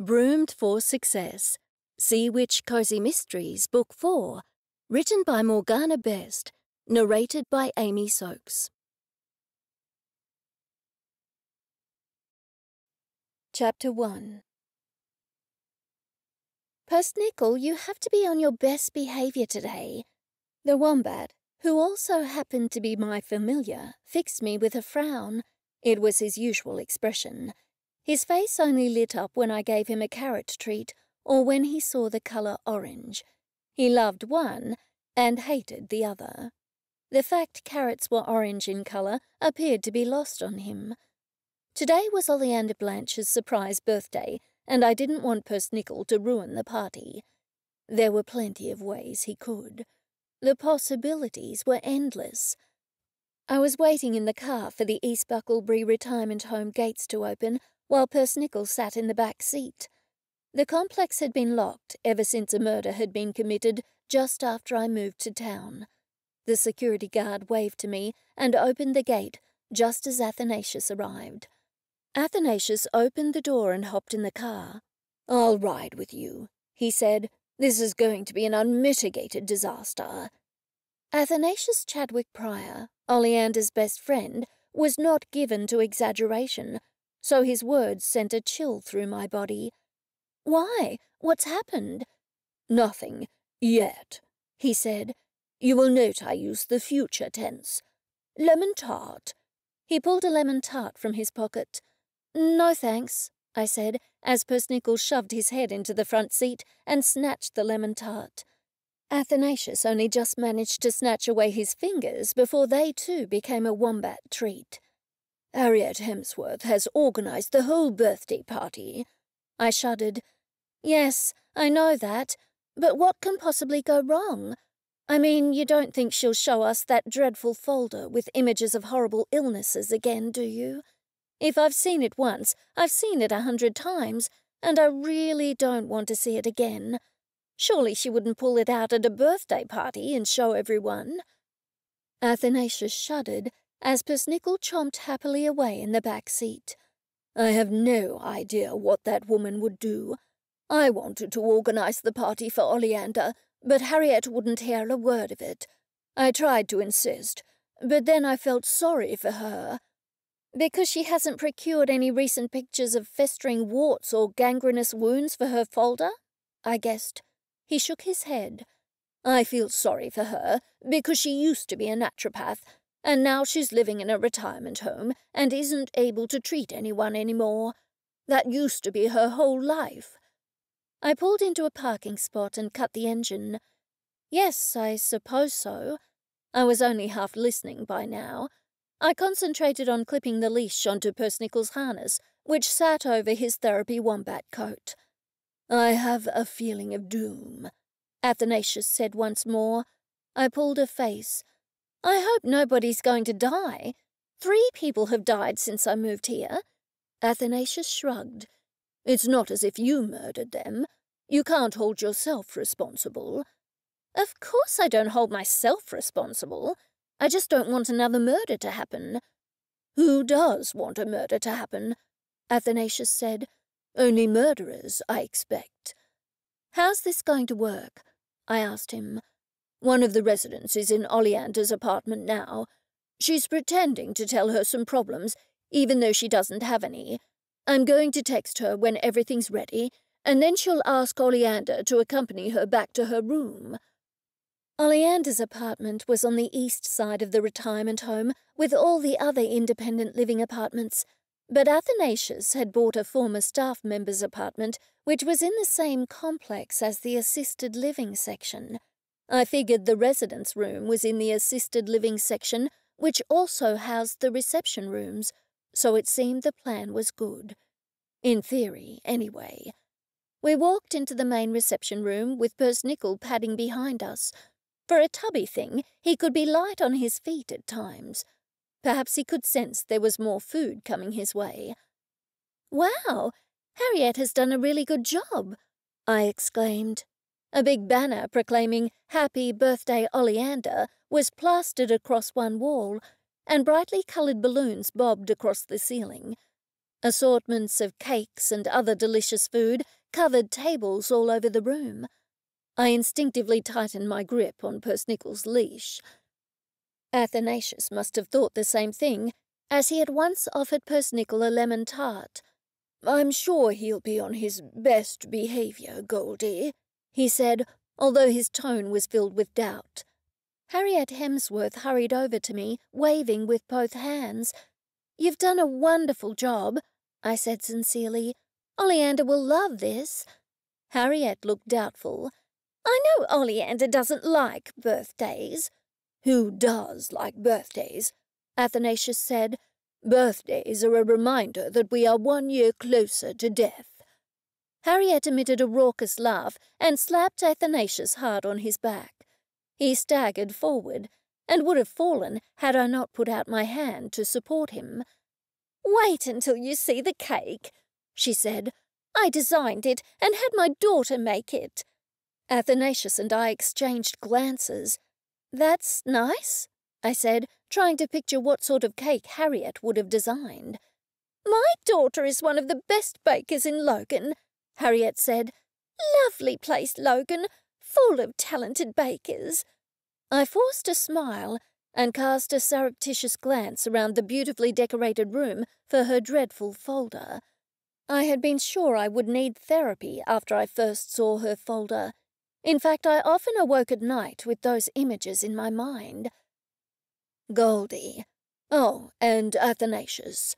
Broomed for Success. Sea Witch Cozy Mysteries, Book 4. Written by Morgana Best. Narrated by Amy Soakes. Chapter 1. Persnickle, you have to be on your best behaviour today. The wombat, who also happened to be my familiar, fixed me with a frown. It was his usual expression. His face only lit up when I gave him a carrot treat or when he saw the colour orange. He loved one and hated the other. The fact carrots were orange in colour appeared to be lost on him. Today was Oleander Blanche's surprise birthday, and I didn't want Persnickle to ruin the party. There were plenty of ways he could. The possibilities were endless. I was waiting in the car for the East Bucklebury Retirement Home gates to open while Persnickle sat in the back seat. The complex had been locked ever since a murder had been committed just after I moved to town. The security guard waved to me and opened the gate just as Athanasius arrived. Athanasius opened the door and hopped in the car. "I'll ride with you," he said. "This is going to be an unmitigated disaster." Athanasius Chadwick Pryor, Oleander's best friend, was not given to exaggeration, so his words sent a chill through my body. "Why? What's happened?" "Nothing. Yet," he said. "You will note I use the future tense. Lemon tart." He pulled a lemon tart from his pocket. "No thanks," I said, as Persnickle shoved his head into the front seat and snatched the lemon tart. Athanasius only just managed to snatch away his fingers before they too became a wombat treat. "Harriet Hemsworth has organised the whole birthday party." I shuddered. "Yes, I know that, but what can possibly go wrong? I mean, you don't think she'll show us that dreadful folder with images of horrible illnesses again, do you? If I've seen it once, I've seen it 100 times, and I really don't want to see it again. Surely she wouldn't pull it out at a birthday party and show everyone." Athanasius shuddered as Persnickle chomped happily away in the back seat. "I have no idea what that woman would do. I wanted to organise the party for Oleander, but Harriet wouldn't hear a word of it. I tried to insist, but then I felt sorry for her." "Because she hasn't procured any recent pictures of festering warts or gangrenous wounds for her folder?" I guessed. He shook his head. "I feel sorry for her because she used to be a naturopath, and now she's living in a retirement home and isn't able to treat anyone anymore. That used to be her whole life." I pulled into a parking spot and cut the engine. Yes, I suppose so. I was only half listening by now. I concentrated on clipping the leash onto Persnickle's harness, which sat over his therapy wombat coat. "I have a feeling of doom," Athanasius said once more. I pulled a face. "I hope nobody's going to die. 3 people have died since I moved here." Athanasius shrugged. "It's not as if you murdered them. You can't hold yourself responsible." "Of course I don't hold myself responsible. I just don't want another murder to happen." "Who does want a murder to happen?" Athanasius said. "Only murderers, I expect." "How's this going to work?" I asked him. "One of the residents is in Oleander's apartment now. She's pretending to tell her some problems, even though she doesn't have any. I'm going to text her when everything's ready, and then she'll ask Oleander to accompany her back to her room." Oleander's apartment was on the east side of the retirement home with all the other independent living apartments, but Athanasius had bought a former staff member's apartment which was in the same complex as the assisted living section. I figured the residence room was in the assisted living section, which also housed the reception rooms, so it seemed the plan was good. In theory, anyway. We walked into the main reception room with Persnickle padding behind us. For a tubby thing, he could be light on his feet at times. Perhaps he could sense there was more food coming his way. "Wow! Harriet has done a really good job," I exclaimed. A big banner proclaiming "Happy Birthday Oleander" was plastered across one wall, and brightly coloured balloons bobbed across the ceiling. Assortments of cakes and other delicious food covered tables all over the room. I instinctively tightened my grip on Persnickle's leash. Athanasius must have thought the same thing, as he at once offered Persnickle a lemon tart. "I'm sure he'll be on his best behaviour, Goldie," he said, although his tone was filled with doubt. Harriet Hemsworth hurried over to me, waving with both hands. "You've done a wonderful job," I said sincerely. "Oleander will love this." Harriet looked doubtful. "I know Oleander doesn't like birthdays." "Who does like birthdays?" Athanasius said. "Birthdays are a reminder that we are 1 year closer to death." Harriet emitted a raucous laugh and slapped Athanasius hard on his back. He staggered forward, and would have fallen had I not put out my hand to support him. "Wait until you see the cake," she said. "I designed it and had my daughter make it." Athanasius and I exchanged glances. "That's nice," I said, trying to picture what sort of cake Harriet would have designed. "My daughter is one of the best bakers in Logan," Harriet said. "Lovely place, Logan, full of talented bakers." I forced a smile and cast a surreptitious glance around the beautifully decorated room for her dreadful folder. I had been sure I would need therapy after I first saw her folder. In fact, I often awoke at night with those images in my mind. Goldie. Oh, and Athanasius.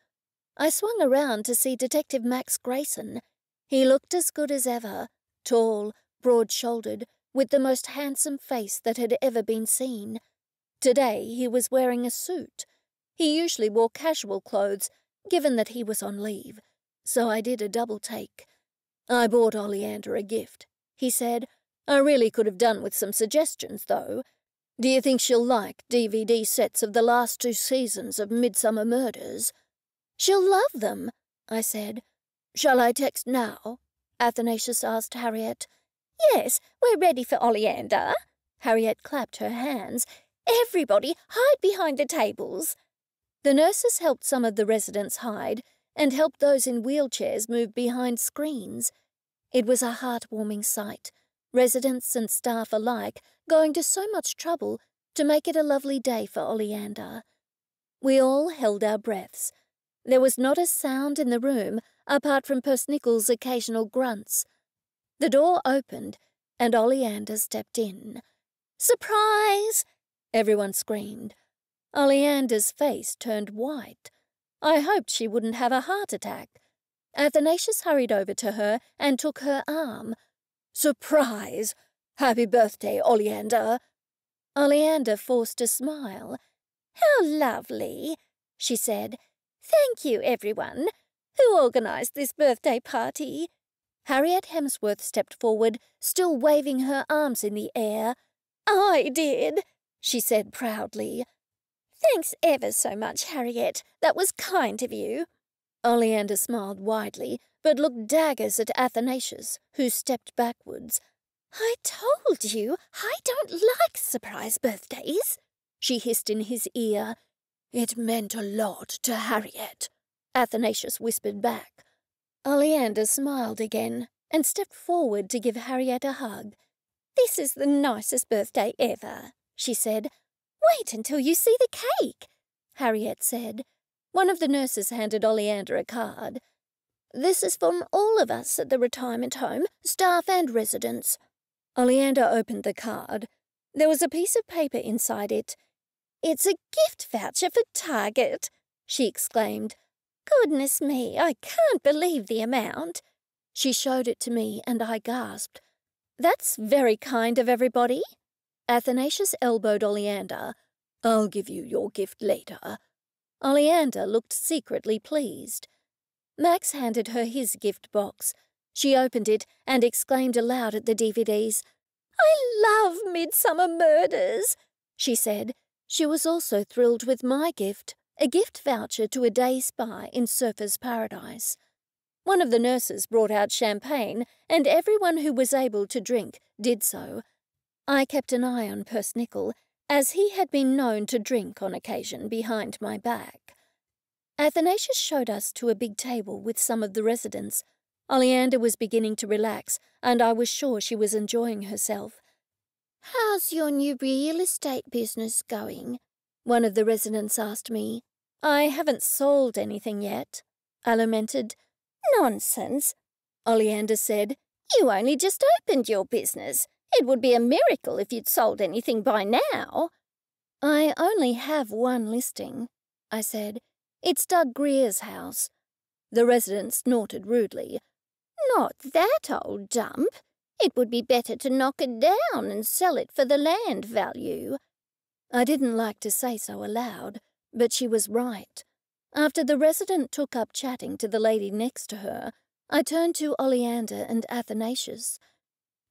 I swung around to see Detective Max Grayson. He looked as good as ever, tall, broad-shouldered, with the most handsome face that had ever been seen. Today he was wearing a suit. He usually wore casual clothes, given that he was on leave, so I did a double take. "I bought Oleander a gift," he said. "I really could have done with some suggestions, though. Do you think she'll like DVD sets of the last 2 seasons of Midsummer Murders?" "She'll love them," I said. "Shall I text now?" Athanasius asked Harriet. "Yes, we're ready for Oleander." Harriet clapped her hands. "Everybody, hide behind the tables." The nurses helped some of the residents hide and helped those in wheelchairs move behind screens. It was a heartwarming sight, residents and staff alike going to so much trouble to make it a lovely day for Oleander. We all held our breaths. There was not a sound in the room apart from Persnickle's occasional grunts. The door opened, and Oleander stepped in. "Surprise!" everyone screamed. Oleander's face turned white. I hoped she wouldn't have a heart attack. Athanasius hurried over to her and took her arm. "Surprise! Happy birthday, Oleander!" Oleander forced a smile. "How lovely," she said. "Thank you, everyone. Who organised this birthday party?" Harriet Hemsworth stepped forward, still waving her arms in the air. "I did," she said proudly. "Thanks ever so much, Harriet. That was kind of you." Oleander smiled widely, but looked daggers at Athanasius, who stepped backwards. "I told you I don't like surprise birthdays," she hissed in his ear. "It meant a lot to Harriet," Athanasius whispered back. Oleander smiled again and stepped forward to give Harriet a hug. "This is the nicest birthday ever," she said. "Wait until you see the cake," Harriet said. One of the nurses handed Oleander a card. "This is from all of us at the retirement home, staff and residents." Oleander opened the card. There was a piece of paper inside it. "It's a gift voucher for Target," she exclaimed. "Goodness me, I can't believe the amount." She showed it to me, and I gasped. "That's very kind of everybody." Athanasius elbowed Oleander. "I'll give you your gift later." Oleander looked secretly pleased. Max handed her his gift box. She opened it and exclaimed aloud at the DVDs. "I love Midsummer Murders," she said. She was also thrilled with my gift, a gift voucher to a day spa in Surfer's Paradise. One of the nurses brought out champagne, and everyone who was able to drink did so. I kept an eye on Persnickle, as he had been known to drink on occasion behind my back. Athanasius showed us to a big table with some of the residents. Oleander was beginning to relax, and I was sure she was enjoying herself. "How's your new real estate business going?" one of the residents asked me. "I haven't sold anything yet," I lamented. "Nonsense," Oleander said. "You only just opened your business. It would be a miracle if you'd sold anything by now." "I only have one listing," I said. "It's Doug Greer's house." The resident snorted rudely. "Not that old dump. It would be better to knock it down and sell it for the land value." I didn't like to say so aloud, but she was right. After the resident took up chatting to the lady next to her, I turned to Oleander and Athanasius.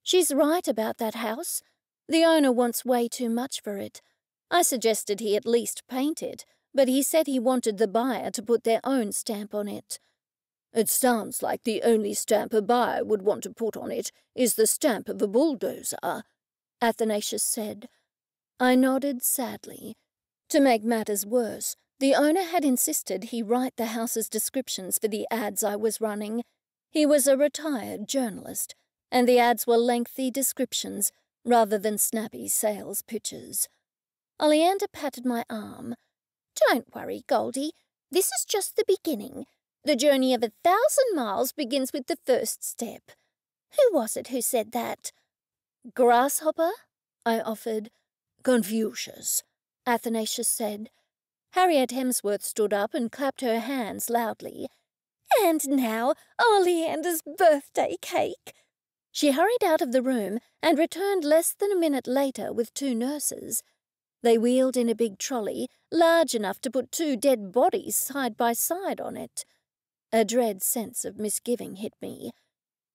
"She's right about that house. The owner wants way too much for it. I suggested he at least paint it, but he said he wanted the buyer to put their own stamp on it." "It sounds like the only stamp a buyer would want to put on it is the stamp of a bulldozer," Athanasius said. I nodded sadly. To make matters worse, the owner had insisted he write the house's descriptions for the ads I was running. He was a retired journalist, and the ads were lengthy descriptions rather than snappy sales pitches. Oleander patted my arm. "Don't worry, Goldie. This is just the beginning. The journey of 1,000 miles begins with the first step. Who was it who said that?" "Grasshopper?" I offered. "Confucius," Athanasius said. Harriet Hemsworth stood up and clapped her hands loudly. "And now, Oleander's birthday cake." She hurried out of the room and returned less than a minute later with 2 nurses. They wheeled in a big trolley, large enough to put 2 dead bodies side by side on it. A dread sense of misgiving hit me.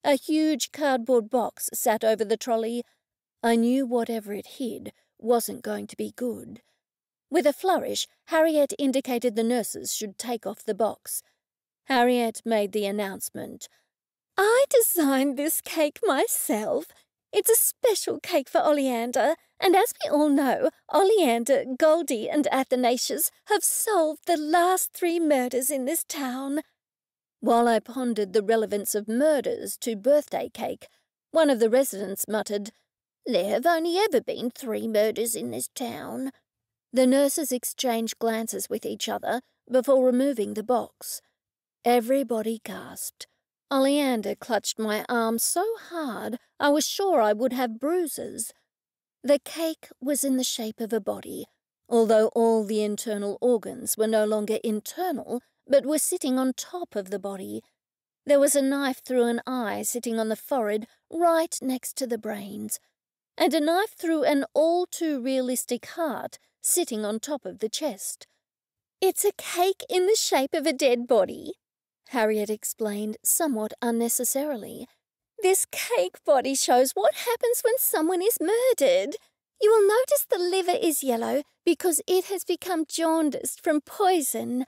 A huge cardboard box sat over the trolley. I knew whatever it hid wasn't going to be good. With a flourish, Harriet indicated the nurses should take off the box. Harriet made the announcement. "I designed this cake myself. It's a special cake for Oleander, and as we all know, Oleander, Goldie, and Athanasius have solved the last 3 murders in this town." While I pondered the relevance of murders to birthday cake, one of the residents muttered, "There have only ever been 3 murders in this town." The nurses exchanged glances with each other before removing the box. Everybody gasped. Oleander clutched my arm so hard I was sure I would have bruises. The cake was in the shape of a body, although all the internal organs were no longer internal, but were sitting on top of the body. There was a knife through an eye sitting on the forehead right next to the brains, and a knife through an all-too-realistic heart sitting on top of the chest. "It's a cake in the shape of a dead body," Harriet explained somewhat unnecessarily. "This cake body shows what happens when someone is murdered. You will notice the liver is yellow because it has become jaundiced from poison."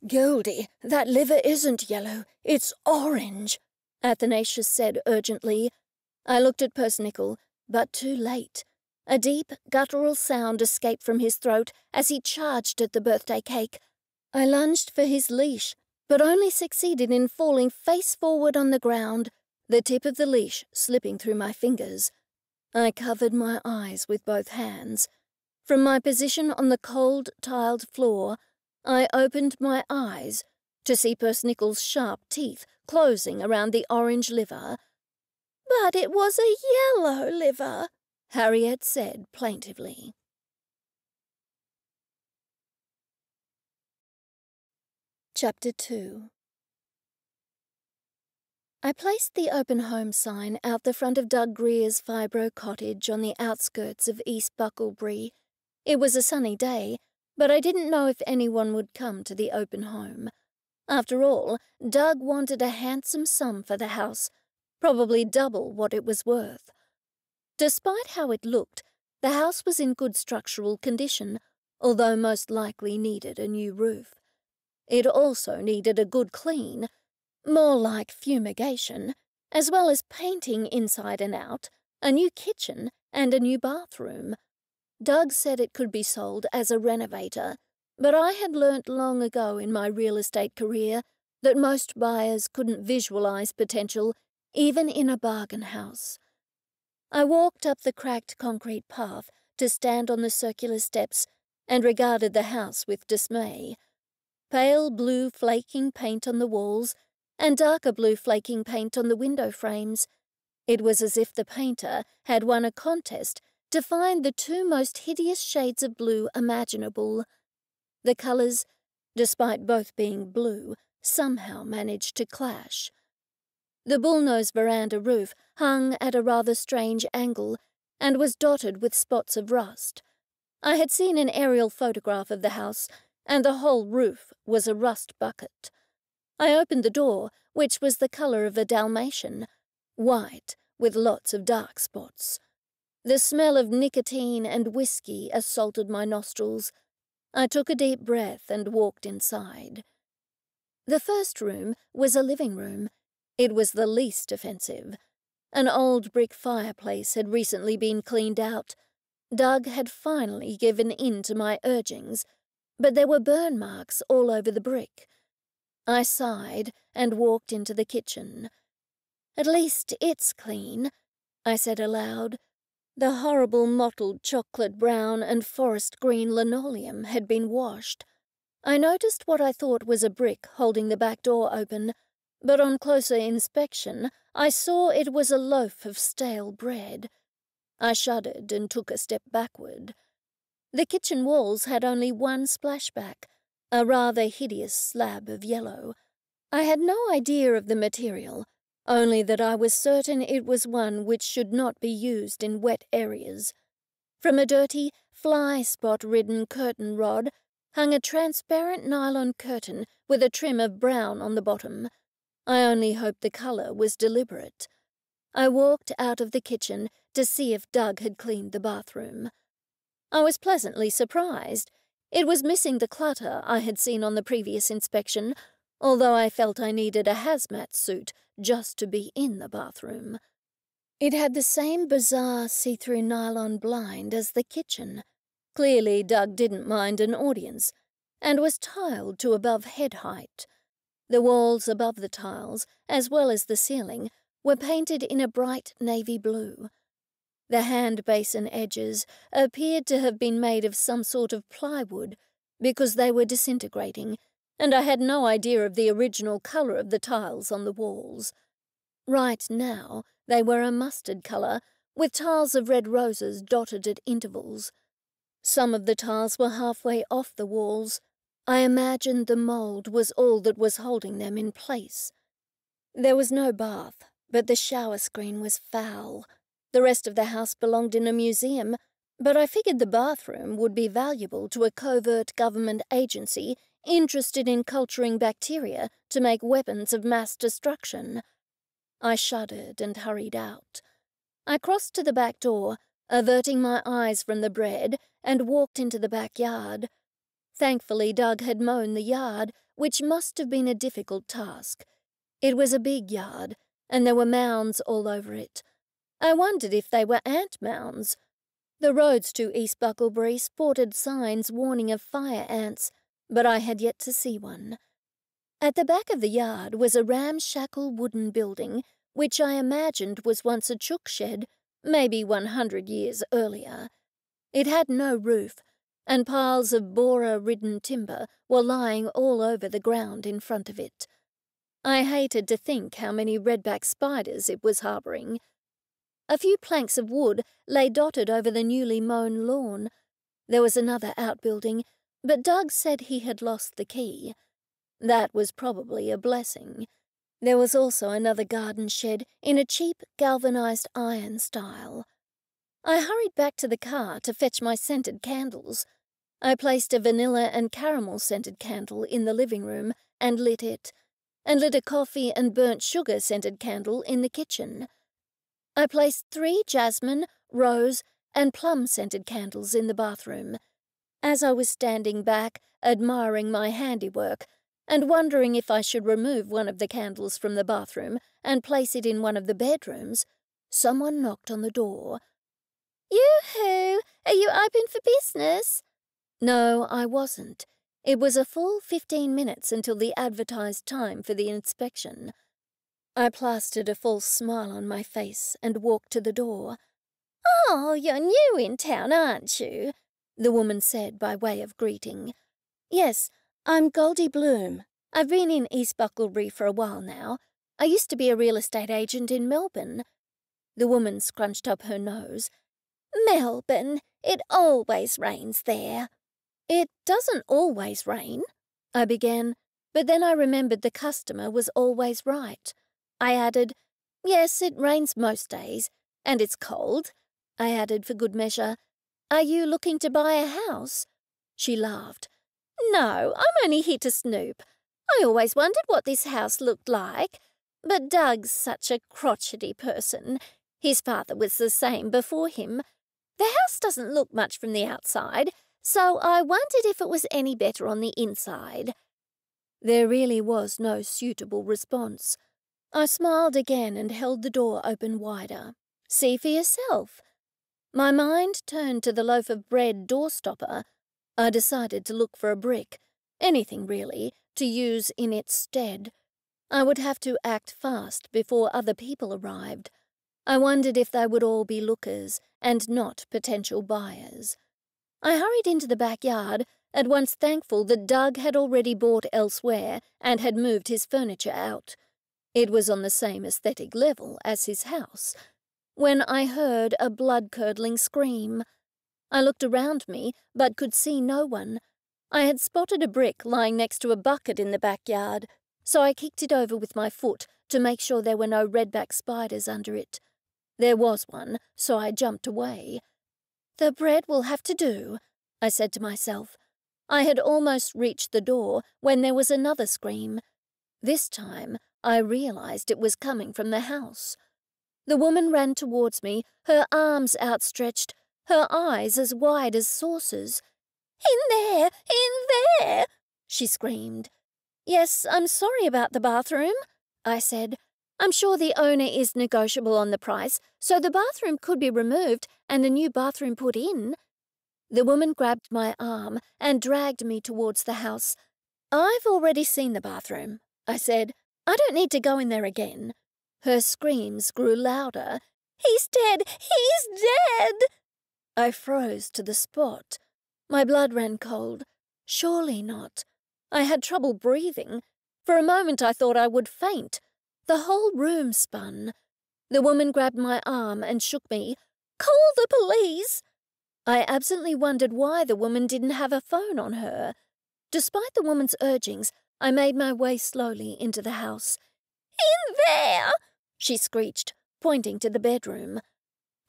"Goldie, that liver isn't yellow, it's orange," Athanasius said urgently. I looked at Persnickle, but too late. A deep, guttural sound escaped from his throat as he charged at the birthday cake. I lunged for his leash, but only succeeded in falling face forward on the ground, the tip of the leash slipping through my fingers. I covered my eyes with both hands. From my position on the cold, tiled floor, I opened my eyes to see Persnickle's sharp teeth closing around the orange liver. "But it was a yellow liver," Harriet said plaintively. Chapter 2. I placed the open home sign out the front of Doug Greer's fibro cottage on the outskirts of East Bucklebury. It was a sunny day, but I didn't know if anyone would come to the open home. After all, Doug wanted a handsome sum for the house, probably double what it was worth. Despite how it looked, the house was in good structural condition, although most likely needed a new roof. It also needed a good clean, more like fumigation, as well as painting inside and out, a new kitchen, and a new bathroom. Doug said it could be sold as a renovator, but I had learnt long ago in my real estate career that most buyers couldn't visualize potential even in a bargain house. I walked up the cracked concrete path to stand on the circular steps and regarded the house with dismay. Pale blue flaking paint on the walls and darker blue flaking paint on the window frames. It was as if the painter had won a contest to find the two most hideous shades of blue imaginable. The colours, despite both being blue, somehow managed to clash. The bullnose veranda roof hung at a rather strange angle and was dotted with spots of rust. I had seen an aerial photograph of the house, and the whole roof was a rust bucket. I opened the door, which was the colour of a Dalmatian, white with lots of dark spots. The smell of nicotine and whiskey assaulted my nostrils. I took a deep breath and walked inside. The first room was a living room. It was the least offensive. An old brick fireplace had recently been cleaned out. Doug had finally given in to my urgings, but there were burn marks all over the brick. I sighed and walked into the kitchen. "At least it's clean," I said aloud. The horrible mottled chocolate brown and forest green linoleum had been washed. I noticed what I thought was a brick holding the back door open, but on closer inspection I saw it was a loaf of stale bread. I shuddered and took a step backward. The kitchen walls had only one splashback, a rather hideous slab of yellow. I had no idea of the material, only that I was certain it was one which should not be used in wet areas. From a dirty, fly-spot-ridden curtain rod hung a transparent nylon curtain with a trim of brown on the bottom. I only hoped the colour was deliberate. I walked out of the kitchen to see if Doug had cleaned the bathroom. I was pleasantly surprised. It was missing the clutter I had seen on the previous inspection, although I felt I needed a hazmat suit just to be in the bathroom. It had the same bizarre see-through nylon blind as the kitchen. Clearly Doug didn't mind an audience, and was tiled to above head height. The walls above the tiles, as well as the ceiling, were painted in a bright navy blue. The hand basin edges appeared to have been made of some sort of plywood, because they were disintegrating, and I had no idea of the original colour of the tiles on the walls. Right now they were a mustard colour, with tiles of red roses dotted at intervals. Some of the tiles were halfway off the walls. I imagined the mould was all that was holding them in place. There was no bath, but the shower screen was foul. The rest of the house belonged in a museum, but I figured the bathroom would be valuable to a covert government agency interested in culturing bacteria to make weapons of mass destruction. I shuddered and hurried out. I crossed to the back door, averting my eyes from the bread, and walked into the backyard. Thankfully, Doug had mown the yard, which must have been a difficult task. It was a big yard, and there were mounds all over it. I wondered if they were ant mounds. The roads to East Bucklebury sported signs warning of fire ants, but I had yet to see one. At the back of the yard was a ramshackle wooden building, which I imagined was once a chook shed, maybe 100 years earlier. It had no roof, and piles of borer-ridden timber were lying all over the ground in front of it. I hated to think how many redback spiders it was harbouring. A few planks of wood lay dotted over the newly mown lawn. There was another outbuilding, but Doug said he had lost the key. That was probably a blessing. There was also another garden shed in a cheap galvanized iron style. I hurried back to the car to fetch my scented candles. I placed a vanilla and caramel scented candle in the living room and lit it, and lit a coffee and burnt sugar scented candle in the kitchen. I placed 3 jasmine, rose, and plum scented candles in the bathroom. As I was standing back, admiring my handiwork, and wondering if I should remove one of the candles from the bathroom and place it in one of the bedrooms, someone knocked on the door. "Yoo-hoo! Are you open for business?" No, I wasn't. It was a full 15 minutes until the advertised time for the inspection. I plastered a false smile on my face and walked to the door. "Oh, you're new in town, aren't you?" the woman said by way of greeting. "Yes, I'm Goldie Bloom. I've been in East Bucklebury for a while now. I used to be a real estate agent in Melbourne." The woman scrunched up her nose. "Melbourne, it always rains there." "It doesn't always rain," I began, but then I remembered the customer was always right. I added, "Yes, it rains most days, and it's cold." I added for good measure, "Are you looking to buy a house?" She laughed. "No, I'm only here to snoop. I always wondered what this house looked like, but Doug's such a crotchety person. His father was the same before him. The house doesn't look much from the outside, so I wondered if it was any better on the inside." There really was no suitable response. I smiled again and held the door open wider. "See for yourself." My mind turned to the loaf of bread doorstopper. I decided to look for a brick, anything really, to use in its stead. I would have to act fast before other people arrived. I wondered if they would all be lookers and not potential buyers. I hurried into the backyard, at once thankful that Doug had already bought elsewhere and had moved his furniture out. It was on the same aesthetic level as his house, when I heard a blood-curdling scream. I looked around me, but could see no one. I had spotted a brick lying next to a bucket in the backyard, so I kicked it over with my foot to make sure there were no redback spiders under it. There was one, so I jumped away. "The bread will have to do," I said to myself. I had almost reached the door when there was another scream. This time, I realized it was coming from the house. The woman ran towards me, her arms outstretched, her eyes as wide as saucers. "In there! In there!" she screamed. "Yes, I'm sorry about the bathroom," I said. "I'm sure the owner is negotiable on the price, so the bathroom could be removed and a new bathroom put in." The woman grabbed my arm and dragged me towards the house. "I've already seen the bathroom," I said. "I don't need to go in there again." Her screams grew louder. "He's dead! He's dead!" I froze to the spot. My blood ran cold. Surely not. I had trouble breathing. For a moment I thought I would faint. The whole room spun. The woman grabbed my arm and shook me. "Call the police!" I absently wondered why the woman didn't have a phone on her. Despite the woman's urgings, I made my way slowly into the house. "In there!" she screeched, pointing to the bedroom.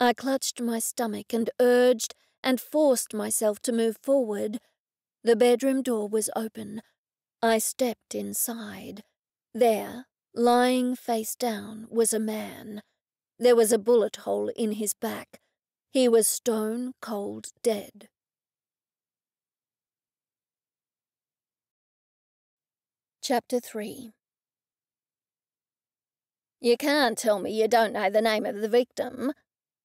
I clutched my stomach and urged and forced myself to move forward. The bedroom door was open. I stepped inside. There, lying face down, was a man. There was a bullet hole in his back. He was stone cold dead. Chapter 3. "You can't tell me you don't know the name of the victim."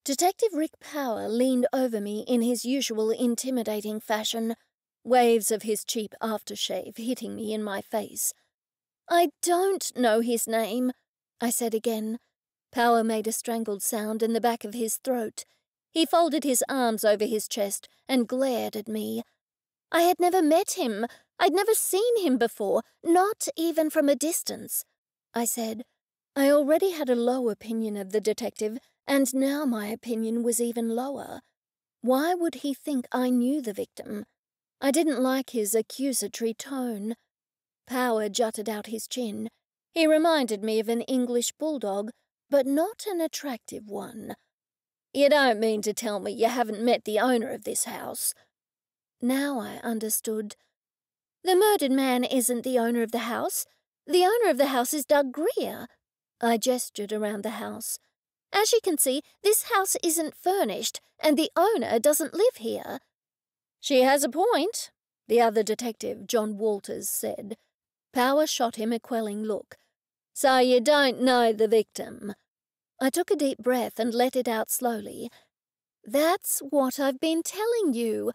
Detective Rick Power leaned over me in his usual intimidating fashion, waves of his cheap aftershave hitting me in my face. "I don't know his name," I said again. Power made a strangled sound in the back of his throat. He folded his arms over his chest and glared at me. I had never met him. I'd never seen him before, not even from a distance. I said, I already had a low opinion of the detective, and now my opinion was even lower. Why would he think I knew the victim? I didn't like his accusatory tone. Power jutted out his chin. He reminded me of an English bulldog, but not an attractive one. "You don't mean to tell me you haven't met the owner of this house?" Now I understood. "The murdered man isn't the owner of the house. The owner of the house is Doug Greer." I gestured around the house. "As you can see, this house isn't furnished, and the owner doesn't live here." "She has a point," the other detective, John Walters, said. Power shot him a quelling look. "So you don't know the victim?" I took a deep breath and let it out slowly. "That's what I've been telling you.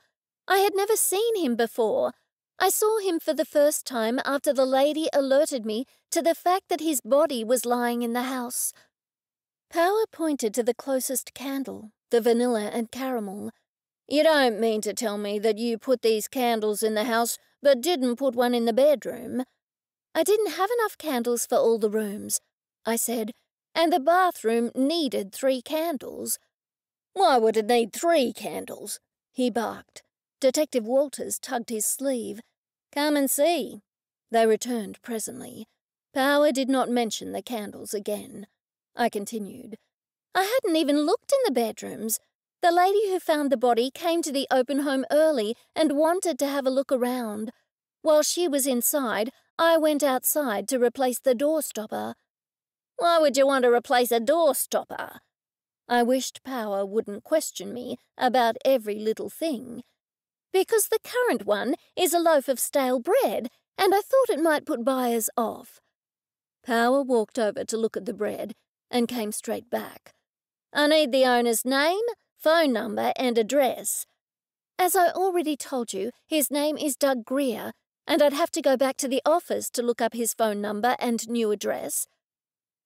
I had never seen him before. I saw him for the first time after the lady alerted me to the fact that his body was lying in the house. Power pointed to the closest candle, the vanilla and caramel. You don't mean to tell me that you put these candles in the house but didn't put one in the bedroom? I didn't have enough candles for all the rooms, I said, and the bathroom needed 3 candles. Why would it need 3 candles? He barked. Detective Walters tugged his sleeve. Come and see. They returned presently. Power did not mention the candles again. I continued. I hadn't even looked in the bedrooms. The lady who found the body came to the open home early and wanted to have a look around. While she was inside, I went outside to replace the door stopper. Why would you want to replace a door stopper? I wished Power wouldn't question me about every little thing. Because the current one is a loaf of stale bread, and I thought it might put buyers off. Power walked over to look at the bread and came straight back. I need the owner's name, phone number, and address. As I already told you, his name is Doug Greer, and I'd have to go back to the office to look up his phone number and new address.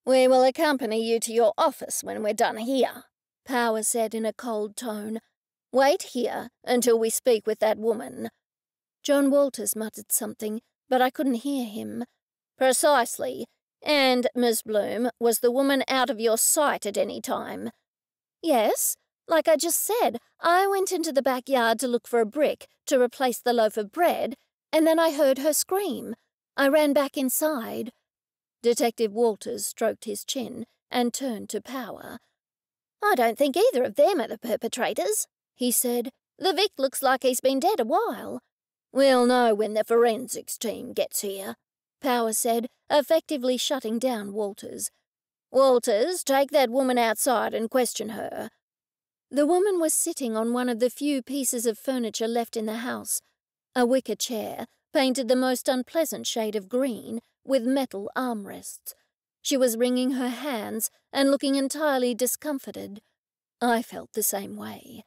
We will accompany you to your office when we're done here, Power said in a cold tone. Wait here until we speak with that woman. John Walters muttered something, but I couldn't hear him. Precisely. And, Miss Bloom, was the woman out of your sight at any time? Yes. Like I just said, I went into the backyard to look for a brick to replace the loaf of bread, and then I heard her scream. I ran back inside. Detective Walters stroked his chin and turned to Power. I don't think either of them are the perpetrators, he said. The Vic looks like he's been dead a while. We'll know when the forensics team gets here, Power said, effectively shutting down Walters. Walters, take that woman outside and question her. The woman was sitting on one of the few pieces of furniture left in the house, a wicker chair, painted the most unpleasant shade of green, with metal armrests. She was wringing her hands and looking entirely discomfited. I felt the same way.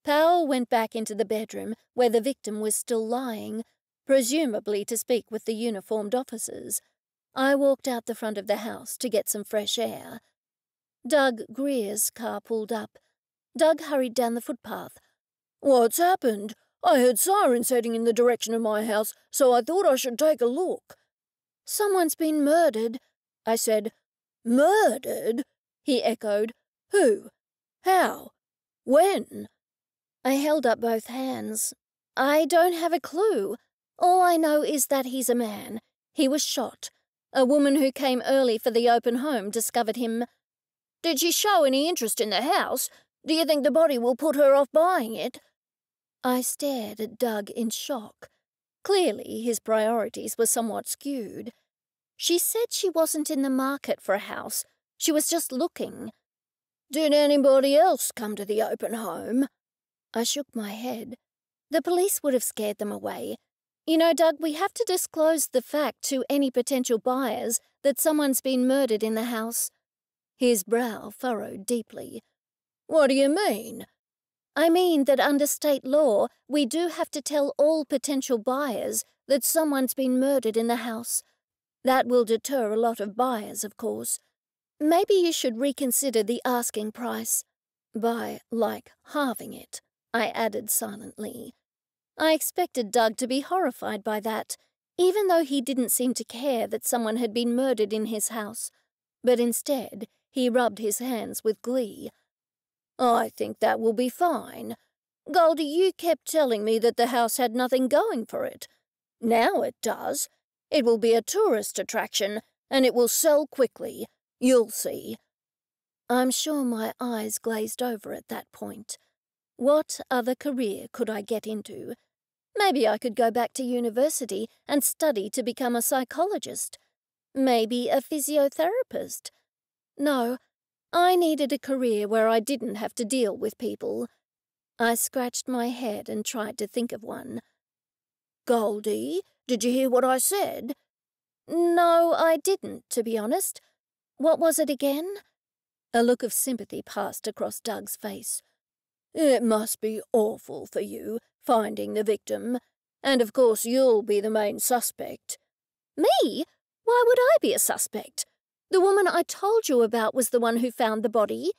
Powell went back into the bedroom where the victim was still lying, presumably to speak with the uniformed officers. I walked out the front of the house to get some fresh air. Doug Greer's car pulled up. Doug hurried down the footpath. What's happened? I heard sirens heading in the direction of my house, so I thought I should take a look. Someone's been murdered, I said. Murdered? He echoed. Who? How? When? I held up both hands. I don't have a clue. All I know is that he's a man. He was shot. A woman who came early for the open home discovered him. Did she show any interest in the house? Do you think the body will put her off buying it? I stared at Doug in shock. Clearly, his priorities were somewhat skewed. She said she wasn't in the market for a house. She was just looking. Did anybody else come to the open home? I shook my head. The police would have scared them away. You know, Doug, we have to disclose the fact to any potential buyers that someone's been murdered in the house. His brow furrowed deeply. What do you mean? I mean that under state law, we do have to tell all potential buyers that someone's been murdered in the house. That will deter a lot of buyers, of course. Maybe you should reconsider the asking price. By, like, halving it, I added silently. I expected Doug to be horrified by that, even though he didn't seem to care that someone had been murdered in his house. But instead, he rubbed his hands with glee. I think that will be fine. Goldie, you kept telling me that the house had nothing going for it. Now it does. It will be a tourist attraction, and it will sell quickly. You'll see. I'm sure my eyes glazed over at that point. What other career could I get into? Maybe I could go back to university and study to become a psychologist. Maybe a physiotherapist. No, I needed a career where I didn't have to deal with people. I scratched my head and tried to think of one. Goldie, did you hear what I said? No, I didn't, to be honest. What was it again? A look of sympathy passed across Doug's face. It must be awful for you, finding the victim. And of course you'll be the main suspect." "Me? Why would I be a suspect? The woman I told you about was the one who found the body."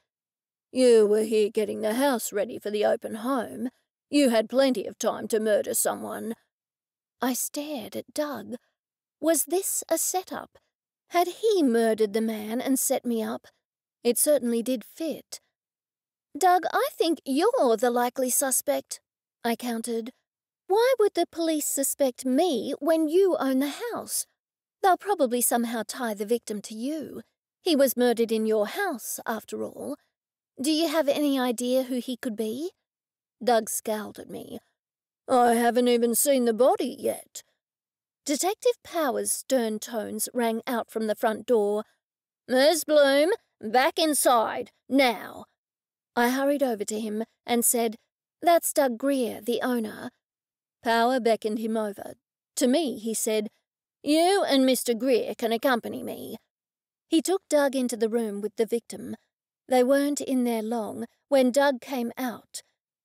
"You were here getting the house ready for the open home. You had plenty of time to murder someone." I stared at Doug. Was this a setup? Had he murdered the man and set me up? It certainly did fit. "Doug, I think you're the likely suspect," I countered. "Why would the police suspect me when you own the house? They'll probably somehow tie the victim to you. He was murdered in your house, after all. Do you have any idea who he could be?" Doug scowled at me. "I haven't even seen the body yet." Detective Power's stern tones rang out from the front door. "Miss Bloom, back inside, now." I hurried over to him and said, "That's Doug Greer, the owner." Power beckoned him over. To me, he said, "You and Mr. Greer can accompany me." He took Doug into the room with the victim. They weren't in there long when Doug came out.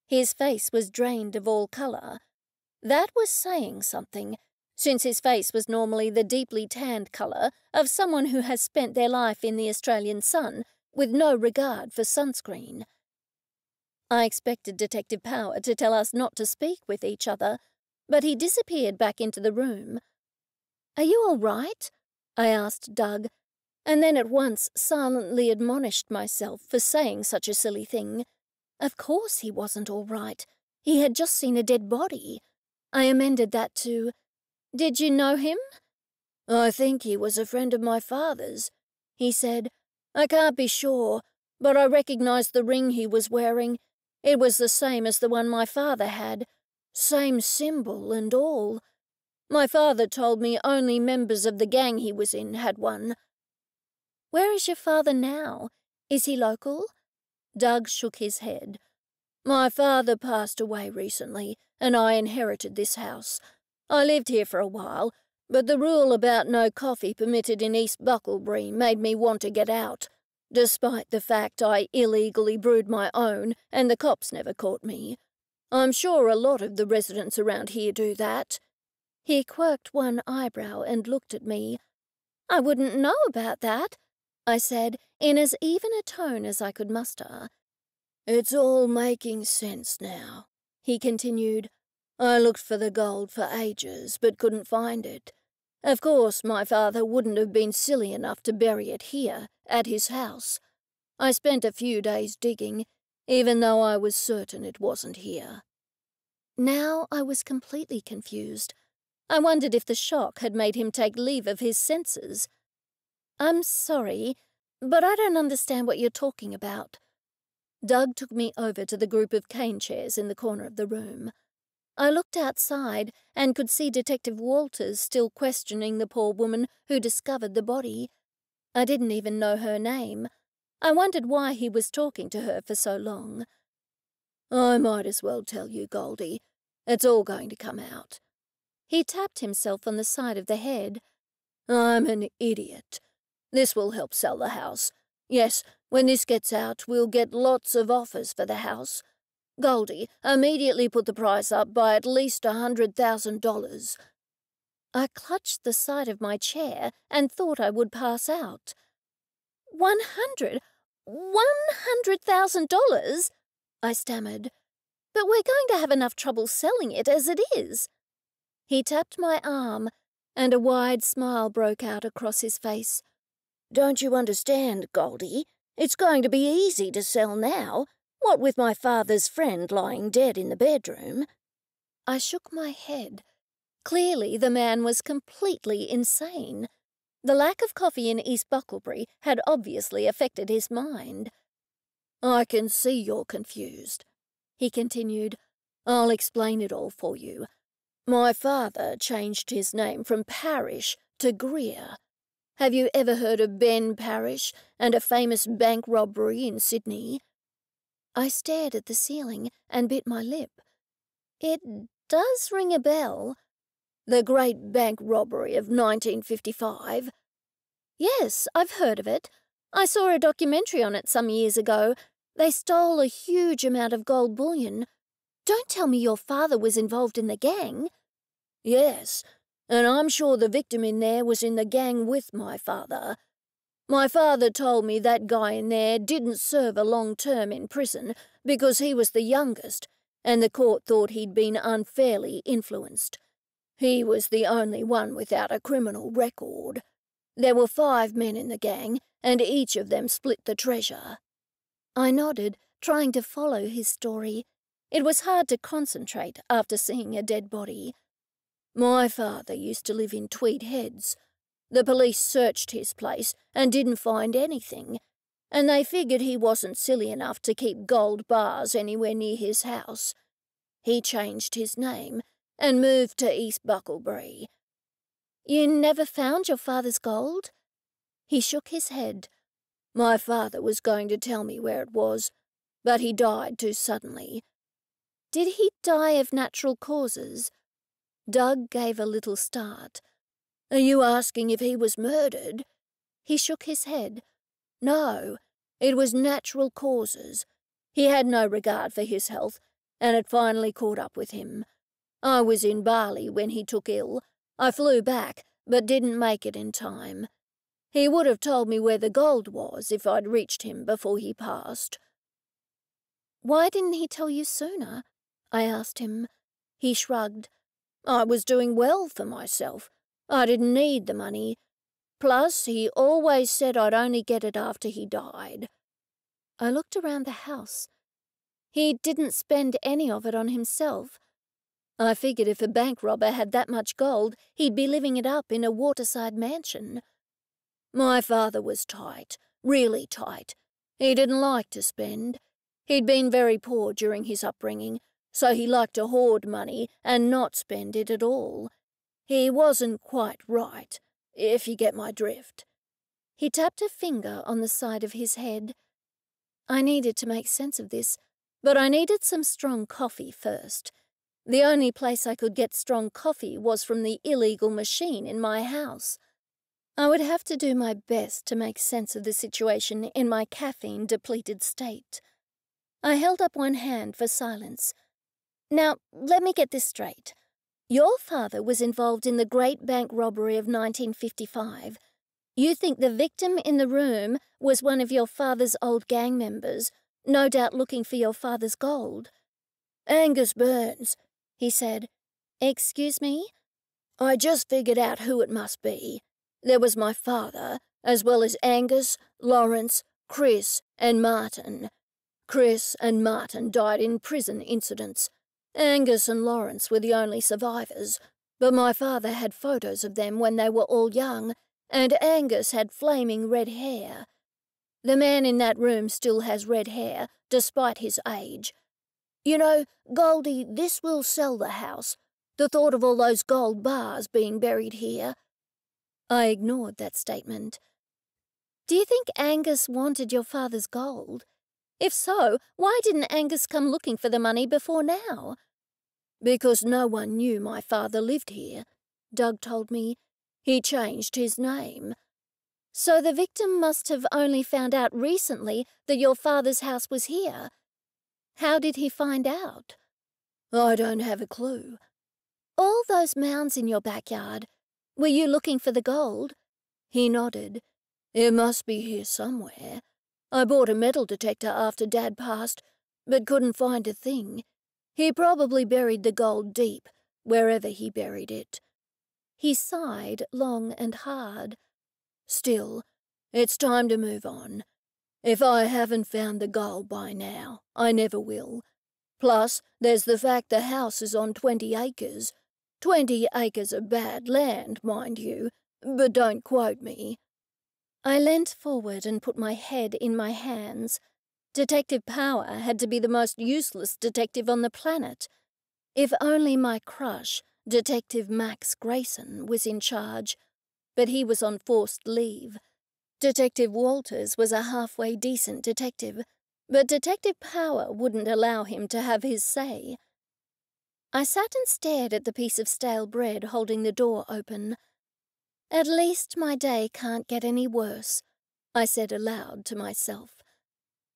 His face was drained of all colour. That was saying something, since his face was normally the deeply tanned colour of someone who has spent their life in the Australian sun with no regard for sunscreen. I expected Detective Power to tell us not to speak with each other, but he disappeared back into the room. "Are you all right?" I asked Doug, and then at once silently admonished myself for saying such a silly thing. Of course he wasn't all right. He had just seen a dead body. I amended that to, "Did you know him?" "I think he was a friend of my father's," he said. "I can't be sure, but I recognized the ring he was wearing. It was the same as the one my father had. Same symbol and all. My father told me only members of the gang he was in had one." "Where is your father now? Is he local?" Doug shook his head. "My father passed away recently, and I inherited this house. I lived here for a while, but the rule about no coffee permitted in East Bucklebury made me want to get out, despite the fact I illegally brewed my own and the cops never caught me. I'm sure a lot of the residents around here do that." He quirked one eyebrow and looked at me. "I wouldn't know about that," I said, in as even a tone as I could muster. "It's all making sense now," he continued. "I looked for the gold for ages, but couldn't find it. Of course, my father wouldn't have been silly enough to bury it here, at his house. I spent a few days digging, even though I was certain it wasn't here." Now I was completely confused. I wondered if the shock had made him take leave of his senses. "I'm sorry, but I don't understand what you're talking about." Doug took me over to the group of cane chairs in the corner of the room. I looked outside and could see Detective Walters still questioning the poor woman who discovered the body. I didn't even know her name. I wondered why he was talking to her for so long. "I might as well tell you, Goldie. It's all going to come out." He tapped himself on the side of the head. "I'm an idiot. This will help sell the house. Yes, when this gets out, we'll get lots of offers for the house. Goldie, immediately put the price up by at least $100,000. I clutched the side of my chair and thought I would pass out. $100,000? I stammered. "But we're going to have enough trouble selling it as it is." He tapped my arm, and a wide smile broke out across his face. "Don't you understand, Goldie? It's going to be easy to sell now, what with my father's friend lying dead in the bedroom." I shook my head. Clearly the man was completely insane. The lack of coffee in East Bucklebury had obviously affected his mind. "I can see you're confused," he continued. "I'll explain it all for you. My father changed his name from Parrish to Greer. Have you ever heard of Ben Parrish and a famous bank robbery in Sydney?" I stared at the ceiling and bit my lip. "It does ring a bell." "The Great Bank Robbery of 1955? "Yes, I've heard of it. I saw a documentary on it some years ago. They stole a huge amount of gold bullion. Don't tell me your father was involved in the gang." Yes, and I'm sure the victim in there was in the gang with my father. My father told me that guy in there didn't serve a long term in prison because he was the youngest, and the court thought he'd been unfairly influenced. He was the only one without a criminal record. There were 5 men in the gang, and each of them split the treasure. I nodded, trying to follow his story. It was hard to concentrate after seeing a dead body. My father used to live in Tweed Heads. The police searched his place and didn't find anything, and they figured he wasn't silly enough to keep gold bars anywhere near his house. He changed his name and moved to East Bucklebury. You never found your father's gold? He shook his head. My father was going to tell me where it was, but he died too suddenly. Did he die of natural causes? Doug gave a little start. Are you asking if he was murdered? He shook his head. No, it was natural causes. He had no regard for his health, and it finally caught up with him. I was in Bali when he took ill. I flew back, but didn't make it in time. He would have told me where the gold was if I'd reached him before he passed. Why didn't he tell you sooner? I asked him. He shrugged. I was doing well for myself. I didn't need the money. Plus, he always said I'd only get it after he died. I looked around the house. He didn't spend any of it on himself. I figured if a bank robber had that much gold, he'd be living it up in a waterside mansion. My father was tight, really tight. He didn't like to spend. He'd been very poor during his upbringing, so he liked to hoard money and not spend it at all. He wasn't quite right, if you get my drift. He tapped a finger on the side of his head. I needed to make sense of this, but I needed some strong coffee first. The only place I could get strong coffee was from the illegal machine in my house. I would have to do my best to make sense of the situation in my caffeine-depleted state. I held up one hand for silence. Now, let me get this straight. Your father was involved in the Great Bank Robbery of 1955. You think the victim in the room was one of your father's old gang members, no doubt looking for your father's gold? Angus Burns, he said. Excuse me? I just figured out who it must be. There was my father, as well as Angus, Lawrence, Chris, and Martin. Chris and Martin died in prison incidents. Angus and Lawrence were the only survivors, but my father had photos of them when they were all young, and Angus had flaming red hair. The man in that room still has red hair, despite his age. You know, Goldie, this will sell the house. The thought of all those gold bars being buried here. I ignored that statement. Do you think Angus wanted your father's gold? If so, why didn't Angus come looking for the money before now? Because no one knew my father lived here, Doug told me. He changed his name. So the victim must have only found out recently that your father's house was here. How did he find out? I don't have a clue. All those mounds in your backyard, were you looking for the gold? He nodded. It must be here somewhere. I bought a metal detector after Dad passed, but couldn't find a thing. He probably buried the gold deep, wherever he buried it. He sighed long and hard. Still, it's time to move on. If I haven't found the gold by now, I never will. Plus, there's the fact the house is on 20 acres. 20 acres of bad land, mind you, but don't quote me. I leant forward and put my head in my hands. Detective Power had to be the most useless detective on the planet. If only my crush, Detective Max Grayson, was in charge. But he was on forced leave. Detective Walters was a halfway decent detective, but Detective Power wouldn't allow him to have his say. I sat and stared at the piece of stale bread holding the door open. At least my day can't get any worse, I said aloud to myself.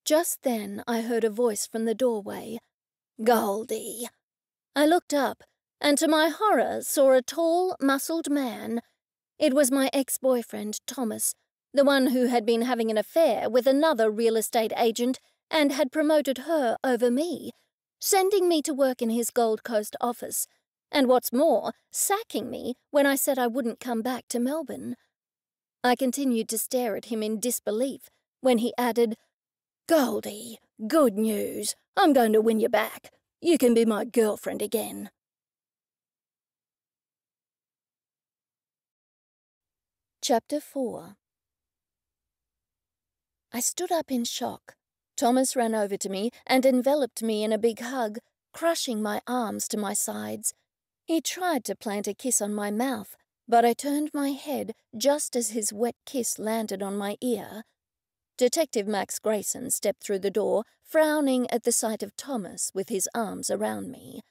Just then I heard a voice from the doorway. Goldie. I looked up, and to my horror saw a tall, muscled man. It was my ex-boyfriend, Thomas, the one who had been having an affair with another real estate agent and had promoted her over me, sending me to work in his Gold Coast office, and what's more, sacking me when I said I wouldn't come back to Melbourne. I continued to stare at him in disbelief when he added, "Goldie, good news. I'm going to win you back. You can be my girlfriend again." Chapter 4. I stood up in shock. Thomas ran over to me and enveloped me in a big hug, crushing my arms to my sides. He tried to plant a kiss on my mouth, but I turned my head just as his wet kiss landed on my ear. Detective Max Grayson stepped through the door, frowning at the sight of Thomas with his arms around me.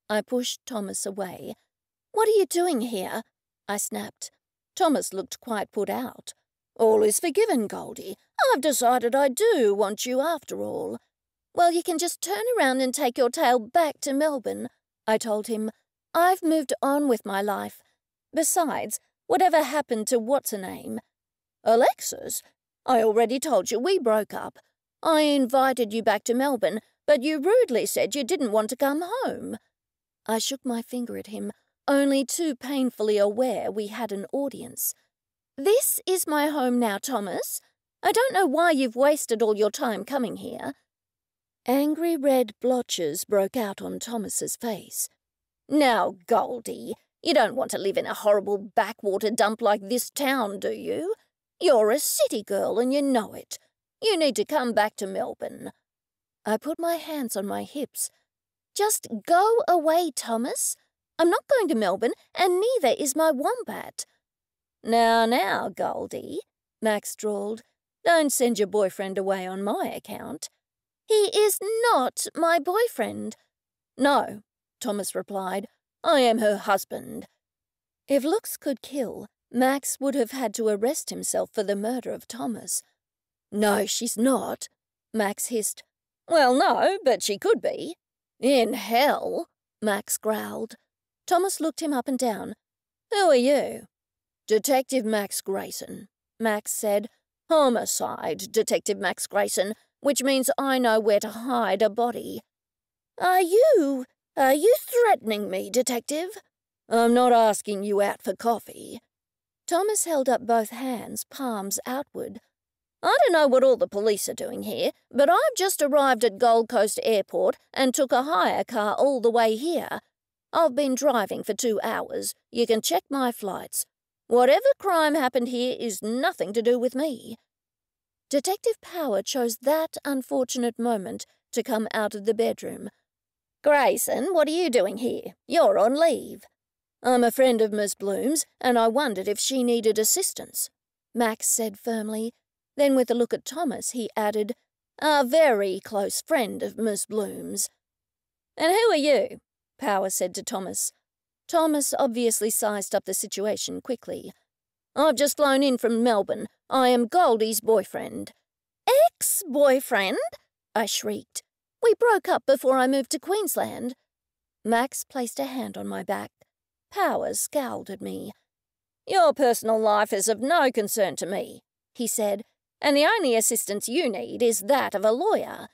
I pushed Thomas away. "What are you doing here?" I snapped. Thomas looked quite put out. "All is forgiven, Goldie. I've decided I do want you after all." "Well, you can just turn around and take your tail back to Melbourne," I told him. "I've moved on with my life. Besides, whatever happened to what's-her-name?" "Alexis? I already told you we broke up. I invited you back to Melbourne, but you rudely said you didn't want to come home." I shook my finger at him, only too painfully aware we had an audience. "This is my home now, Thomas. I don't know why you've wasted all your time coming here." Angry red blotches broke out on Thomas's face. "Now, Goldie, you don't want to live in a horrible backwater dump like this town, do you? You're a city girl and you know it. You need to come back to Melbourne." I put my hands on my hips. "Just go away, Thomas. I'm not going to Melbourne, and neither is my wombat." Now, Goldie," Max drawled. "Don't send your boyfriend away on my account." "He is not my boyfriend." "No," Thomas replied. "I am her husband." If looks could kill, Max would have had to arrest himself for the murder of Thomas. "No, she's not," Max hissed. "Well, no, but she could be." "In hell," Max growled. Thomas looked him up and down. "Who are you?" "Detective Max Grayson," Max said. "Homicide, Detective Max Grayson, which means I know where to hide a body." Are you threatening me, Detective?" "I'm not asking you out for coffee." Thomas held up both hands, palms outward. "I don't know what all the police are doing here, but I've just arrived at Gold Coast Airport and took a hire car all the way here. I've been driving for 2 hours. You can check my flights. Whatever crime happened here is nothing to do with me." Detective Power chose that unfortunate moment to come out of the bedroom. "Grayson, what are you doing here? You're on leave." "I'm a friend of Miss Bloom's, and I wondered if she needed assistance," Max said firmly. Then with a look at Thomas, he added, "A very close friend of Miss Bloom's." "And who are you?" Power said to Thomas. Thomas obviously sized up the situation quickly. "I've just flown in from Melbourne. I am Goldie's boyfriend." "Ex-boyfriend?" I shrieked. "We broke up before I moved to Queensland." Max placed a hand on my back. Power scowled at me. "Your personal life is of no concern to me," he said, "and the only assistance you need is that of a lawyer.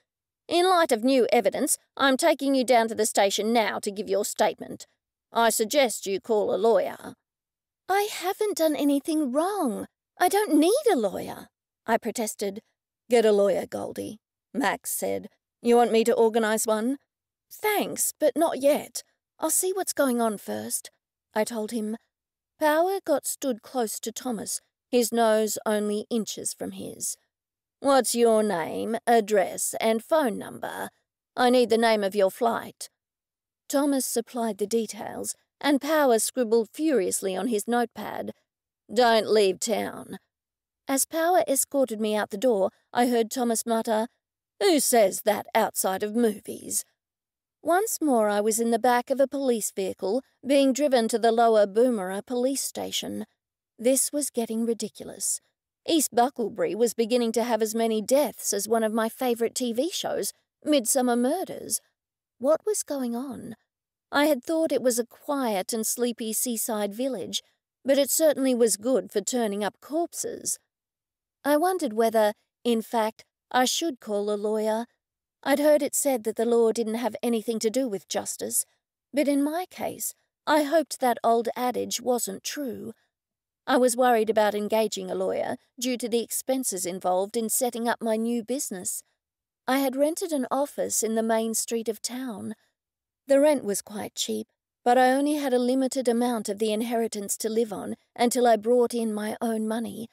In light of new evidence, I'm taking you down to the station now to give your statement. I suggest you call a lawyer." "I haven't done anything wrong. I don't need a lawyer," I protested. "Get a lawyer, Goldie," Max said. "You want me to organise one?" "Thanks, but not yet. I'll see what's going on first," I told him. Power got stood close to Thomas, his nose only inches from his. "What's your name, address, and phone number? I need the name of your flight." Thomas supplied the details, and Power scribbled furiously on his notepad. "Don't leave town." As Power escorted me out the door, I heard Thomas mutter, "Who says that outside of movies?" Once more I was in the back of a police vehicle, being driven to the Lower Boomerah police station. This was getting ridiculous. East Bucklebury was beginning to have as many deaths as one of my favourite TV shows, Midsummer Murders. What was going on? I had thought it was a quiet and sleepy seaside village, but it certainly was good for turning up corpses. I wondered whether, in fact, I should call a lawyer. I'd heard it said that the law didn't have anything to do with justice, but in my case, I hoped that old adage wasn't true. I was worried about engaging a lawyer due to the expenses involved in setting up my new business. I had rented an office in the main street of town. The rent was quite cheap, but I only had a limited amount of the inheritance to live on until I brought in my own money.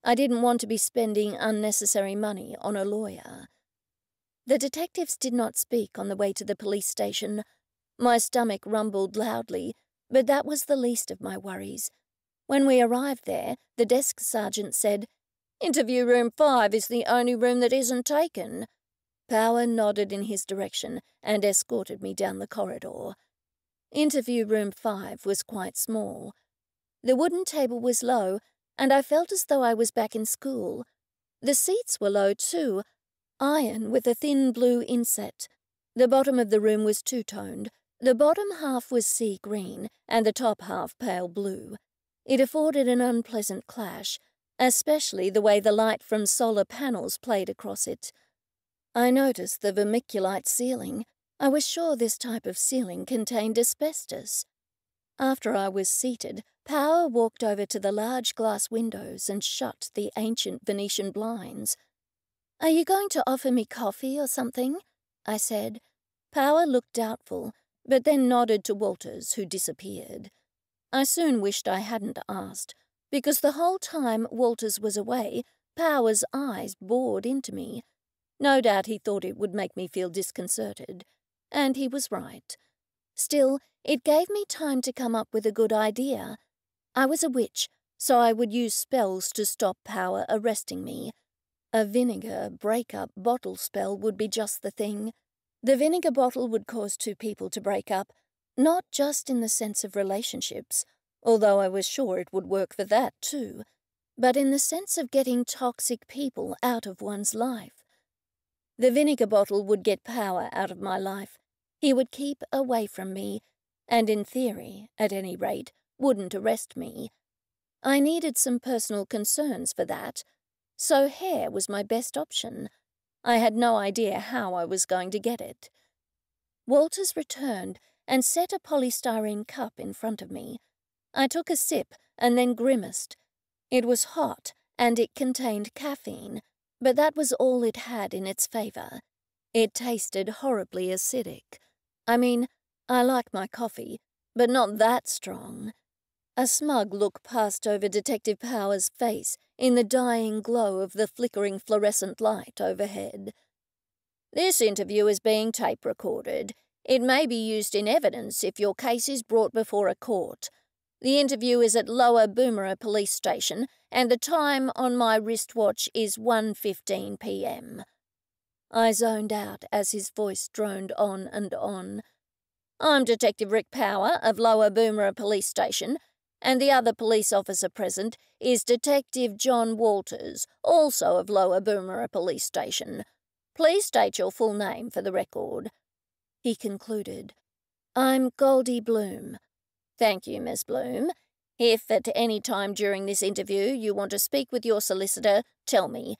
I didn't want to be spending unnecessary money on a lawyer. The detectives did not speak on the way to the police station. My stomach rumbled loudly, but that was the least of my worries. When we arrived there, the desk sergeant said, "Interview room 5 is the only room that isn't taken." Power nodded in his direction and escorted me down the corridor. Interview room 5 was quite small. The wooden table was low, and I felt as though I was back in school. The seats were low too, iron with a thin blue inset. The bottom of the room was two-toned. The bottom half was sea green and the top half pale blue. It afforded an unpleasant clash, especially the way the light from solar panels played across it. I noticed the vermiculite ceiling. I was sure this type of ceiling contained asbestos. After I was seated, Power walked over to the large glass windows and shut the ancient Venetian blinds. "Are you going to offer me coffee or something?" I said. Power looked doubtful, but then nodded to Walters, who disappeared. I soon wished I hadn't asked, because the whole time Walters was away, Power's eyes bored into me. No doubt he thought it would make me feel disconcerted, and he was right. Still, it gave me time to come up with a good idea. I was a witch, so I would use spells to stop Power arresting me. A vinegar break-up bottle spell would be just the thing. The vinegar bottle would cause two people to break up, not just in the sense of relationships, although I was sure it would work for that too, but in the sense of getting toxic people out of one's life. The vinegar bottle would get Power out of my life. He would keep away from me, and in theory, at any rate, wouldn't arrest me. I needed some personal concerns for that, so hair was my best option. I had no idea how I was going to get it. Walters returned and set a polystyrene cup in front of me. I took a sip and then grimaced. It was hot and it contained caffeine, but that was all it had in its favor. It tasted horribly acidic. I mean, I like my coffee, but not that strong. A smug look passed over Detective Power's face in the dying glow of the flickering fluorescent light overhead. "This interview is being tape-recorded. It may be used in evidence if your case is brought before a court. The interview is at Lower Boomerang Police Station, and the time on my wristwatch is 1:15 p.m. I zoned out as his voice droned on and on. "I'm Detective Rick Power of Lower Boomerang Police Station, and the other police officer present is Detective John Walters, also of Lower Boomerang Police Station. Please state your full name for the record." He concluded. "I'm Goldie Bloom." "Thank you, Miss Bloom. If at any time during this interview you want to speak with your solicitor, tell me.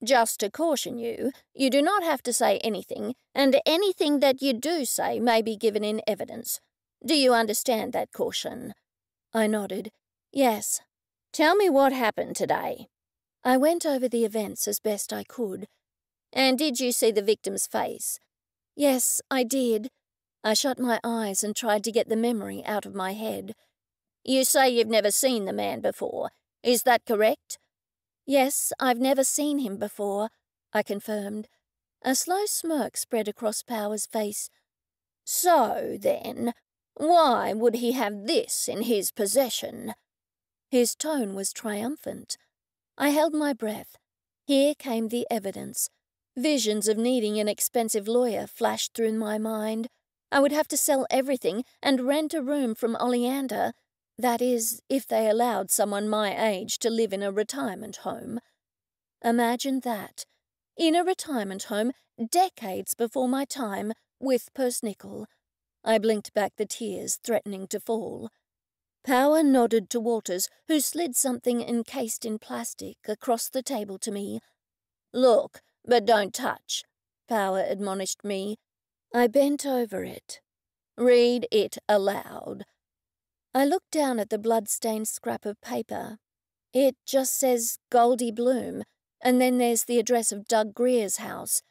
Just to caution you, you do not have to say anything, and anything that you do say may be given in evidence. Do you understand that caution?" I nodded. "Yes." "Tell me what happened today." I went over the events as best I could. "And did you see the victim's face?" "Yes, I did." I shut my eyes and tried to get the memory out of my head. "You say you've never seen the man before. Is that correct?" "Yes, I've never seen him before," I confirmed. A slow smirk spread across Power's face. "So, then, why would he have this in his possession?" His tone was triumphant. I held my breath. Here came the evidence. Visions of needing an expensive lawyer flashed through my mind. I would have to sell everything and rent a room from Oleander. That is, if they allowed someone my age to live in a retirement home. Imagine that. In a retirement home, decades before my time, with Persnickle. I blinked back the tears threatening to fall. Power nodded to Walters, who slid something encased in plastic across the table to me. "Look, but don't touch," Power admonished me. I bent over it. "Read it aloud." I looked down at the blood-stained scrap of paper. It just says Goldie Bloom, and then there's the address of Doug Greer's house.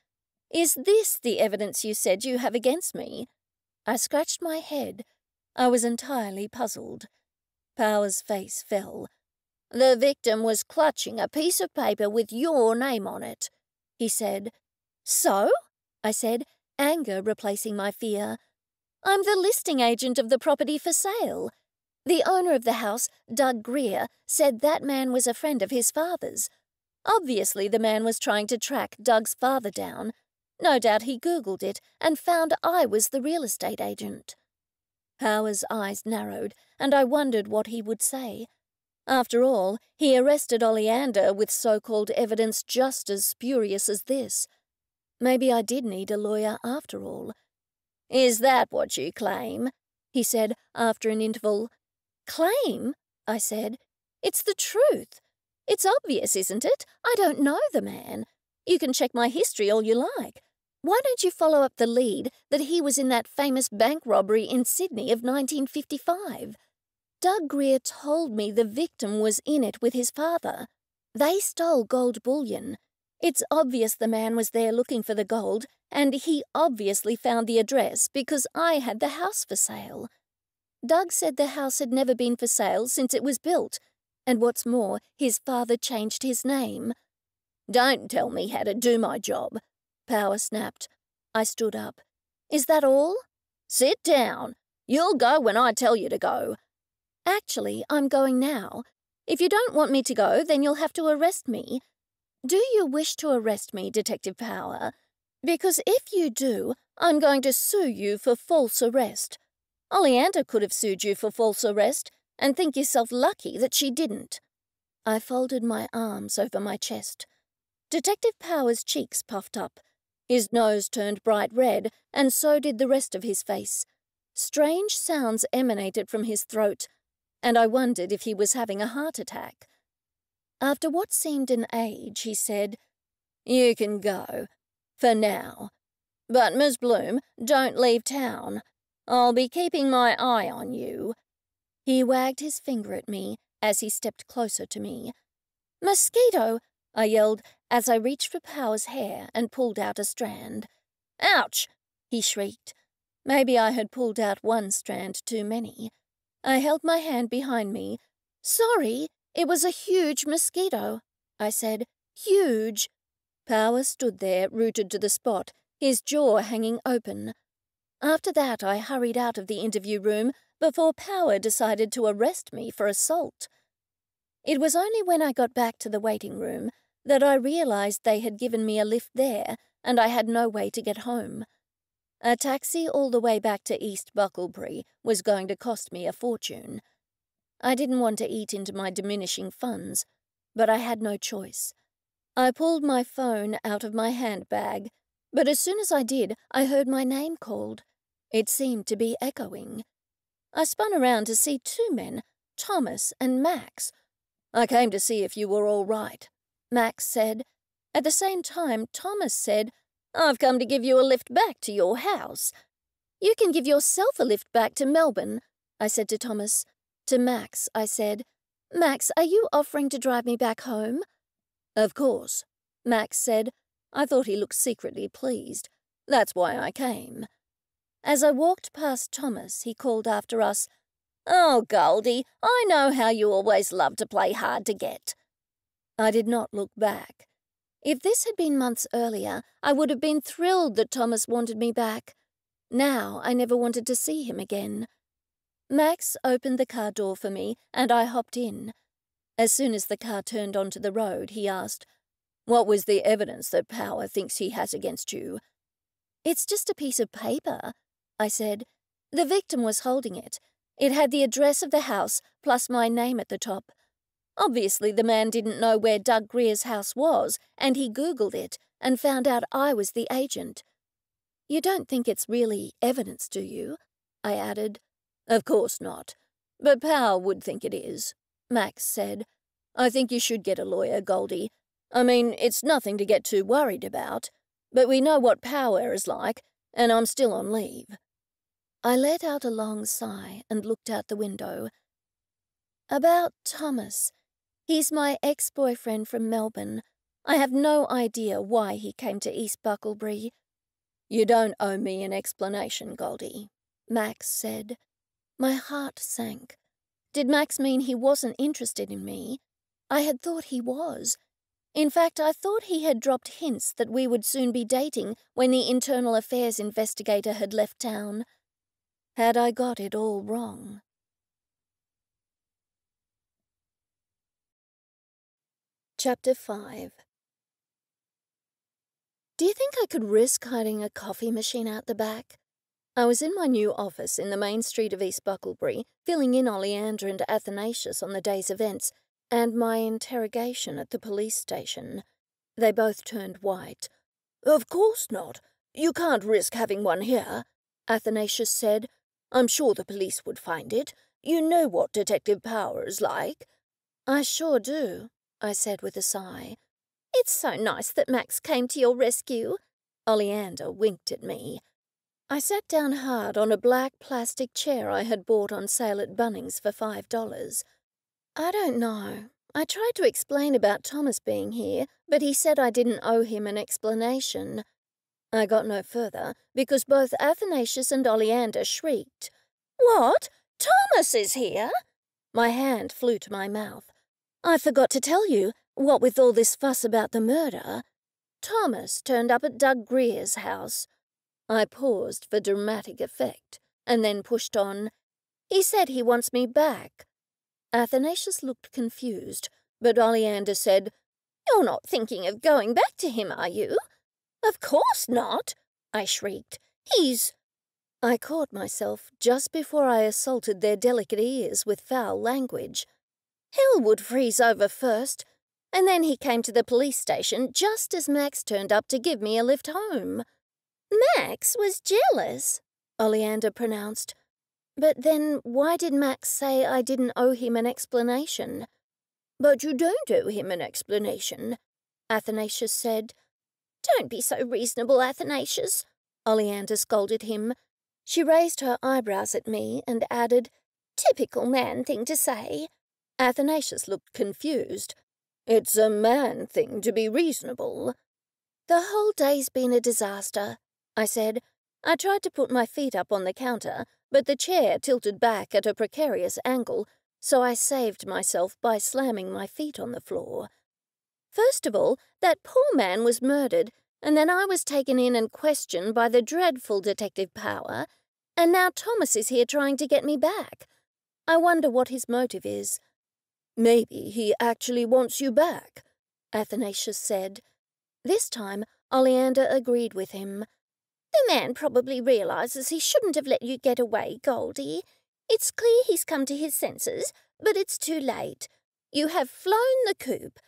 "Is this the evidence you said you have against me?" I scratched my head. I was entirely puzzled. Power's face fell. "The victim was clutching a piece of paper with your name on it," he said. "So?" I said, anger replacing my fear. "I'm the listing agent of the property for sale. The owner of the house, Doug Greer, said that man was a friend of his father's. Obviously, the man was trying to track Doug's father down. No doubt he Googled it and found I was the real estate agent." Power's eyes narrowed, and I wondered what he would say. After all, he arrested Oleander with so-called evidence just as spurious as this. Maybe I did need a lawyer after all. "Is that what you claim?" he said after an interval. "Claim?" I said. "It's the truth. It's obvious, isn't it? I don't know the man. You can check my history all you like. Why don't you follow up the lead that he was in that famous bank robbery in Sydney of 1955? Doug Greer told me the victim was in it with his father. They stole gold bullion. It's obvious the man was there looking for the gold, and he obviously found the address because I had the house for sale. Doug said the house had never been for sale since it was built, and what's more, his father changed his name." "Don't tell me how to do my job," Power snapped. I stood up. "Is that all?" "Sit down. You'll go when I tell you to go." "Actually, I'm going now. If you don't want me to go, then you'll have to arrest me. Do you wish to arrest me, Detective Power? Because if you do, I'm going to sue you for false arrest. Oleander could have sued you for false arrest, and think yourself lucky that she didn't." I folded my arms over my chest. Detective Power's cheeks puffed up. His nose turned bright red, and so did the rest of his face. Strange sounds emanated from his throat, and I wondered if he was having a heart attack. After what seemed an age, he said, "You can go. For now. But, Miss Bloom, don't leave town. I'll be keeping my eye on you." He wagged his finger at me as he stepped closer to me. "Mosquito!" I yelled as I reached for Power's hair and pulled out a strand. "Ouch!" he shrieked. Maybe I had pulled out one strand too many. I held my hand behind me. "Sorry, it was a huge mosquito," I said. "Huge." Power stood there, rooted to the spot, his jaw hanging open. After that, I hurried out of the interview room before Power decided to arrest me for assault. It was only when I got back to the waiting room that I realized they had given me a lift there and I had no way to get home. A taxi all the way back to East Bucklebury was going to cost me a fortune. I didn't want to eat into my diminishing funds, but I had no choice. I pulled my phone out of my handbag, but as soon as I did, I heard my name called. It seemed to be echoing. I spun around to see two men, Thomas and Max. "I came to see if you were all right," Max said. At the same time, Thomas said, "I've come to give you a lift back to your house." "You can give yourself a lift back to Melbourne," I said to Thomas. To Max, I said, "Max, are you offering to drive me back home?" "Of course," Max said. I thought he looked secretly pleased. "That's why I came." As I walked past Thomas, he called after us, "Oh, Goldie, I know how you always love to play hard to get." I did not look back. If this had been months earlier, I would have been thrilled that Thomas wanted me back. Now I never wanted to see him again. Max opened the car door for me, and I hopped in. As soon as the car turned onto the road, he asked, "What was the evidence that Power thinks he has against you?" "It's just a piece of paper," I said. "The victim was holding it. It had the address of the house, plus my name at the top. Obviously, the man didn't know where Doug Greer's house was, and he Googled it and found out I was the agent. You don't think it's really evidence, do you?" I added. Of course not. But Power would think it is, Max said. I think you should get a lawyer, Goldie. I mean, it's nothing to get too worried about. But we know what Power is like, and I'm still on leave. I let out a long sigh and looked out the window. About Thomas. He's my ex-boyfriend from Melbourne. I have no idea why he came to East Bucklebury. You don't owe me an explanation, Goldie, Max said. My heart sank. Did Max mean he wasn't interested in me? I had thought he was. In fact, I thought he had dropped hints that we would soon be dating when the internal affairs investigator had left town. Had I got it all wrong? Chapter 5. Do you think I could risk hiding a coffee machine out the back? I was in my new office in the main street of East Bucklebury, filling in Oleander and Athanasius on the day's events, and my interrogation at the police station. They both turned white. Of course not. You can't risk having one here, Athanasius said. I'm sure the police would find it. You know what Detective Power is like. I sure do, I said with a sigh. It's so nice that Max came to your rescue. Oleander winked at me. I sat down hard on a black plastic chair I had bought on sale at Bunnings for $5. I don't know. I tried to explain about Thomas being here, but he said I didn't owe him an explanation. I got no further, because both Athanasius and Oleander shrieked. What? Thomas is here? My hand flew to my mouth. I forgot to tell you, what with all this fuss about the murder, Thomas turned up at Doug Greer's house. I paused for dramatic effect, and then pushed on. He said he wants me back. Athanasius looked confused, but Oleander said, You're not thinking of going back to him, are you? Of course not, I shrieked. He's... I caught myself just before I assaulted their delicate ears with foul language. Hell would freeze over first, and then he came to the police station just as Max turned up to give me a lift home. Max was jealous, Oleander pronounced. But then why did Max say I didn't owe him an explanation? But you don't owe him an explanation, Athanasius said. Don't be so reasonable, Athanasius, Oleander scolded him. She raised her eyebrows at me and added, Typical man thing to say. Athanasius looked confused. It's a man thing to be reasonable. The whole day's been a disaster, I said. I tried to put my feet up on the counter, but the chair tilted back at a precarious angle, so I saved myself by slamming my feet on the floor. First of all, that poor man was murdered, and then I was taken in and questioned by the dreadful Detective Power, and now Thomas is here trying to get me back. I wonder what his motive is. Maybe he actually wants you back, Athanasius said. This time, Oleander agreed with him. The man probably realizes he shouldn't have let you get away, Goldie. It's clear he's come to his senses, but it's too late. You have flown the coop.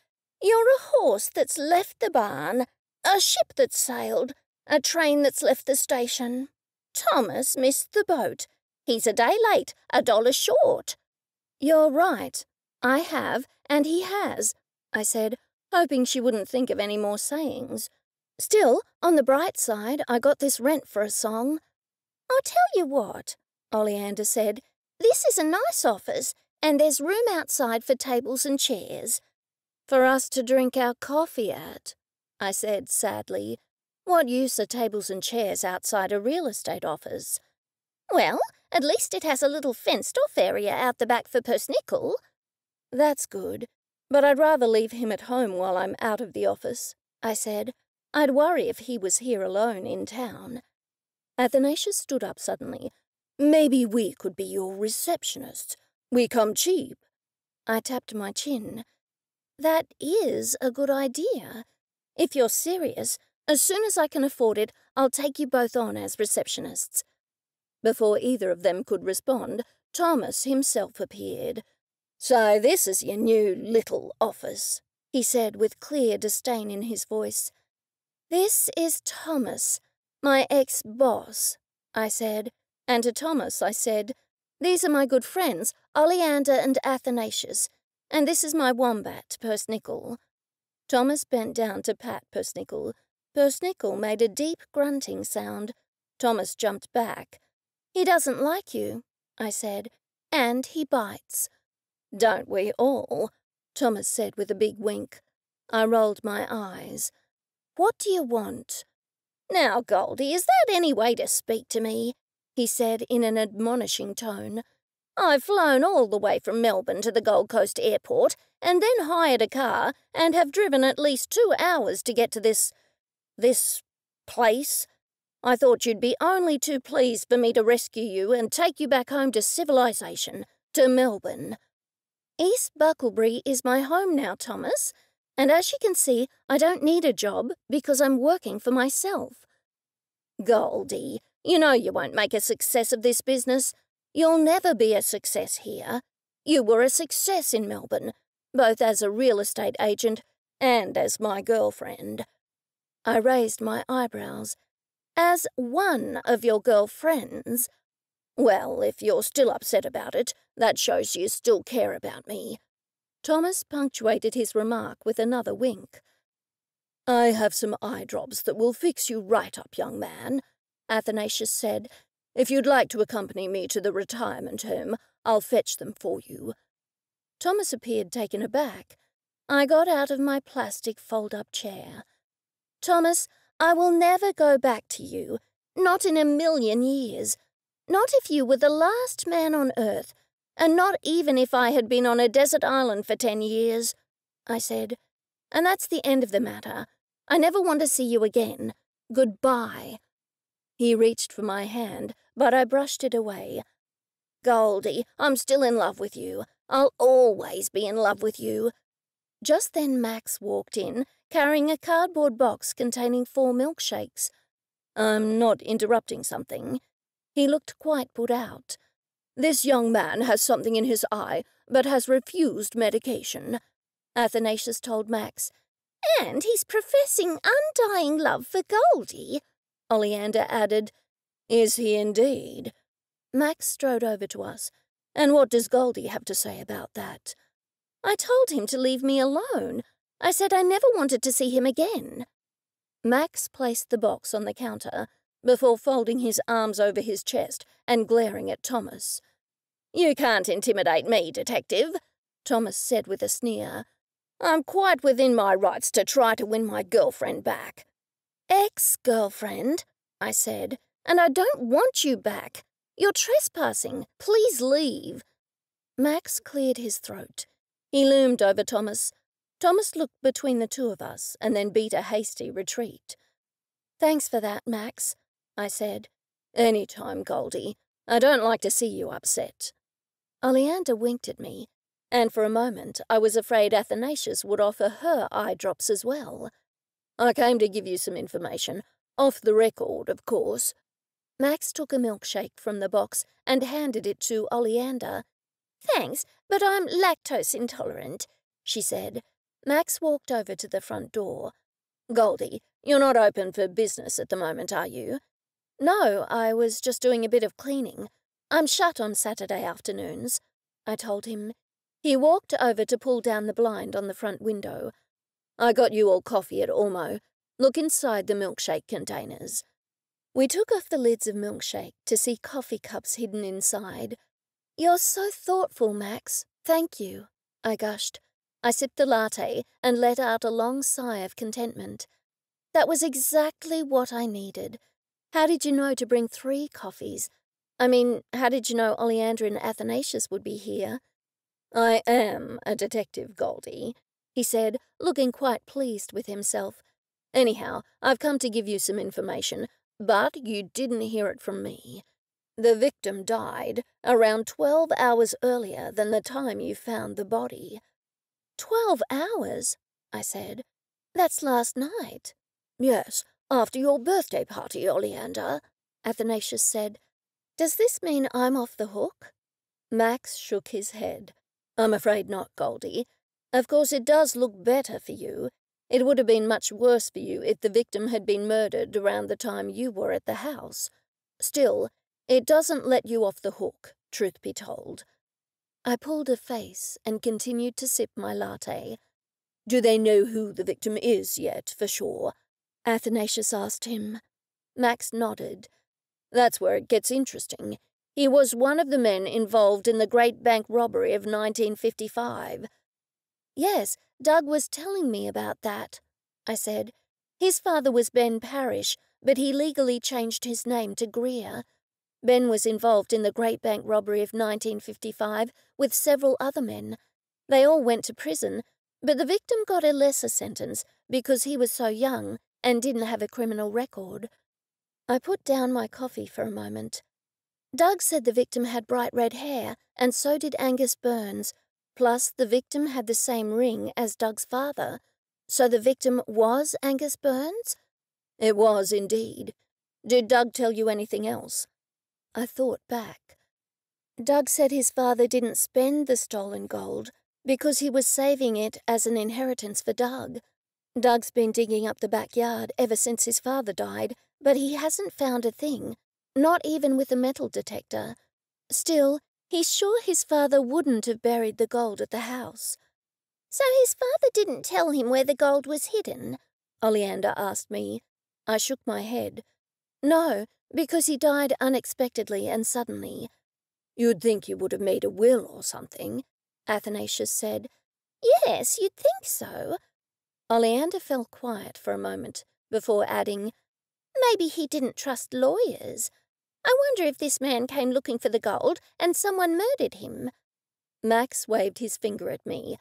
You're a horse that's left the barn, a ship that's sailed, a train that's left the station. Thomas missed the boat. He's a day late, $1 short. You're right. I have, and he has, I said, hoping she wouldn't think of any more sayings. Still, on the bright side, I got this rent for a song. I'll tell you what, Oleander said. This is a nice office, and there's room outside for tables and chairs. For us to drink our coffee at, I said sadly. What use are tables and chairs outside a real estate office? Well, at least it has a little fenced-off area out the back for Persnickle. That's good, but I'd rather leave him at home while I'm out of the office, I said. I'd worry if he was here alone in town. Athanasius stood up suddenly. Maybe we could be your receptionists. We come cheap. I tapped my chin. That is a good idea. If you're serious, as soon as I can afford it, I'll take you both on as receptionists. Before either of them could respond, Thomas himself appeared. So this is your new little office, he said with clear disdain in his voice. This is Thomas, my ex-boss, I said, And to Thomas I said, "These are my good friends, Oleander and Athanasius, and this is my wombat, Persnickle." Thomas bent down to pat Persnickle. Persnickle made a deep grunting sound. Thomas jumped back. "He doesn't like you," I said, "and he bites." "Don't we all?" Thomas said with a big wink. I rolled my eyes. "What do you want?" "Now, Goldie, is that any way to speak to me?" he said in an admonishing tone. "I've flown all the way from Melbourne to the Gold Coast airport and then hired a car and have driven at least 2 hours to get to this place. I thought you'd be only too pleased for me to rescue you and take you back home to civilization, to Melbourne." "East Bucklebury is my home now, Thomas, and as you can see, I don't need a job because I'm working for myself." "Goldie, you know you won't make a success of this business. You'll never be a success here. You were a success in Melbourne, both as a real estate agent and as my girlfriend." I raised my eyebrows. "As one of your girlfriends?" "Well, if you're still upset about it, that shows you still care about me." Thomas punctuated his remark with another wink. "I have some eye drops that will fix you right up, young man," Athanasius said. "If you'd like to accompany me to the retirement home, I'll fetch them for you." Thomas appeared taken aback. I got out of my plastic fold-up chair. "Thomas, I will never go back to you. Not in a million years. Not if you were the last man on earth, and not even if I had been on a desert island for 10 years, I said. "And that's the end of the matter. I never want to see you again. Goodbye." He reached for my hand, but I brushed it away. "Goldie, I'm still in love with you. I'll always be in love with you." Just then Max walked in, carrying a cardboard box containing 4 milkshakes. "I'm not interrupting something." He looked quite put out. "This young man has something in his eye, but has refused medication," Athanasius told Max. "And he's professing undying love for Goldie," Oleander added. "Is he indeed?" Max strode over to us. "And what does Goldie have to say about that?" "I told him to leave me alone. I said I never wanted to see him again." Max placed the box on the counter before folding his arms over his chest and glaring at Thomas. "You can't intimidate me, detective," Thomas said with a sneer. "I'm quite within my rights to try to win my girlfriend back." "Ex-girlfriend," I said, "and I don't want you back. You're trespassing. Please leave." Max cleared his throat. He loomed over Thomas. Thomas looked between the two of us and then beat a hasty retreat. "Thanks for that, Max," I said. "Any time, Goldie. I don't like to see you upset." Oleander winked at me, and for a moment I was afraid Athanasius would offer her eye drops as well. "I came to give you some information, off the record, of course." Max took a milkshake from the box and handed it to Oleander. "Thanks, but I'm lactose intolerant," she said. Max walked over to the front door. "Goldie, you're not open for business at the moment, are you?" "No, I was just doing a bit of cleaning. I'm shut on Saturday afternoons," I told him. He walked over to pull down the blind on the front window. "I got you all coffee at Ormo. Look inside the milkshake containers." We took off the lids of milkshake to see coffee cups hidden inside. "You're so thoughtful, Max. Thank you," I gushed. I sipped the latte and let out a long sigh of contentment. That was exactly what I needed. How did you know to bring 3 coffees? I mean, how did you know Oleander and Athanasius would be here? "I am a detective, Goldie," he said, looking quite pleased with himself. "Anyhow, I've come to give you some information, but you didn't hear it from me. The victim died around 12 hours earlier than the time you found the body." 12 hours, I said. "That's last night." "Yes, after your birthday party, Oleander," Athanasius said. "Does this mean I'm off the hook?" Max shook his head. "I'm afraid not, Goldie. Of course it does look better for you. It would have been much worse for you if the victim had been murdered around the time you were at the house. Still, It doesn't let you off the hook, truth be told. I pulled a face and continued to sip my latte. Do they know who the victim is yet, for sure? Athanasius asked him. Max nodded. That's where it gets interesting. He was one of the men involved in the Great Bank Robbery of 1955. Yes, Doug was telling me about that, I said. His father was Ben Parrish, but he legally changed his name to Greer. Ben was involved in the Great Bank Robbery of 1955 with several other men. They all went to prison, but the victim got a lesser sentence because he was so young and didn't have a criminal record. I put down my coffee for a moment. Doug said the victim had bright red hair, and so did Angus Burns. Plus, the victim had the same ring as Doug's father. So the victim was Angus Burns? It was indeed. Did Doug tell you anything else? I thought back. Doug said his father didn't spend the stolen gold because he was saving it as an inheritance for Doug. Doug's been digging up the backyard ever since his father died, but he hasn't found a thing, not even with a metal detector. Still, he's sure his father wouldn't have buried the gold at the house. So his father didn't tell him where the gold was hidden? Oleander asked me. I shook my head. No, because he died unexpectedly and suddenly. You'd think he would have made a will or something, Athanasius said. Yes, you'd think so. Oleander fell quiet for a moment before adding, Maybe he didn't trust lawyers. I wonder if this man came looking for the gold and someone murdered him. Max waved his finger at me.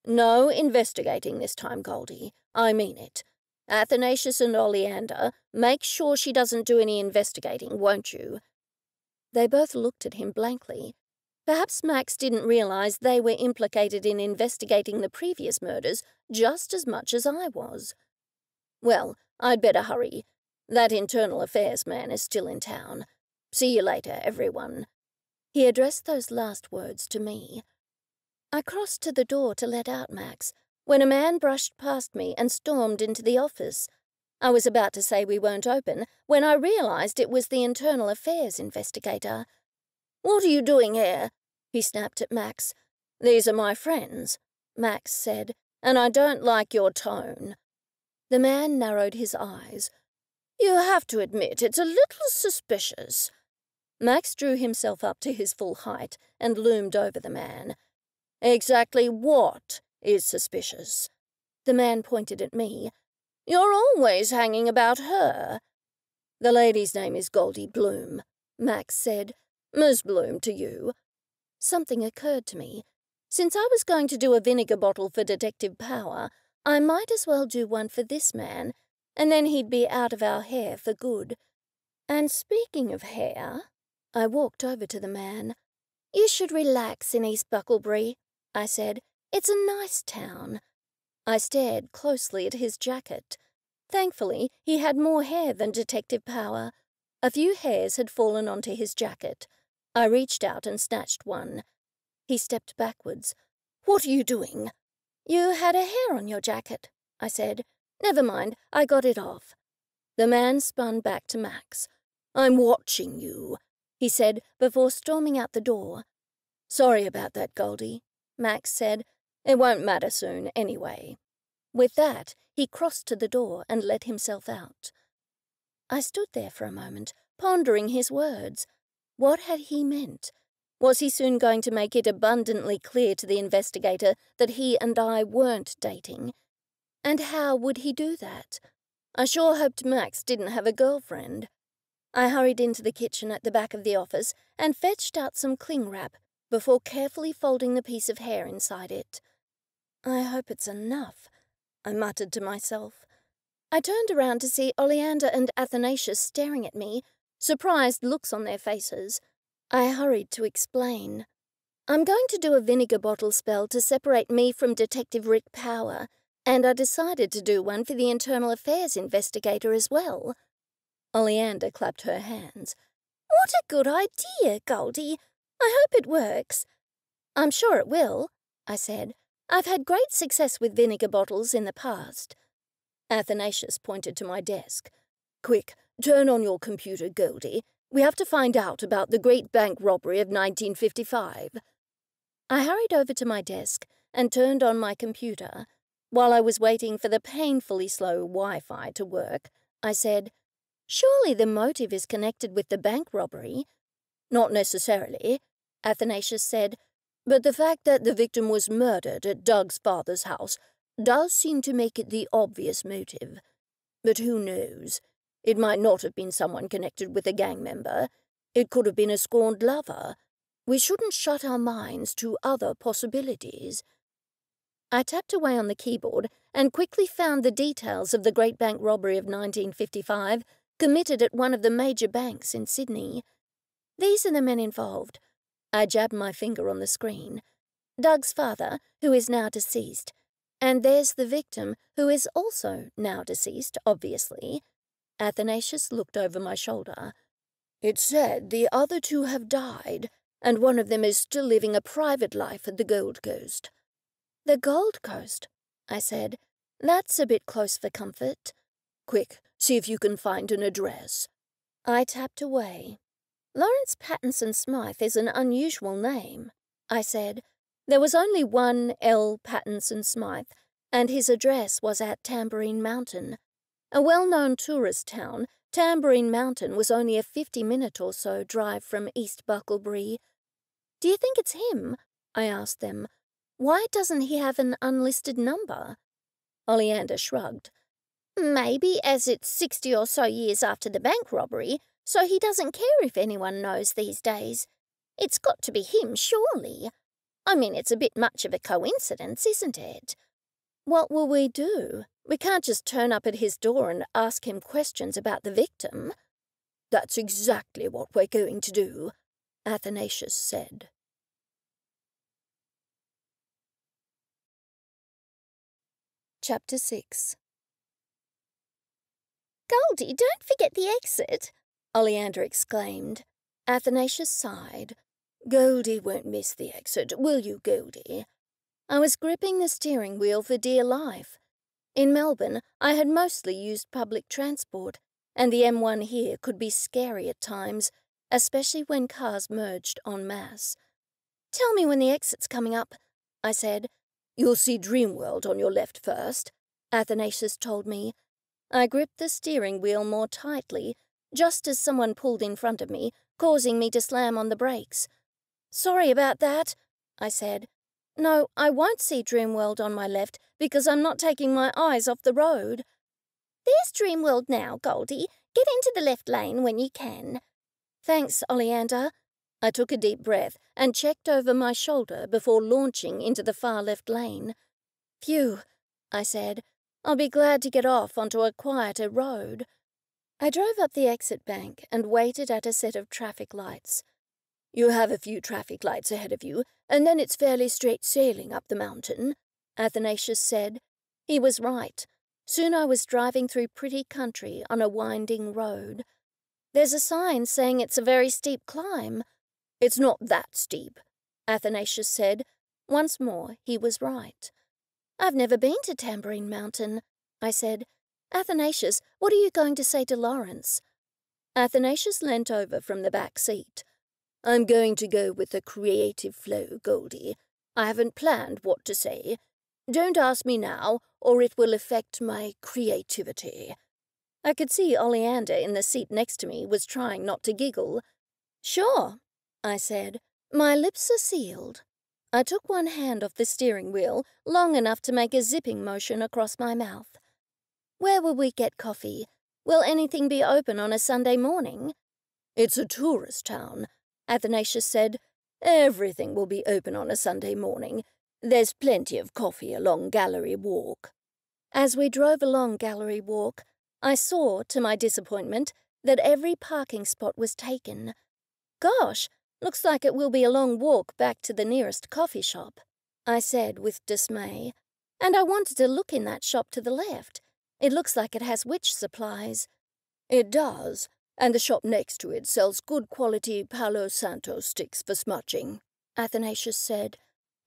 No investigating this time, Goldie. I mean it. Athanasius and Oleander, make sure she doesn't do any investigating, won't you? They both looked at him blankly. Perhaps Max didn't realize they were implicated in investigating the previous murders just as much as I was. Well, I'd better hurry. That internal affairs man is still in town. See you later, everyone. He addressed those last words to me. I crossed to the door to let out Max, when a man brushed past me and stormed into the office. I was about to say we weren't open when I realized it was the internal affairs investigator. What are you doing here? He snapped at Max. These are my friends, Max said, and I don't like your tone. The man narrowed his eyes. You have to admit it's a little suspicious. Max drew himself up to his full height and loomed over the man. Exactly what is suspicious? The man pointed at me. You're always hanging about her. The lady's name is Goldie Bloom, Max said. Ms. Bloom to you. Something occurred to me. Since I was going to do a vinegar bottle for Detective Power, I might as well do one for this man, and then he'd be out of our hair for good. And speaking of hair, I walked over to the man. You should relax in East Bucklebury, I said. It's a nice town. I stared closely at his jacket. Thankfully, he had more hair than Detective Power. A few hairs had fallen onto his jacket. I reached out and snatched one. He stepped backwards. What are you doing? You had a hair on your jacket, I said. Never mind, I got it off. The man spun back to Max. I'm watching you, he said before storming out the door. Sorry about that, Goldie, Max said. It won't matter soon anyway. With that, he crossed to the door and let himself out. I stood there for a moment, pondering his words. What had he meant? Was he soon going to make it abundantly clear to the investigator that he and I weren't dating? And how would he do that? I sure hoped Max didn't have a girlfriend. I hurried into the kitchen at the back of the office and fetched out some cling wrap before carefully folding the piece of hair inside it. I hope it's enough, I muttered to myself. I turned around to see Oleander and Athanasius staring at me, surprised looks on their faces. I hurried to explain. I'm going to do a vinegar bottle spell to separate me from Detective Rick Power, and I decided to do one for the internal affairs investigator as well. Oleander clapped her hands. What a good idea, Goldie. I hope it works. I'm sure it will, I said. I've had great success with vinegar bottles in the past. Athanasius pointed to my desk. Quick, turn on your computer, Goldie. We have to find out about the great bank robbery of 1955. I hurried over to my desk and turned on my computer. While I was waiting for the painfully slow Wi-Fi to work, I said, "Surely the motive is connected with the bank robbery." "Not necessarily," Athanasius said, "but the fact that the victim was murdered at Doug's father's house does seem to make it the obvious motive. But who knows? It might not have been someone connected with a gang member. It could have been a scorned lover. We shouldn't shut our minds to other possibilities." I tapped away on the keyboard and quickly found the details of the great bank robbery of 1955 committed at one of the major banks in Sydney. These are the men involved. I jabbed my finger on the screen. Doug's father, who is now deceased. And there's the victim, who is also now deceased, obviously. Athanasius looked over my shoulder. "It's said the other two have died, and one of them is still living a private life at the Gold Coast." "The Gold Coast," I said. "That's a bit close for comfort." "Quick, see if you can find an address." I tapped away. "Lawrence Pattinson Smythe is an unusual name," I said. There was only one L. Pattinson Smythe, and his address was at Tambourine Mountain. A well-known tourist town, Tambourine Mountain was only a 50-minute or so drive from East Bucklebury. "Do you think it's him?" I asked them. "Why doesn't he have an unlisted number?" Oleander shrugged. "Maybe as it's 60 or so years after the bank robbery, so he doesn't care if anyone knows these days. It's got to be him, surely. I mean, it's a bit much of a coincidence, isn't it?" "What will we do? We can't just turn up at his door and ask him questions about the victim." "That's exactly what we're going to do," Athanasius said. Chapter 6. "Goldie, don't forget the exit," Oleander exclaimed. Athanasius sighed. "Goldie won't miss the exit, will you, Goldie?" I was gripping the steering wheel for dear life. In Melbourne, I had mostly used public transport, and the M1 here could be scary at times, especially when cars merged en masse. "Tell me when the exit's coming up," I said. "You'll see Dreamworld on your left first," Athanasius told me. I gripped the steering wheel more tightly, just as someone pulled in front of me, causing me to slam on the brakes. "Sorry about that," I said. "No, I won't see Dreamworld on my left because I'm not taking my eyes off the road." "There's Dreamworld now, Goldie. Get into the left lane when you can." "Thanks, Oleander." I took a deep breath and checked over my shoulder before launching into the far left lane. "Phew," I said. "I'll be glad to get off onto a quieter road." I drove up the exit bank and waited at a set of traffic lights. "You have a few traffic lights ahead of you, and then it's fairly straight sailing up the mountain," Athanasius said. He was right. Soon I was driving through pretty country on a winding road. "There's a sign saying it's a very steep climb." "It's not that steep," Athanasius said. Once more, he was right. "I've never been to Tambourine Mountain," I said. "Athanasius, what are you going to say to Lawrence?" Athanasius leant over from the back seat. "I'm going to go with the creative flow, Goldie. I haven't planned what to say. Don't ask me now, or it will affect my creativity." I could see Oleander in the seat next to me was trying not to giggle. "Sure," I said. "My lips are sealed." I took one hand off the steering wheel, long enough to make a zipping motion across my mouth. "Where will we get coffee? Will anything be open on a Sunday morning?" "It's a tourist town," Athanasius said. "Everything will be open on a Sunday morning. There's plenty of coffee along Gallery Walk." As we drove along Gallery Walk, I saw, to my disappointment, that every parking spot was taken. "Gosh, looks like it will be a long walk back to the nearest coffee shop," I said with dismay. "And I wanted to look in that shop to the left. It looks like it has witch supplies." "It does, and the shop next to it sells good quality Palo Santo sticks for smudging," Athanasius said.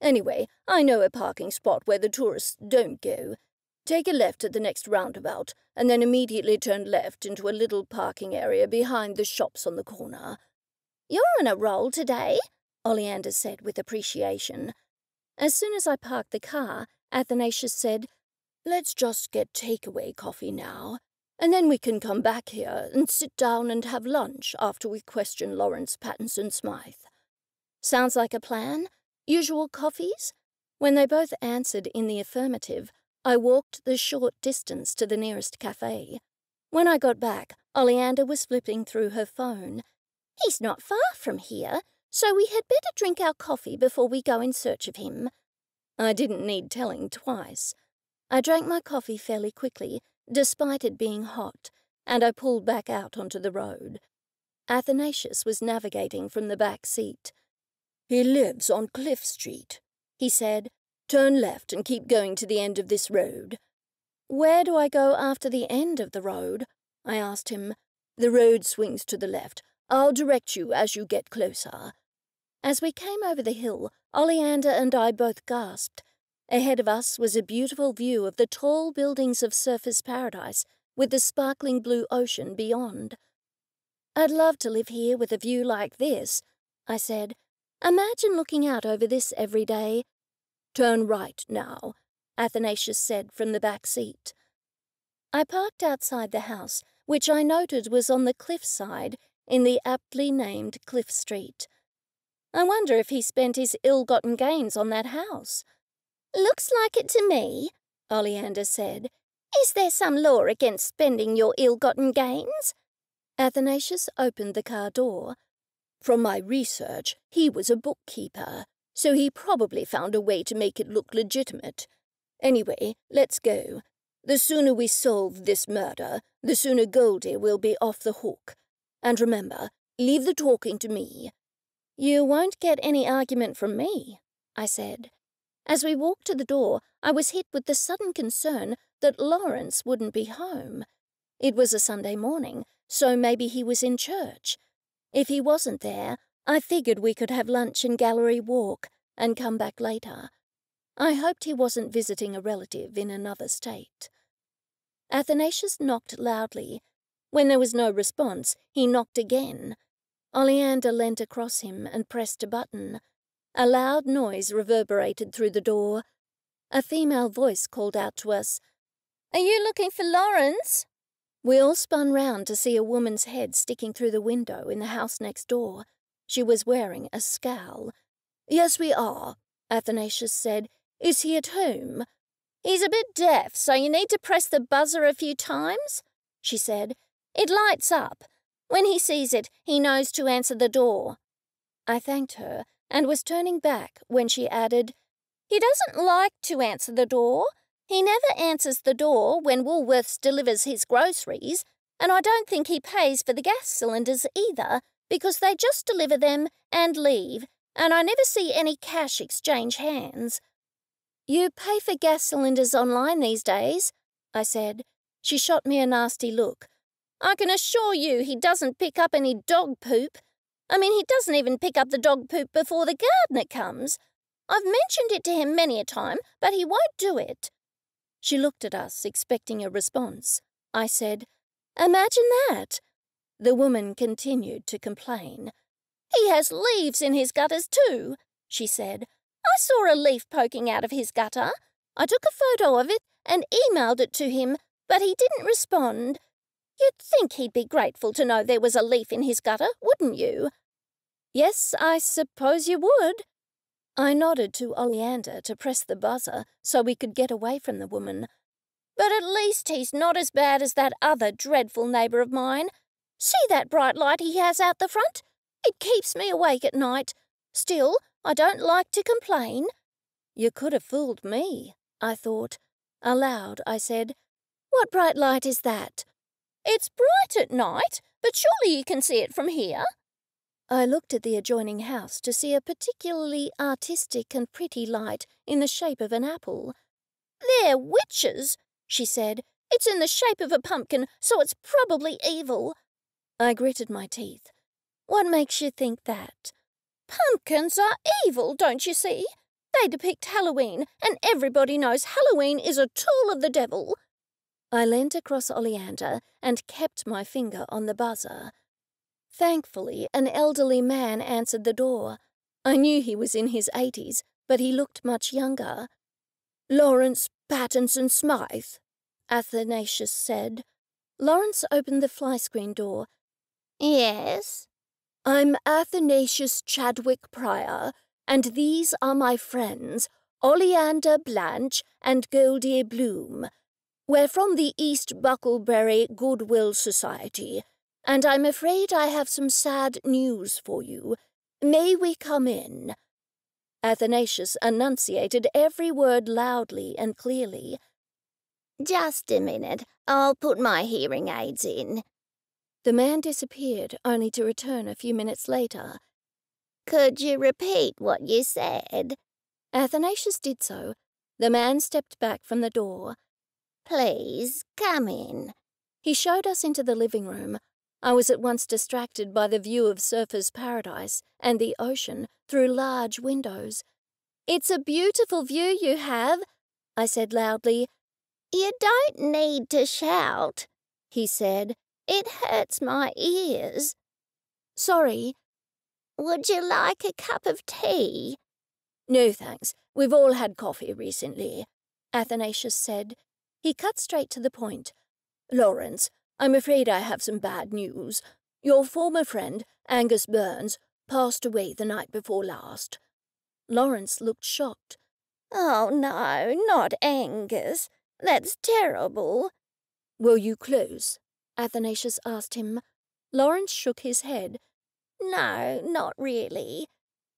"Anyway, I know a parking spot where the tourists don't go. Take a left at the next roundabout, and then immediately turn left into a little parking area behind the shops on the corner." "You're on a roll today," Oleander said with appreciation. As soon as I parked the car, Athanasius said, "Let's just get takeaway coffee now, and then we can come back here and sit down and have lunch after we question Lawrence Pattinson Smythe." "Sounds like a plan. Usual coffees?" When they both answered in the affirmative, I walked the short distance to the nearest cafe. When I got back, Oleander was flipping through her phone. "He's not far from here, so we had better drink our coffee before we go in search of him." I didn't need telling twice. I drank my coffee fairly quickly, despite it being hot, and I pulled back out onto the road. Athanasius was navigating from the back seat. "He lives on Cliff Street," he said. "Turn left and keep going to the end of this road." "Where do I go after the end of the road?" I asked him. "The road swings to the left. I'll direct you as you get closer." As we came over the hill, Oleander and I both gasped. Ahead of us was a beautiful view of the tall buildings of Surfers Paradise, with the sparkling blue ocean beyond. "I'd love to live here with a view like this," I said. "Imagine looking out over this every day." "Turn right now," Athanasius said from the back seat. I parked outside the house, which I noted was on the cliff side in the aptly named Cliff Street. I wonder if he spent his ill-gotten gains on that house. "Looks like it to me," Oleander said. "Is there some law against spending your ill-gotten gains?" Athanasius opened the car door. "From my research, he was a bookkeeper, so he probably found a way to make it look legitimate. Anyway, let's go. The sooner we solve this murder, the sooner Goldie will be off the hook. And remember, leave the talking to me." "You won't get any argument from me," I said. As we walked to the door, I was hit with the sudden concern that Lawrence wouldn't be home. It was a Sunday morning, so maybe he was in church. If he wasn't there, I figured we could have lunch and gallery walk and come back later. I hoped he wasn't visiting a relative in another state. Athanasius knocked loudly. When there was no response, he knocked again. Oleander leant across him and pressed a button. A loud noise reverberated through the door. A female voice called out to us, "Are you looking for Lawrence?" We all spun round to see a woman's head sticking through the window in the house next door. She was wearing a scowl. "Yes, we are," Athanasius said. "Is he at home?" "He's a bit deaf, so you need to press the buzzer a few times," she said. "It lights up. When he sees it, he knows to answer the door." I thanked her and was turning back when she added, "He doesn't like to answer the door. He never answers the door when Woolworths delivers his groceries, and I don't think he pays for the gas cylinders either, because they just deliver them and leave, and I never see any cash exchange hands." "You pay for gas cylinders online these days," I said. She shot me a nasty look. "I can assure you he doesn't pick up any dog poop. I mean, he doesn't even pick up the dog poop before the gardener comes. I've mentioned it to him many a time, but he won't do it." She looked at us, expecting a response. I said, "Imagine that." The woman continued to complain. "He has leaves in his gutters too," she said. "I saw a leaf poking out of his gutter. I took a photo of it and emailed it to him, but he didn't respond. You'd think he'd be grateful to know there was a leaf in his gutter, wouldn't you?" "Yes, I suppose you would." I nodded to Oleander to press the buzzer so we could get away from the woman. "But at least he's not as bad as that other dreadful neighbour of mine. See that bright light he has out the front? It keeps me awake at night. Still, I don't like to complain." "You could have fooled me," I thought. Aloud, I said, "What bright light is that?" "It's bright at night, but surely you can see it from here." I looked at the adjoining house to see a particularly artistic and pretty light in the shape of an apple. "They're witches," she said. "It's in the shape of a pumpkin, so it's probably evil." I gritted my teeth. "What makes you think that?" "Pumpkins are evil, don't you see? They depict Halloween, and everybody knows Halloween is a tool of the devil." I leant across Oleander and kept my finger on the buzzer. Thankfully, an elderly man answered the door. I knew he was in his 80s, but he looked much younger. "Lawrence Pattinson Smythe," Athanasius said. Lawrence opened the fly-screen door. "Yes?" "I'm Athanasius Chadwick Pryor, and these are my friends, Oleander Blanche and Goldie Bloom. We're from the East Bucklebury Goodwill Society, and I'm afraid I have some sad news for you. May we come in?" Athanasius enunciated every word loudly and clearly. "Just a minute. I'll put my hearing aids in." The man disappeared, only to return a few minutes later. "Could you repeat what you said?" Athanasius did so. The man stepped back from the door. "Please, come in." He showed us into the living room. I was at once distracted by the view of Surfer's Paradise and the ocean through large windows. "It's a beautiful view you have," I said loudly. "You don't need to shout," he said. "It hurts my ears." "Sorry." "Would you like a cup of tea?" "No, thanks. We've all had coffee recently," Athanasius said. He cut straight to the point. "Lawrence, I'm afraid I have some bad news. Your former friend, Angus Burns, passed away the night before last." Lawrence looked shocked. "Oh, no, not Angus. That's terrible." "Were you close?" Athanasius asked him. Lawrence shook his head. "No, not really."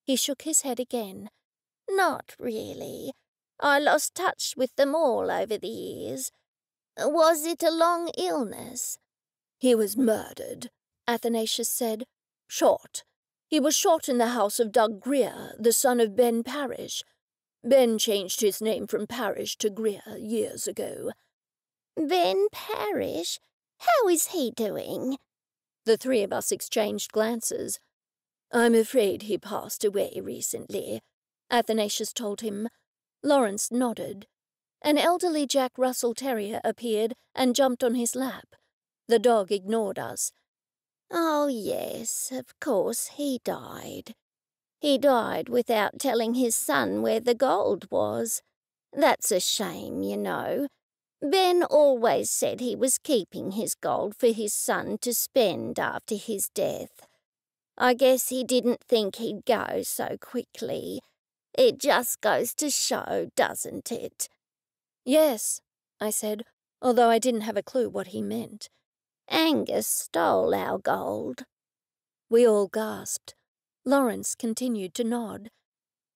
He shook his head again. "Not really. I lost touch with them all over the years. Was it a long illness?" "He was murdered," Athanasius said. "Shot. He was shot in the house of Doug Greer, the son of Ben Parrish. Ben changed his name from Parrish to Greer years ago." "Ben Parrish? How is he doing?" The three of us exchanged glances. "I'm afraid he passed away recently," Athanasius told him. Lawrence nodded. An elderly Jack Russell Terrier appeared and jumped on his lap. The dog ignored us. "Oh, yes, of course he died. He died without telling his son where the gold was. That's a shame, you know. Ben always said he was keeping his gold for his son to spend after his death. I guess he didn't think he'd go so quickly. It just goes to show, doesn't it?" "Yes," I said, although I didn't have a clue what he meant. "Angus stole our gold." We all gasped. Lawrence continued to nod.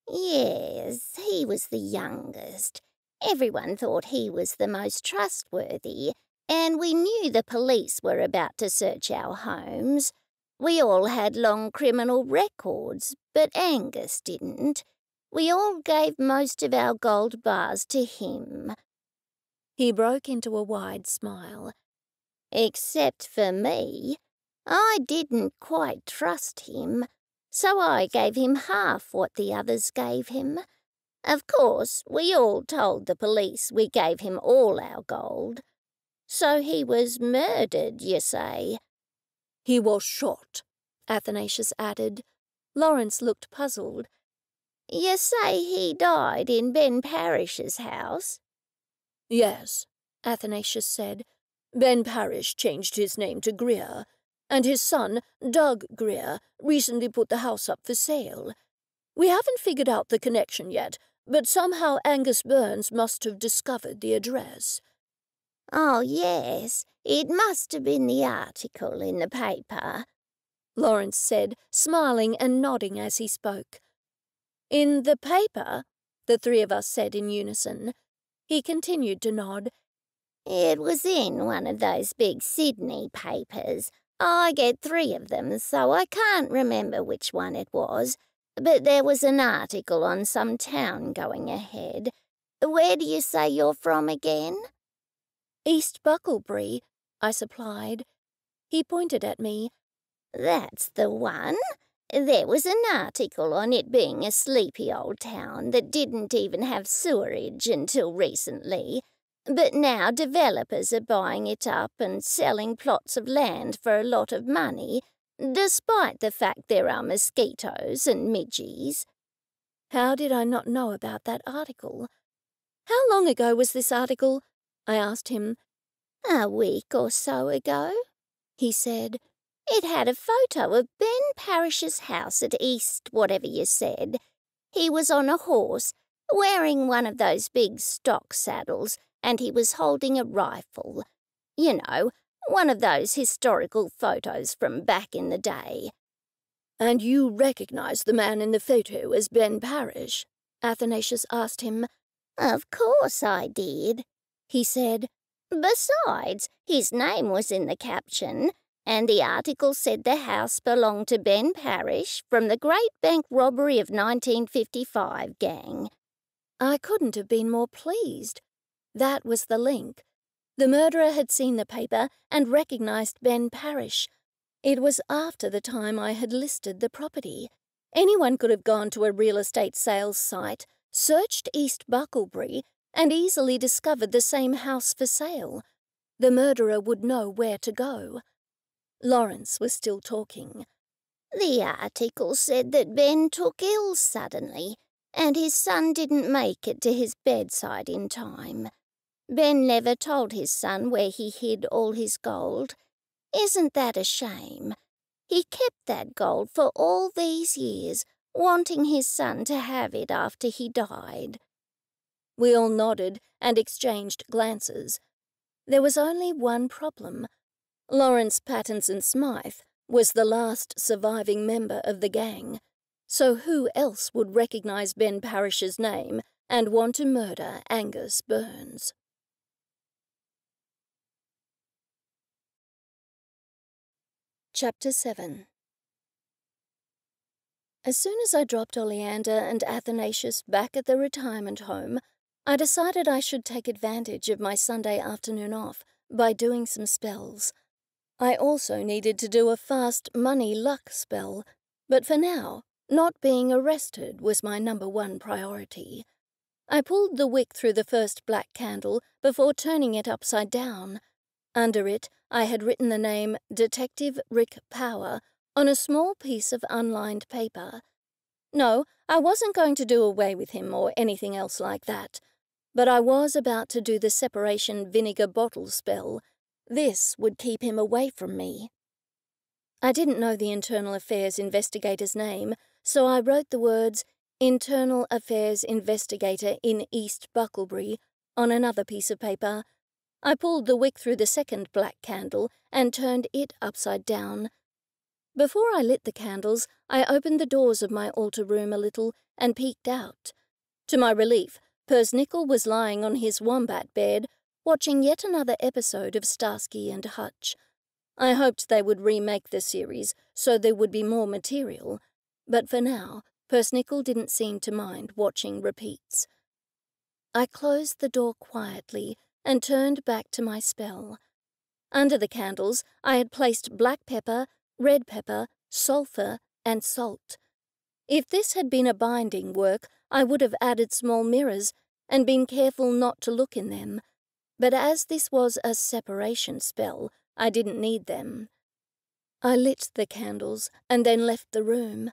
"Yes, he was the youngest. Everyone thought he was the most trustworthy, and we knew the police were about to search our homes. We all had long criminal records, but Angus didn't. We all gave most of our gold bars to him." He broke into a wide smile. "Except for me. I didn't quite trust him, so I gave him half what the others gave him. Of course, we all told the police we gave him all our gold. So he was murdered, you say?" "He was shot," Athanasius added. Lawrence looked puzzled. "You say he died in Ben Parrish's house?" "Yes," Athanasius said. "Ben Parrish changed his name to Greer, and his son, Doug Greer, recently put the house up for sale. We haven't figured out the connection yet, but somehow Angus Burns must have discovered the address." "Oh, yes, it must have been the article in the paper," Lawrence said, smiling and nodding as he spoke. "In the paper?" the three of us said in unison. He continued to nod. "It was in one of those big Sydney papers. I get 3 of them, so I can't remember which one it was. But there was an article on some town going ahead. Where do you say you're from again?" "East Bucklebury," I supplied. He pointed at me. "That's the one. There was an article on it being a sleepy old town that didn't even have sewerage until recently, but now developers are buying it up and selling plots of land for a lot of money, despite the fact there are mosquitoes and midgies. How did I not know about that article? How long ago was this article? I asked him. A week or so ago, he said. It had a photo of Ben Parrish's house at East whatever you said. He was on a horse, wearing one of those big stock saddles, and he was holding a rifle. You know, one of those historical photos from back in the day. And you recognize the man in the photo as Ben Parrish? Athanasius asked him. Of course I did, he said. Besides, his name was in the caption, and the article said the house belonged to Ben Parrish from the Great Bank Robbery of 1955 gang. I couldn't have been more pleased. That was the link. The murderer had seen the paper and recognized Ben Parrish. It was after the time I had listed the property. Anyone could have gone to a real estate sales site, searched East Bucklebury, and easily discovered the same house for sale. The murderer would know where to go. Lawrence was still talking. The article said that Ben took ill suddenly, and his son didn't make it to his bedside in time. Ben never told his son where he hid all his gold. Isn't that a shame? He kept that gold for all these years, wanting his son to have it after he died. We all nodded and exchanged glances. There was only one problem. Lawrence Pattinson Smythe was the last surviving member of the gang. So who else would recognize Ben Parrish's name and want to murder Angus Burns? Chapter 7. As soon as I dropped Oleander and Athanasius back at the retirement home, I decided I should take advantage of my Sunday afternoon off by doing some spells. I also needed to do a fast money luck spell, but for now, not being arrested was my #1 priority. I pulled the wick through the first black candle before turning it upside down. Under it, I had written the name Detective Rick Power on a small piece of unlined paper. No, I wasn't going to do away with him or anything else like that, but I was about to do the separation vinegar bottle spell. This would keep him away from me. I didn't know the Internal Affairs Investigator's name, so I wrote the words Internal Affairs Investigator in East Bucklebury on another piece of paper. I pulled the wick through the second black candle and turned it upside down. Before I lit the candles, I opened the doors of my altar room a little and peeked out. To my relief, Persnickle was lying on his wombat bed, watching yet another episode of Starsky and Hutch. I hoped they would remake the series so there would be more material, but for now, Persnickle didn't seem to mind watching repeats. I closed the door quietly and turned back to my spell. Under the candles, I had placed black pepper, red pepper, sulphur, and salt. If this had been a binding work, I would have added small mirrors and been careful not to look in them. But as this was a separation spell, I didn't need them. I lit the candles and then left the room.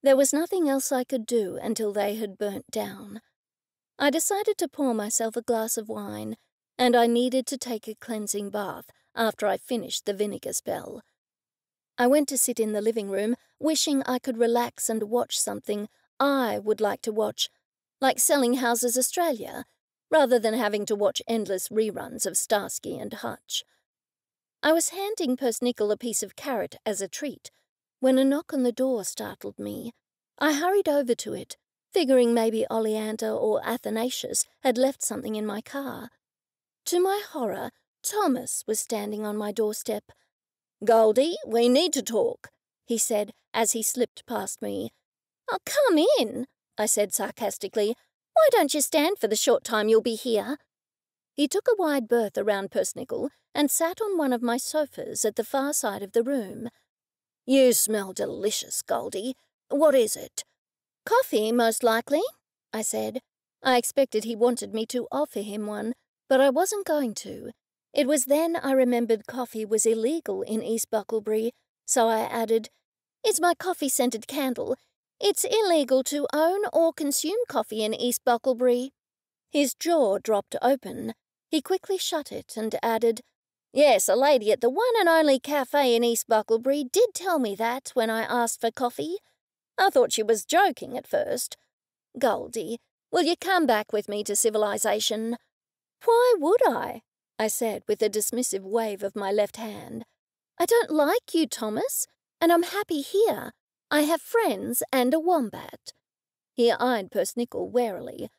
There was nothing else I could do until they had burnt down. I decided to pour myself a glass of wine, and I needed to take a cleansing bath after I finished the vinegar spell. I went to sit in the living room, wishing I could relax and watch something I would like to watch, like Selling Houses Australia, rather than having to watch endless reruns of Starsky and Hutch. I was handing Persnickle a piece of carrot as a treat when a knock on the door startled me. I hurried over to it, figuring maybe Oleander or Athanasius had left something in my car. To my horror, Thomas was standing on my doorstep. "Goldie, we need to talk," he said as he slipped past me. "Oh, come in," I said sarcastically. "Why don't you stand for the short time you'll be here?" He took a wide berth around Persnickle and sat on one of my sofas at the far side of the room. You smell delicious, Goldie. What is it? Coffee, most likely, I said. I expected he wanted me to offer him one, but I wasn't going to. It was then I remembered coffee was illegal in East Bucklebury, so I added, "It's my coffee-scented candle. It's illegal to own or consume coffee in East Bucklebury." His jaw dropped open. He quickly shut it and added, "Yes, a lady at the one and only cafe in East Bucklebury did tell me that when I asked for coffee. I thought she was joking at first. Goldie, will you come back with me to civilization?" "Why would I?" I said with a dismissive wave of my left hand. "I don't like you, Thomas, and I'm happy here. I have friends and a wombat." He eyed Persnickle warily.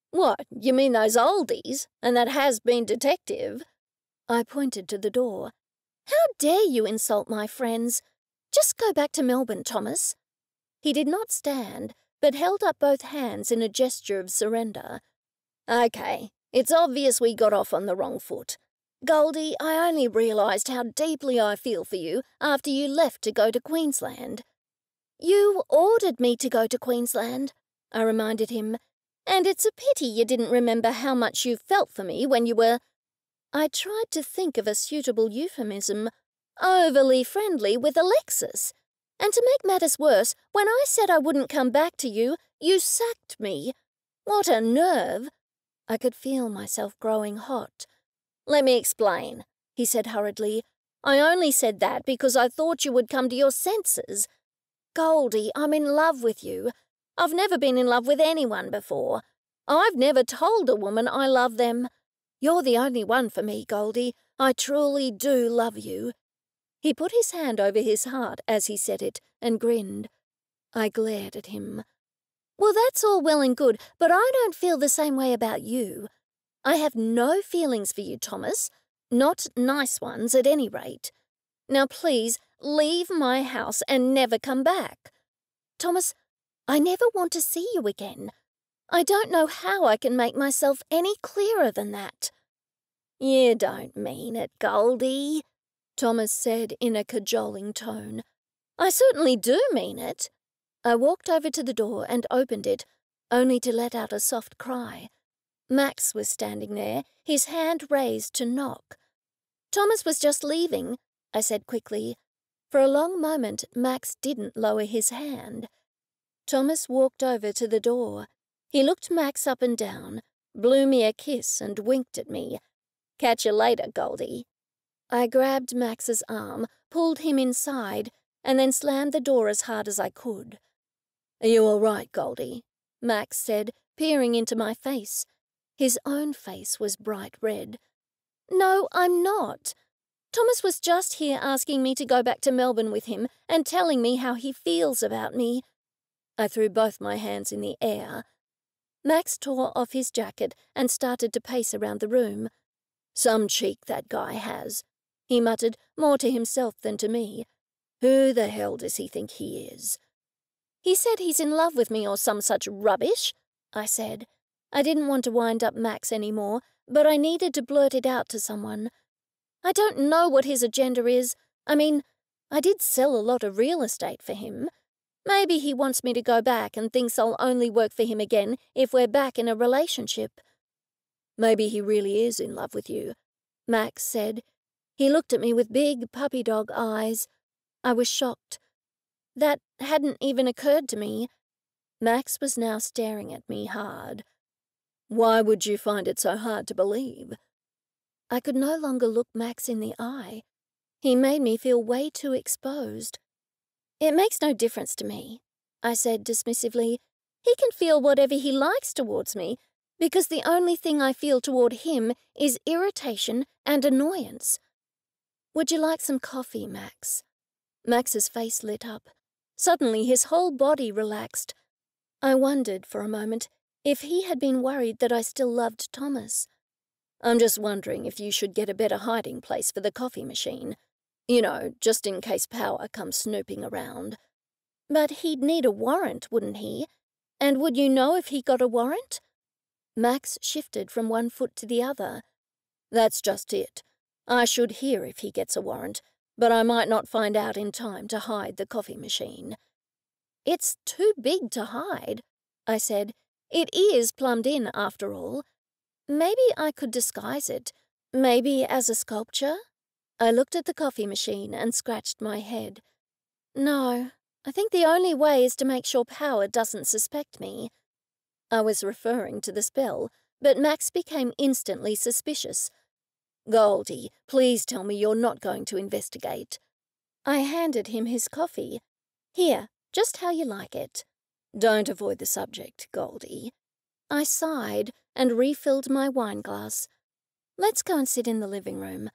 "What, you mean those oldies, and that has-been detective?" I pointed to the door. "How dare you insult my friends? Just go back to Melbourne, Thomas." He did not stand, but held up both hands in a gesture of surrender. "Okay, it's obvious we got off on the wrong foot. Goldie, I only realised how deeply I feel for you after you left to go to Queensland." "You ordered me to go to Queensland," I reminded him, "and it's a pity you didn't remember how much you felt for me when you were—" I tried to think of a suitable euphemism. "Overly friendly with Alexis. And to make matters worse, when I said I wouldn't come back to you, you sacked me. What a nerve!" I could feel myself growing hot. "Let me explain," he said hurriedly. "I only said that because I thought you would come to your senses. Goldie, I'm in love with you. I've never been in love with anyone before. I've never told a woman I love them. You're the only one for me, Goldie. I truly do love you." He put his hand over his heart as he said it and grinned. I glared at him. "Well, that's all well and good, but I don't feel the same way about you. I have no feelings for you, Thomas. Not nice ones, at any rate. Now, please, leave my house and never come back. Thomas, I never want to see you again. I don't know how I can make myself any clearer than that." "You don't mean it, Goldie," Thomas said in a cajoling tone. "I certainly do mean it." I walked over to the door and opened it, only to let out a soft cry. Max was standing there, his hand raised to knock. "Thomas was just leaving," I said quickly. For a long moment, Max didn't lower his hand. Thomas walked over to the door. He looked Max up and down, blew me a kiss and winked at me. "Catch you later, Goldie." I grabbed Max's arm, pulled him inside, and then slammed the door as hard as I could. "Are you all right, Goldie?" Max said, peering into my face. His own face was bright red. "No, I'm not. Thomas was just here asking me to go back to Melbourne with him and telling me how he feels about me." I threw both my hands in the air. Max tore off his jacket and started to pace around the room. "Some cheek that guy has," he muttered, more to himself than to me. "Who the hell does he think he is?" "He said he's in love with me or some such rubbish," I said. I didn't want to wind up Max anymore, but I needed to blurt it out to someone. "I don't know what his agenda is. I mean, I did sell a lot of real estate for him. Maybe he wants me to go back and thinks I'll only work for him again if we're back in a relationship." "Maybe he really is in love with you," Max said. He looked at me with big puppy dog eyes. I was shocked. That hadn't even occurred to me. Max was now staring at me hard. "Why would you find it so hard to believe?" I could no longer look Max in the eye. He made me feel way too exposed. "It makes no difference to me," I said dismissively. "He can feel whatever he likes towards me, because the only thing I feel toward him is irritation and annoyance. Would you like some coffee, Max?" Max's face lit up. Suddenly his whole body relaxed. I wondered for a moment if he had been worried that I still loved Thomas. "I'm just wondering if you should get a better hiding place for the coffee machine. You know, just in case Power comes snooping around." "But he'd need a warrant, wouldn't he? And would you know if he got a warrant?" Max shifted from one foot to the other. "That's just it. I should hear if he gets a warrant. but I might not find out in time to hide the coffee machine." "It's too big to hide," I said. "It is plumbed in, after all. Maybe I could disguise it. Maybe as a sculpture?" I looked at the coffee machine and scratched my head. "No, I think the only way is to make sure Power doesn't suspect me." I was referring to the spell, but Max became instantly suspicious. "Goldie, please tell me you're not going to investigate." I handed him his coffee. "Here, just how you like it." "Don't avoid the subject, Goldie." I sighed and refilled my wine glass. "Let's go and sit in the living room.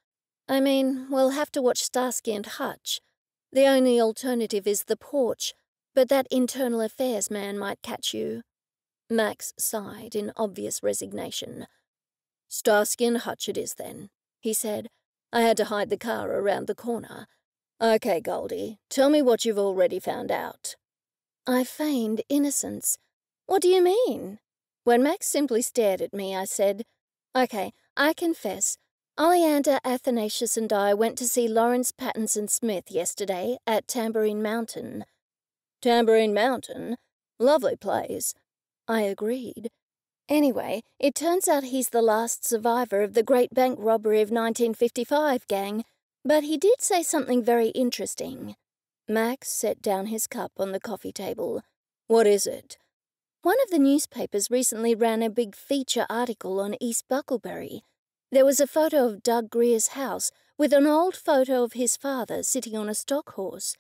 I mean, we'll have to watch Starsky and Hutch. The only alternative is the porch, but that internal affairs man might catch you." Max sighed in obvious resignation. "Starsky and Hutch it is, then," he said. "I had to hide the car around the corner. Okay, Goldie, tell me what you've already found out." I feigned innocence. "What do you mean?" When Max simply stared at me, I said, "Okay, I confess. Oleander, Athanasius and I went to see Lawrence Pattinson Smith yesterday at Tambourine Mountain." "Tambourine Mountain? Lovely place." I agreed. "Anyway, it turns out he's the last survivor of the Great Bank Robbery of 1955, gang. But he did say something very interesting." Max set down his cup on the coffee table. "What is it?" "One of the newspapers recently ran a big feature article on East Bucklebury. There was a photo of Doug Greer's house with an old photo of his father sitting on a stock horse.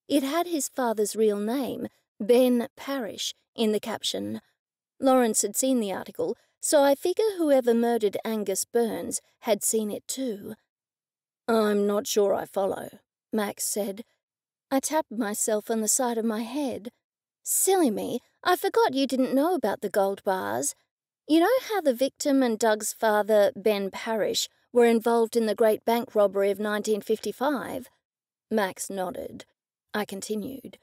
It had his father's real name, Ben Parrish, in the caption. Lawrence had seen the article, so I figure whoever murdered Angus Burns had seen it too." "I'm not sure I follow," Max said. I tapped myself on the side of my head. "Silly me, I forgot you didn't know about the gold bars. You know how the victim and Doug's father, Ben Parrish, were involved in the Great Bank Robbery of 1955? Max nodded. I continued.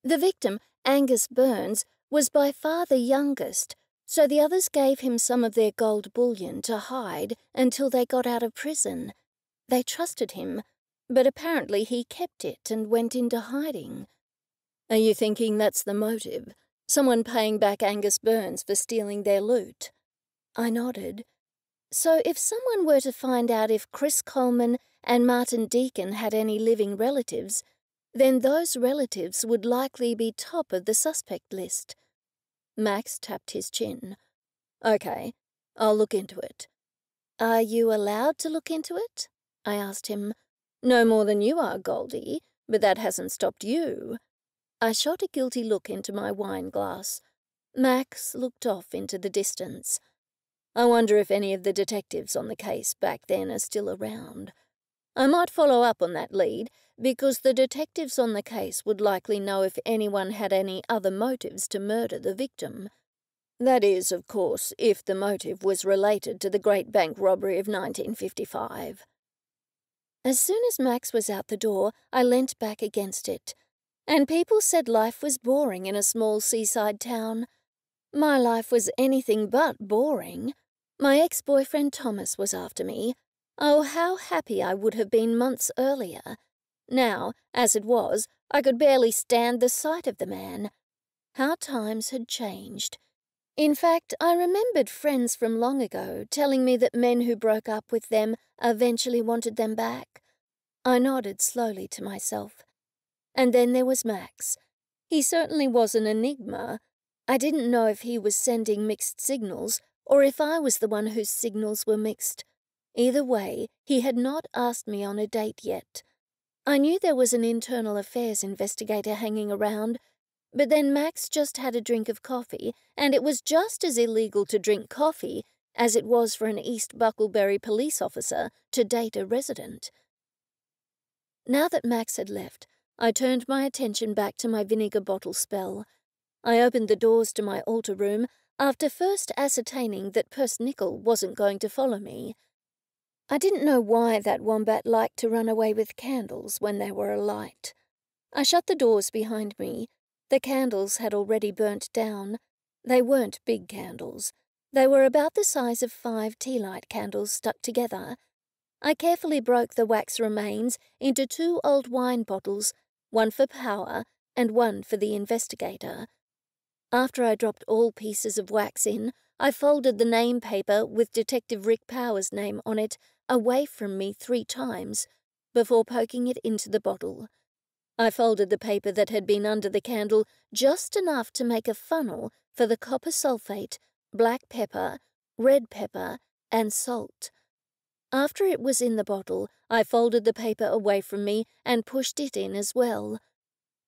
"The victim, Angus Burns, was by far the youngest, so the others gave him some of their gold bullion to hide until they got out of prison. They trusted him, but apparently he kept it and went into hiding." "Are you thinking that's the motive? Someone paying back Angus Burns for stealing their loot?" I nodded. "So if someone were to find out if Chris Coleman and Martin Deacon had any living relatives, then those relatives would likely be top of the suspect list." Max tapped his chin. "Okay, I'll look into it." "Are you allowed to look into it?" I asked him. "No more than you are, Goldie, but that hasn't stopped you." I shot a guilty look into my wine glass. Max looked off into the distance. "I wonder if any of the detectives on the case back then are still around. I might follow up on that lead, because the detectives on the case would likely know if anyone had any other motives to murder the victim. That is, of course, if the motive was related to the Great Bank Robbery of 1955. As soon as Max was out the door, I leant back against it. And people said life was boring in a small seaside town. My life was anything but boring. My ex-boyfriend Thomas was after me. Oh, how happy I would have been months earlier. Now, as it was, I could barely stand the sight of the man. How times had changed. In fact, I remembered friends from long ago telling me that men who broke up with them eventually wanted them back. I nodded slowly to myself. And then there was Max. He certainly was an enigma. I didn't know if he was sending mixed signals or if I was the one whose signals were mixed. Either way, he had not asked me on a date yet. I knew there was an internal affairs investigator hanging around, but then Max just had a drink of coffee, and it was just as illegal to drink coffee as it was for an East Bucklebury police officer to date a resident. Now that Max had left, I turned my attention back to my vinegar bottle spell. I opened the doors to my altar room after first ascertaining that Persnickle wasn't going to follow me. I didn't know why that wombat liked to run away with candles when they were alight. I shut the doors behind me. The candles had already burnt down. They weren't big candles. They were about the size of 5 tea light candles stuck together. I carefully broke the wax remains into 2 old wine bottles, one for Power and one for the investigator. After I dropped all pieces of wax in, I folded the name paper with Detective Rick Power's name on it away from me 3 times before poking it into the bottle. I folded the paper that had been under the candle just enough to make a funnel for the copper sulfate, black pepper, red pepper, and salt. After it was in the bottle, I folded the paper away from me and pushed it in as well.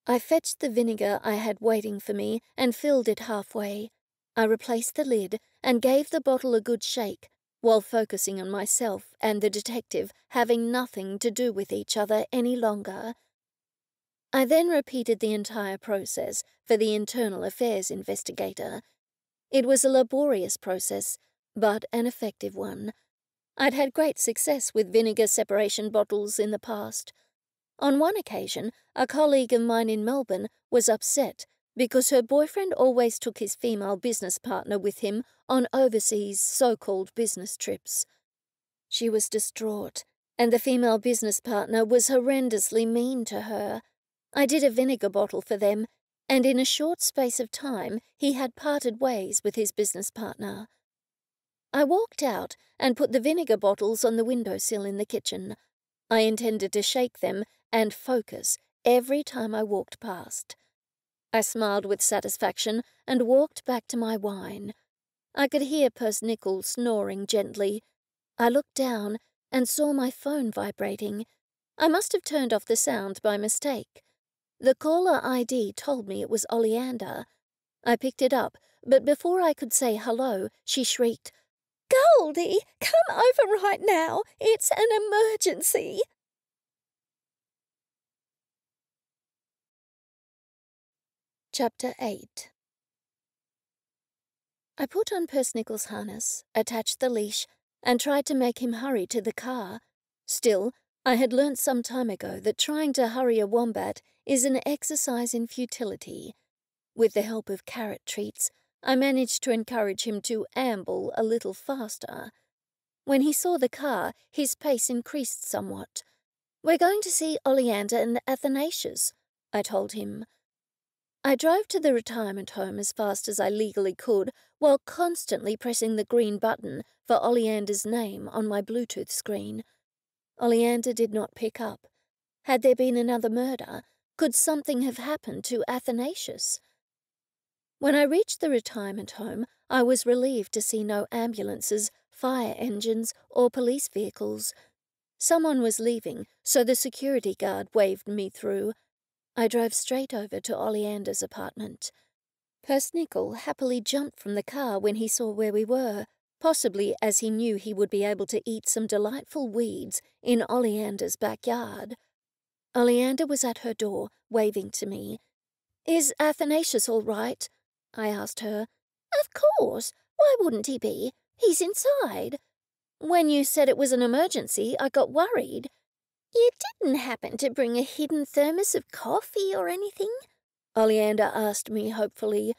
I fetched the vinegar I had waiting for me and filled it halfway. I replaced the lid and gave the bottle a good shake, while focusing on myself and the detective having nothing to do with each other any longer. I then repeated the entire process for the internal affairs investigator. It was a laborious process, but an effective one. I'd had great success with vinegar separation bottles in the past. On one occasion, a colleague of mine in Melbourne was upset because her boyfriend always took his female business partner with him on overseas so-called business trips. She was distraught, and the female business partner was horrendously mean to her. I did a vinegar bottle for them, and in a short space of time he had parted ways with his business partner. I walked out and put the vinegar bottles on the windowsill in the kitchen. I intended to shake them and focus every time I walked past. I smiled with satisfaction and walked back to my wine. I could hear Persnickle snoring gently. I looked down and saw my phone vibrating. I must have turned off the sound by mistake. The caller ID told me it was Oleander. I picked it up, but before I could say hello, she shrieked, "Goldie, come over right now. It's an emergency." Chapter 8. I put on Persnickle's harness, attached the leash, and tried to make him hurry to the car. Still, I had learnt some time ago that trying to hurry a wombat is an exercise in futility. With the help of carrot treats, I managed to encourage him to amble a little faster. When he saw the car, his pace increased somewhat. "We're going to see Oleander and Athanasius," I told him. I drove to the retirement home as fast as I legally could, while constantly pressing the green button for Oleander's name on my Bluetooth screen. Oleander did not pick up. Had there been another murder? Could something have happened to Athanasius? When I reached the retirement home, I was relieved to see no ambulances, fire engines, or police vehicles. Someone was leaving, so the security guard waved me through. I drove straight over to Oleander's apartment. Persnickle happily jumped from the car when he saw where we were, possibly as he knew he would be able to eat some delightful weeds in Oleander's backyard. Oleander was at her door, waving to me. "Is Athanasius all right?" I asked her. "Of course. Why wouldn't he be? He's inside. When you said it was an emergency, I got worried. You didn't happen to bring a hidden thermos of coffee or anything?" Oleander asked me hopefully.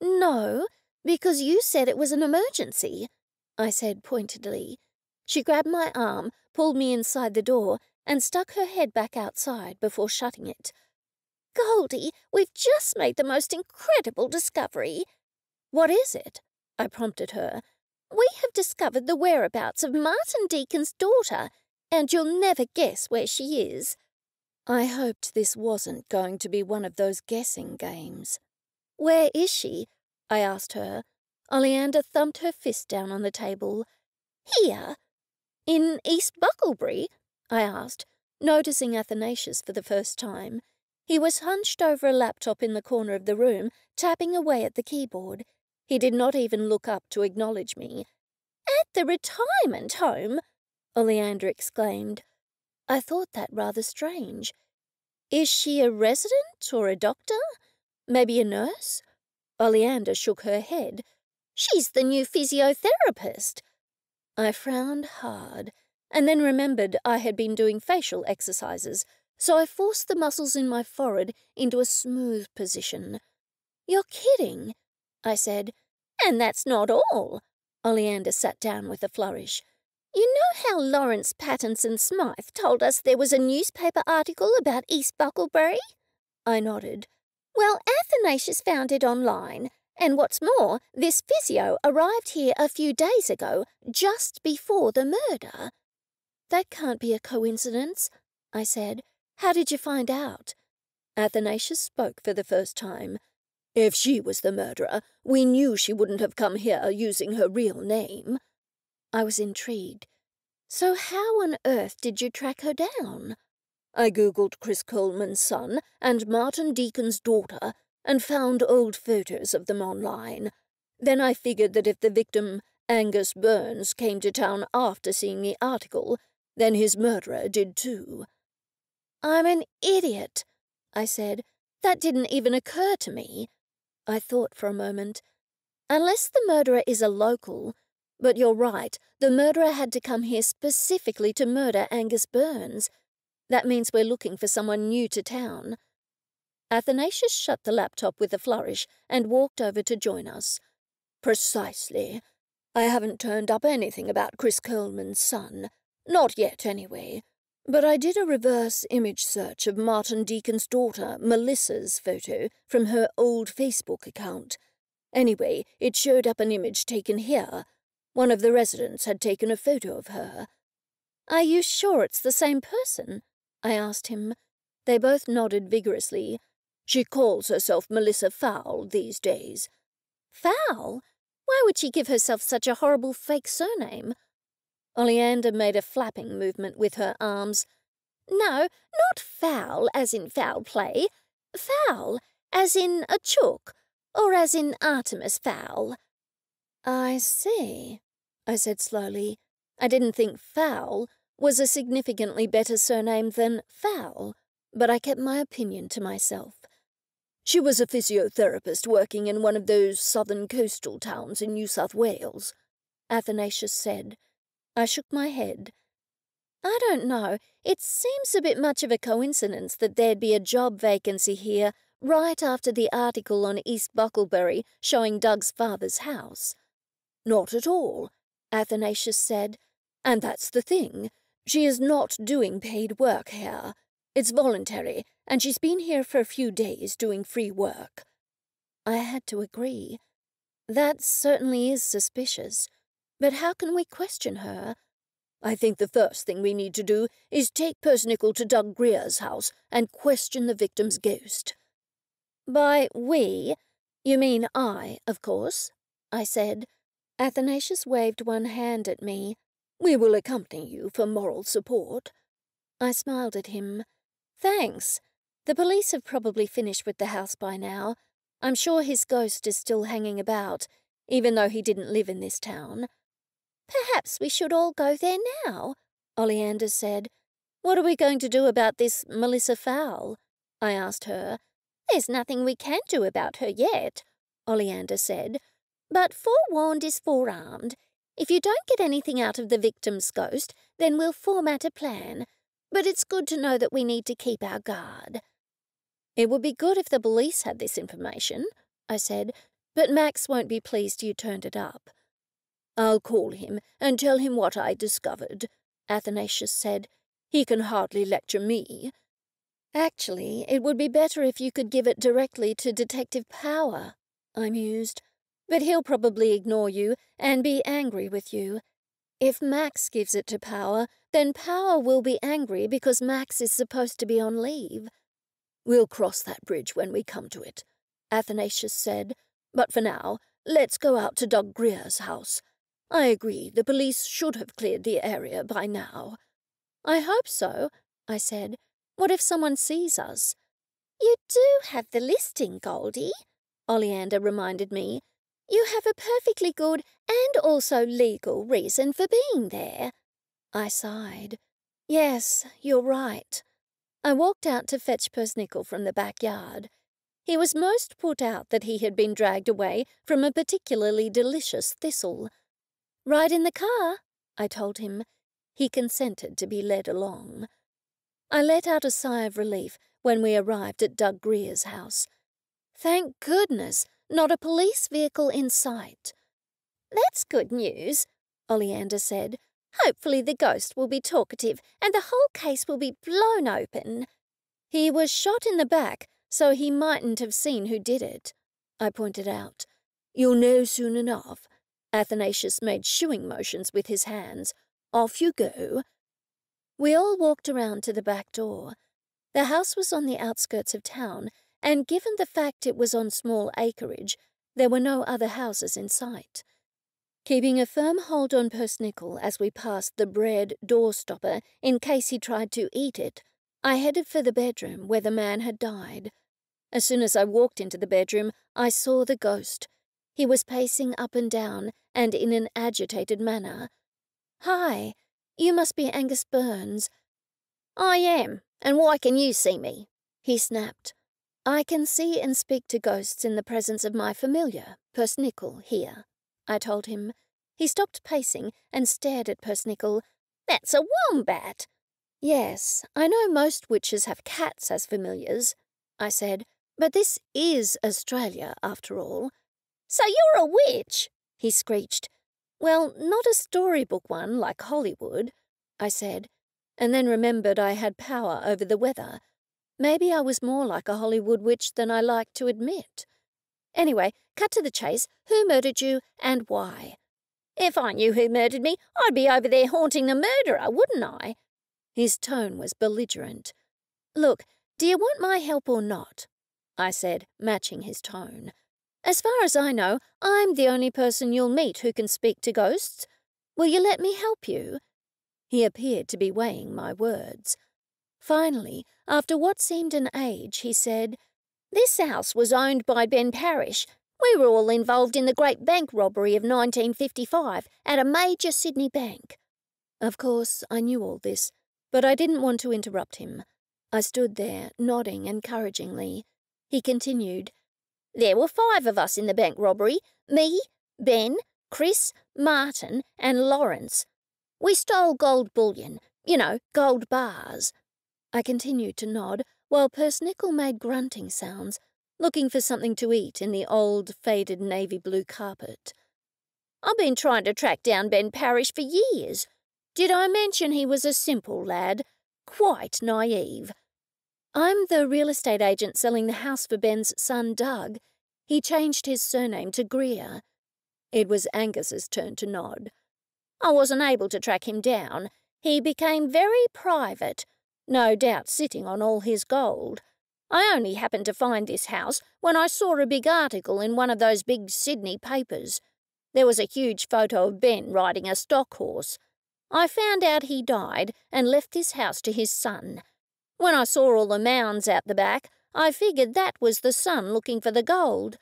"No, because you said it was an emergency," I said pointedly. She grabbed my arm, pulled me inside the door, and stuck her head back outside before shutting it. "Goldie, we've just made the most incredible discovery." "What is it?" I prompted her. "We have discovered the whereabouts of Martin Deacon's daughter, and you'll never guess where she is." I hoped this wasn't going to be one of those guessing games. "Where is she?" I asked her. Oleander thumped her fist down on the table. "Here." "In East Bucklebury?" I asked, noticing Athanasius for the first time. He was hunched over a laptop in the corner of the room, tapping away at the keyboard. He did not even look up to acknowledge me. "At the retirement home?" Oleander exclaimed. I thought that rather strange. "Is she a resident or a doctor? Maybe a nurse?" Oleander shook her head. "She's the new physiotherapist." I frowned hard, and then remembered I had been doing facial exercises, so I forced the muscles in my forehead into a smooth position. "You're kidding," I said. "And that's not all." Oleander sat down with a flourish. You know how Lawrence Pattinson Smythe told us there was a newspaper article about East Bucklebury? I nodded. Well, Athanasius found it online, and what's more, this physio arrived here a few days ago, just before the murder. That can't be a coincidence, I said. How did you find out? Athanasius spoke for the first time. If she was the murderer, we knew she wouldn't have come here using her real name. I was intrigued. So how on earth did you track her down? I googled Chris Coleman's son and Martin Deacon's daughter and found old photos of them online. Then I figured that if the victim, Angus Burns, came to town after seeing the article, then his murderer did too. I'm an idiot, I said. That didn't even occur to me. I thought for a moment. Unless the murderer is a local. But you're right, the murderer had to come here specifically to murder Angus Burns. That means we're looking for someone new to town. Athanasius shut the laptop with a flourish and walked over to join us. Precisely. I haven't turned up anything about Chris Coleman's son. Not yet, anyway. But I did a reverse image search of Martin Deacon's daughter, Melissa's photo, from her old Facebook account. Anyway, it showed up an image taken here. One of the residents had taken a photo of her. Are you sure it's the same person? I asked him. They both nodded vigorously. She calls herself Melissa Fowl these days. Fowl? Why would she give herself such a horrible fake surname? Oleander made a flapping movement with her arms. No, not foul as in foul play. Fowl as in a chook, or as in Artemis Fowl. I see, I said slowly. I didn't think foul was a significantly better surname than foul, but I kept my opinion to myself. She was a physiotherapist working in one of those southern coastal towns in New South Wales, Athanasius said. I shook my head. I don't know. It seems a bit much of a coincidence that there'd be a job vacancy here right after the article on East Bucklebury showing Doug's father's house. Not at all, Athanasius said. And that's the thing. She is not doing paid work here. It's voluntary, and she's been here for a few days doing free work. I had to agree. That certainly is suspicious. But how can we question her? I think the first thing we need to do is take Persnickle to Doug Greer's house and question the victim's ghost. By we, you mean I, of course, I said. Athanasius waved one hand at me. We will accompany you for moral support. I smiled at him. Thanks. The police have probably finished with the house by now. I'm sure his ghost is still hanging about, even though he didn't live in this town. Perhaps we should all go there now, Oleander said. What are we going to do about this Melissa Fowl? I asked her. There's nothing we can do about her yet, Oleander said. But forewarned is forearmed. If you don't get anything out of the victim's ghost, then we'll format a plan. But it's good to know that we need to keep our guard. It would be good if the police had this information, I said, but Max won't be pleased you turned it up. I'll call him and tell him what I discovered, Athanasius said. He can hardly lecture me. Actually, it would be better if you could give it directly to Detective Power, I mused. But he'll probably ignore you and be angry with you. If Max gives it to Power, then Power will be angry because Max is supposed to be on leave. We'll cross that bridge when we come to it, Athanasius said. But for now, let's go out to Doug Greer's house. I agree, the police should have cleared the area by now. I hope so, I said. What if someone sees us? You do have the listing, Goldie, Oleander reminded me. You have a perfectly good and also legal reason for being there. I sighed. Yes, you're right. I walked out to fetch Persnickle from the backyard. He was most put out that he had been dragged away from a particularly delicious thistle. Ride in the car, I told him. He consented to be led along. I let out a sigh of relief when we arrived at Doug Greer's house. Thank goodness, not a police vehicle in sight. That's good news, Oleander said. Hopefully the ghost will be talkative and the whole case will be blown open. He was shot in the back, so he mightn't have seen who did it, I pointed out. You'll know soon enough. Athanasius made shooing motions with his hands. Off you go. We all walked around to the back door. The house was on the outskirts of town, and given the fact it was on small acreage, there were no other houses in sight. Keeping a firm hold on Persnickle as we passed the bread door-stopper in case he tried to eat it, I headed for the bedroom where the man had died. As soon as I walked into the bedroom, I saw the ghost. He was pacing up and down, and in an agitated manner. "Hi, you must be Angus Burns." "I am, and why can you see me?" he snapped. "I can see and speak to ghosts in the presence of my familiar, Persnickle, here," I told him. He stopped pacing and stared at Persnickle. "That's a wombat." "Yes, I know most witches have cats as familiars," I said, "but this is Australia, after all." "So you're a witch?" he screeched. "Well, not a storybook one like Hollywood," I said, and then remembered I had power over the weather. Maybe I was more like a Hollywood witch than I liked to admit. Anyway, cut to the chase. Who murdered you and why? "If I knew who murdered me, I'd be over there haunting the murderer, wouldn't I?" His tone was belligerent. "Look, do you want my help or not?" I said, matching his tone. "As far as I know, I'm the only person you'll meet who can speak to ghosts. Will you let me help you?" He appeared to be weighing my words. Finally, after what seemed an age, he said, "This house was owned by Ben Parrish. We were all involved in the great bank robbery of 1955 at a major Sydney bank." Of course, I knew all this, but I didn't want to interrupt him. I stood there, nodding encouragingly. He continued, "There were 5 of us in the bank robbery. Me, Ben, Chris, Martin and Lawrence. We stole gold bullion, gold bars." I continued to nod, while Persnickle made grunting sounds, looking for something to eat in the old, faded navy blue carpet. "I've been trying to track down Ben Parrish for years. Did I mention he was a simple lad? Quite naive." "I'm the real estate agent selling the house for Ben's son, Doug. He changed his surname to Greer." It was Angus's turn to nod. "I wasn't able to track him down. He became very private, no doubt sitting on all his gold. I only happened to find this house when I saw a big article in one of those big Sydney papers. There was a huge photo of Ben riding a stock horse. I found out he died and left this house to his son. When I saw all the mounds out the back, I figured that was the son looking for the gold.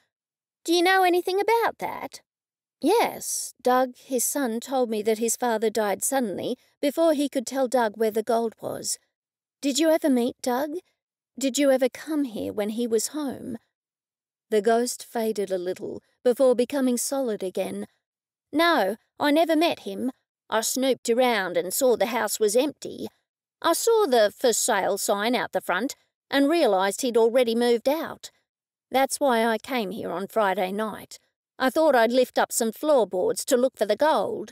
Do you know anything about that?" "Yes, Doug, his son, told me that his father died suddenly before he could tell Doug where the gold was. Did you ever meet Doug? Did you ever come here when he was home?" The ghost faded a little before becoming solid again. "No, I never met him. I snooped around and saw the house was empty. I saw the for sale sign out the front and realised he'd already moved out. That's why I came here on Friday night. I thought I'd lift up some floorboards to look for the gold."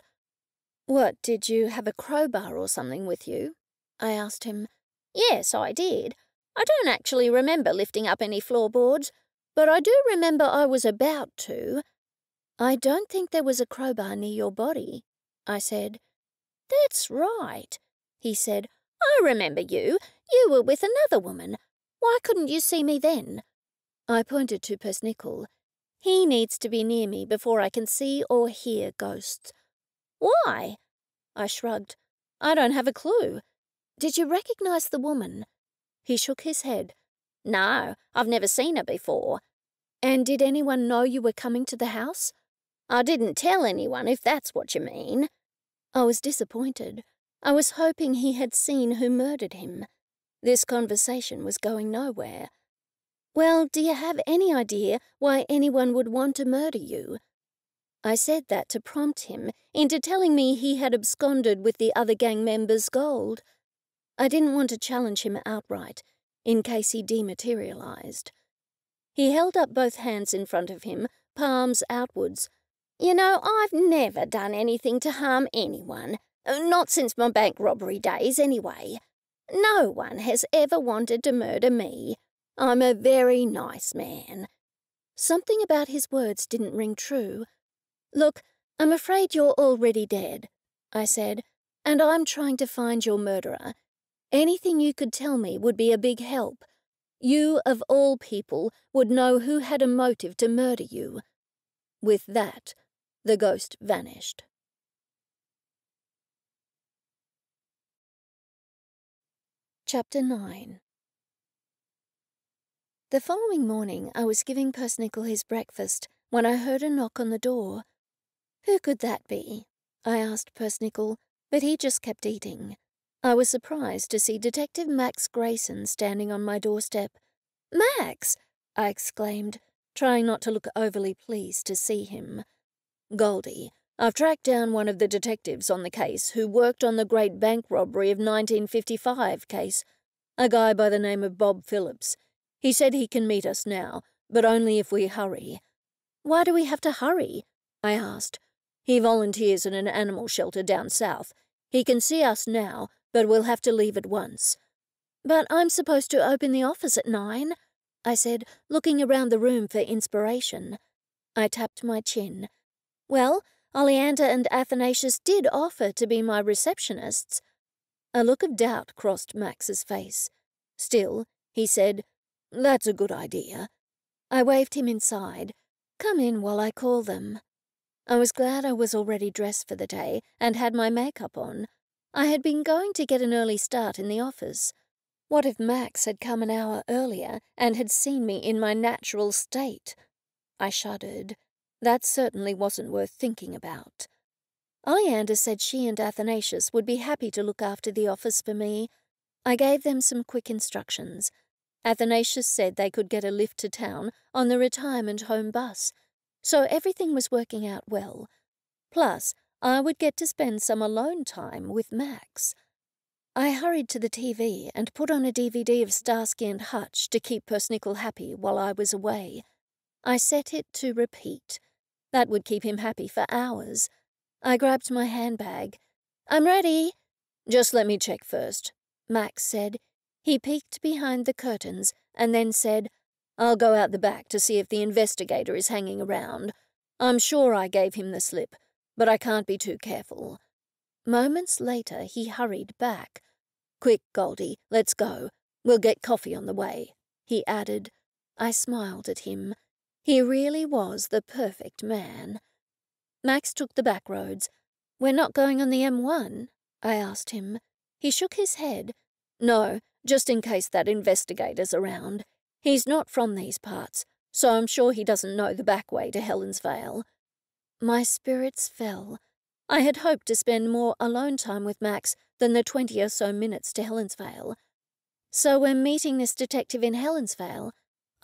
"What, did you have a crowbar or something with you?" I asked him. "Yes, I did. I don't actually remember lifting up any floorboards, but I do remember I was about to." "I don't think there was a crowbar near your body," I said. "That's right," he said. "I remember you. You were with another woman. Why couldn't you see me then?" I pointed to Persnickle. "He needs to be near me before I can see or hear ghosts." "Why?" I shrugged. "I don't have a clue. Did you recognize the woman?" He shook his head. "No, I've never seen her before." "And did anyone know you were coming to the house?" "I didn't tell anyone, if that's what you mean." I was disappointed. I was hoping he had seen who murdered him. This conversation was going nowhere. "Well, do you have any idea why anyone would want to murder you?" I said that to prompt him into telling me he had absconded with the other gang members' gold. I didn't want to challenge him outright, in case he dematerialized. He held up both hands in front of him, palms outwards. "You know, I've never done anything to harm anyone. Not since my bank robbery days, anyway. No one has ever wanted to murder me. I'm a very nice man." Something about his words didn't ring true. "Look, I'm afraid you're already dead," I said, "and I'm trying to find your murderer. Anything you could tell me would be a big help. You, of all people, would know who had a motive to murder you." With that, the ghost vanished. Chapter 9. The following morning, I was giving Persnickle his breakfast when I heard a knock on the door. "Who could that be?" I asked Persnickle, but he just kept eating. I was surprised to see Detective Max Grayson standing on my doorstep. "Max!" I exclaimed, trying not to look overly pleased to see him. "Goldie, I've tracked down one of the detectives on the case who worked on the great bank robbery of 1955 case, a guy by the name of Bob Phillips. He said he can meet us now, but only if we hurry." "Why do we have to hurry?" I asked. "He volunteers in an animal shelter down south. He can see us now, but we'll have to leave at once." "But I'm supposed to open the office at 9, I said, looking around the room for inspiration. I tapped my chin. "Well, Oleander and Athanasius did offer to be my receptionists." A look of doubt crossed Max's face. Still, he said, "That's a good idea." I waved him inside. "Come in while I call them." I was glad I was already dressed for the day and had my makeup on. I had been going to get an early start in the office. What if Max had come an hour earlier and had seen me in my natural state? I shuddered. That certainly wasn't worth thinking about. Oleander said she and Athanasius would be happy to look after the office for me. I gave them some quick instructions. Athanasius said they could get a lift to town on the retirement home bus, so everything was working out well. Plus, I would get to spend some alone time with Max. I hurried to the TV and put on a DVD of Starsky and Hutch to keep Persnickle happy while I was away. I set it to repeat. That would keep him happy for hours. I grabbed my handbag. "I'm ready." "Just let me check first," Max said. He peeked behind the curtains and then said, "I'll go out the back to see if the investigator is hanging around. I'm sure I gave him the slip, but I can't be too careful." Moments later, he hurried back. "Quick, Goldie, let's go. We'll get coffee on the way," he added. I smiled at him. He really was the perfect man. Max took the back roads. "We're not going on the M1? I asked him. He shook his head. "No, just in case that investigator's around. He's not from these parts, so I'm sure he doesn't know the back way to Helensvale." My spirits fell. I had hoped to spend more alone time with Max than the 20 or so minutes to Helensvale. "So we're meeting this detective in Helensvale?"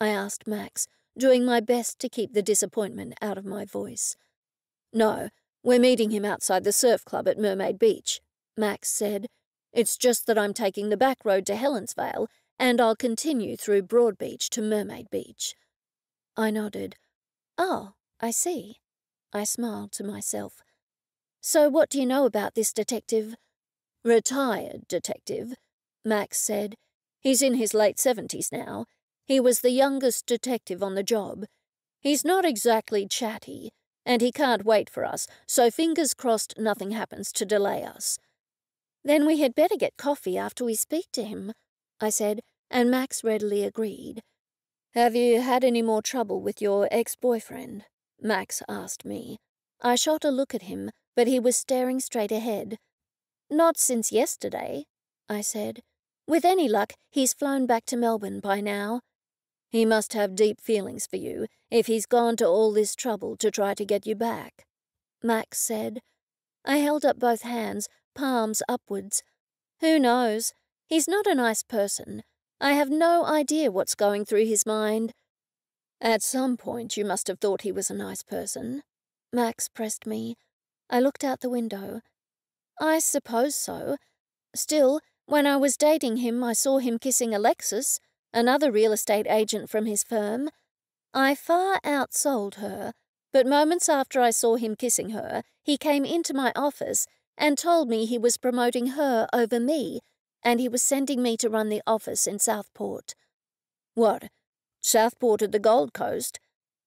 I asked Max, doing my best to keep the disappointment out of my voice. "No, we're meeting him outside the surf club at Mermaid Beach," Max said. "It's just that I'm taking the back road to Helensvale, and I'll continue through Broadbeach to Mermaid Beach." I nodded. "Oh, I see." I smiled to myself. "So what do you know about this detective?" "Retired detective," Max said. "He's in his late 70s now. He was the youngest detective on the job. He's not exactly chatty, and he can't wait for us, so fingers crossed nothing happens to delay us." "Then we had better get coffee after we speak to him," I said, and Max readily agreed. "Have you had any more trouble with your ex-boyfriend?" Max asked me. I shot a look at him, but he was staring straight ahead. "Not since yesterday," I said. "With any luck, he's flown back to Melbourne by now." "He must have deep feelings for you if he's gone to all this trouble to try to get you back," Max said. I held up both hands, palms upwards. "Who knows? He's not a nice person. I have no idea what's going through his mind." "At some point you must have thought he was a nice person." Max pressed me. I looked out the window. "I suppose so. Still, when I was dating him, I saw him kissing Alexis, another real estate agent from his firm. I far outsold her, but moments after I saw him kissing her, he came into my office and told me he was promoting her over me, and he was sending me to run the office in Southport. What? Southport at the Gold Coast?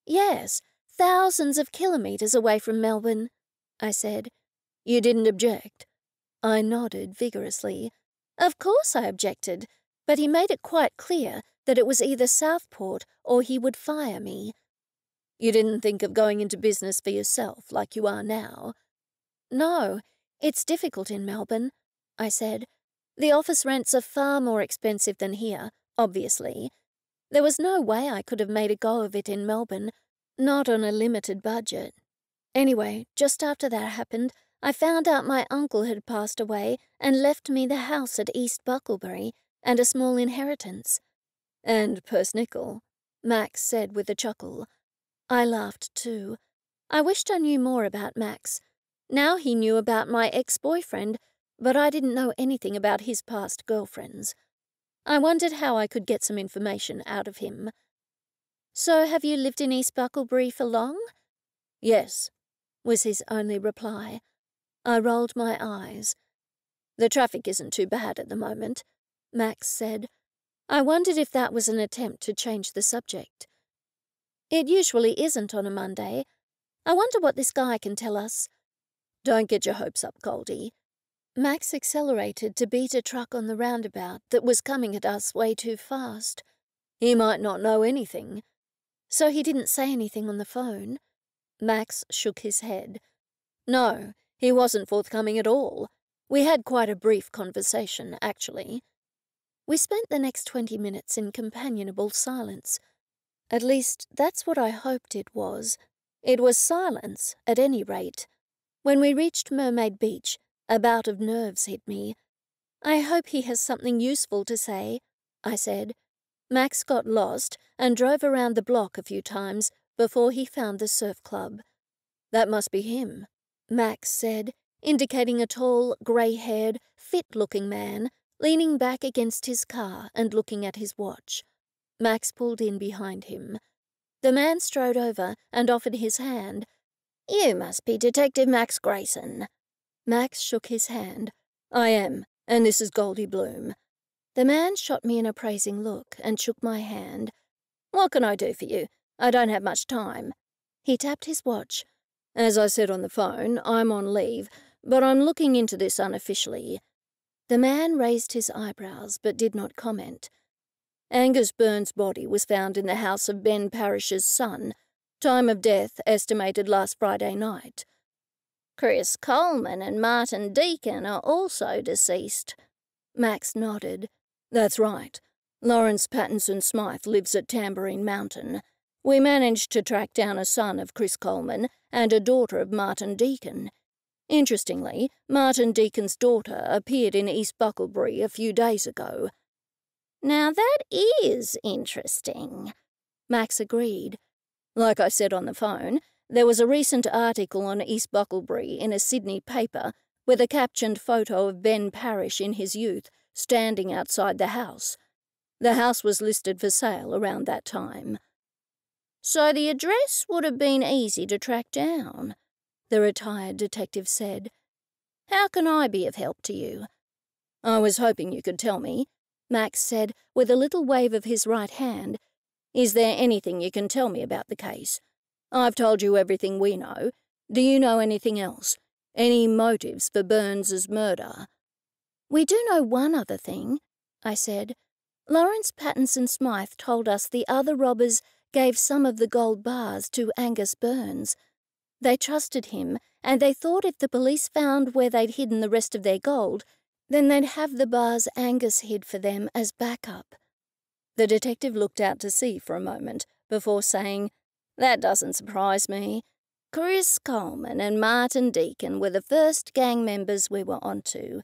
Yes, thousands of kilometres away from Melbourne, I said. You didn't object? I nodded vigorously. Of course I objected, but he made it quite clear that it was either Southport or he would fire me. You didn't think of going into business for yourself like you are now? No, it's difficult in Melbourne, I said. The office rents are far more expensive than here, obviously. There was no way I could have made a go of it in Melbourne, not on a limited budget. Anyway, just after that happened, I found out my uncle had passed away and left me the house at East Bucklebury and a small inheritance. And Persnickle, Max said with a chuckle. I laughed too. I wished I knew more about Max. Now he knew about my ex-boyfriend, but I didn't know anything about his past girlfriends. I wondered how I could get some information out of him. So have you lived in East Bucklebury for long? Yes, was his only reply. I rolled my eyes. The traffic isn't too bad at the moment, Max said. I wondered if that was an attempt to change the subject. It usually isn't on a Monday. I wonder what this guy can tell us. Don't get your hopes up, Goldie. Max accelerated to beat a truck on the roundabout that was coming at us way too fast. He might not know anything. So he didn't say anything on the phone? Max shook his head. No, he wasn't forthcoming at all. We had quite a brief conversation, actually. We spent the next 20 minutes in companionable silence. At least, that's what I hoped it was. It was silence, at any rate. When we reached Mermaid Beach, a bout of nerves hit me. I hope he has something useful to say, I said. Max got lost and drove around the block a few times before he found the surf club. That must be him, Max said, indicating a tall, grey-haired, fit-looking man leaning back against his car and looking at his watch. Max pulled in behind him. The man strode over and offered his hand. You must be Detective Max Grayson. Max shook his hand. I am, and this is Goldie Bloom. The man shot me an appraising look and shook my hand. What can I do for you? I don't have much time. He tapped his watch. As I said on the phone, I'm on leave, but I'm looking into this unofficially. The man raised his eyebrows but did not comment. Angus Burns' body was found in the house of Ben Parrish's son. Time of death estimated last Friday night. Chris Coleman and Martin Deacon are also deceased. Max nodded. That's right. Lawrence Pattinson Smythe lives at Tambourine Mountain. We managed to track down a son of Chris Coleman and a daughter of Martin Deacon. Interestingly, Martin Deacon's daughter appeared in East Bucklebury a few days ago. Now that is interesting, Max agreed. Like I said on the phone, there was a recent article on East Bucklebury in a Sydney paper with a captioned photo of Ben Parrish in his youth standing outside the house. The house was listed for sale around that time. So the address would have been easy to track down, the retired detective said. How can I be of help to you? I was hoping you could tell me, Max said with a little wave of his right hand. Is there anything you can tell me about the case? I've told you everything we know. Do you know anything else? Any motives for Burns's murder? We do know one other thing, I said. Lawrence Pattinson Smythe told us the other robbers gave some of the gold bars to Angus Burns. They trusted him, and they thought if the police found where they'd hidden the rest of their gold, then they'd have the bars Angus hid for them as backup. The detective looked out to sea for a moment before saying, That doesn't surprise me. Chris Coleman and Martin Deacon were the first gang members we were onto.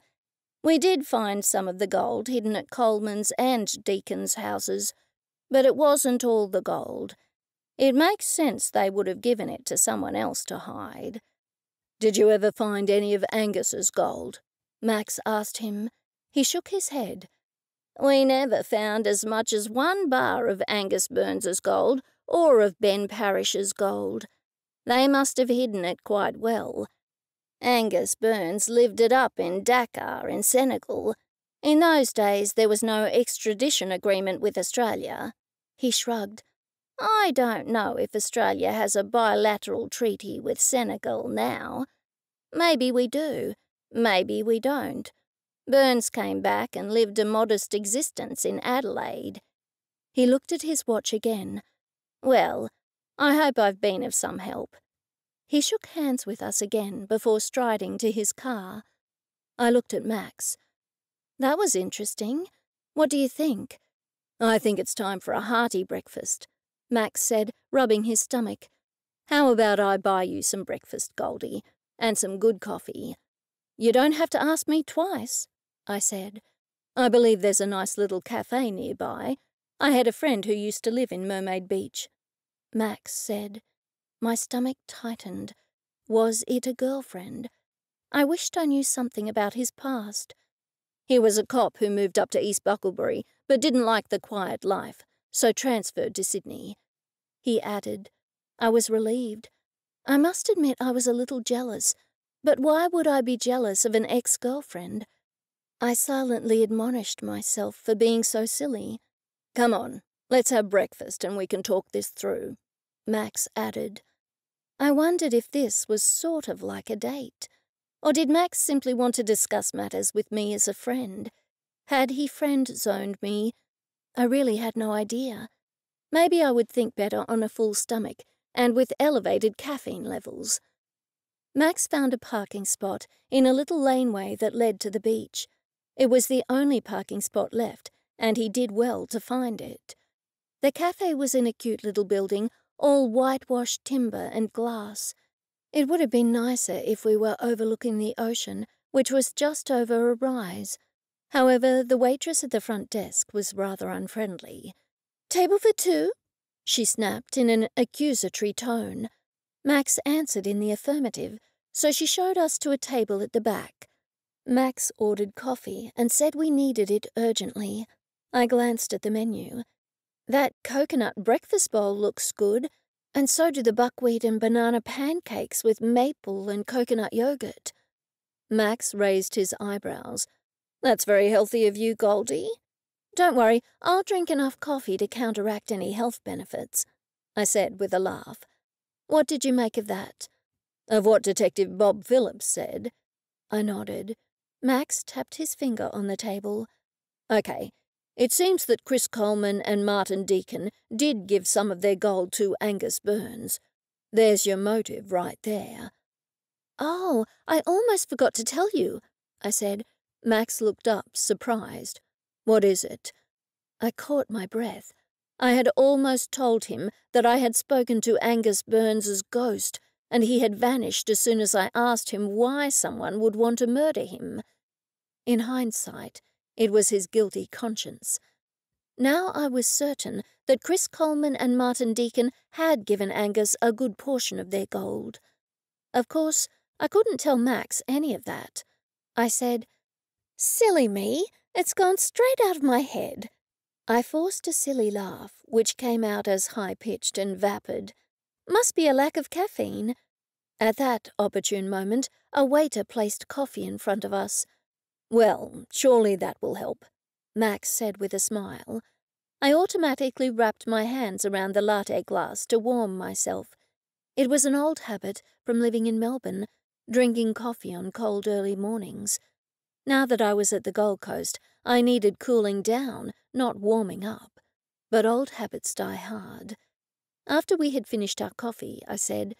We did find some of the gold hidden at Coleman's and Deacon's houses, but it wasn't all the gold. It makes sense they would have given it to someone else to hide. Did you ever find any of Angus's gold? Max asked him. He shook his head. We never found as much as one bar of Angus Burns's gold or of Ben Parrish's gold. They must have hidden it quite well. Angus Burns lived it up in Dakar in Senegal. In those days there was no extradition agreement with Australia. He shrugged. I don't know if Australia has a bilateral treaty with Senegal now. Maybe we do, maybe we don't. Burns came back and lived a modest existence in Adelaide. He looked at his watch again. Well, I hope I've been of some help. He shook hands with us again before striding to his car. I looked at Max. That was interesting. What do you think? I think it's time for a hearty breakfast, Max said, rubbing his stomach. How about I buy you some breakfast, Goldie, and some good coffee? You don't have to ask me twice, I said. I believe there's a nice little cafe nearby. I had a friend who used to live in Mermaid Beach. Max said. My stomach tightened. Was it a girlfriend? I wished I knew something about his past. He was a cop who moved up to East Bucklebury, but didn't like the quiet life, so transferred to Sydney. He added. I was relieved. I must admit I was a little jealous, but why would I be jealous of an ex-girlfriend? I silently admonished myself for being so silly. Come on, let's have breakfast and we can talk this through, Max added. I wondered if this was sort of like a date. Or did Max simply want to discuss matters with me as a friend? Had he friend-zoned me? I really had no idea. Maybe I would think better on a full stomach and with elevated caffeine levels. Max found a parking spot in a little laneway that led to the beach. It was the only parking spot left, and he did well to find it. The cafe was in a cute little building, all whitewashed timber and glass. It would have been nicer if we were overlooking the ocean, which was just over a rise. However, the waitress at the front desk was rather unfriendly. "Table for two?" she snapped in an accusatory tone. Max answered in the affirmative, so she showed us to a table at the back. Max ordered coffee and said we needed it urgently. I glanced at the menu. That coconut breakfast bowl looks good, and so do the buckwheat and banana pancakes with maple and coconut yogurt. Max raised his eyebrows. That's very healthy of you, Goldie. Don't worry, I'll drink enough coffee to counteract any health benefits, I said with a laugh. What did you make of that? Of what Detective Bob Phillips said. I nodded. Max tapped his finger on the table. Okay. It seems that Chris Coleman and Martin Deacon did give some of their gold to Angus Burns. There's your motive right there. Oh, I almost forgot to tell you, I said. Max looked up, surprised. What is it? I caught my breath. I had almost told him that I had spoken to Angus Burns's ghost, and he had vanished as soon as I asked him why someone would want to murder him. In hindsight, it was his guilty conscience. Now I was certain that Chris Coleman and Martin Deacon had given Angus a good portion of their gold. Of course, I couldn't tell Max any of that. I said, Silly me, it's gone straight out of my head. I forced a silly laugh, which came out as high-pitched and vapid. Must be a lack of caffeine. At that opportune moment, a waiter placed coffee in front of us. Well, surely that will help, Max said with a smile. I automatically wrapped my hands around the latte glass to warm myself. It was an old habit from living in Melbourne, drinking coffee on cold early mornings. Now that I was at the Gold Coast, I needed cooling down, not warming up. But old habits die hard. After we had finished our coffee, I said,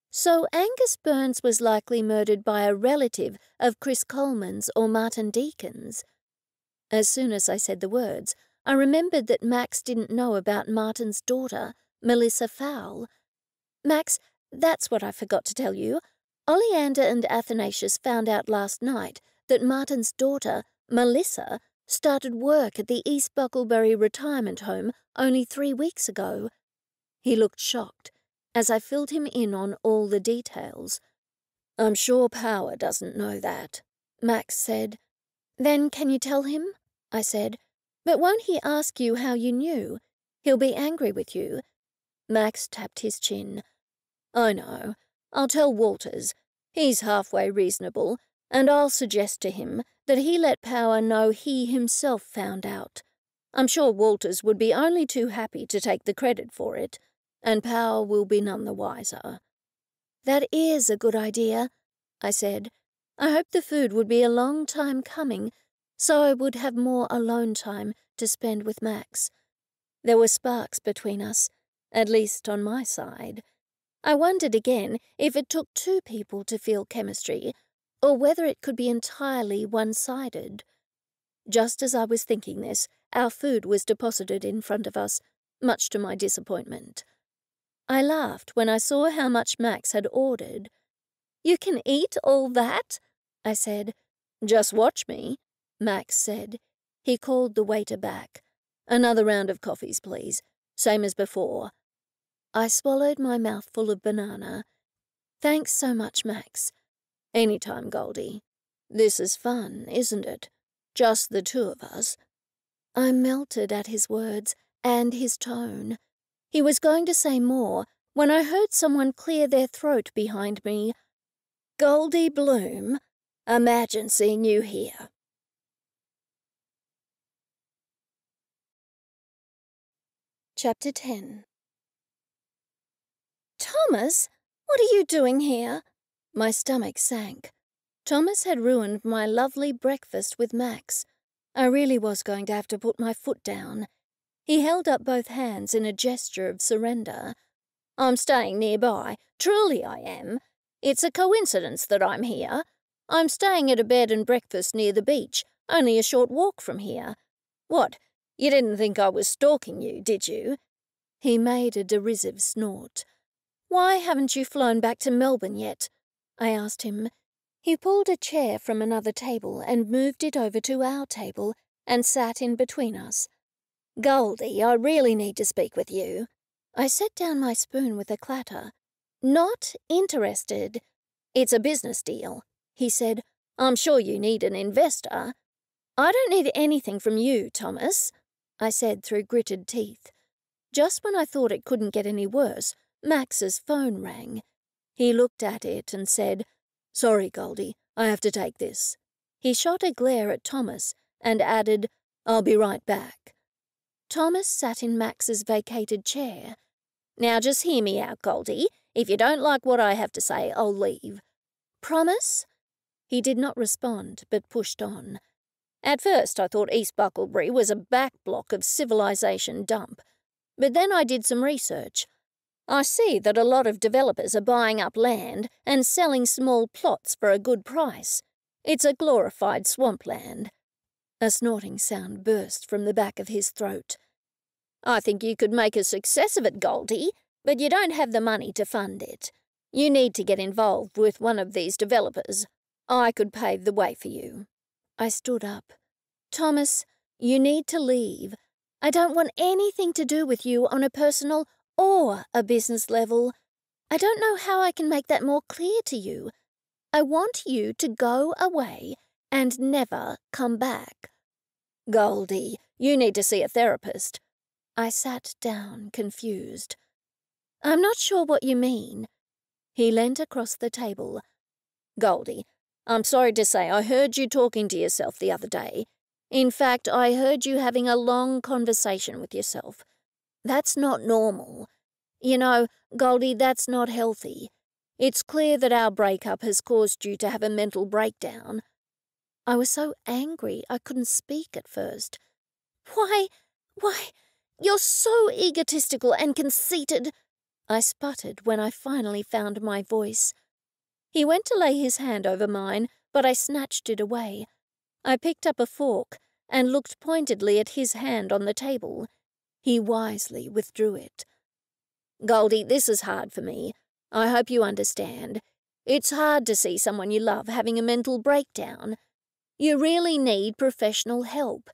So Angus Burns was likely murdered by a relative of Chris Coleman's or Martin Deacon's. As soon as I said the words, I remembered that Max didn't know about Martin's daughter, Melissa Fowle. Max, that's what I forgot to tell you. Oleander and Athanasius found out last night that Martin's daughter, Melissa, started work at the East Bucklebury retirement home only 3 weeks ago. He looked shocked as I filled him in on all the details. I'm sure Power doesn't know that, Max said. Then can you tell him? I said. But won't he ask you how you knew? He'll be angry with you. Max tapped his chin. I know. I'll tell Walters. He's halfway reasonable, and I'll suggest to him that he let Power know he himself found out. I'm sure Walters would be only too happy to take the credit for it, and Power will be none the wiser." "That is a good idea," I said. "I hoped the food would be a long time coming, so I would have more alone time to spend with Max." There were sparks between us, at least on my side. I wondered again if it took two people to feel chemistry, or whether it could be entirely one-sided. Just as I was thinking this, our food was deposited in front of us, much to my disappointment. I laughed when I saw how much Max had ordered. "You can eat all that?" I said. "Just watch me," Max said. He called the waiter back. "Another round of coffees, please. Same as before." I swallowed my mouthful of banana. "Thanks so much, Max." "Anytime, Goldie. This is fun, isn't it? Just the two of us." I melted at his words and his tone. He was going to say more when I heard someone clear their throat behind me. "Goldie Bloom, imagine seeing you here." Chapter 10. "Thomas, what are you doing here?" My stomach sank. Thomas had ruined my lovely breakfast with Max. I really was going to have to put my foot down. He held up both hands in a gesture of surrender. "I'm staying nearby. Truly I am. It's a coincidence that I'm here. I'm staying at a bed and breakfast near the beach, only a short walk from here. What, you didn't think I was stalking you, did you?" He made a derisive snort. "Why haven't you flown back to Melbourne yet?" I asked him. He pulled a chair from another table and moved it over to our table and sat in between us. "Goldie, I really need to speak with you." I set down my spoon with a clatter. "Not interested. It's a business deal," he said. "I'm sure you need an investor." "I don't need anything from you, Thomas," I said through gritted teeth. Just when I thought it couldn't get any worse, Max's phone rang. He looked at it and said, "Sorry, Goldie, I have to take this." He shot a glare at Thomas and added, "I'll be right back." Thomas sat in Max's vacated chair. "Now just hear me out, Goldie. If you don't like what I have to say, I'll leave." "Promise?" He did not respond, but pushed on. "At first I thought East Bucklebury was a backblock of civilization dump. But then I did some research. I see that a lot of developers are buying up land and selling small plots for a good price. It's a glorified swampland." A snorting sound burst from the back of his throat. "I think you could make a success of it, Goldie, but you don't have the money to fund it. You need to get involved with one of these developers. I could pave the way for you." I stood up. "Thomas, you need to leave. I don't want anything to do with you on a personal or a business level. I don't know how I can make that more clear to you. I want you to go away and never come back." "Goldie, you need to see a therapist." I sat down, confused. "I'm not sure what you mean." He leant across the table. "Goldie, I'm sorry to say I heard you talking to yourself the other day. In fact, I heard you having a long conversation with yourself. That's not normal. You know, Goldie, that's not healthy. It's clear that our breakup has caused you to have a mental breakdown." I was so angry I couldn't speak at first. Why, you're so egotistical and conceited," I sputtered when I finally found my voice. He went to lay his hand over mine, but I snatched it away. I picked up a fork and looked pointedly at his hand on the table. He wisely withdrew it. "Goldie, this is hard for me. I hope you understand. It's hard to see someone you love having a mental breakdown. You really need professional help.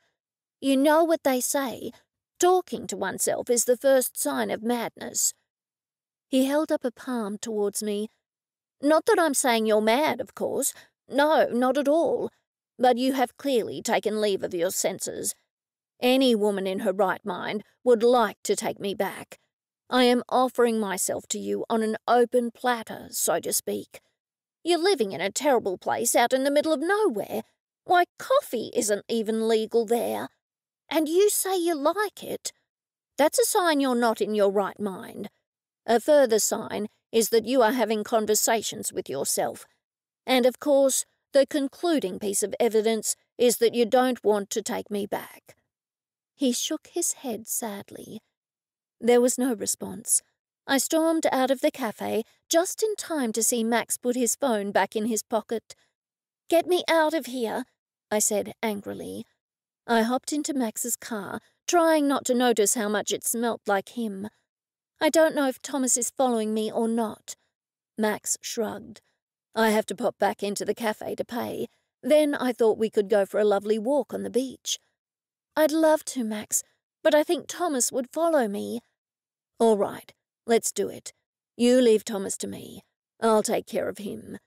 You know what they say, talking to oneself is the first sign of madness." He held up a palm towards me. "Not that I'm saying you're mad, of course. No, not at all. But you have clearly taken leave of your senses. Any woman in her right mind would like to take me back. I am offering myself to you on an open platter, so to speak. You're living in a terrible place out in the middle of nowhere. Why, coffee isn't even legal there. And you say you like it. That's a sign you're not in your right mind. A further sign is that you are having conversations with yourself. And, of course, the concluding piece of evidence is that you don't want to take me back." He shook his head sadly. There was no response. I stormed out of the cafe just in time to see Max put his phone back in his pocket. "Get me out of here," I said angrily. I hopped into Max's car, trying not to notice how much it smelt like him. "I don't know if Thomas is following me or not." Max shrugged. "I have to pop back into the cafe to pay. Then I thought we could go for a lovely walk on the beach." "I'd love to, Max, but I think Thomas would follow me." "All right, let's do it. You leave Thomas to me. I'll take care of him."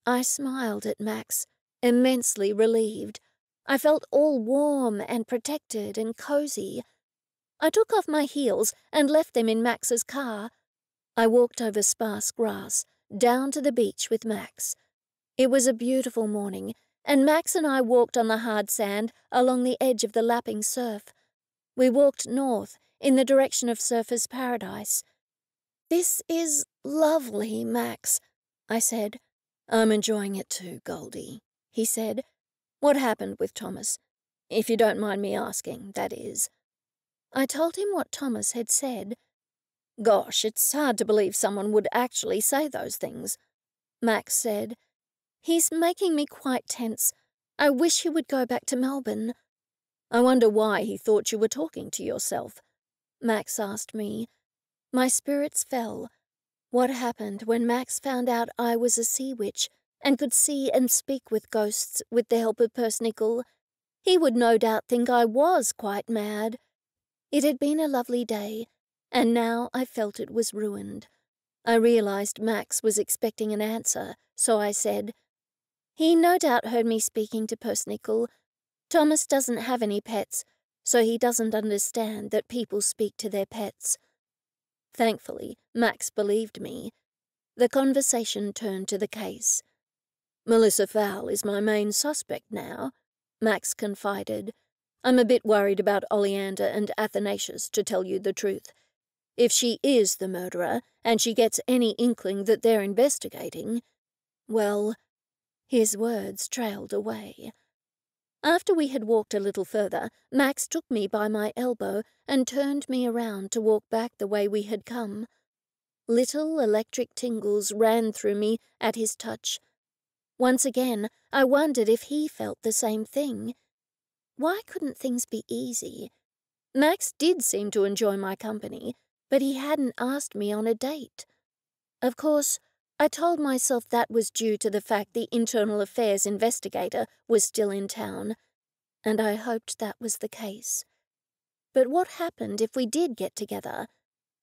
I smiled at Max, immensely relieved. I felt all warm and protected and cozy. I took off my heels and left them in Max's car. I walked over sparse grass, down to the beach with Max. It was a beautiful morning, and Max and I walked on the hard sand along the edge of the lapping surf. We walked north, in the direction of Surfer's Paradise. "This is lovely, Max," I said. "I'm enjoying it too, Goldie," he said. "What happened with Thomas? If you don't mind me asking, that is." I told him what Thomas had said. "Gosh, it's hard to believe someone would actually say those things," Max said. "He's making me quite tense. I wish he would go back to Melbourne." "I wonder why he thought you were talking to yourself," Max asked me. My spirits fell. What happened when Max found out I was a sea witch and could see and speak with ghosts with the help of Persnickle? He would no doubt think I was quite mad. It had been a lovely day, and now I felt it was ruined. I realized Max was expecting an answer, so I said, "He no doubt heard me speaking to Persnickle. Thomas doesn't have any pets, so he doesn't understand that people speak to their pets." Thankfully, Max believed me. The conversation turned to the case. "Melissa Fowle is my main suspect now," Max confided. "I'm a bit worried about Oleander and Athanasius, to tell you the truth. If she is the murderer, and she gets any inkling that they're investigating, well..." His words trailed away. After we had walked a little further, Max took me by my elbow and turned me around to walk back the way we had come. Little electric tingles ran through me at his touch. Once again, I wondered if he felt the same thing. Why couldn't things be easy? Max did seem to enjoy my company, but he hadn't asked me on a date. Of course, I told myself that was due to the fact the Internal Affairs investigator was still in town, and I hoped that was the case. But what happened if we did get together?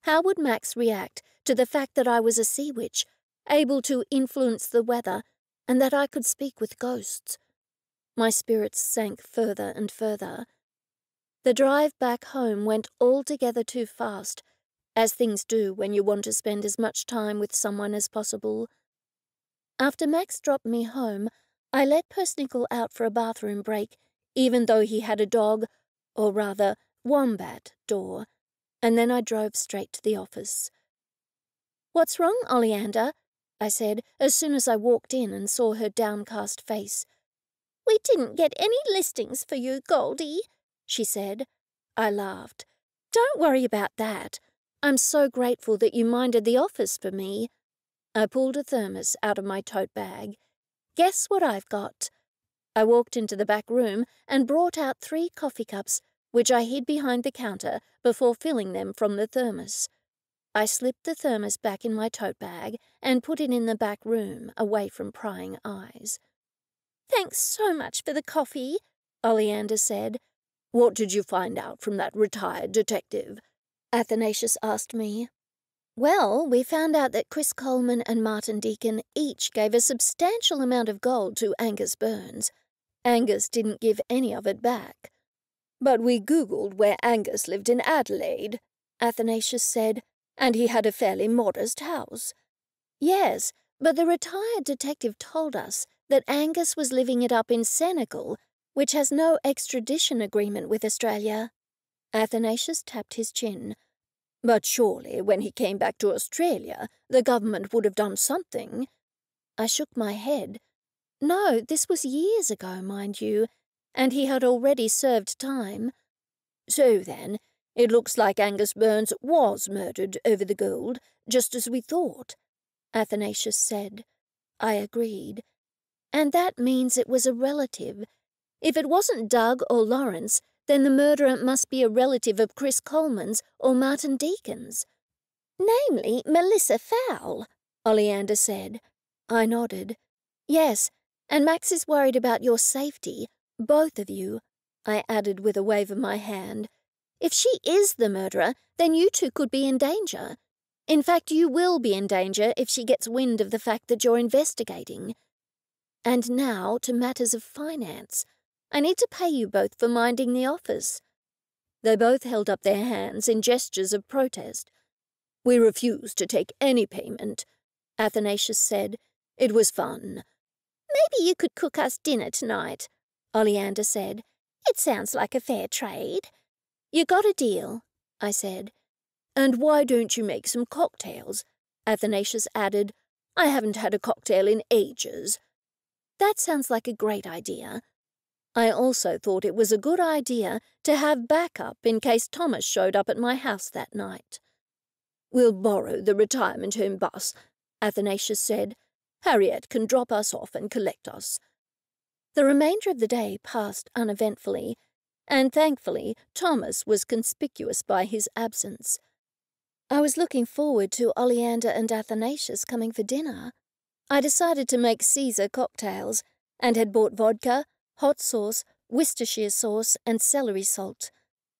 How would Max react to the fact that I was a sea witch, able to influence the weather, and that I could speak with ghosts? My spirits sank further and further. The drive back home went altogether too fast, as things do when you want to spend as much time with someone as possible. After Max dropped me home, I let Persnickle out for a bathroom break, even though he had a dog, or rather, wombat, door, and then I drove straight to the office. "What's wrong, Oleander?" I said, as soon as I walked in and saw her downcast face. "We didn't get any listings for you, Goldie," she said. I laughed. "Don't worry about that. I'm so grateful that you minded the office for me." I pulled a thermos out of my tote bag. "Guess what I've got?" I walked into the back room and brought out 3 coffee cups, which I hid behind the counter before filling them from the thermos. I slipped the thermos back in my tote bag and put it in the back room, away from prying eyes. "Thanks so much for the coffee," Oleander said. "What did you find out from that retired detective?" Athanasius asked me. "Well, we found out that Chris Coleman and Martin Deacon each gave a substantial amount of gold to Angus Burns. Angus didn't give any of it back." "But we Googled where Angus lived in Adelaide," Athanasius said, "and he had a fairly modest house." "Yes, but the retired detective told us that Angus was living it up in Senegal, which has no extradition agreement with Australia. Athanasius tapped his chin. But surely, when he came back to Australia, the government would have done something. I shook my head. No, this was years ago, mind you, and he had already served time. So then, it looks like Angus Burns was murdered over the gold, just as we thought, Athanasius said. I agreed. And that means it was a relative. If it wasn't Doug or Lawrence, then the murderer must be a relative of Chris Coleman's or Martin Deacon's. Namely, Melissa Fowle, Oleander said. I nodded. Yes, and Max is worried about your safety, both of you, I added with a wave of my hand. If she is the murderer, then you two could be in danger. In fact, you will be in danger if she gets wind of the fact that you're investigating. And now to matters of finance. I need to pay you both for minding the office. They both held up their hands in gestures of protest. We refuse to take any payment, Athanasius said. It was fun. Maybe you could cook us dinner tonight, Oleander said. It sounds like a fair trade. You got a deal, I said. And why don't you make some cocktails? Athanasius added. I haven't had a cocktail in ages. That sounds like a great idea. I also thought it was a good idea to have backup in case Thomas showed up at my house that night. We'll borrow the retirement home bus, Athanasius said. Harriet can drop us off and collect us. The remainder of the day passed uneventfully, and thankfully Thomas was conspicuous by his absence. I was looking forward to Oleander and Athanasius coming for dinner. I decided to make Caesar cocktails, and had bought vodka, hot sauce, Worcestershire sauce, and celery salt.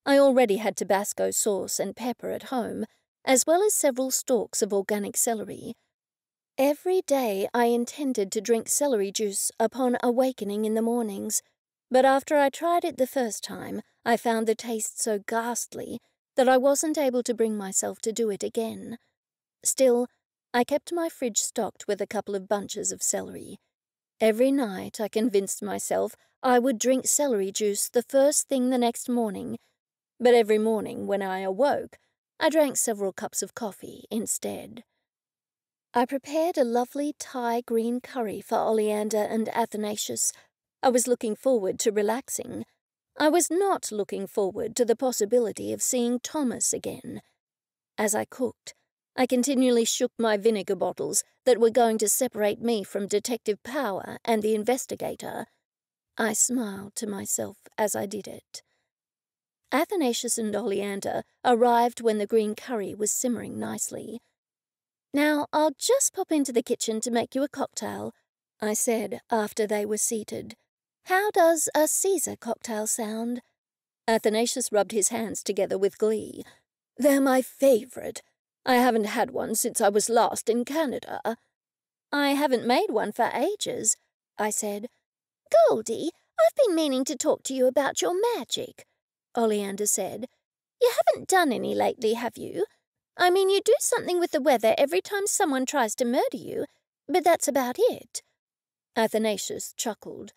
I already had Tabasco sauce and pepper at home, as well as several stalks of organic celery. Every day I intended to drink celery juice upon awakening in the mornings, but after I tried it the first time, I found the taste so ghastly that I wasn't able to bring myself to do it again. Still, I kept my fridge stocked with a couple of bunches of celery. Every night I convinced myself I would drink celery juice the first thing the next morning, but every morning when I awoke, I drank several cups of coffee instead. I prepared a lovely Thai green curry for Oleander and Athanasius. I was looking forward to relaxing. I was not looking forward to the possibility of seeing Thomas again. As I cooked, I continually shook my vinegar bottles that were going to separate me from Detective Power and the investigator. I smiled to myself as I did it. Athanasius and Oleander arrived when the green curry was simmering nicely. Now, I'll just pop into the kitchen to make you a cocktail, I said after they were seated. How does a Caesar cocktail sound? Athanasius rubbed his hands together with glee. They're my favourite. I haven't had one since I was last in Canada. I haven't made one for ages, I said. Goldie, I've been meaning to talk to you about your magic, Oleander said. You haven't done any lately, have you? I mean, you do something with the weather every time someone tries to murder you, but that's about it. Athanasius chuckled.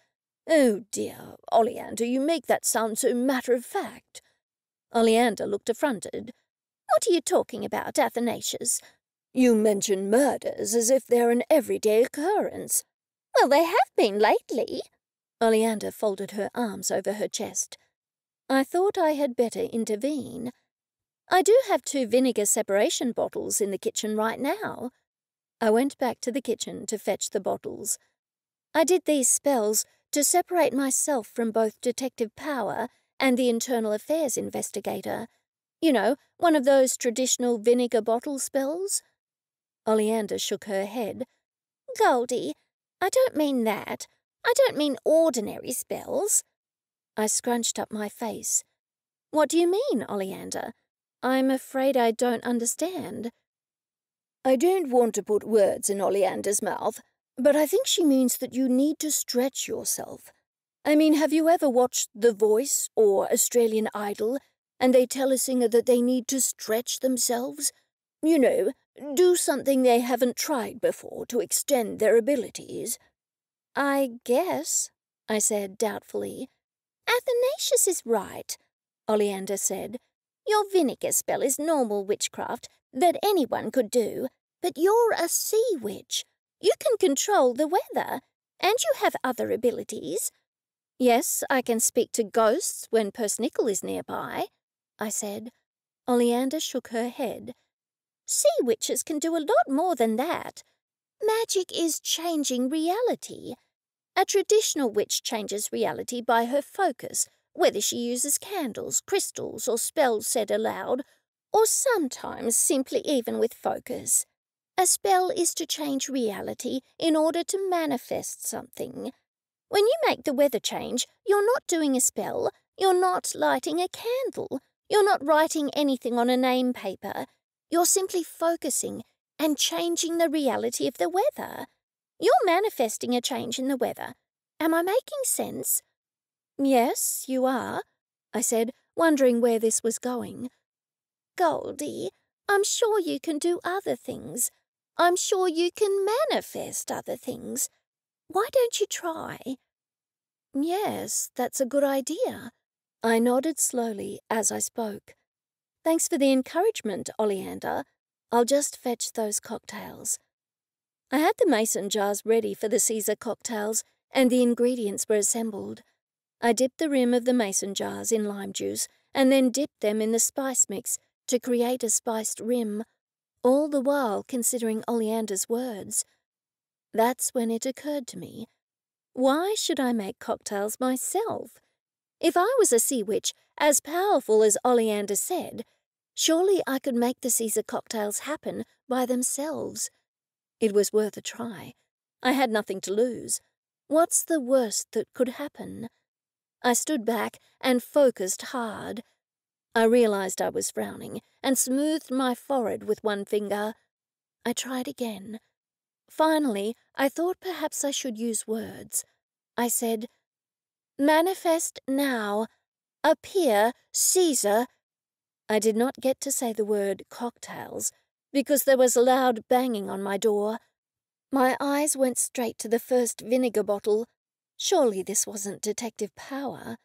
Oh dear, Oleander, you make that sound so matter-of-fact. Oleander looked affronted. What are you talking about, Athanasius? You mention murders as if they're an everyday occurrence. Well, they have been lately. Oleander folded her arms over her chest. I thought I had better intervene. I do have 2 vinegar separation bottles in the kitchen right now. I went back to the kitchen to fetch the bottles. I did these spells to separate myself from both Detective Power and the Internal Affairs investigator. You know, one of those traditional vinegar bottle spells. Oleander shook her head. Goldie, I don't mean that. I don't mean ordinary spells. I scrunched up my face. What do you mean, Oleander? I'm afraid I don't understand. I don't want to put words in Oleander's mouth, but I think she means that you need to stretch yourself. I mean, have you ever watched The Voice or Australian Idol, and they tell a singer that they need to stretch themselves? You know, do something they haven't tried before to extend their abilities. I guess, I said doubtfully. Athanasius is right, Oleander said. Your vinegar spell is normal witchcraft that anyone could do, but you're a sea witch. You can control the weather, and you have other abilities. Yes, I can speak to ghosts when Persnickle is nearby, I said. Oleander shook her head. Sea witches can do a lot more than that. Magic is changing reality. A traditional witch changes reality by her focus, whether she uses candles, crystals, or spells said aloud, or sometimes simply even with focus. A spell is to change reality in order to manifest something. When you make the weather change, you're not doing a spell, you're not lighting a candle, you're not writing anything on a name paper. You're simply focusing and changing the reality of the weather. You're manifesting a change in the weather. Am I making sense? Yes, you are, I said, wondering where this was going. Goldie, I'm sure you can do other things. I'm sure you can manifest other things. Why don't you try? Yes, that's a good idea. I nodded slowly as I spoke. Thanks for the encouragement, Oleander. I'll just fetch those cocktails. I had the mason jars ready for the Caesar cocktails, and the ingredients were assembled. I dipped the rim of the mason jars in lime juice and then dipped them in the spice mix to create a spiced rim, all the while considering Oleander's words. That's when it occurred to me. Why should I make cocktails myself? If I was a sea witch as powerful as Oleander said, surely I could make the Caesar cocktails happen by themselves. It was worth a try. I had nothing to lose. What's the worst that could happen? I stood back and focused hard. I realized I was frowning and smoothed my forehead with one finger. I tried again. Finally, I thought perhaps I should use words. I said, "Manifest now. Appear, Caesar." I did not get to say the word cocktails because there was a loud banging on my door. My eyes went straight to the first vinegar bottle. Surely this wasn't detective power.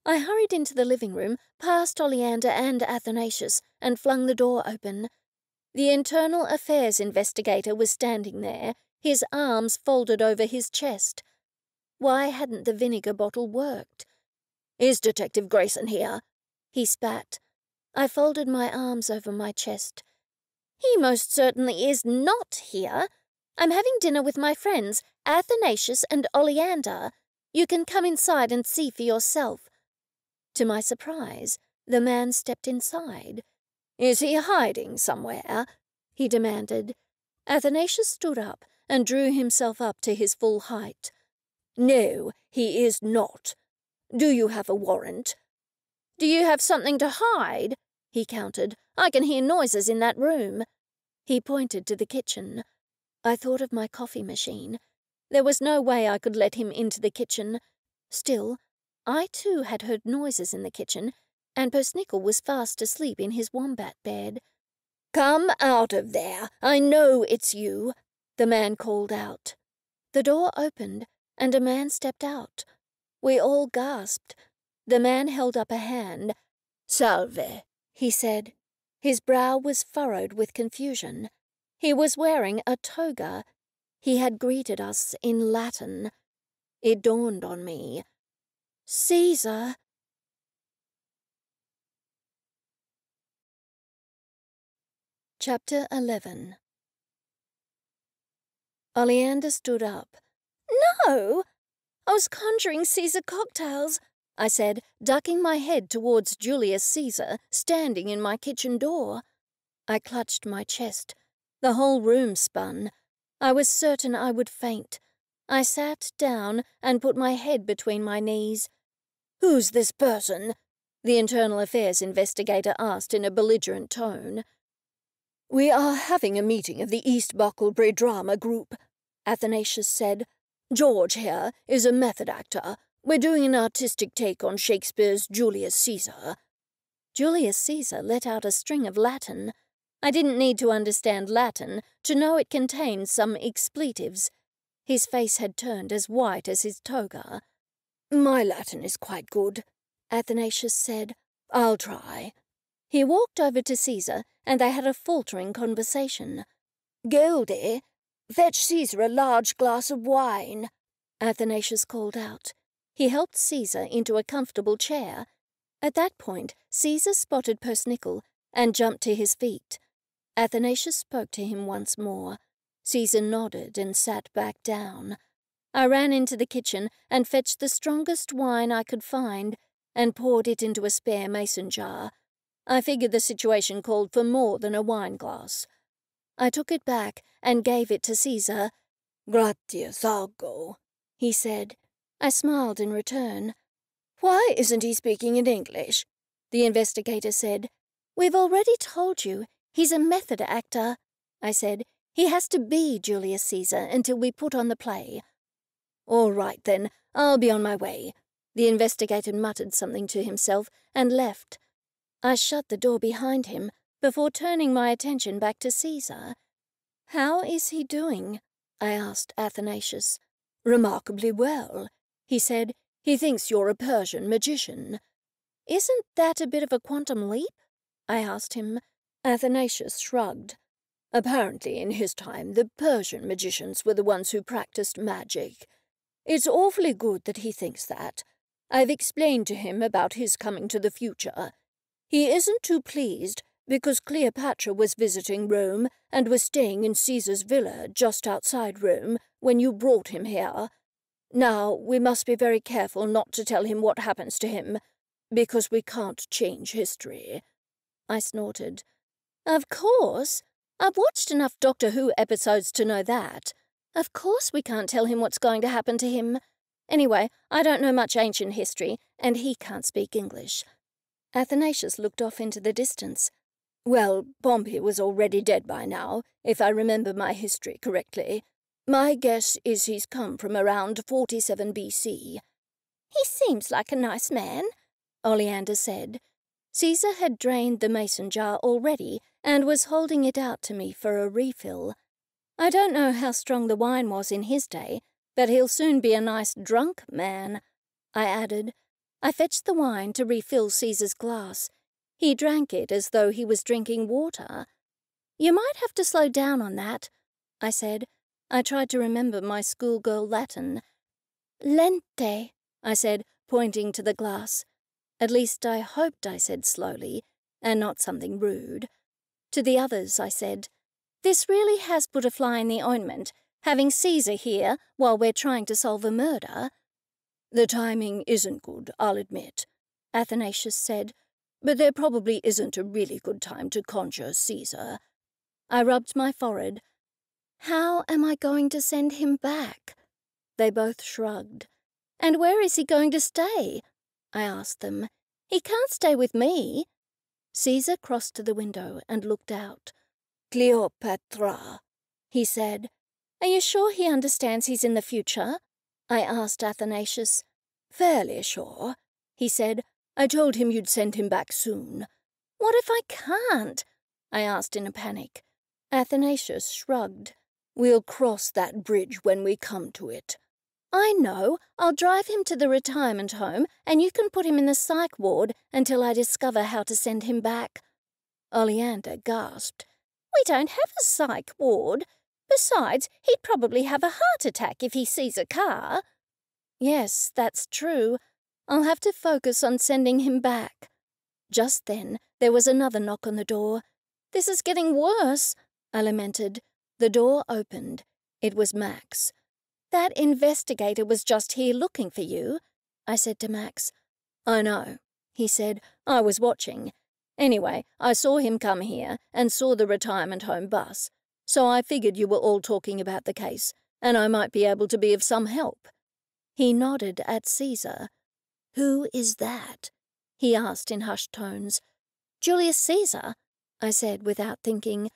I hurried into the living room, past Oleander and Athanasius, and flung the door open. The internal affairs investigator was standing there, his arms folded over his chest. Why hadn't the vinegar bottle worked? "Is Detective Grayson here?" he spat. I folded my arms over my chest. He most certainly is not here. I'm having dinner with my friends, Athanasius and Oleander. You can come inside and see for yourself. To my surprise, the man stepped inside. "Is he hiding somewhere?" he demanded. Athanasius stood up and drew himself up to his full height. "No, he is not. Do you have a warrant?" "Do you have something to hide?" he countered. "I can hear noises in that room." He pointed to the kitchen. I thought of my coffee machine. There was no way I could let him into the kitchen. Still, I too had heard noises in the kitchen, and Persnickle was fast asleep in his wombat bed. "Come out of there. I know it's you," the man called out. The door opened, and a man stepped out. We all gasped. The man held up a hand. "Salve," he said. His brow was furrowed with confusion. He was wearing a toga. He had greeted us in Latin. It dawned on me. Caesar! Chapter 11. Oleander stood up. "No! I was conjuring Caesar cocktails," I said, ducking my head towards Julius Caesar, standing in my kitchen door. I clutched my chest. The whole room spun. I was certain I would faint. I sat down and put my head between my knees. "Who's this person?" the internal affairs investigator asked in a belligerent tone. "We are having a meeting of the East Bucklebury Drama Group," Athanasius said. "George here is a method actor. We're doing an artistic take on Shakespeare's Julius Caesar." Julius Caesar let out a string of Latin. I didn't need to understand Latin to know it contained some expletives. His face had turned as white as his toga. "My Latin is quite good," Athanasius said. "I'll try." He walked over to Caesar, and they had a faltering conversation. "Goldie, fetch Caesar a large glass of wine," Athanasius called out. He helped Caesar into a comfortable chair. At that point, Caesar spotted Persnickle and jumped to his feet. Athanasius spoke to him once more. Caesar nodded and sat back down. I ran into the kitchen and fetched the strongest wine I could find and poured it into a spare mason jar. I figured the situation called for more than a wine glass. I took it back and gave it to Caesar. "Gratias, I'll go," he said. I smiled in return. "Why isn't he speaking in English?" the investigator said. "We've already told you. He's a method actor," I said. "He has to be Julius Caesar until we put on the play." "All right, then. I'll be on my way." The investigator muttered something to himself and left. I shut the door behind him before turning my attention back to Caesar. "How is he doing?" I asked Athanasius. "Remarkably well," he said. "He thinks you're a Persian magician." "Isn't that a bit of a quantum leap?" I asked him. Athanasius shrugged. "Apparently, in his time, the Persian magicians were the ones who practiced magic. It's awfully good that he thinks that. I've explained to him about his coming to the future. He isn't too pleased because Cleopatra was visiting Rome and was staying in Caesar's villa just outside Rome when you brought him here. Now, we must be very careful not to tell him what happens to him, because we can't change history." I snorted. "Of course. I've watched enough Doctor Who episodes to know that. Of course we can't tell him what's going to happen to him. Anyway, I don't know much ancient history, and he can't speak English." Athanasius looked off into the distance. "Well, Pompey was already dead by now, if I remember my history correctly. My guess is he's come from around 47 BC. "He seems like a nice man," Oleander said. Caesar had drained the mason jar already and was holding it out to me for a refill. I don't know how strong the wine was in his day, but he'll soon be a nice drunk man, I added. I fetched the wine to refill Caesar's glass. He drank it as though he was drinking water. "You might have to slow down on that," I said. I tried to remember my schoolgirl Latin. "Lente," I said, pointing to the glass. At least I hoped I said slowly, and not something rude. To the others I said, "This really has put a fly in the ointment, having Caesar here while we're trying to solve a murder." "The timing isn't good, I'll admit," Athanasius said, "but there probably isn't a really good time to conjure Caesar." I rubbed my forehead. "How am I going to send him back?" They both shrugged. "And where is he going to stay?" I asked them. "He can't stay with me." Caesar crossed to the window and looked out. "Cleopatra," he said. "Are you sure he understands he's in the future?" I asked Athanasius. "Fairly sure," he said. "I told him you'd send him back soon." "What if I can't?" I asked in a panic. Athanasius shrugged. "We'll cross that bridge when we come to it." "I know. I'll drive him to the retirement home, and you can put him in the psych ward until I discover how to send him back." Oleander gasped. "We don't have a psych ward. Besides, he'd probably have a heart attack if he sees a car." "Yes, that's true. I'll have to focus on sending him back." Just then, there was another knock on the door. "This is getting worse," I lamented. The door opened. It was Max. "That investigator was just here looking for you," I said to Max. "I know," he said. "I was watching. Anyway, I saw him come here and saw the retirement home bus, so I figured you were all talking about the case, and I might be able to be of some help." He nodded at Caesar. "Who is that?" he asked in hushed tones. "Julius Caesar," I said without thinking.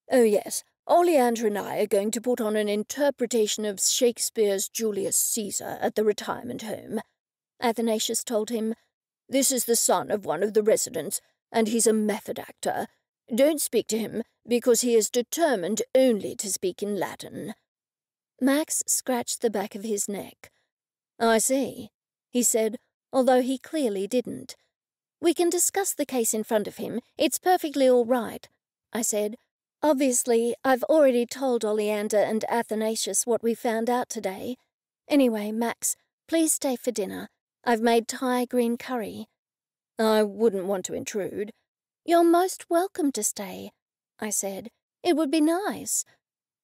"Oh, yes. Oleander and I are going to put on an interpretation of Shakespeare's Julius Caesar at the retirement home," Athanasius told him. "This is the son of one of the residents, and he's a method actor. Don't speak to him, because he is determined only to speak in Latin." Max scratched the back of his neck. "I see," he said, although he clearly didn't. "We can discuss the case in front of him. It's perfectly all right," I said. "Obviously, I've already told Oleander and Athanasius what we found out today. Anyway, Max, please stay for dinner. I've made Thai green curry." "I wouldn't want to intrude." "You're most welcome to stay," I said. "It would be nice."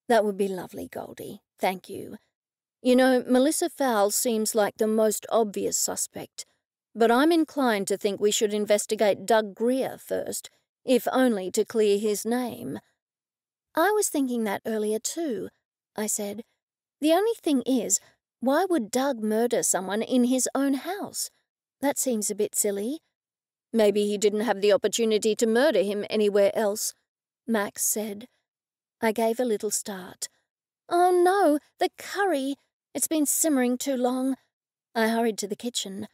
"That would be lovely, Goldie. Thank you. You know, Melissa Fowles seems like the most obvious suspect, but I'm inclined to think we should investigate Doug Greer first, if only to clear his name." "I was thinking that earlier too," I said. "The only thing is, why would Doug murder someone in his own house? That seems a bit silly." "Maybe he didn't have the opportunity to murder him anywhere else," Max said. I gave a little start. "Oh no, the curry! It's been simmering too long." I hurried to the kitchen.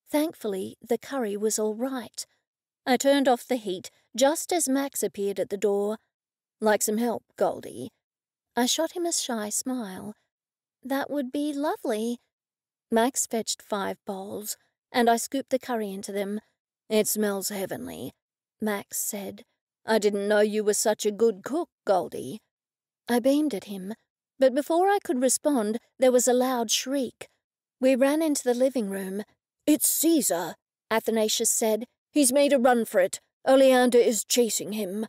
Thankfully, the curry was all right. I turned off the heat just as Max appeared at the door. "Like some help, Goldie?" I shot him a shy smile. "That would be lovely." Max fetched 5 bowls, and I scooped the curry into them. "It smells heavenly," Max said. "I didn't know you were such a good cook, Goldie." I beamed at him, but before I could respond, there was a loud shriek. We ran into the living room. "It's Caesar," Athanasius said. "He's made a run for it. Oleander is chasing him."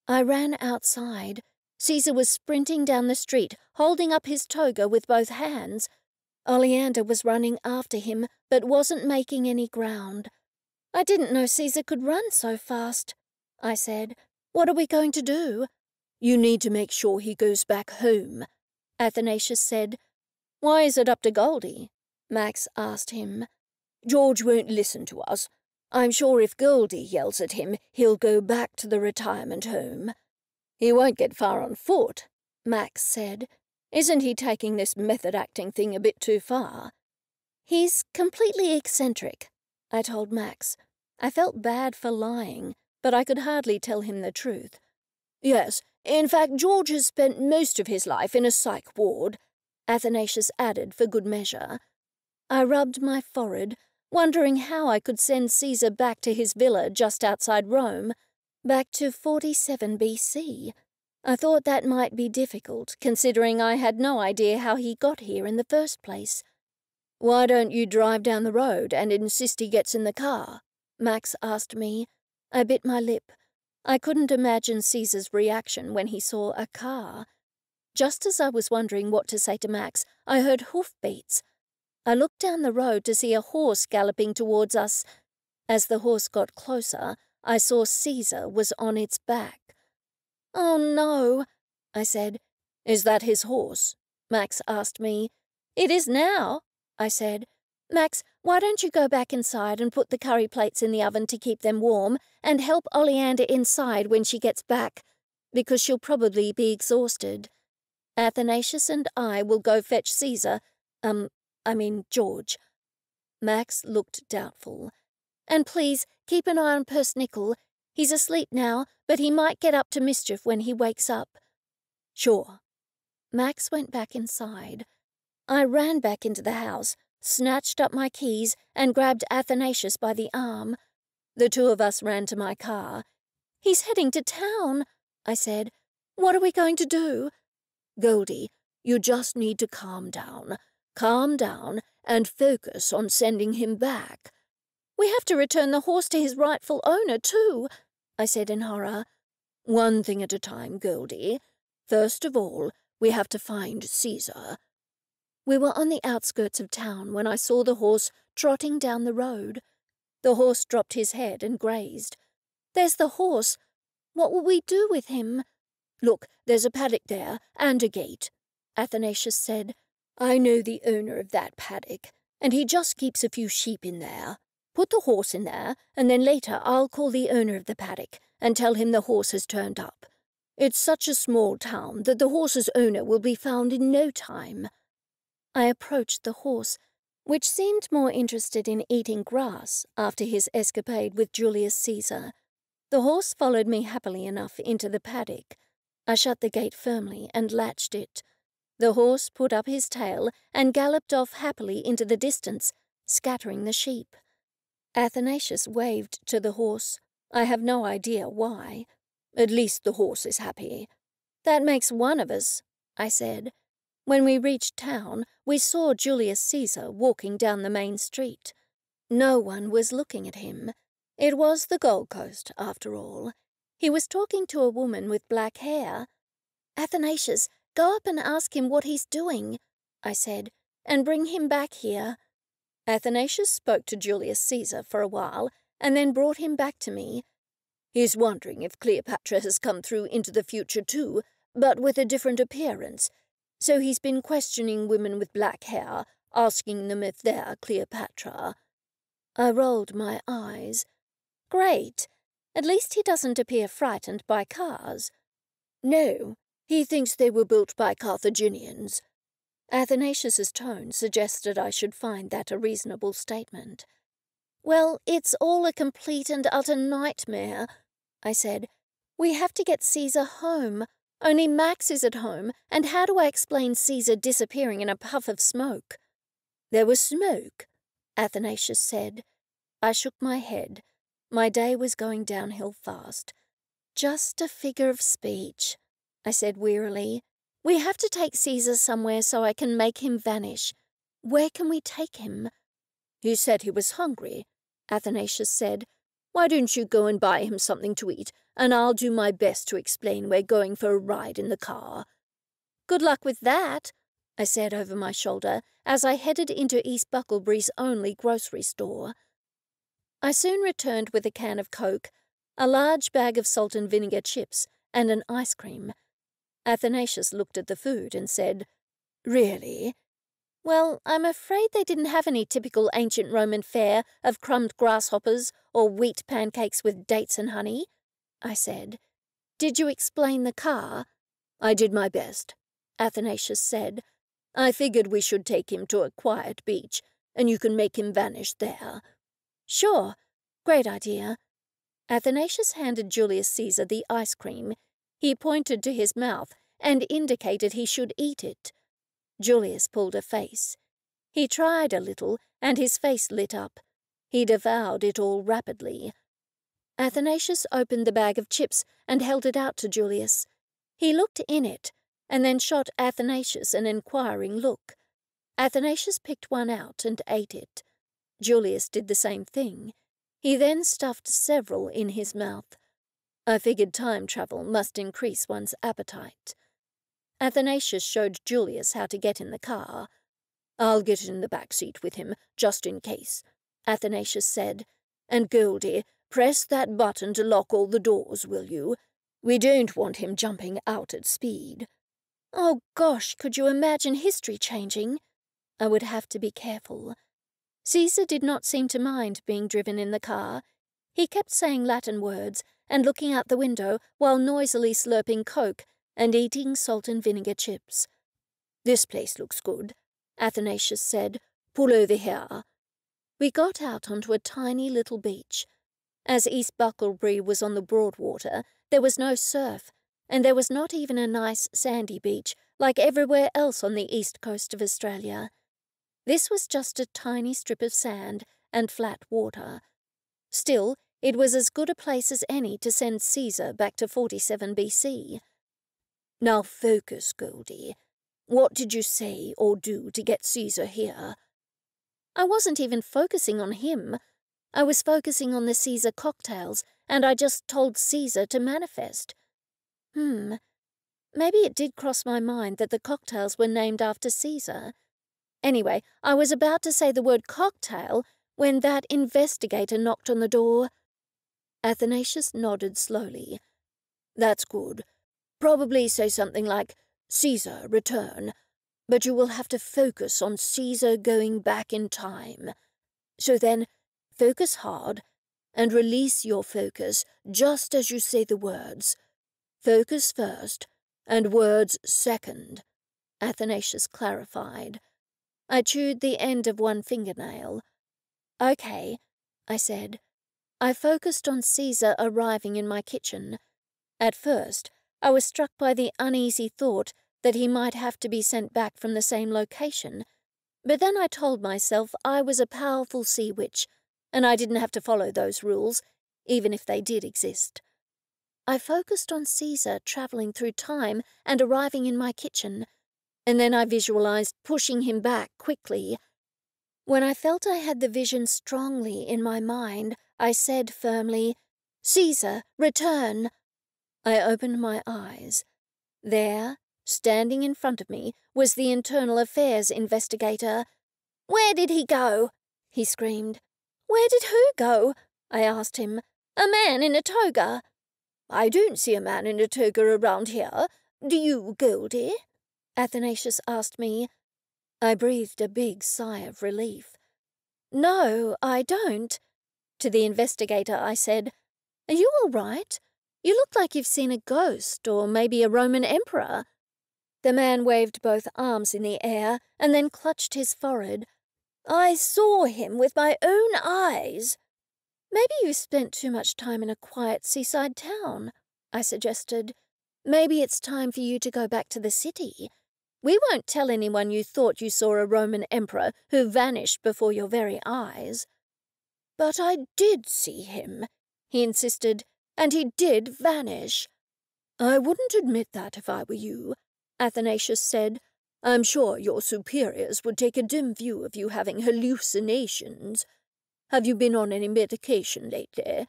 I ran outside. Caesar was sprinting down the street, holding up his toga with both hands. Oleander was running after him, but wasn't making any ground. "I didn't know Caesar could run so fast," I said. "What are we going to do?" "You need to make sure he goes back home," Athanasius said. "Why is it up to Goldie?" Max asked him. "George won't listen to us. I'm sure if Goldie yells at him, he'll go back to the retirement home." "He won't get far on foot," Max said. "Isn't he taking this method-acting thing a bit too far?" "He's completely eccentric," I told Max. I felt bad for lying, but I could hardly tell him the truth. "Yes, in fact, George has spent most of his life in a psych ward," Athanasius added for good measure. I rubbed my forehead, wondering how I could send Caesar back to his villa just outside Rome, back to 47 BC. I thought that might be difficult, considering I had no idea how he got here in the first place. "Why don't you drive down the road and insist he gets in the car?" Max asked me. I bit my lip. I couldn't imagine Caesar's reaction when he saw a car. Just as I was wondering what to say to Max, I heard hoofbeats. I looked down the road to see a horse galloping towards us. As the horse got closer, I saw Caesar was on its back. "Oh, no," I said. "Is that his horse?" Max asked me. "It is now," I said. "Max, why don't you go back inside and put the curry plates in the oven to keep them warm and help Oleander inside when she gets back, because she'll probably be exhausted. Athanasius and I will go fetch Caesar, George." Max looked doubtful. "And please, keep an eye on Persnickle. He's asleep now, but he might get up to mischief when he wakes up." "Sure." Max went back inside. I ran back into the house, snatched up my keys, and grabbed Athanasius by the arm. The two of us ran to my car. "He's heading to town," I said. "What are we going to do?" "Goldie, you just need to calm down. Calm down and focus on sending him back." "We have to return the horse to his rightful owner, too," I said in horror. "One thing at a time, Goldie. First of all, we have to find Caesar." We were on the outskirts of town when I saw the horse trotting down the road. The horse dropped his head and grazed. "There's the horse. What will we do with him?" "Look, there's a paddock there and a gate," Athanasius said. "I know the owner of that paddock, and he just keeps a few sheep in there. Put the horse in there, and then later I'll call the owner of the paddock and tell him the horse has turned up. It's such a small town that the horse's owner will be found in no time." I approached the horse, which seemed more interested in eating grass after his escapade with Julius Caesar. The horse followed me happily enough into the paddock. I shut the gate firmly and latched it. The horse put up his tail and galloped off happily into the distance, scattering the sheep. Athanasius waved to the horse. I have no idea why. At least the horse is happy. That makes one of us, I said. When we reached town, we saw Julius Caesar walking down the main street. No one was looking at him. It was the Gold Coast, after all. He was talking to a woman with black hair. Athanasius, go up and ask him what he's doing, I said, and bring him back here. Athanasius spoke to Julius Caesar for a while, and then brought him back to me. He's wondering if Cleopatra has come through into the future too, but with a different appearance. So he's been questioning women with black hair, asking them if they're Cleopatra. I rolled my eyes. Great. At least he doesn't appear frightened by cars. No, he thinks they were built by Carthaginians. Athanasius's tone suggested I should find that a reasonable statement. Well, it's all a complete and utter nightmare, I said. We have to get Caesar home. Only Max is at home, and how do I explain Caesar disappearing in a puff of smoke? There was smoke, Athanasius said. I shook my head. My day was going downhill fast. Just a figure of speech, I said wearily. We have to take Caesar somewhere so I can make him vanish. Where can we take him? He said he was hungry, Athanasius said. Why don't you go and buy him something to eat, and I'll do my best to explain we're going for a ride in the car. Good luck with that, I said over my shoulder as I headed into East Bucklebury's only grocery store. I soon returned with a can of Coke, a large bag of salt and vinegar chips, and an ice cream. Athanasius looked at the food and said, Really? Well, I'm afraid they didn't have any typical ancient Roman fare of crumbed grasshoppers or wheat pancakes with dates and honey, I said. Did you explain the car? I did my best, Athanasius said. I figured we should take him to a quiet beach, and you can make him vanish there. Sure, great idea. Athanasius handed Julius Caesar the ice cream. He pointed to his mouth and indicated he should eat it. Julius pulled a face. He tried a little, and his face lit up. He devoured it all rapidly. Athanasius opened the bag of chips and held it out to Julius. He looked in it, and then shot Athanasius an inquiring look. Athanasius picked one out and ate it. Julius did the same thing. He then stuffed several in his mouth. I figured time travel must increase one's appetite. Athanasius showed Julius how to get in the car. I'll get in the back seat with him, just in case, Athanasius said. And Goldie, press that button to lock all the doors, will you? We don't want him jumping out at speed. Oh gosh, could you imagine history changing? I would have to be careful. Caesar did not seem to mind being driven in the car. He kept saying Latin words and looking out the window while noisily slurping Coke and eating salt and vinegar chips. This place looks good, Athanasius said. Pull over here. We got out onto a tiny little beach. As East Bucklebury was on the Broadwater, there was no surf, and there was not even a nice sandy beach like everywhere else on the east coast of Australia. This was just a tiny strip of sand and flat water. Still, it was as good a place as any to send Caesar back to 47 BC. Now focus, Goldie. What did you say or do to get Caesar here? I wasn't even focusing on him. I was focusing on the Caesar cocktails, and I just told Caesar to manifest. Maybe it did cross my mind that the cocktails were named after Caesar. Anyway, I was about to say the word cocktail when that investigator knocked on the door. Athanasius nodded slowly. That's good. Probably say something like, Caesar, return. But you will have to focus on Caesar going back in time. So then, focus hard, and release your focus just as you say the words. Focus first, and words second, Athanasius clarified. I chewed the end of one fingernail. Okay, I said. I focused on Caesar arriving in my kitchen. At first, I was struck by the uneasy thought that he might have to be sent back from the same location, but then I told myself I was a powerful sea witch, and I didn't have to follow those rules, even if they did exist. I focused on Caesar travelling through time and arriving in my kitchen, and then I visualized pushing him back quickly. When I felt I had the vision strongly in my mind, I said firmly, "Caesar, return!" I opened my eyes. There, standing in front of me, was the internal affairs investigator. "Where did he go?" he screamed. "Where did who go?" I asked him. "A man in a toga." "I don't see a man in a toga around here. Do you, Goldie?" Athanasius asked me. I breathed a big sigh of relief. "No, I don't." To the investigator, I said, "Are you all right? You look like you've seen a ghost, or maybe a Roman emperor." The man waved both arms in the air and then clutched his forehead. "I saw him with my own eyes." "Maybe you spent too much time in a quiet seaside town," I suggested. "Maybe it's time for you to go back to the city. We won't tell anyone you thought you saw a Roman emperor who vanished before your very eyes." "But I did see him," he insisted, "and he did vanish." "I wouldn't admit that if I were you," Athanasius said. "I'm sure your superiors would take a dim view of you having hallucinations. Have you been on any medication lately?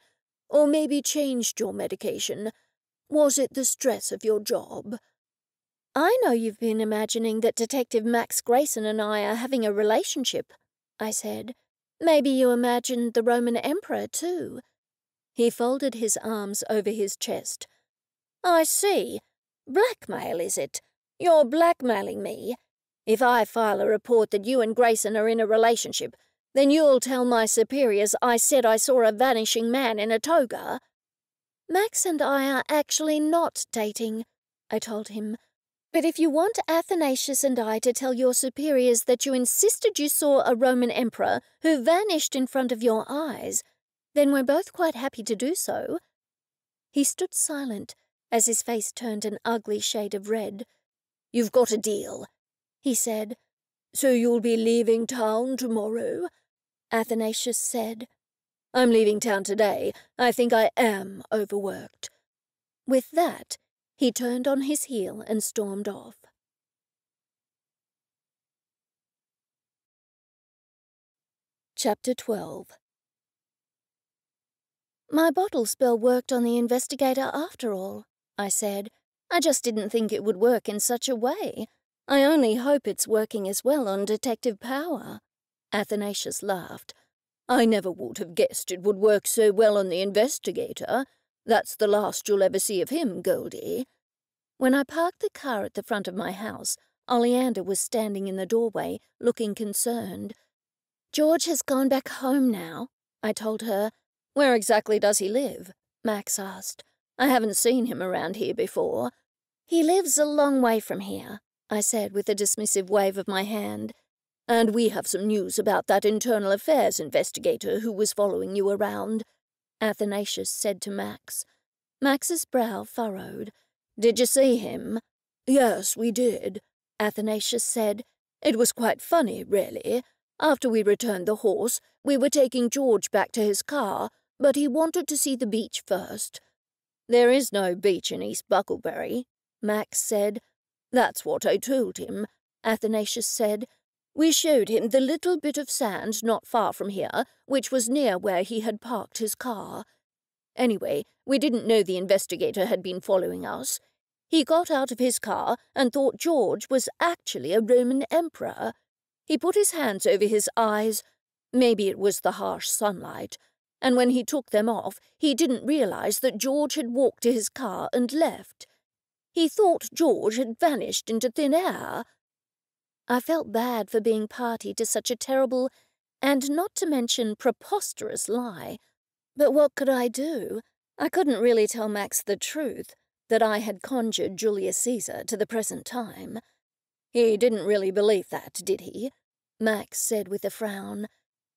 Or maybe changed your medication? Was it the stress of your job?" "I know you've been imagining that Detective Max Grayson and I are having a relationship," I said. "Maybe you imagined the Roman emperor, too." He folded his arms over his chest. "I see. Blackmail, is it? You're blackmailing me. If I file a report that you and Grayson are in a relationship, then you'll tell my superiors I said I saw a vanishing man in a toga." "Max and I are actually not dating," I told him. "But if you want Athanasius and I to tell your superiors that you insisted you saw a Roman emperor who vanished in front of your eyes, then we're both quite happy to do so." He stood silent as his face turned an ugly shade of red. "You've got a deal," he said. "So you'll be leaving town tomorrow?" Athanasius said. "I'm leaving town today. I think I am overworked." With that, he turned on his heel and stormed off. Chapter 12. "My bottle spell worked on the investigator after all," I said. "I just didn't think it would work in such a way. I only hope it's working as well on Detective Power." Athanasius laughed. "I never would have guessed it would work so well on the investigator. That's the last you'll ever see of him, Goldie." When I parked the car at the front of my house, Oleander was standing in the doorway, looking concerned. "George has gone back home now," I told her. "Where exactly does he live?" Max asked. "I haven't seen him around here before." "He lives a long way from here," I said with a dismissive wave of my hand. "And we have some news about that internal affairs investigator who was following you around," Athanasius said to Max. Max's brow furrowed. "Did you see him?" "Yes, we did," Athanasius said. "It was quite funny, really. After we returned the horse, we were taking George back to his car, but he wanted to see the beach first." "There is no beach in East Bucklebury," Max said. "That's what I told him," Athanasius said. "We showed him the little bit of sand not far from here, which was near where he had parked his car. Anyway, we didn't know the investigator had been following us. He got out of his car and thought George was actually a Roman emperor. He put his hands over his eyes. Maybe it was the harsh sunlight. And when he took them off, he didn't realize that George had walked to his car and left. He thought George had vanished into thin air." I felt bad for being party to such a terrible and not to mention preposterous lie. But what could I do? I couldn't really tell Max the truth, that I had conjured Julius Caesar to the present time. "He didn't really believe that, did he?" Max said with a frown.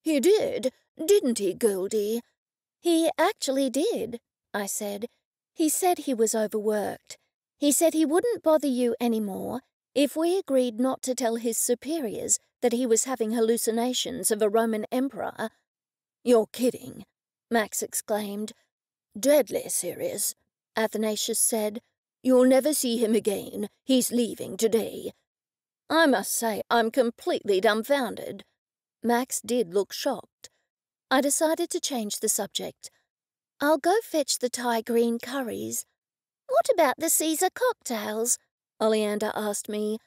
"He did, didn't he, Goldie?" He actually did, I said. He said he was overworked. He said he wouldn't bother you anymore if we agreed not to tell his superiors that he was having hallucinations of a Roman emperor. You're kidding, Max exclaimed. Deadly serious, Athanasius said. You'll never see him again. He's leaving today. I must say I'm completely dumbfounded. Max did look shocked. I decided to change the subject. I'll go fetch the Thai green curries. What about the Caesar cocktails? Oleander asked me.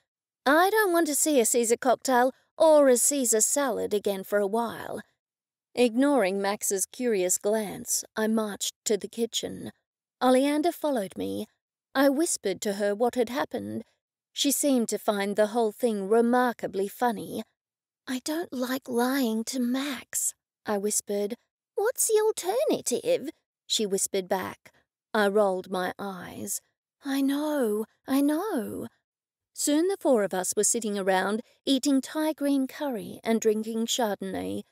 I don't want to see a Caesar cocktail or a Caesar salad again for a while. Ignoring Max's curious glance, I marched to the kitchen. Oleander followed me. I whispered to her what had happened. She seemed to find the whole thing remarkably funny. I don't like lying to Max, I whispered. What's the alternative? She whispered back. I rolled my eyes. I know. Soon the four of us were sitting around, eating Thai green curry and drinking Chardonnay.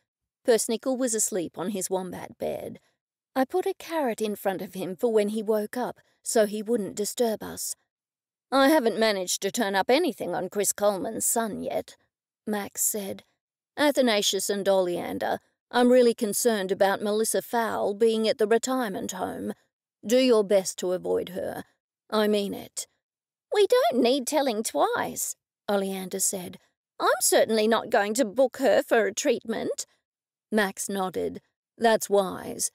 Persnickle was asleep on his wombat bed. I put a carrot in front of him for when he woke up, so he wouldn't disturb us. I haven't managed to turn up anything on Chris Coleman's son yet, Max said. Athanasius and Oleander, I'm really concerned about Melissa Fowle being at the retirement home. Do your best to avoid her. I mean it. We don't need telling twice, Oleander said. I'm certainly not going to book her for a treatment. Max nodded. That's wise.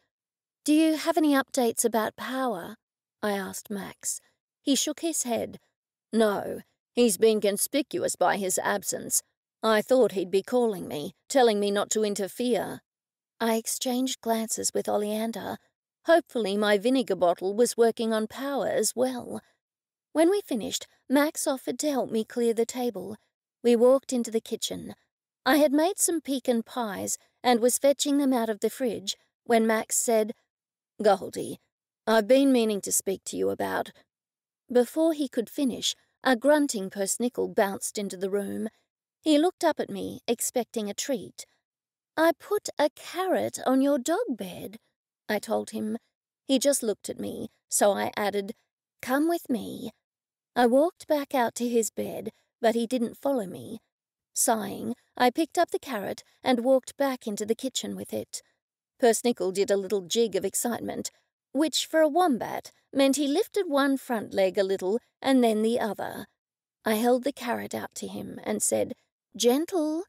Do you have any updates about Power? I asked Max. He shook his head. No, he's been conspicuous by his absence. I thought he'd be calling me, telling me not to interfere. I exchanged glances with Oleander. Hopefully my vinegar bottle was working on Power as well. When we finished, Max offered to help me clear the table. We walked into the kitchen. I had made some pecan pies and was fetching them out of the fridge when Max said, Goldie, I've been meaning to speak to you about... Before he could finish, a grunting Persnickle bounced into the room. He looked up at me, expecting a treat. I put a carrot on your dog bed, I told him. He just looked at me, so I added, Come with me. I walked back out to his bed, but he didn't follow me. Sighing, I picked up the carrot and walked back into the kitchen with it. Persnickle did a little jig of excitement, which for a wombat meant he lifted one front leg a little and then the other. I held the carrot out to him and said, Gentle.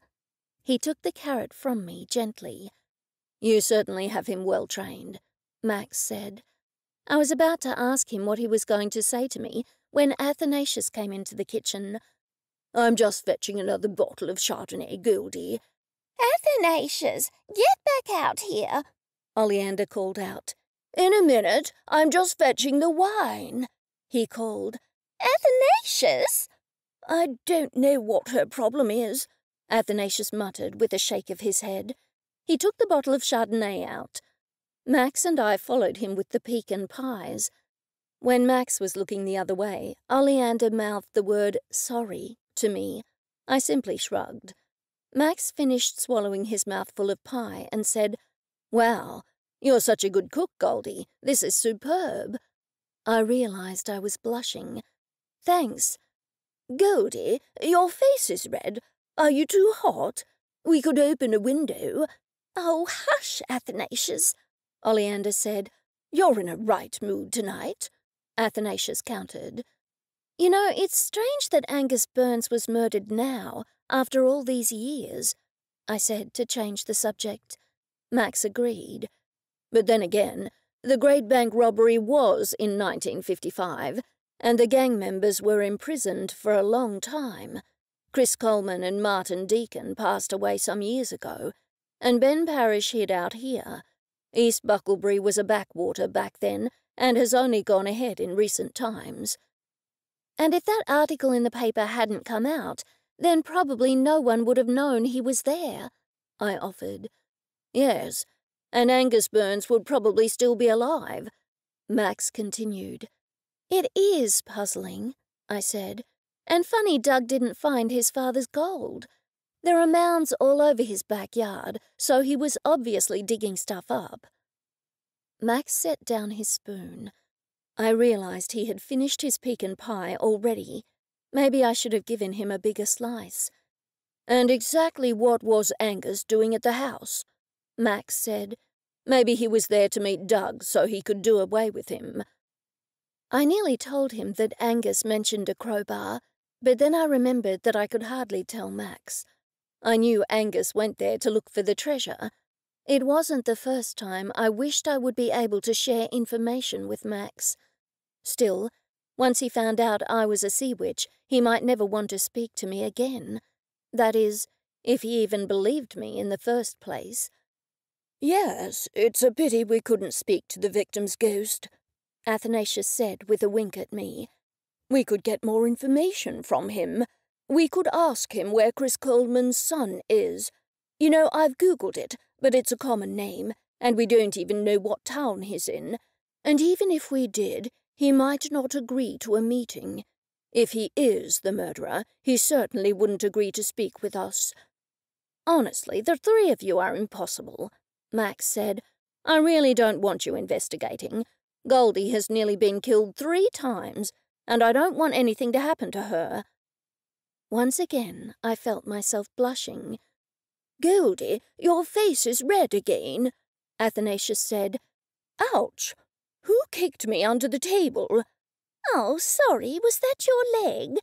He took the carrot from me gently. You certainly have him well trained, Max said. I was about to ask him what he was going to say to me when Athanasius came into the kitchen. I'm just fetching another bottle of Chardonnay, Goldie. Athanasius, get back out here, Oleander called out. In a minute, I'm just fetching the wine, he called. Athanasius? I don't know what her problem is, Athanasius muttered with a shake of his head. He took the bottle of Chardonnay out. Max and I followed him with the pecan pies. When Max was looking the other way, Oleander mouthed the word sorry to me. I simply shrugged. Max finished swallowing his mouthful of pie and said, Wow, you're such a good cook, Goldie. This is superb. I realized I was blushing. Thanks. Goldie, your face is red. Are you too hot? We could open a window. Oh, hush, Athanasius, Oleander said. You're in a right mood tonight, Athanasius countered. You know, it's strange that Angus Burns was murdered now, after all these years, I said to change the subject. Max agreed. But then again, the Great Bank robbery was in 1955, and the gang members were imprisoned for a long time. Chris Coleman and Martin Deacon passed away some years ago, and Ben Parrish hid out here. East Bucklebury was a backwater back then, and has only gone ahead in recent times. And if that article in the paper hadn't come out, then probably no one would have known he was there, I offered. Yes, and Angus Burns would probably still be alive, Max continued. It is puzzling, I said, and funny Doug didn't find his father's gold. There are mounds all over his backyard, so he was obviously digging stuff up. Max set down his spoon. I realized he had finished his pecan pie already. Maybe I should have given him a bigger slice. And exactly what was Angus doing at the house? Max said. Maybe he was there to meet Doug so he could do away with him. I nearly told him that Angus mentioned a crowbar, but then I remembered that I could hardly tell Max. I knew Angus went there to look for the treasure. It wasn't the first time I wished I would be able to share information with Max. Still, once he found out I was a sea witch, he might never want to speak to me again. That is, if he even believed me in the first place. Yes, it's a pity we couldn't speak to the victim's ghost, Athanasius said with a wink at me. We could get more information from him. We could ask him where Chris Coleman's son is. You know, I've Googled it, but it's a common name, and we don't even know what town he's in. And even if we did, he might not agree to a meeting. If he is the murderer, he certainly wouldn't agree to speak with us. Honestly, the three of you are impossible, Max said. I really don't want you investigating. Goldie has nearly been killed 3 times, and I don't want anything to happen to her. Once again, I felt myself blushing. Goldie, your face is red again, Athanasius said. Ouch! Who kicked me under the table? Oh, sorry, was that your leg?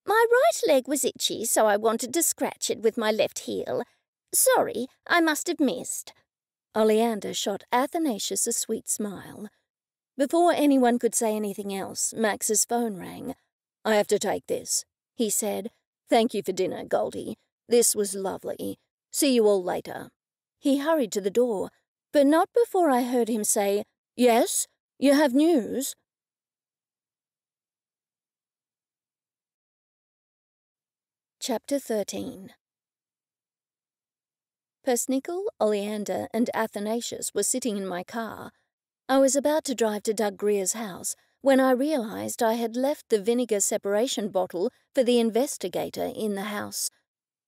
My right leg was itchy, so I wanted to scratch it with my left heel. Sorry, I must have missed. Oleander shot Athanasius a sweet smile. Before anyone could say anything else, Max's phone rang. I have to take this, he said. Thank you for dinner, Goldie. This was lovely. See you all later. He hurried to the door, but not before I heard him say, Yes, you have news? Chapter 13. Persnickle, Oleander, and Athanasius were sitting in my car. I was about to drive to Doug Greer's house when I realized I had left the vinegar separation bottle for the investigator in the house.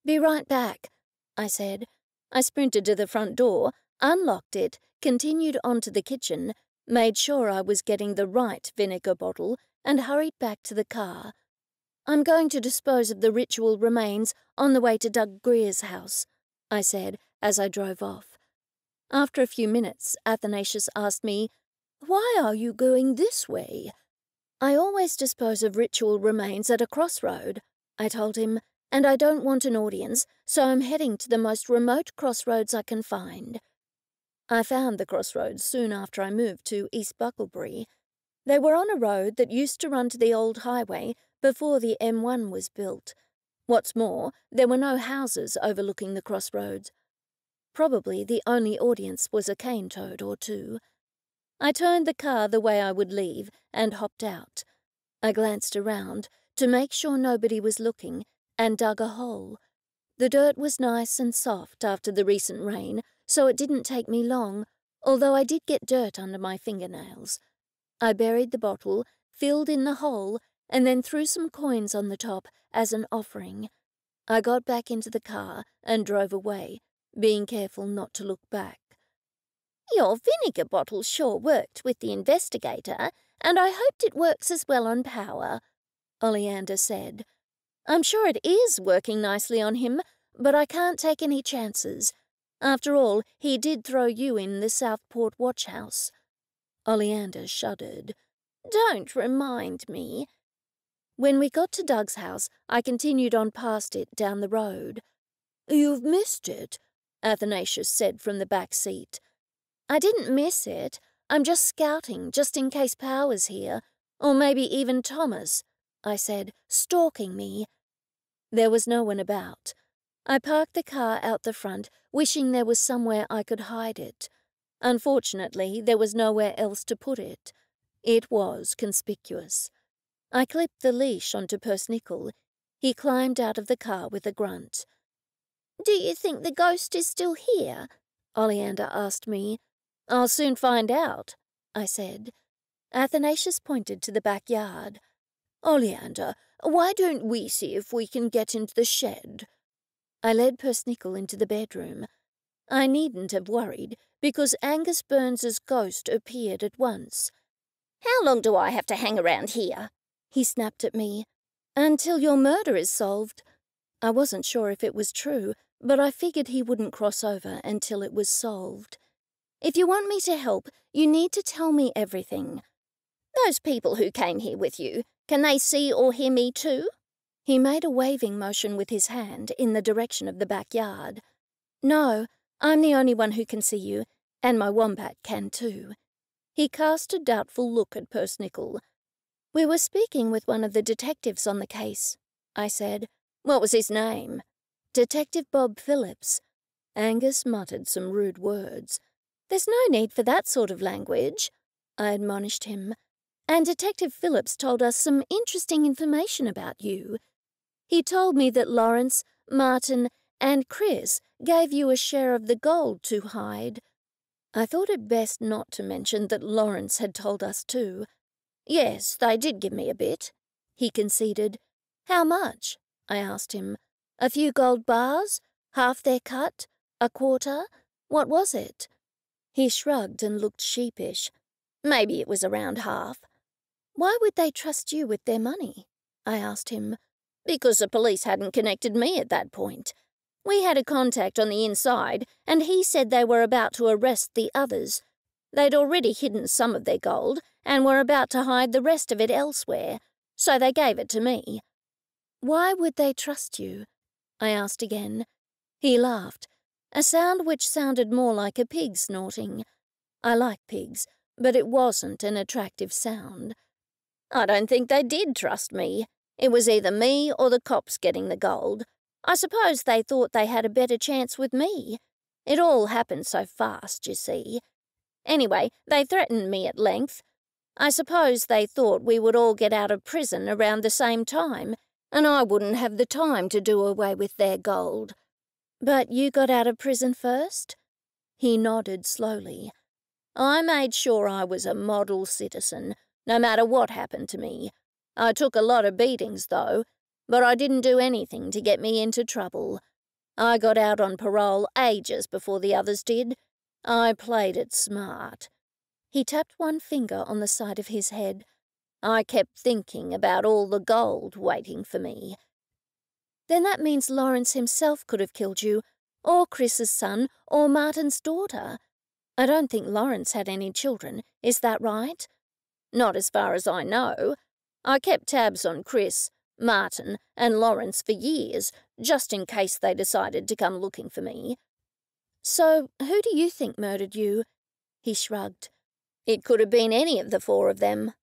"Be right back," I said. I sprinted to the front door, unlocked it, continued on to the kitchen, made sure I was getting the right vinegar bottle, and hurried back to the car. "I'm going to dispose of the ritual remains on the way to Doug Greer's house," I said as I drove off. After a few minutes, Athanasius asked me, "Why are you going this way?" "I always dispose of ritual remains at a crossroad," I told him, "and I don't want an audience, so I'm heading to the most remote crossroads I can find." I found the crossroads soon after I moved to East Bucklebury. They were on a road that used to run to the old highway before the M1 was built. What's more, there were no houses overlooking the crossroads. Probably the only audience was a cane toad or two. I turned the car the way I would leave and hopped out. I glanced around to make sure nobody was looking and dug a hole. The dirt was nice and soft after the recent rain, so it didn't take me long, although I did get dirt under my fingernails. I buried the bottle, filled in the hole, and then threw some coins on the top as an offering. I got back into the car and drove away, being careful not to look back. "Your vinegar bottle sure worked with the investigator, and I hoped it works as well on Power," Oleander said. "I'm sure it is working nicely on him, but I can't take any chances. After all, he did throw you in the Southport watch house." Oleander shuddered. "Don't remind me." When we got to Doug's house, I continued on past it down the road. "You've missed it," Athanasius said from the back seat. "I didn't miss it. I'm just scouting, just in case Power's here, or maybe even Thomas," I said, stalking me. There was no one about. I parked the car out the front, wishing there was somewhere I could hide it. Unfortunately, there was nowhere else to put it. It was conspicuous. I clipped the leash onto Persnickle. He climbed out of the car with a grunt. "Do you think the ghost is still here?" Oleander asked me. "I'll soon find out," I said. Athanasius pointed to the backyard. "Oleander, why don't we see if we can get into the shed?" I led Persnickle into the bedroom. I needn't have worried, because Angus Burns's ghost appeared at once. "How long do I have to hang around here?" He snapped at me. "Until your murder is solved." I wasn't sure if it was true, but I figured he wouldn't cross over until it was solved. "If you want me to help, you need to tell me everything." "Those people who came here with you, can they see or hear me too?" He made a waving motion with his hand in the direction of the backyard. "No, I'm the only one who can see you, and my wombat can too." He cast a doubtful look at Persnickle. "We were speaking with one of the detectives on the case," I said. "What was his name?" "Detective Bob Phillips." Angus muttered some rude words. "There's no need for that sort of language," I admonished him. "And Detective Phillips told us some interesting information about you. He told me that Lawrence, Martin, and Chris gave you a share of the gold to hide." I thought it best not to mention that Lawrence had told us too. "Yes, they did give me a bit," he conceded. "How much?" I asked him. "A few gold bars? Half their cut? A quarter? What was it?" He shrugged and looked sheepish. "Maybe it was around half." "Why would they trust you with their money?" I asked him. "Because the police hadn't connected me at that point. We had a contact on the inside, and he said they were about to arrest the others. They'd already hidden some of their gold and were about to hide the rest of it elsewhere, so they gave it to me." "Why would they trust you?" I asked again. He laughed, a sound which sounded more like a pig snorting. I like pigs, but it wasn't an attractive sound. "I don't think they did trust me. It was either me or the cops getting the gold. I suppose they thought they had a better chance with me. It all happened so fast, you see. Anyway, they threatened me at length. I suppose they thought we would all get out of prison around the same time, and I wouldn't have the time to do away with their gold." "But you got out of prison first?" He nodded slowly. "I made sure I was a model citizen, no matter what happened to me. I took a lot of beatings, though, but I didn't do anything to get me into trouble. I got out on parole ages before the others did. I played it smart." He tapped one finger on the side of his head. "I kept thinking about all the gold waiting for me." "Then that means Lawrence himself could have killed you, or Chris's son, or Martin's daughter. I don't think Lawrence had any children, is that right?" "Not as far as I know. I kept tabs on Chris, Martin, and Lawrence for years, just in case they decided to come looking for me." "So who do you think murdered you?" He shrugged. "It could have been any of the four of them."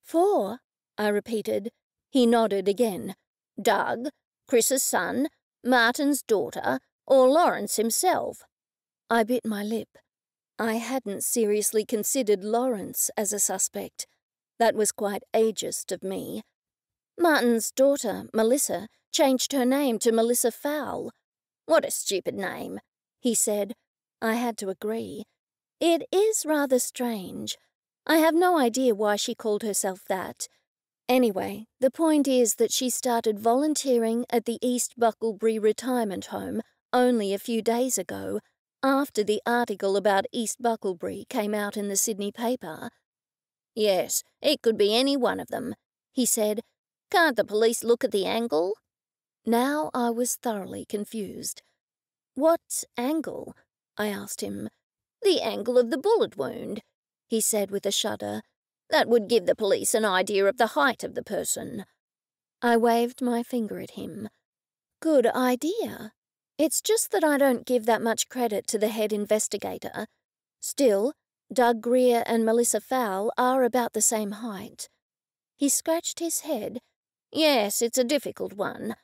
"Four?" I repeated. He nodded again. "Doug, Chris's son, Martin's daughter, or Lawrence himself." I bit my lip. I hadn't seriously considered Lawrence as a suspect. That was quite ageist of me. "Martin's daughter, Melissa, changed her name to Melissa Fowle." "What a stupid name," he said. I had to agree. "It is rather strange. I have no idea why she called herself that. Anyway, the point is that she started volunteering at the East Bucklebury retirement home only a few days ago, after the article about East Bucklebury came out in the Sydney paper." "Yes, it could be any one of them," he said. "Can't the police look at the angle?" Now I was thoroughly confused. "What angle?" I asked him. "The angle of the bullet wound," he said with a shudder. "That would give the police an idea of the height of the person." I waved my finger at him. "Good idea. It's just that I don't give that much credit to the head investigator. Still, Doug Greer and Melissa Fowle are about the same height." He scratched his head. "Yes, it's a difficult one."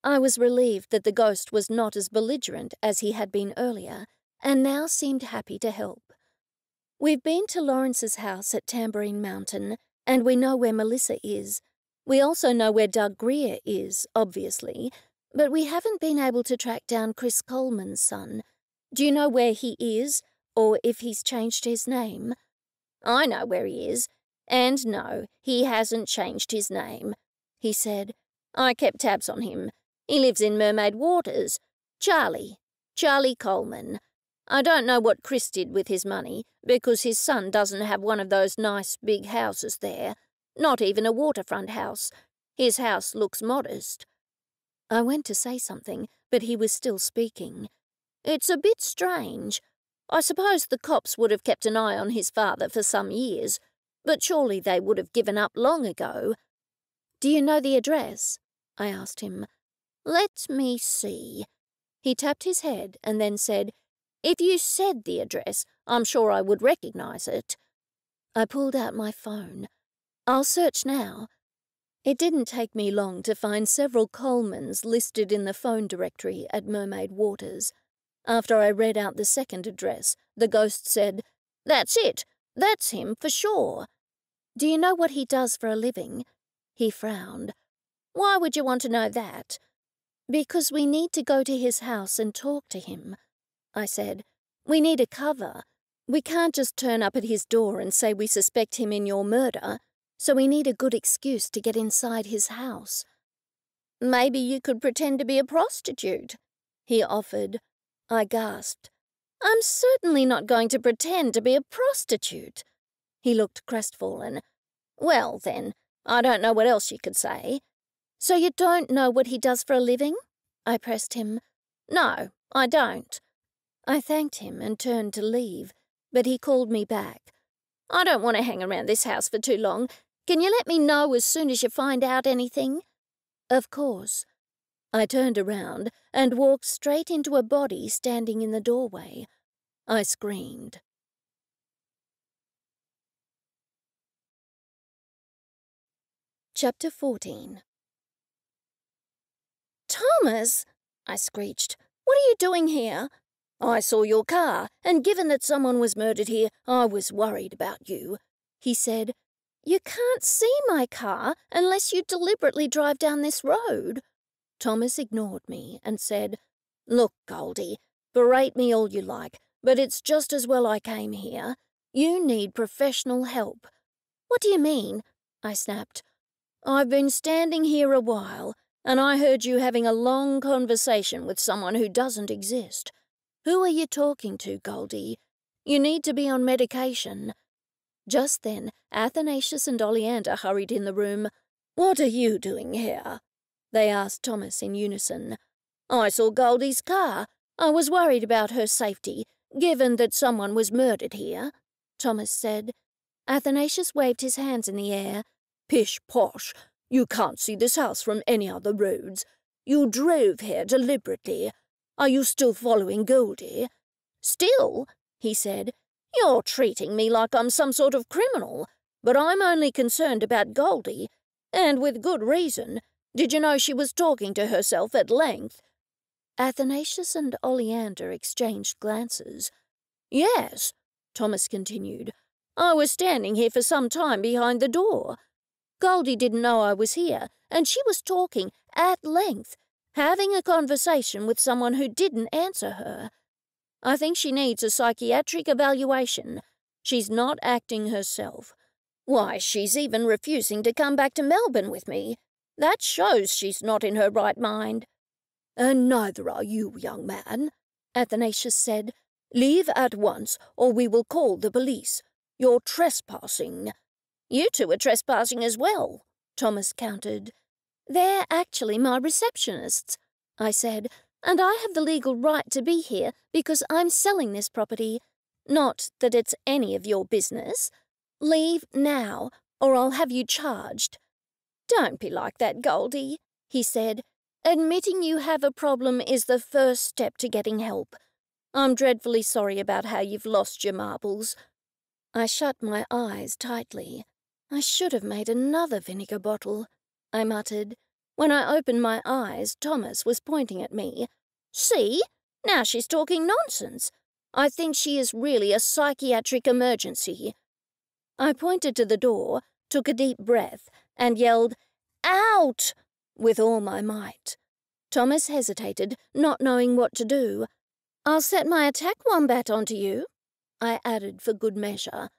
I was relieved that the ghost was not as belligerent as he had been earlier, and now seemed happy to help. "We've been to Lawrence's house at Tambourine Mountain, and we know where Melissa is. We also know where Doug Greer is, obviously, but we haven't been able to track down Chris Coleman's son. Do you know where he is, or if he's changed his name?" "I know where he is, and no, he hasn't changed his name," he said. "I kept tabs on him. He lives in Mermaid Waters. Charlie Coleman. I don't know what Chris did with his money, because his son doesn't have one of those nice big houses there, not even a waterfront house. His house looks modest." I went to say something, but he was still speaking. "It's a bit strange. I suppose the cops would have kept an eye on his father for some years, but surely they would have given up long ago." "Do you know the address?" I asked him. "Let me see." He tapped his head and then said, "If you said the address, I'm sure I would recognize it." I pulled out my phone. "I'll search now." It didn't take me long to find several Colemans listed in the phone directory at Mermaid Waters. After I read out the second address, the ghost said, "That's it. That's him for sure." "Do you know what he does for a living?" He frowned. "Why would you want to know that?" "Because we need to go to his house and talk to him," I said. "We need a cover. We can't just turn up at his door and say we suspect him in your murder, so we need a good excuse to get inside his house." "Maybe you could pretend to be a prostitute," he offered. I gasped. "I'm certainly not going to pretend to be a prostitute." He looked crestfallen. "Well, then, I don't know what else you could say." "So you don't know what he does for a living?" I pressed him. "No, I don't." I thanked him and turned to leave, but he called me back. "I don't want to hang around this house for too long. Can you let me know as soon as you find out anything?" "Of course." I turned around and walked straight into a body standing in the doorway. I screamed. Chapter 14. "Thomas," I screeched, "what are you doing here?" "I saw your car, and given that someone was murdered here, I was worried about you," he said. "You can't see my car unless you deliberately drive down this road." Thomas ignored me and said, "Look, Goldie, berate me all you like, but it's just as well I came here. You need professional help." "What do you mean?" I snapped. "I've been standing here a while, and I heard you having a long conversation with someone who doesn't exist. Who are you talking to, Goldie? You need to be on medication." Just then, Athanasius and Oleander hurried in the room. "What are you doing here?" they asked Thomas in unison. "I saw Goldie's car. I was worried about her safety, given that someone was murdered here," Thomas said. Athanasius waved his hands in the air. "Pish posh! You can't see this house from any other roads. You drove here deliberately. Are you still following Goldie?" "Still?" he said. "You're treating me like I'm some sort of criminal, but I'm only concerned about Goldie, and with good reason. Did you know she was talking to herself at length?" Athanasius and Oleander exchanged glances. "Yes," Thomas continued. "I was standing here for some time behind the door. Goldie didn't know I was here, and she was talking at length, having a conversation with someone who didn't answer her. I think she needs a psychiatric evaluation. She's not acting herself. Why, she's even refusing to come back to Melbourne with me. That shows she's not in her right mind." "And neither are you, young man," Athanasius said. "Leave at once, or we will call the police. You're trespassing." "You two are trespassing as well," Thomas countered. "They're actually my receptionists," I said, "and I have the legal right to be here because I'm selling this property. Not that it's any of your business. Leave now, or I'll have you charged." "Don't be like that, Goldie," he said. "Admitting you have a problem is the first step to getting help. I'm dreadfully sorry about how you've lost your marbles." I shut my eyes tightly. "I should have made another vinegar bottle," I muttered. When I opened my eyes, Thomas was pointing at me. "See? Now she's talking nonsense. I think she is really a psychiatric emergency." I pointed to the door, took a deep breath, and yelled, "Out!" with all my might. Thomas hesitated, not knowing what to do. "I'll set my attack wombat onto you," I added for good measure.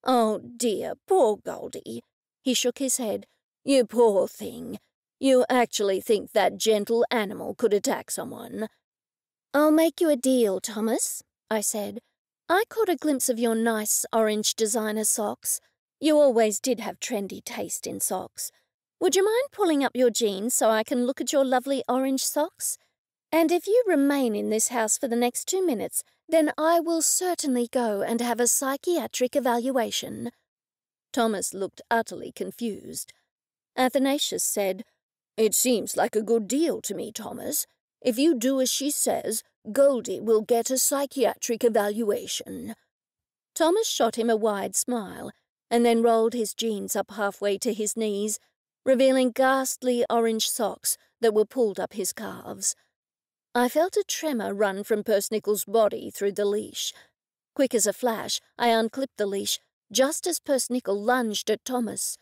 "Oh dear, poor Goldie." He shook his head. "You poor thing. You actually think that gentle animal could attack someone." "I'll make you a deal, Thomas," I said. "I caught a glimpse of your nice orange designer socks. You always did have trendy taste in socks. Would you mind pulling up your jeans so I can look at your lovely orange socks? And if you remain in this house for the next 2 minutes, then I will certainly go and have a psychiatric evaluation." Thomas looked utterly confused. Athanasius said, "It seems like a good deal to me, Thomas. If you do as she says, Goldie will get a psychiatric evaluation." Thomas shot him a wide smile and then rolled his jeans up halfway to his knees, revealing ghastly orange socks that were pulled up his calves. I felt a tremor run from Persnickle's body through the leash. Quick as a flash, I unclipped the leash just as Persnickle lunged at Thomas.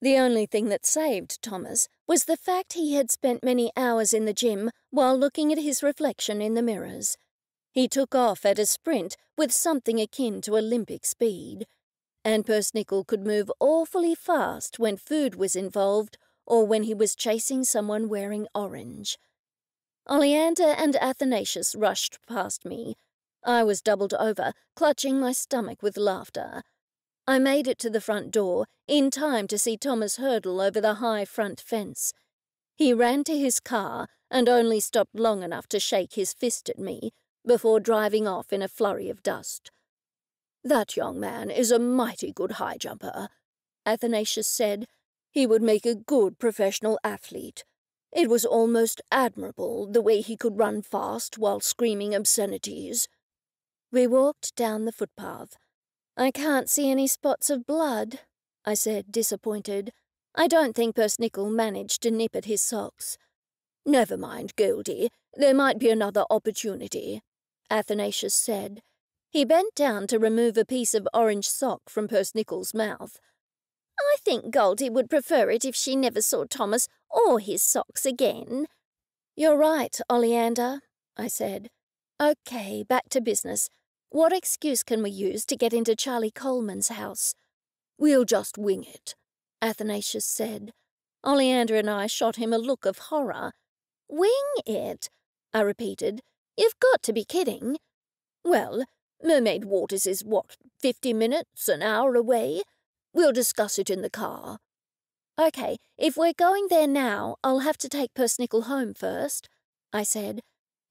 The only thing that saved Thomas was the fact he had spent many hours in the gym while looking at his reflection in the mirrors. He took off at a sprint with something akin to Olympic speed, and Persnickle could move awfully fast when food was involved or when he was chasing someone wearing orange. Oleander and Athanasius rushed past me. I was doubled over, clutching my stomach with laughter. I made it to the front door in time to see Thomas hurdle over the high front fence. He ran to his car and only stopped long enough to shake his fist at me before driving off in a flurry of dust. "That young man is a mighty good high jumper," Athanasius said. "He would make a good professional athlete. It was almost admirable the way he could run fast while screaming obscenities." We walked down the footpath. "I can't see any spots of blood," I said, disappointed. I don't think Persnickle managed to nip at his socks. "Never mind, Goldie. There might be another opportunity," Athanasius said. He bent down to remove a piece of orange sock from Persnickle's mouth. "I think Goldie would prefer it if she never saw Thomas or his socks again." "You're right, Oleander," I said. "Okay, back to business. What excuse can we use to get into Charlie Coleman's house?" "We'll just wing it," Athanasius said. Oleander and I shot him a look of horror. "Wing it?" I repeated. "You've got to be kidding." "Well, Mermaid Waters is, 50 minutes, an hour away? We'll discuss it in the car." "Okay, if we're going there now, I'll have to take Persnickle home first," I said.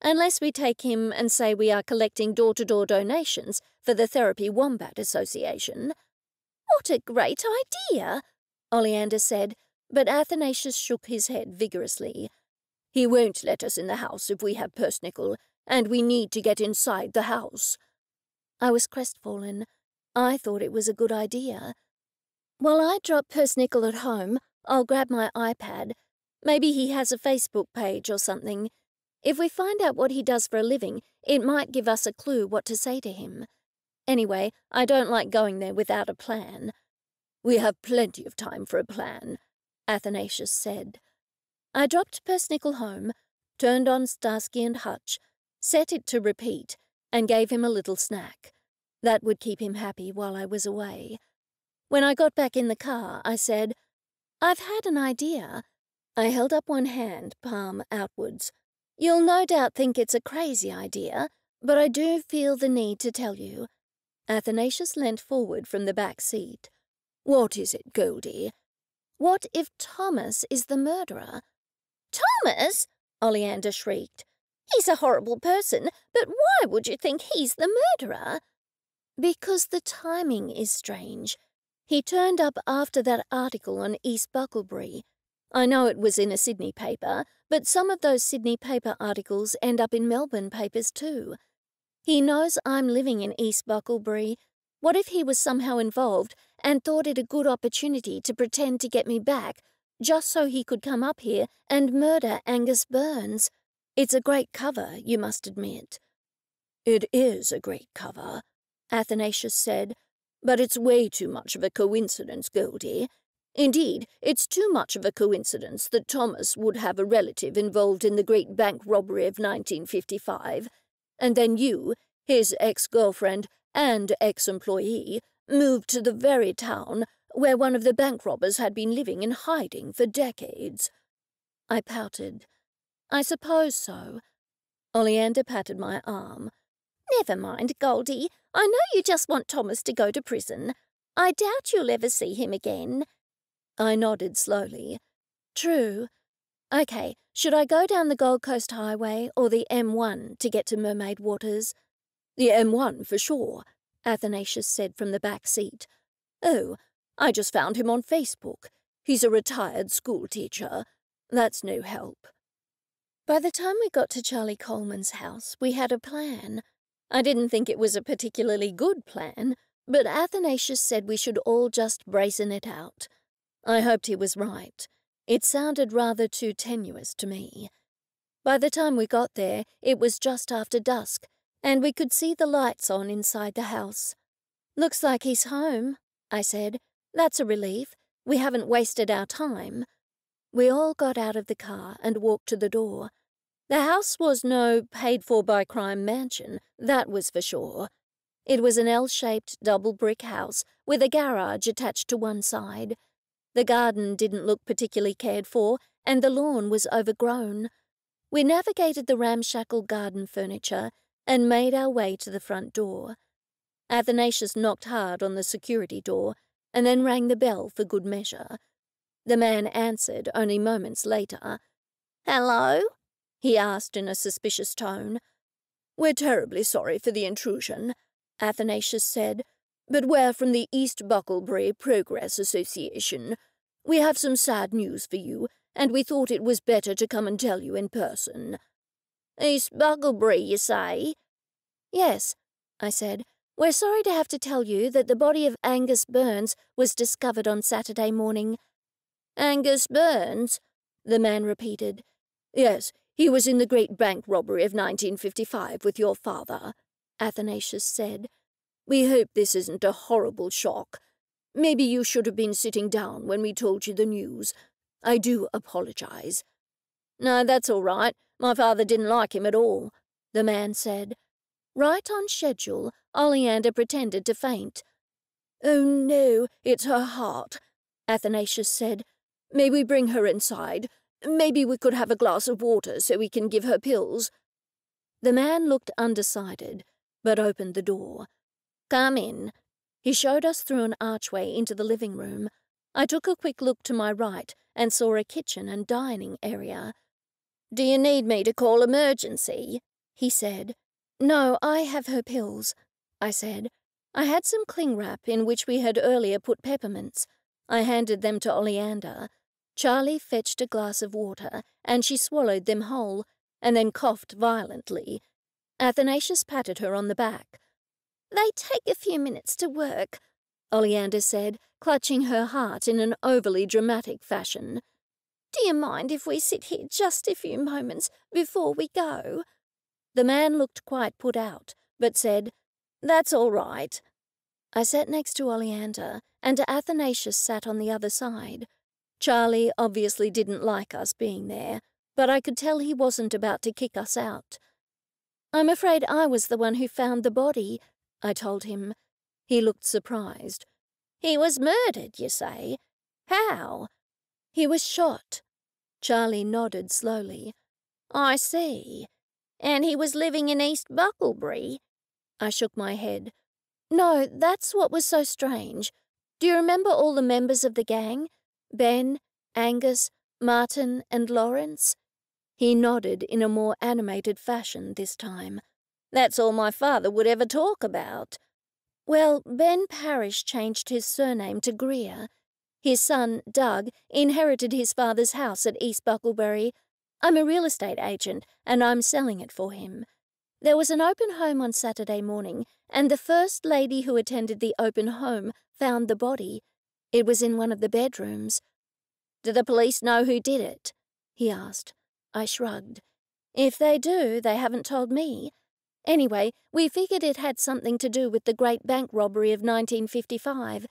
"Unless we take him and say we are collecting door-to-door donations for the Therapy Wombat Association." "What a great idea," Oleander said, but Athanasius shook his head vigorously. "He won't let us in the house if we have Persnickle, and we need to get inside the house." I was crestfallen. I thought it was a good idea. "While I drop Persnickle at home, I'll grab my iPad. Maybe he has a Facebook page or something. If we find out what he does for a living, it might give us a clue what to say to him. Anyway, I don't like going there without a plan." "We have plenty of time for a plan," Athanasius said. I dropped Persnickle home, turned on Starsky and Hutch, set it to repeat, and gave him a little snack. That would keep him happy while I was away. When I got back in the car, I said, "I've had an idea." I held up one hand, palm outwards. "You'll no doubt think it's a crazy idea, but I do feel the need to tell you." Athanasius leant forward from the back seat. "What is it, Goldie?" "What if Thomas is the murderer?" "Thomas?" Oleander shrieked. "He's a horrible person, but why would you think he's the murderer?" "Because the timing is strange. He turned up after that article on East Bucklebury. I know it was in a Sydney paper, but some of those Sydney paper articles end up in Melbourne papers too. He knows I'm living in East Bucklebury. What if he was somehow involved and thought it a good opportunity to pretend to get me back, just so he could come up here and murder Angus Burns? It's a great cover, you must admit." "It is a great cover," Athanasius said, "but it's way too much of a coincidence, Goldie. Indeed, it's too much of a coincidence that Thomas would have a relative involved in the great bank robbery of 1955, and then you, his ex-girlfriend and ex-employee, moved to the very town where one of the bank robbers had been living in hiding for decades." I pouted. "I suppose so." Oleander patted my arm. Never mind, Goldie. I know you just want Thomas to go to prison. I doubt you'll ever see him again. I nodded slowly. True. Okay, should I go down the Gold Coast Highway or the M1 to get to Mermaid Waters? The M1 for sure, Athanasius said from the back seat. Oh, I just found him on Facebook. He's a retired school teacher. That's no help. By the time we got to Charlie Coleman's house, we had a plan. I didn't think it was a particularly good plan, but Athanasius said we should all just brazen it out. I hoped he was right. It sounded rather too tenuous to me. By the time we got there, it was just after dusk, and we could see the lights on inside the house. "Looks like he's home," I said. "That's a relief. We haven't wasted our time." We all got out of the car and walked to the door. The house was no paid-for-by-crime mansion, that was for sure. It was an L-shaped double-brick house with a garage attached to one side. The garden didn't look particularly cared for, and the lawn was overgrown. We navigated the ramshackle garden furniture and made our way to the front door. Athanasius knocked hard on the security door and then rang the bell for good measure. The man answered only moments later. "Hello?" he asked in a suspicious tone. "We're terribly sorry for the intrusion," Athanasius said, "but we're from the East Bucklebury Progress Association. We have some sad news for you, and we thought it was better to come and tell you in person." "East Bucklebury, you say?" "Yes," I said. "We're sorry to have to tell you that the body of Angus Burns was discovered on Saturday morning." "Angus Burns?" the man repeated. "Yes, he was in the great bank robbery of 1955 with your father," Athanasius said. "We hope this isn't a horrible shock. Maybe you should have been sitting down when we told you the news. I do apologize." "No, that's all right. My father didn't like him at all," the man said. Right on schedule, Oleander pretended to faint. "Oh no, it's her heart," Athanasius said. "May we bring her inside? Maybe we could have a glass of water so we can give her pills." The man looked undecided, but opened the door. "Come in." He showed us through an archway into the living room. I took a quick look to my right and saw a kitchen and dining area. "Do you need me to call emergency?" he said. "No, I have her pills," I said. I had some cling wrap in which we had earlier put peppermints. I handed them to Oleander. Charlie fetched a glass of water, and she swallowed them whole, and then coughed violently. Athanasius patted her on the back. "They take a few minutes to work," Oleander said, clutching her heart in an overly dramatic fashion. "Do you mind if we sit here just a few moments before we go?" The man looked quite put out, but said, "That's all right." I sat next to Oleander, and Athanasius sat on the other side. Charlie obviously didn't like us being there, but I could tell he wasn't about to kick us out. "I'm afraid I was the one who found the body," I told him. He looked surprised. "He was murdered, you say? How?" "He was shot." Charlie nodded slowly. "I see. And he was living in East Bucklebury?" I shook my head. "No, that's what was so strange. Do you remember all the members of the gang? Ben, Angus, Martin, and Lawrence?" He nodded in a more animated fashion this time. "That's all my father would ever talk about." "Well, Ben Parrish changed his surname to Greer. His son, Doug, inherited his father's house at East Bucklebury. I'm a real estate agent, and I'm selling it for him. There was an open home on Saturday morning, and the first lady who attended the open home found the body. It was in one of the bedrooms." "Do the police know who did it?" he asked. I shrugged. "If they do, they haven't told me. Anyway, we figured it had something to do with the great bank robbery of 1955,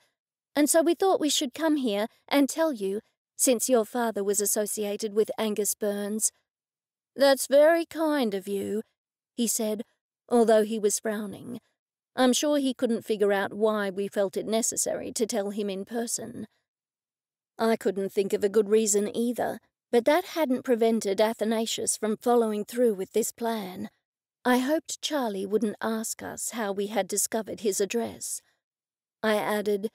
and so we thought we should come here and tell you, since your father was associated with Angus Burns." "That's very kind of you," he said, although he was frowning. I'm sure he couldn't figure out why we felt it necessary to tell him in person. I couldn't think of a good reason either, but that hadn't prevented Athanasius from following through with this plan. I hoped Charlie wouldn't ask us how we had discovered his address. I added,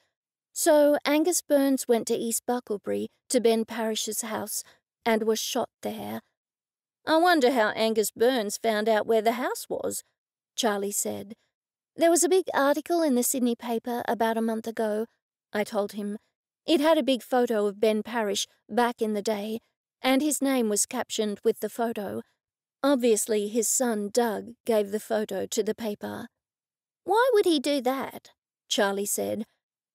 "So Angus Burns went to East Bucklebury to Ben Parrish's house and was shot there." "I wonder how Angus Burns found out where the house was," Charlie said. "There was a big article in the Sydney paper about a month ago," I told him. "It had a big photo of Ben Parrish back in the day, and his name was captioned with the photo. Obviously, his son Doug gave the photo to the paper." "Why would he do that?" Charlie said.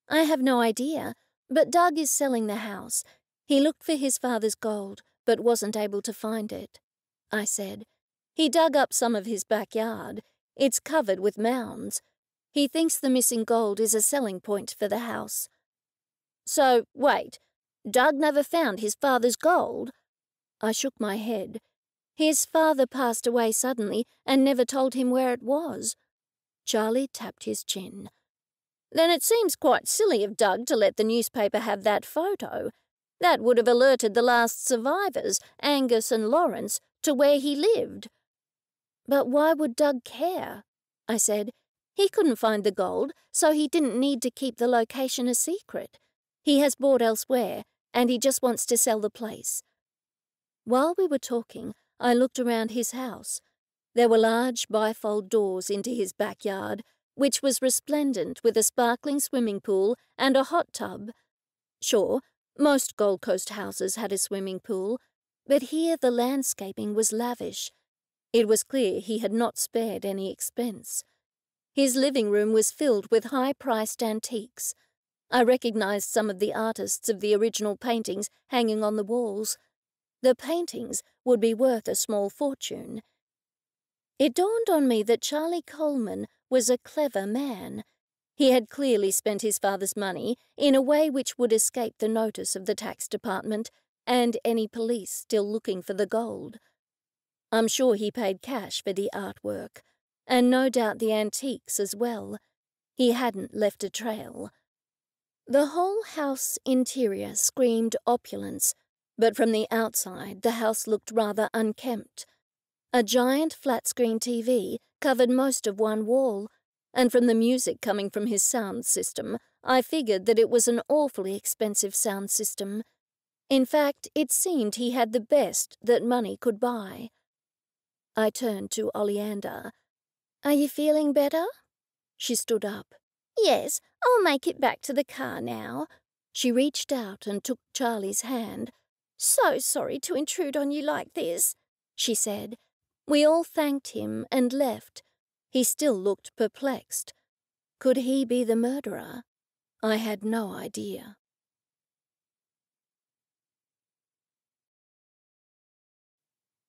"I have no idea, but Doug is selling the house. He looked for his father's gold, but wasn't able to find it," I said. "He dug up some of his backyard. It's covered with mounds. He thinks the missing gold is a selling point for the house." "So, wait, Doug never found his father's gold?" I shook my head. "His father passed away suddenly and never told him where it was." Charlie tapped his chin. "Then it seems quite silly of Doug to let the newspaper have that photo. That would have alerted the last survivors, Angus and Lawrence, to where he lived." "But why would Doug care?" I said. "He couldn't find the gold, so he didn't need to keep the location a secret. He has bought elsewhere, and he just wants to sell the place." While we were talking, I looked around his house. There were large bifold doors into his backyard, which was resplendent with a sparkling swimming pool and a hot tub. Sure, most Gold Coast houses had a swimming pool, but here the landscaping was lavish. It was clear he had not spared any expense. His living room was filled with high-priced antiques. I recognized some of the artists of the original paintings hanging on the walls. The paintings would be worth a small fortune. It dawned on me that Charlie Coleman was a clever man. He had clearly spent his father's money in a way which would escape the notice of the tax department and any police still looking for the gold. I'm sure he paid cash for the artwork, and no doubt the antiques as well. He hadn't left a trail. The whole house interior screamed opulence, but from the outside the house looked rather unkempt. A giant flat-screen TV covered most of one wall, and from the music coming from his sound system, I figured that it was an awfully expensive sound system. In fact, it seemed he had the best that money could buy. I turned to Oleander. "Are you feeling better?" She stood up. "Yes, I'll make it back to the car now." She reached out and took Charlie's hand. "So sorry to intrude on you like this," she said. We all thanked him and left. He still looked perplexed. Could he be the murderer? I had no idea.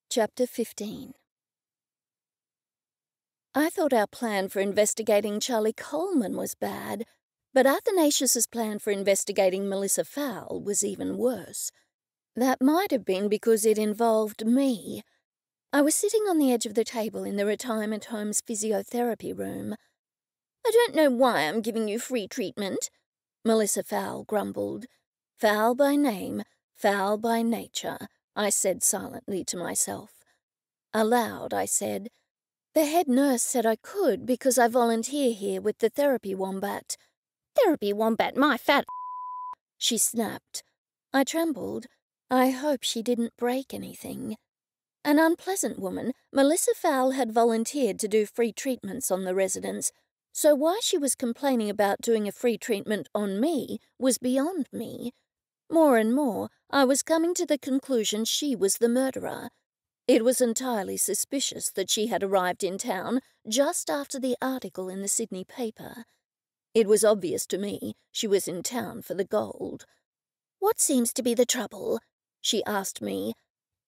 Chapter 15. I thought our plan for investigating Charlie Coleman was bad, but Athanasius's plan for investigating Melissa Fowle was even worse. That might have been because it involved me. I was sitting on the edge of the table in the retirement home's physiotherapy room. "I don't know why I'm giving you free treatment," Melissa Fowle grumbled. "Foul by name, foul by nature," I said silently to myself. Aloud, I said, "The head nurse said I could because I volunteer here with the therapy wombat." "Therapy wombat, my fat—" she snapped. I trembled. I hope she didn't break anything. An unpleasant woman, Melissa Fowle had volunteered to do free treatments on the residents, so why she was complaining about doing a free treatment on me was beyond me. More and more, I was coming to the conclusion she was the murderer. It was entirely suspicious that she had arrived in town just after the article in the Sydney paper. It was obvious to me she was in town for the gold. "What seems to be the trouble?" she asked me.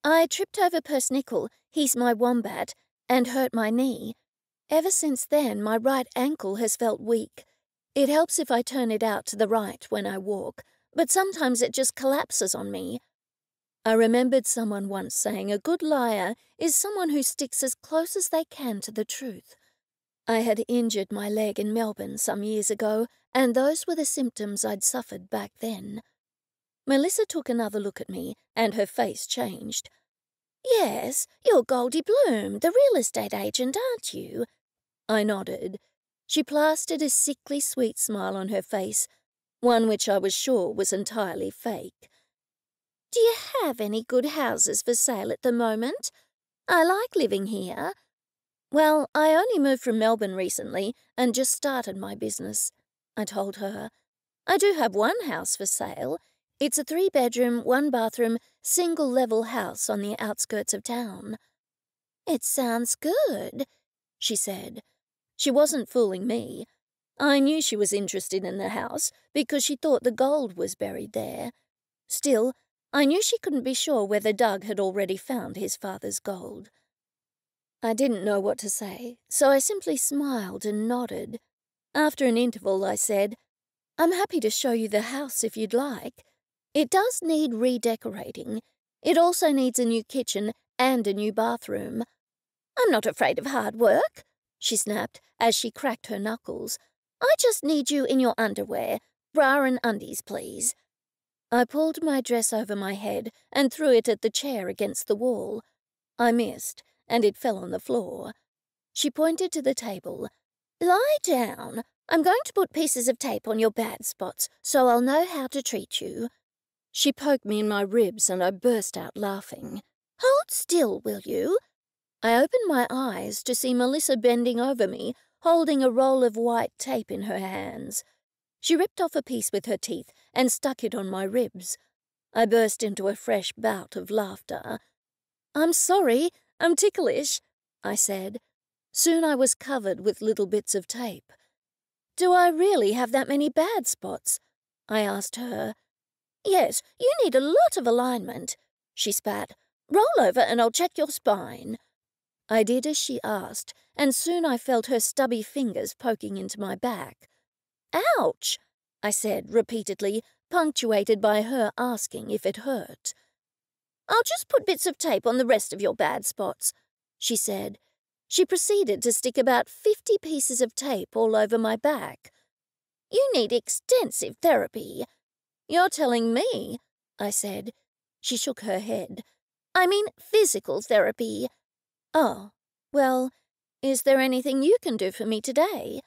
"I tripped over Persnickle, he's my wombat, and hurt my knee. Ever since then, my right ankle has felt weak. It helps if I turn it out to the right when I walk, but sometimes it just collapses on me." I remembered someone once saying a good liar is someone who sticks as close as they can to the truth. I had injured my leg in Melbourne some years ago, and those were the symptoms I'd suffered back then. Melissa took another look at me, and her face changed. Yes, you're Goldie Bloom, the real estate agent, aren't you? I nodded. She plastered a sickly sweet smile on her face, one which I was sure was entirely fake. Do you have any good houses for sale at the moment? I like living here. Well, I only moved from Melbourne recently and just started my business, I told her. I do have one house for sale. It's a 3-bedroom, 1-bathroom, single-level house on the outskirts of town. It sounds good, she said. She wasn't fooling me. I knew she was interested in the house because she thought the gold was buried there. Still, I knew she couldn't be sure whether Doug had already found his father's gold. I didn't know what to say, so I simply smiled and nodded. After an interval, I said, I'm happy to show you the house if you'd like. It does need redecorating. It also needs a new kitchen and a new bathroom. I'm not afraid of hard work, she snapped as she cracked her knuckles. I just need you in your underwear. Bra and undies, please. I pulled my dress over my head and threw it at the chair against the wall. I missed, and it fell on the floor. She pointed to the table. Lie down. I'm going to put pieces of tape on your bad spots so I'll know how to treat you. She poked me in my ribs and I burst out laughing. Hold still, will you? I opened my eyes to see Melissa bending over me, holding a roll of white tape in her hands. She ripped off a piece with her teeth and stuck it on my ribs. I burst into a fresh bout of laughter. I'm sorry, I'm ticklish, I said. Soon I was covered with little bits of tape. Do I really have that many bad spots? I asked her. Yes, you need a lot of alignment, she spat. Roll over and I'll check your spine. I did as she asked, and soon I felt her stubby fingers poking into my back. Ouch, I said repeatedly, punctuated by her asking if it hurt. I'll just put bits of tape on the rest of your bad spots, she said. She proceeded to stick about 50 pieces of tape all over my back. You need extensive therapy. You're telling me, I said. She shook her head. I mean physical therapy. Oh, well, is there anything you can do for me today?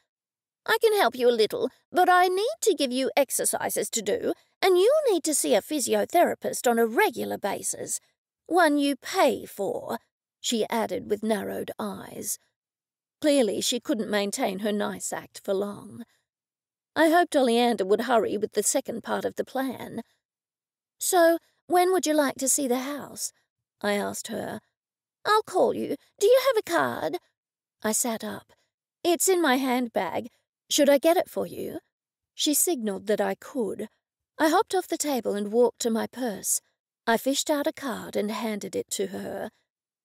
I can help you a little, but I need to give you exercises to do, and you'll need to see a physiotherapist on a regular basis. One you pay for, she added with narrowed eyes. Clearly she couldn't maintain her nice act for long. I hoped Oleander would hurry with the second part of the plan. So, when would you like to see the house? I asked her. I'll call you. Do you have a card? I sat up. It's in my handbag. Should I get it for you? She signalled that I could. I hopped off the table and walked to my purse. I fished out a card and handed it to her.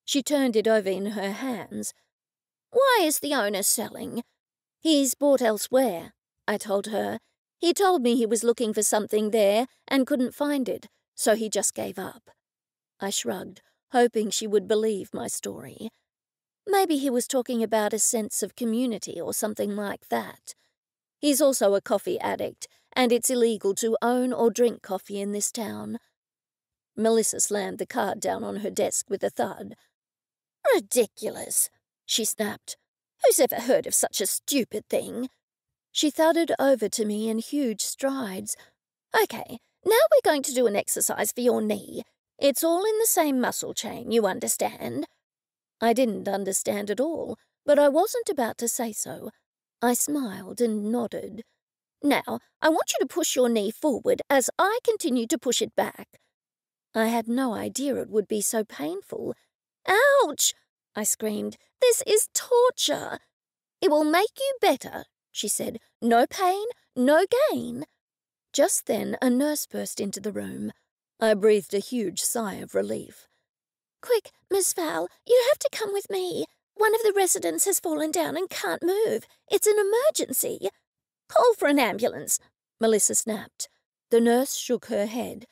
She turned it over in her hands. Why is the owner selling? He's bought elsewhere, I told her. He told me he was looking for something there and couldn't find it, so he just gave up. I shrugged, hoping she would believe my story. Maybe he was talking about a sense of community or something like that. He's also a coffee addict, and it's illegal to own or drink coffee in this town. Melissa slammed the card down on her desk with a thud. Ridiculous, she snapped. Who's ever heard of such a stupid thing? She thudded over to me in huge strides. Okay, now we're going to do an exercise for your knee. It's all in the same muscle chain, you understand? I didn't understand at all, but I wasn't about to say so. I smiled and nodded. Now, I want you to push your knee forward as I continue to push it back. I had no idea it would be so painful. Ouch! I screamed. This is torture. It will make you better, she said. No pain, no gain. Just then a nurse burst into the room. I breathed a huge sigh of relief. Quick, Miss Val, you have to come with me. One of the residents has fallen down and can't move. It's an emergency. Call for an ambulance, Melissa snapped. The nurse shook her head.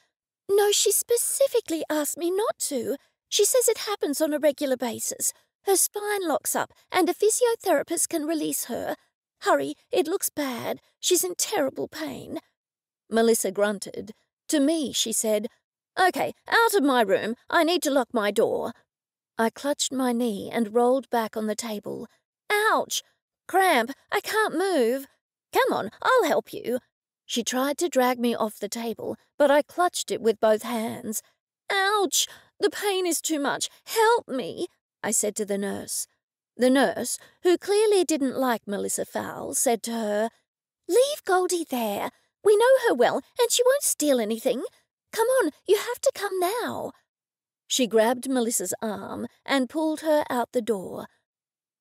No, she specifically asked me not to. She says it happens on a regular basis. Her spine locks up and a physiotherapist can release her. Hurry, it looks bad. She's in terrible pain. Melissa grunted. To me, she said, Okay, out of my room. I need to lock my door. I clutched my knee and rolled back on the table. Ouch! Cramp! I can't move! Come on, I'll help you. She tried to drag me off the table, but I clutched it with both hands. Ouch! The pain is too much. Help me, I said to the nurse. The nurse, who clearly didn't like Melissa Fowle, said to her, Leave Goldie there. We know her well, and she won't steal anything. Come on, you have to come now. She grabbed Melissa's arm and pulled her out the door.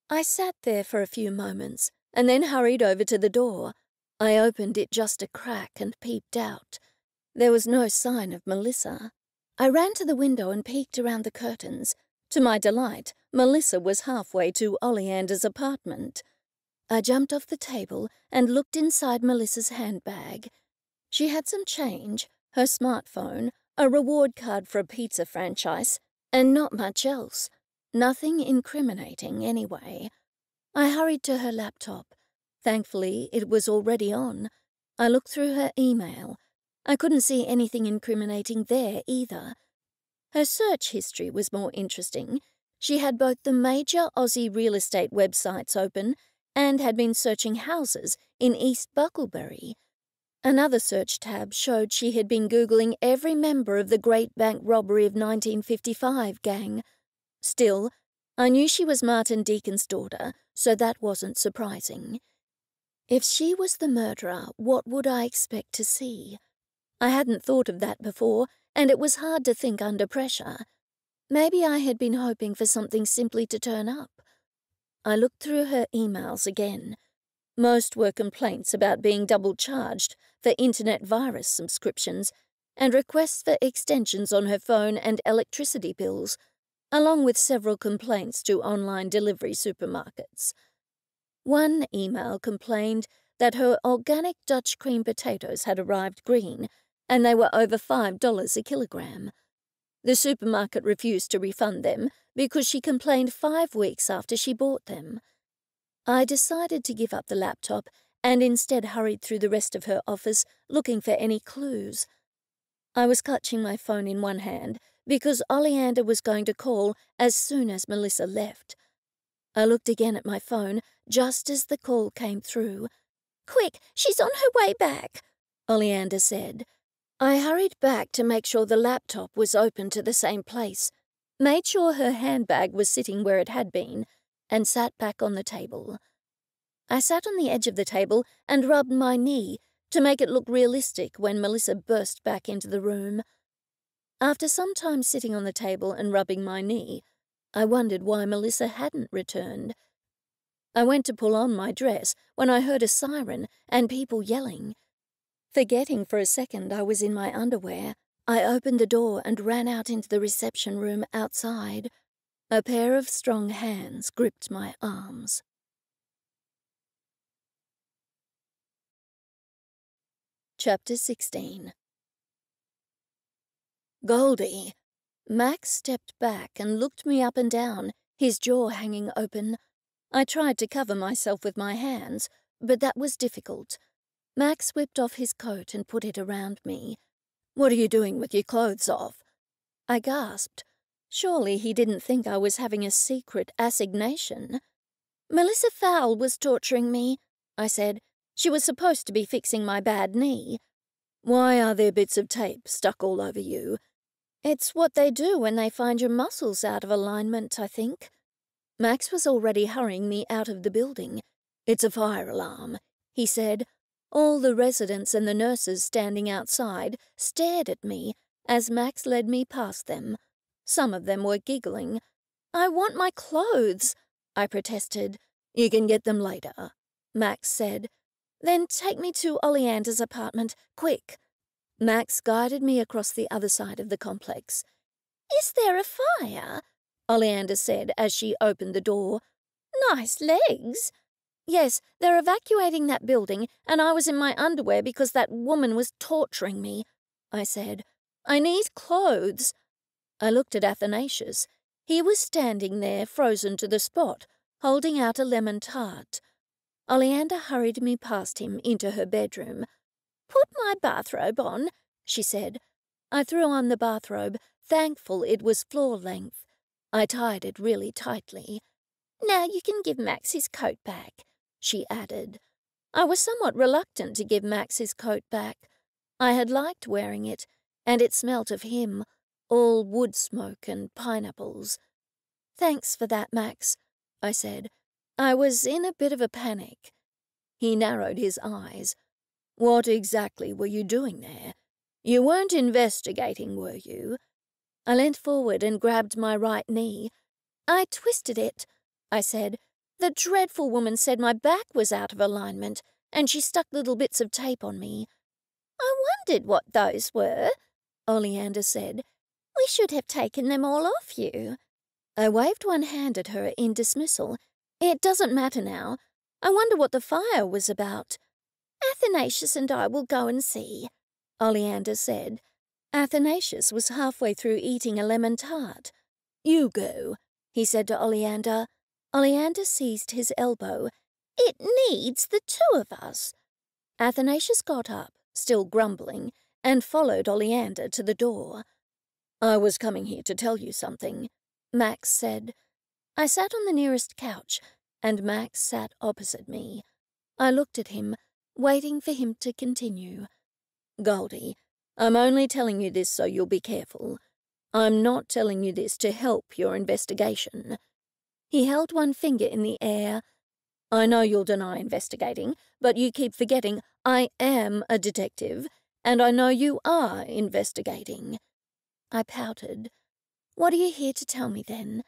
I sat there for a few moments and then hurried over to the door. I opened it just a crack and peeped out. There was no sign of Melissa. I ran to the window and peeked around the curtains. To my delight, Melissa was halfway to Oleander's apartment. I jumped off the table and looked inside Melissa's handbag. She had some change, her smartphone, a reward card for a pizza franchise, and not much else. Nothing incriminating, anyway. I hurried to her laptop. Thankfully, it was already on. I looked through her email. I couldn't see anything incriminating there either. Her search history was more interesting. She had both the major Aussie real estate websites open and had been searching houses in East Bucklebury. Another search tab showed she had been Googling every member of the Great Bank Robbery of 1955 gang. Still, I knew she was Martin Deacon's daughter, so that wasn't surprising. If she was the murderer, what would I expect to see? I hadn't thought of that before, and it was hard to think under pressure. Maybe I had been hoping for something simply to turn up. I looked through her emails again. Most were complaints about being double-charged for internet virus subscriptions and requests for extensions on her phone and electricity bills, along with several complaints to online delivery supermarkets. One email complained that her organic Dutch cream potatoes had arrived green and they were over $5 a kilogram. The supermarket refused to refund them because she complained 5 weeks after she bought them. I decided to give up the laptop and instead hurried through the rest of her office looking for any clues. I was clutching my phone in one hand because Oleander was going to call as soon as Melissa left. I looked again at my phone just as the call came through. Quick, she's on her way back, Oleander said. I hurried back to make sure the laptop was open to the same place, made sure her handbag was sitting where it had been, and sat back on the table. I sat on the edge of the table and rubbed my knee to make it look realistic when Melissa burst back into the room. After some time sitting on the table and rubbing my knee, I wondered why Melissa hadn't returned. I went to pull on my dress when I heard a siren and people yelling. Forgetting for a second I was in my underwear, I opened the door and ran out into the reception room outside. A pair of strong hands gripped my arms. Chapter 16. Goldie. Max stepped back and looked me up and down, his jaw hanging open. I tried to cover myself with my hands, but that was difficult. Max whipped off his coat and put it around me. "What are you doing with your clothes off?" I gasped. Surely he didn't think I was having a secret assignation. "Melissa Fowle was torturing me," I said. "She was supposed to be fixing my bad knee." "Why are there bits of tape stuck all over you?" "It's what they do when they find your muscles out of alignment, I think." Max was already hurrying me out of the building. "It's a fire alarm," he said. All the residents and the nurses standing outside stared at me as Max led me past them. Some of them were giggling. "I want my clothes," I protested. "You can get them later," Max said. "Then take me to Oleander's apartment, quick." Max guided me across the other side of the complex. "Is there a fire?" Oleander said as she opened the door. "Nice legs." "Yes, they're evacuating that building, and I was in my underwear because that woman was torturing me," I said. "I need clothes." I looked at Athanasius. He was standing there, frozen to the spot, holding out a lemon tart. Oleander hurried me past him into her bedroom. "Put my bathrobe on," she said. I threw on the bathrobe, thankful it was floor length. I tied it really tightly. "Now you can give Max his coat back," she added. I was somewhat reluctant to give Max his coat back. I had liked wearing it, and it smelt of him, all wood smoke and pineapples. "Thanks for that, Max," I said. I was in a bit of a panic. He narrowed his eyes. "What exactly were you doing there? You weren't investigating, were you?" I leant forward and grabbed my right knee. "I twisted it," I said. "The dreadful woman said my back was out of alignment, and she stuck little bits of tape on me." "I wondered what those were," Oleander said. "We should have taken them all off you." I waved one hand at her in dismissal. "It doesn't matter now. I wonder what the fire was about." "Athanasius and I will go and see," Oleander said. Athanasius was halfway through eating a lemon tart. "You go," he said to Oleander. Oleander seized his elbow. "It needs the two of us." Athanasius got up, still grumbling, and followed Oleander to the door. "I was coming here to tell you something," Max said. I sat on the nearest couch, and Max sat opposite me. I looked at him, waiting for him to continue. "Goldie, I'm only telling you this so you'll be careful. I'm not telling you this to help your investigation." He held one finger in the air. "I know you'll deny investigating, but you keep forgetting I am a detective, and I know you are investigating." I pouted. "What are you here to tell me, then?"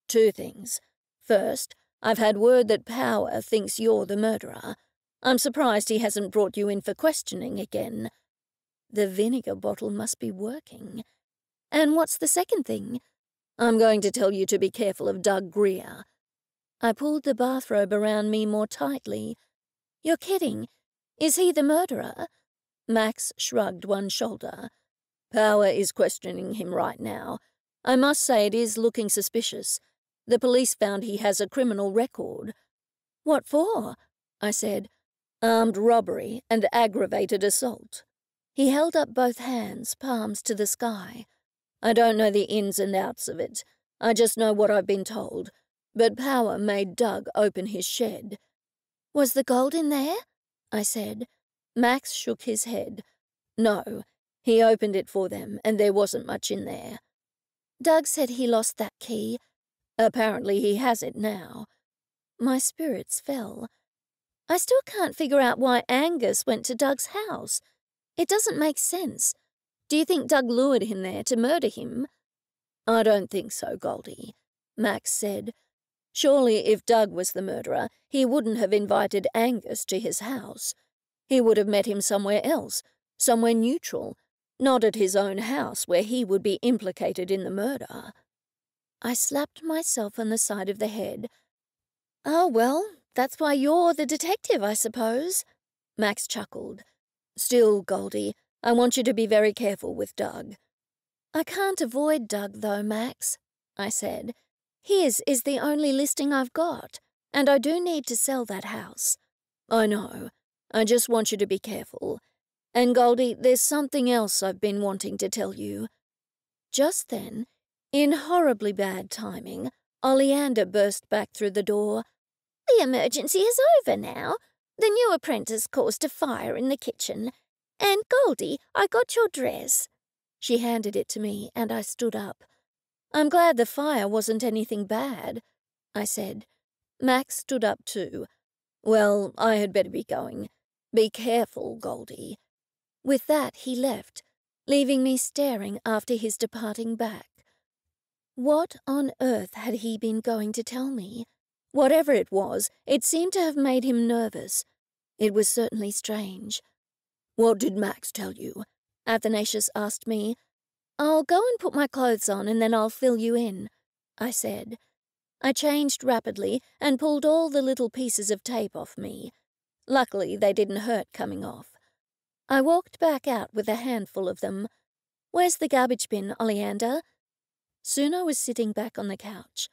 "Two things. First, I've had word that Power thinks you're the murderer. I'm surprised he hasn't brought you in for questioning again. The vinegar bottle must be working. And what's the second thing?" "I'm going to tell you to be careful of Doug Greer." I pulled the bathrobe around me more tightly. "You're kidding. Is he the murderer?" Max shrugged one shoulder. "Power is questioning him right now. I must say it is looking suspicious. The police found he has a criminal record." "What for?" I said. "Armed robbery and aggravated assault." He held up both hands, palms to the sky. "I don't know the ins and outs of it. I just know what I've been told. But Power made Doug open his shed." "Was the gold in there?" I said. Max shook his head. "No, he opened it for them, and there wasn't much in there." "Doug said he lost that key." "Apparently he has it now." My spirits fell. "I still can't figure out why Angus went to Doug's house. It doesn't make sense. Do you think Doug lured him there to murder him?" "I don't think so, Goldie," Max said. "Surely if Doug was the murderer, he wouldn't have invited Angus to his house. He would have met him somewhere else, somewhere neutral, not at his own house where he would be implicated in the murder." I slapped myself on the side of the head. "Oh, well, that's why you're the detective, I suppose." Max chuckled. "Still, Goldie, I want you to be very careful with Doug." "I can't avoid Doug, though, Max," I said. "His is the only listing I've got, and I do need to sell that house." "I know. I just want you to be careful. And, Goldie, there's something else I've been wanting to tell you." Just then, in horribly bad timing, Oleander burst back through the door. "The emergency is over now. The new apprentice caused a fire in the kitchen. And, Goldie, I got your dress." She handed it to me, and I stood up. "I'm glad the fire wasn't anything bad," I said. Max stood up too. "Well, I had better be going. Be careful, Goldie." With that, he left, leaving me staring after his departing back. What on earth had he been going to tell me? Whatever it was, it seemed to have made him nervous. It was certainly strange. "What did Max tell you?" Athanasius asked me. "I'll go and put my clothes on and then I'll fill you in," I said. I changed rapidly and pulled all the little pieces of tape off me. Luckily, they didn't hurt coming off. I walked back out with a handful of them. "Where's the garbage bin, Oleander?" Soon I was sitting back on the couch.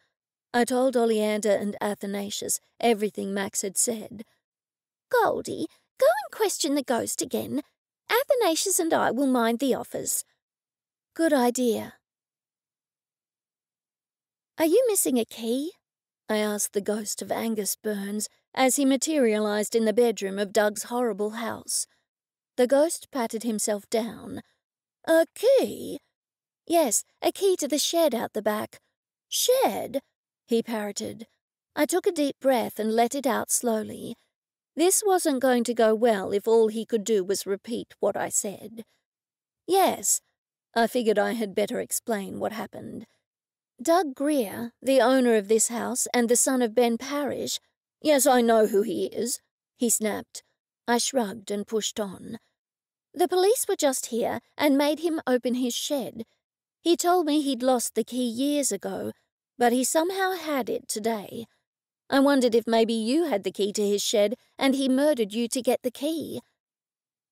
I told Oleander and Athanasius everything Max had said. "Goldie, go and question the ghost again. Athanasius and I will mind the office." "Good idea." Are you missing a key? I asked the ghost of Angus Burns as he materialized in the bedroom of Doug's horrible house. The ghost patted himself down. A key? Yes, a key to the shed out the back. Shed? He parroted. I took a deep breath and let it out slowly. This wasn't going to go well if all he could do was repeat what I said. Yes, I figured I had better explain what happened. Doug Greer, the owner of this house and the son of Ben Parrish— Yes, I know who he is, he snapped. I shrugged and pushed on. The police were just here and made him open his shed. He told me he'd lost the key years ago, but he somehow had it today. I wondered if maybe you had the key to his shed and he murdered you to get the key.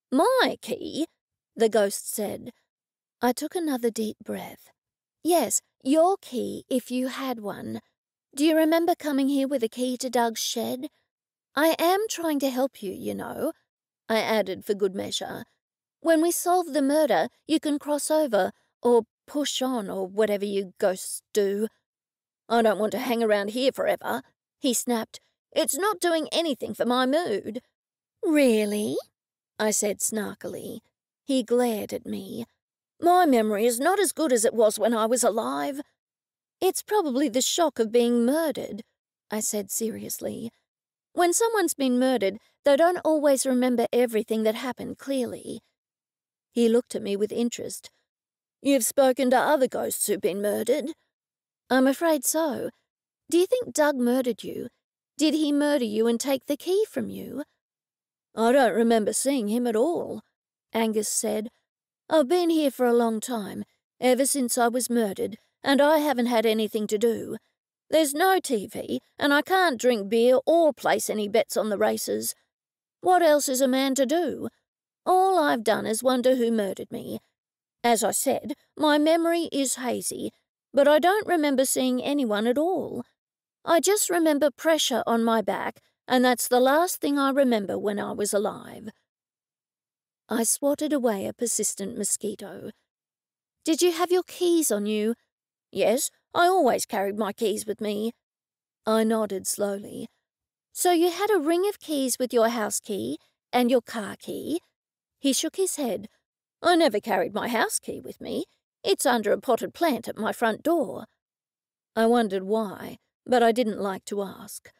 My key? The ghost said. I took another deep breath. Yes, your key if you had one. Do you remember coming here with a key to Doug's shed? I am trying to help you, you know, I added for good measure. When we solve the murder, you can cross over, or push on, or whatever you ghosts do. I don't want to hang around here forever, he snapped. It's not doing anything for my mood. Really? I said snarkily. He glared at me. My memory is not as good as it was when I was alive. It's probably the shock of being murdered, I said seriously. When someone's been murdered, they don't always remember everything that happened clearly. He looked at me with interest. You've spoken to other ghosts who've been murdered? I'm afraid so. Do you think Doug murdered you? Did he murder you and take the key from you? I don't remember seeing him at all, Angus said. I've been here for a long time, ever since I was murdered, and I haven't had anything to do. There's no TV, and I can't drink beer or place any bets on the races. What else is a man to do? All I've done is wonder who murdered me. As I said, my memory is hazy, but I don't remember seeing anyone at all. I just remember pressure on my back, and that's the last thing I remember when I was alive. I swatted away a persistent mosquito. Did you have your keys on you? Yes, I always carried my keys with me. I nodded slowly. So you had a ring of keys with your house key and your car key? He shook his head. I never carried my house key with me. It's under a potted plant at my front door. I wondered why, but I didn't like to ask.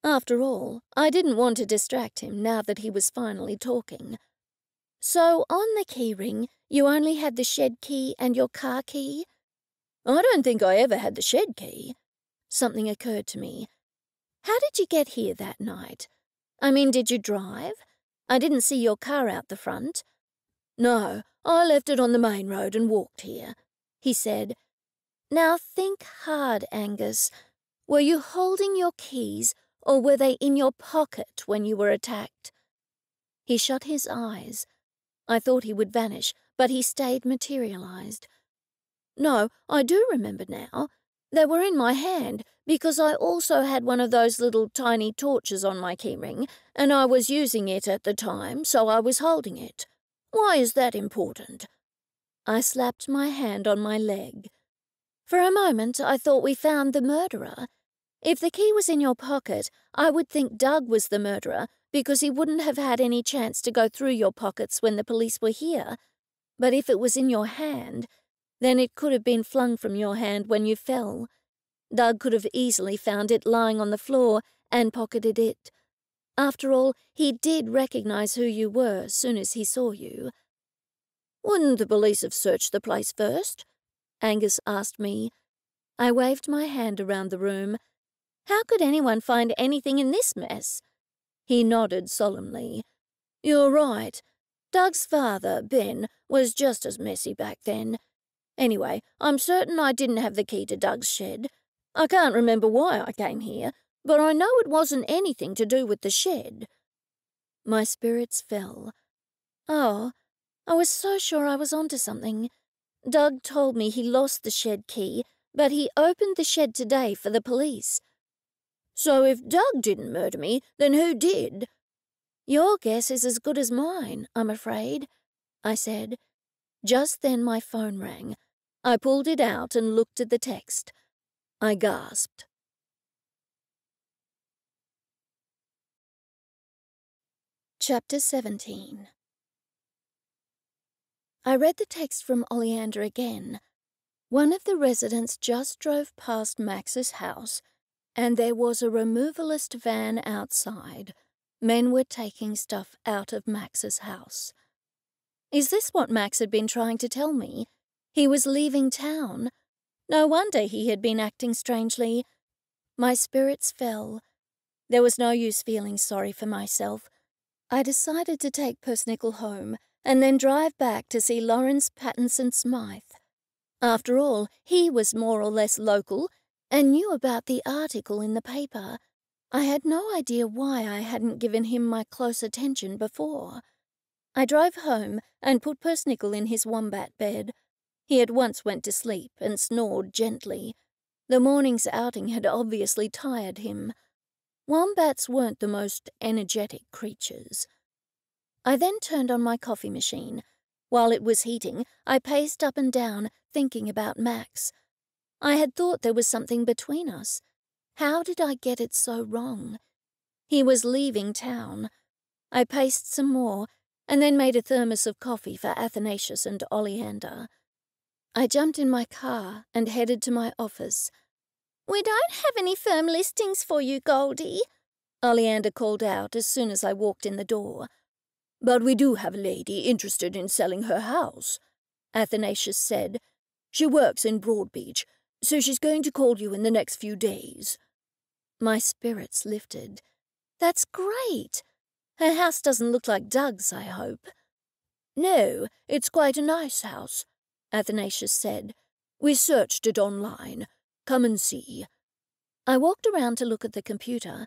After all, I didn't want to distract him now that he was finally talking. So on the key ring, you only had the shed key and your car key? I don't think I ever had the shed key. Something occurred to me. How did you get here that night? I mean, did you drive? I didn't see your car out the front. No, I left it on the main road and walked here, he said. Now think hard, Angus. Were you holding your keys, or were they in your pocket when you were attacked? He shut his eyes. I thought he would vanish, but he stayed materialized. No, I do remember now. They were in my hand, because I also had one of those little tiny torches on my keyring, and I was using it at the time, so I was holding it. Why is that important? I slapped my hand on my leg. For a moment, I thought we found the murderer. If the key was in your pocket, I would think Doug was the murderer, because he wouldn't have had any chance to go through your pockets when the police were here. But if it was in your hand, then it could have been flung from your hand when you fell. Doug could have easily found it lying on the floor and pocketed it. After all, he did recognize who you were as soon as he saw you. Wouldn't the police have searched the place first? Angus asked me. I waved my hand around the room. How could anyone find anything in this mess? He nodded solemnly. You're right. Doug's father, Ben, was just as messy back then. Anyway, I'm certain I didn't have the key to Doug's shed. I can't remember why I came here, but I know it wasn't anything to do with the shed. My spirits fell. Oh, I was so sure I was onto something. Doug told me he lost the shed key, but he opened the shed today for the police. So if Doug didn't murder me, then who did? Your guess is as good as mine, I'm afraid, I said. Just then my phone rang. I pulled it out and looked at the text. I gasped. Chapter 17. I read the text from Oleander again. One of the residents just drove past Max's house, and there was a removalist van outside. Men were taking stuff out of Max's house. Is this what Max had been trying to tell me? He was leaving town. No wonder he had been acting strangely. My spirits fell. There was no use feeling sorry for myself. I decided to take Persnickle home and then drive back to see Lawrence Pattinson Smythe. After all, he was more or less local and knew about the article in the paper. I had no idea why I hadn't given him my close attention before. I drove home and put Persnickle in his wombat bed. He at once went to sleep and snored gently. The morning's outing had obviously tired him. Wombats weren't the most energetic creatures. I then turned on my coffee machine. While it was heating, I paced up and down, thinking about Max. I had thought there was something between us. How did I get it so wrong? He was leaving town. I paced some more, and then made a thermos of coffee for Athanasius and Oleander. I jumped in my car and headed to my office. "We don't have any firm listings for you, Goldie," Oleander called out as soon as I walked in the door. "But we do have a lady interested in selling her house," Athanasius said. "She works in Broadbeach, so she's going to call you in the next few days." My spirits lifted. That's great. Her house doesn't look like Doug's, I hope. "No, it's quite a nice house," Athanasius said. "We searched it online. Come and see." I walked around to look at the computer.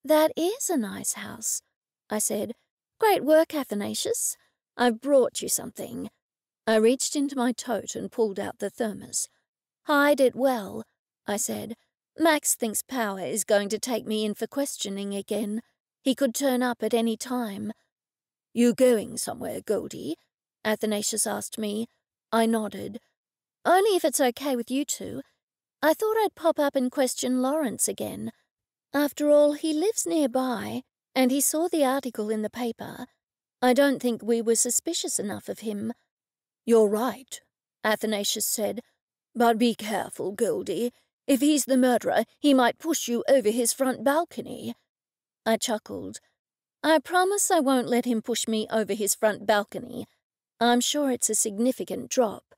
That is a nice house, I said. Great work, Athanasius. I've brought you something. I reached into my tote and pulled out the thermos. Hide it well, I said. Max thinks Power is going to take me in for questioning again. He could turn up at any time. "You going somewhere, Goldie?" Athanasius asked me. I nodded. Only if it's okay with you two. I thought I'd pop up and question Lawrence again. After all, he lives nearby, and he saw the article in the paper. I don't think we were suspicious enough of him. "You're right," Athanasius said. "But be careful, Goldie. If he's the murderer, he might push you over his front balcony." I chuckled. I promise I won't let him push me over his front balcony. I'm sure it's a significant drop.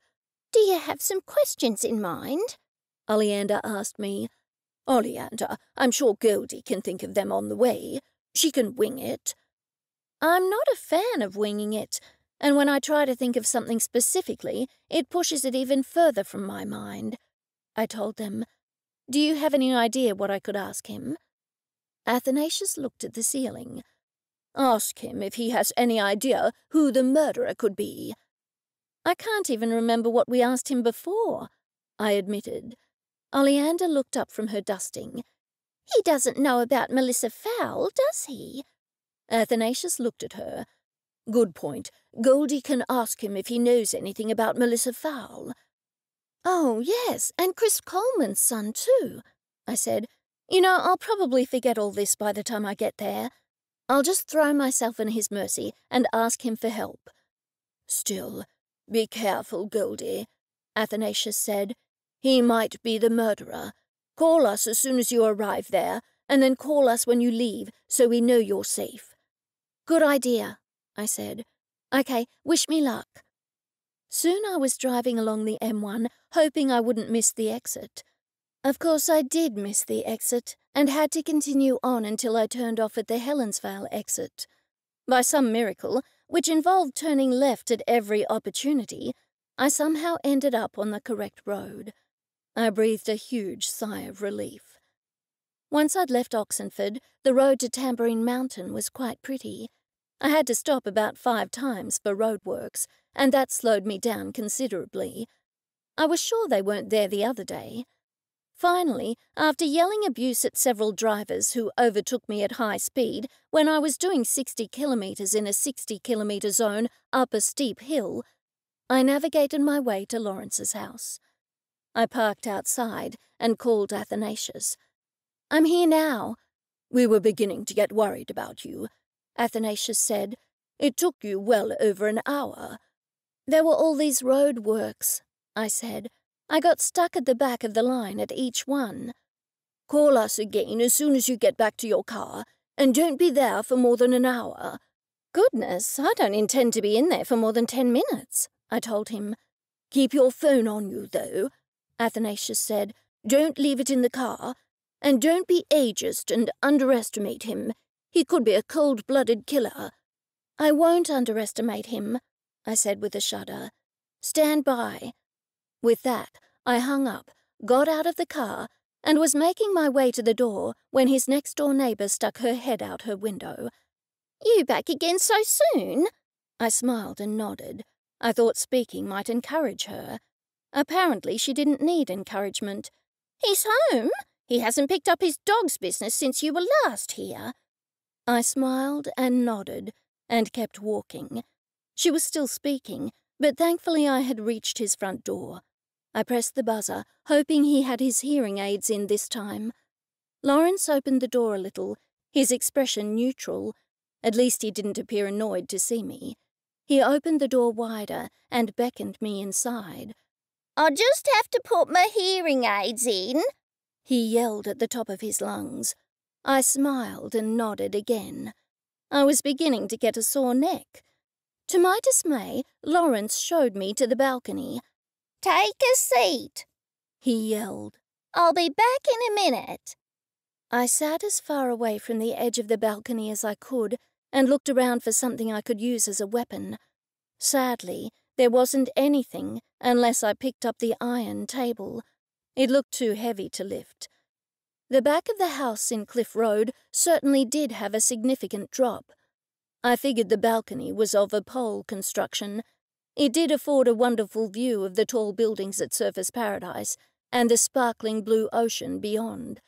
"Do you have some questions in mind?" Oleander asked me. "Oleander, I'm sure Goldie can think of them on the way. She can wing it." I'm not a fan of winging it, and when I try to think of something specifically, it pushes it even further from my mind. I told them. Do you have any idea what I could ask him? Athanasius looked at the ceiling. "Ask him if he has any idea who the murderer could be." I can't even remember what we asked him before, I admitted. Oleander looked up from her dusting. "He doesn't know about Melissa Fowle, does he?" Athanasius looked at her. "Good point. Goldie can ask him if he knows anything about Melissa Fowle." "Oh, yes, and Chris Coleman's son, too," I said. "You know, I'll probably forget all this by the time I get there. I'll just throw myself in his mercy and ask him for help." "Still, be careful, Goldie," Athanasius said. "He might be the murderer. Call us as soon as you arrive there, and then call us when you leave so we know you're safe." "Good idea," I said. "Okay, wish me luck." Soon I was driving along the M1, hoping I wouldn't miss the exit. Of course I did miss the exit, and had to continue on until I turned off at the Helensvale exit. By some miracle, which involved turning left at every opportunity, I somehow ended up on the correct road. I breathed a huge sigh of relief. Once I'd left Oxenford, the road to Tambourine Mountain was quite pretty. I had to stop about 5 times for roadworks, and that slowed me down considerably. I was sure they weren't there the other day. Finally, after yelling abuse at several drivers who overtook me at high speed when I was doing 60 kilometres in a 60-kilometre zone up a steep hill, I navigated my way to Lawrence's house. I parked outside and called Athanasius. "I'm here now." "We were beginning to get worried about you," Athanasius said. "It took you well over an hour." "There were all these road works," I said. "I got stuck at the back of the line at each one." "Call us again as soon as you get back to your car, and don't be there for more than an hour." "Goodness, I don't intend to be in there for more than 10 minutes, I told him. "Keep your phone on you, though," Athanasius said. "Don't leave it in the car. And don't be ageist and underestimate him. He could be a cold-blooded killer." "I won't underestimate him," I said with a shudder. "Stand by." With that, I hung up, got out of the car, and was making my way to the door when his next-door neighbour stuck her head out her window. "You back again so soon?" I smiled and nodded. I thought speaking might encourage her. Apparently she didn't need encouragement. "He's home. He hasn't picked up his dog's business since you were last here." I smiled and nodded and kept walking. She was still speaking, but thankfully I had reached his front door. I pressed the buzzer, hoping he had his hearing aids in this time. Lawrence opened the door a little, his expression neutral. At least he didn't appear annoyed to see me. He opened the door wider and beckoned me inside. "I just have to put my hearing aids in," he yelled at the top of his lungs. I smiled and nodded again. I was beginning to get a sore neck. To my dismay, Lawrence showed me to the balcony. "Take a seat," he yelled. "I'll be back in a minute." I sat as far away from the edge of the balcony as I could and looked around for something I could use as a weapon. Sadly, there wasn't anything unless I picked up the iron table. It looked too heavy to lift. The back of the house in Cliff Road certainly did have a significant drop. I figured the balcony was of a pole construction. It did afford a wonderful view of the tall buildings at Surfers Paradise and the sparkling blue ocean beyond.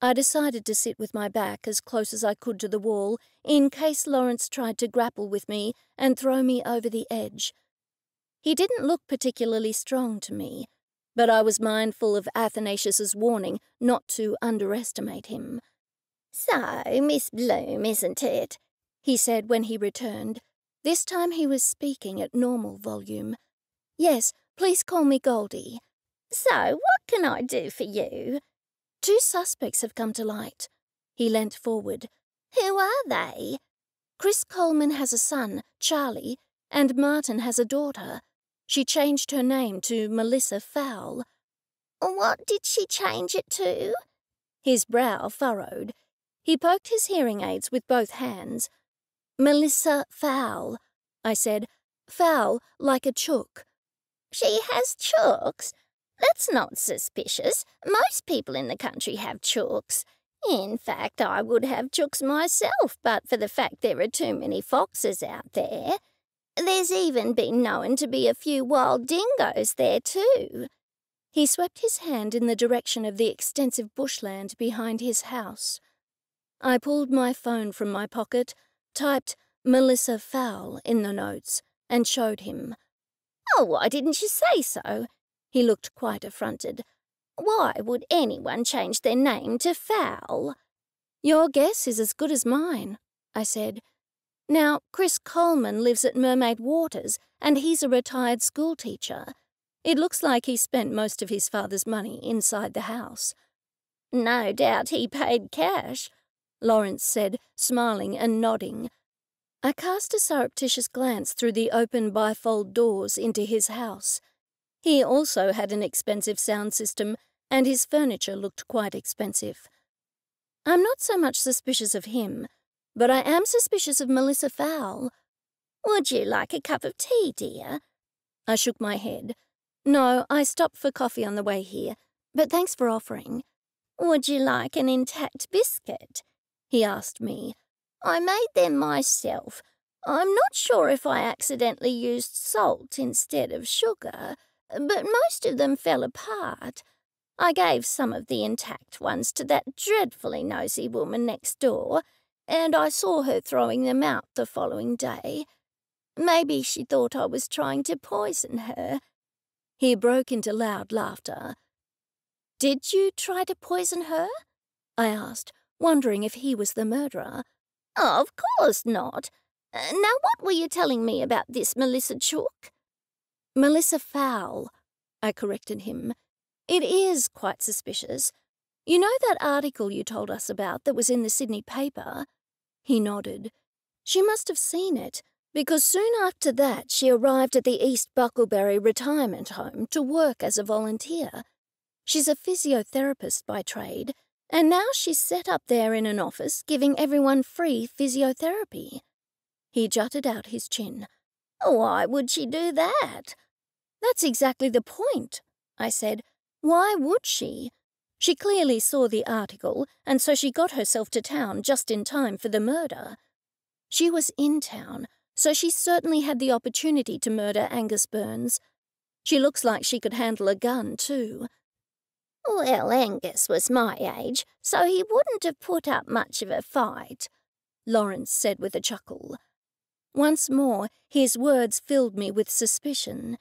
I decided to sit with my back as close as I could to the wall in case Lawrence tried to grapple with me and throw me over the edge. He didn't look particularly strong to me, but I was mindful of Athanasius's warning not to underestimate him. "So, Miss Bloom, isn't it?" he said when he returned. This time he was speaking at normal volume. "Yes, please call me Goldie." "So, what can I do for you?" "Two suspects have come to light." He leant forward. "Who are they?" "Chris Coleman has a son, Charlie, and Martin has a daughter. She changed her name to Melissa Fowle." "What did she change it to?" His brow furrowed. He poked his hearing aids with both hands. "Melissa Fowle," I said. "Fowl like a chook." "She has chooks? That's not suspicious. Most people in the country have chooks. In fact, I would have chooks myself, but for the fact there are too many foxes out there. There's even been known to be a few wild dingoes there too." He swept his hand in the direction of the extensive bushland behind his house. I pulled my phone from my pocket, typed Melissa Fowle in the notes, and showed him. "Oh, why didn't you say so?" He looked quite affronted. "Why would anyone change their name to Fowl?" "Your guess is as good as mine," I said. "Now, Chris Coleman lives at Mermaid Waters, and he's a retired schoolteacher. It looks like he spent most of his father's money inside the house." "No doubt he paid cash," Lawrence said, smiling and nodding. I cast a surreptitious glance through the open bifold doors into his house. He also had an expensive sound system, and his furniture looked quite expensive. I'm not so much suspicious of him, but I am suspicious of Melissa Fowle. "Would you like a cup of tea, dear?" I shook my head. "No, I stopped for coffee on the way here, but thanks for offering." "Would you like an intact biscuit?" he asked me. "I made them myself. I'm not sure if I accidentally used salt instead of sugar, but most of them fell apart. I gave some of the intact ones to that dreadfully nosy woman next door, and I saw her throwing them out the following day. Maybe she thought I was trying to poison her." He broke into loud laughter. "Did you try to poison her?" I asked, wondering if he was the murderer. Oh, of course not. Now what were you telling me about this Melissa Chook? "Melissa Fowl," I corrected him. "It is quite suspicious. You know that article you told us about that was in the Sydney paper?" He nodded. "She must have seen it, because soon after that she arrived at the East Buckleberry Retirement Home to work as a volunteer. She's a physiotherapist by trade, and now she's set up there in an office giving everyone free physiotherapy." He jutted out his chin. Why would she do that? "That's exactly the point," I said. "Why would she? She clearly saw the article, and so she got herself to town just in time for the murder. She was in town, so she certainly had the opportunity to murder Angus Burns. She looks like she could handle a gun, too." Well, Angus was my age, so he wouldn't have put up much of a fight, Lawrence said with a chuckle. Once more, his words filled me with suspicion.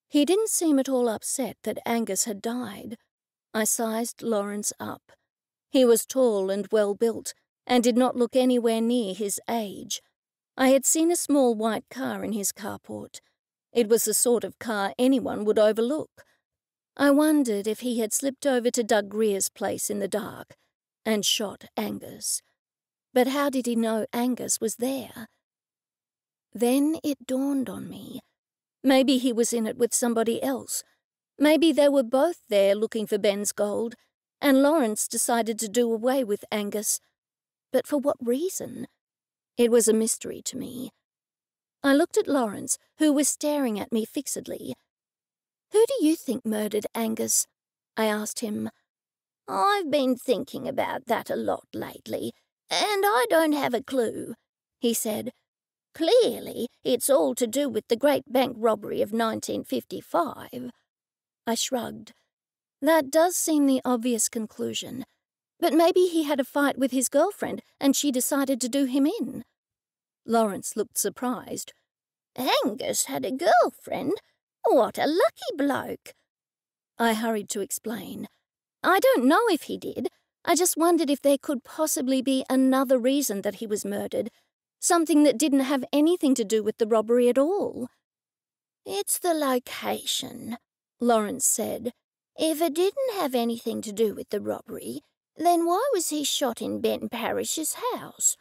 He didn't seem at all upset that Angus had died. I sized Lawrence up. He was tall and well-built, and did not look anywhere near his age. I had seen a small white car in his carport. It was the sort of car anyone would overlook. I wondered if he had slipped over to Doug Greer's place in the dark and shot Angus. But how did he know Angus was there? Then it dawned on me. Maybe he was in it with somebody else. Maybe they were both there looking for Ben's gold, and Lawrence decided to do away with Angus. But for what reason? It was a mystery to me. I looked at Lawrence, who was staring at me fixedly. "Who do you think murdered Angus?" I asked him. I've been thinking about that a lot lately, and I don't have a clue, he said. Clearly, it's all to do with the great bank robbery of 1955. I shrugged. That does seem the obvious conclusion. But maybe he had a fight with his girlfriend and she decided to do him in. Lawrence looked surprised. Angus had a girlfriend? What a lucky bloke. I hurried to explain. I don't know if he did. I just wondered if there could possibly be another reason that he was murdered. Something that didn't have anything to do with the robbery at all. It's the location, Lawrence said. If it didn't have anything to do with the robbery, then why was he shot in Ben Parrish's house?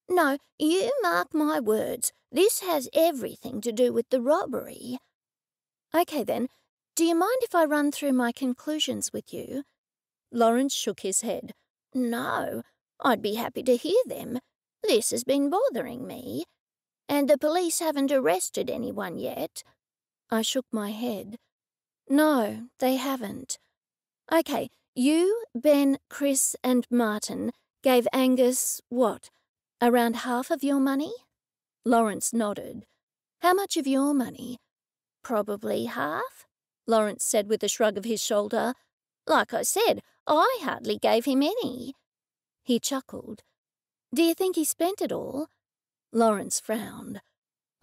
No, you mark my words, this has everything to do with the robbery. Okay then, do you mind if I run through my conclusions with you? Lawrence shook his head. No, I'd be happy to hear them. This has been bothering me. And the police haven't arrested anyone yet. I shook my head. No, they haven't. Okay, you, Ben, Chris and Martin gave Angus, what, around half of your money? Lawrence nodded. How much of your money? Probably half, Lawrence said with a shrug of his shoulder. Like I said, I hardly gave him any. He chuckled. Do you think he spent it all? Lawrence frowned.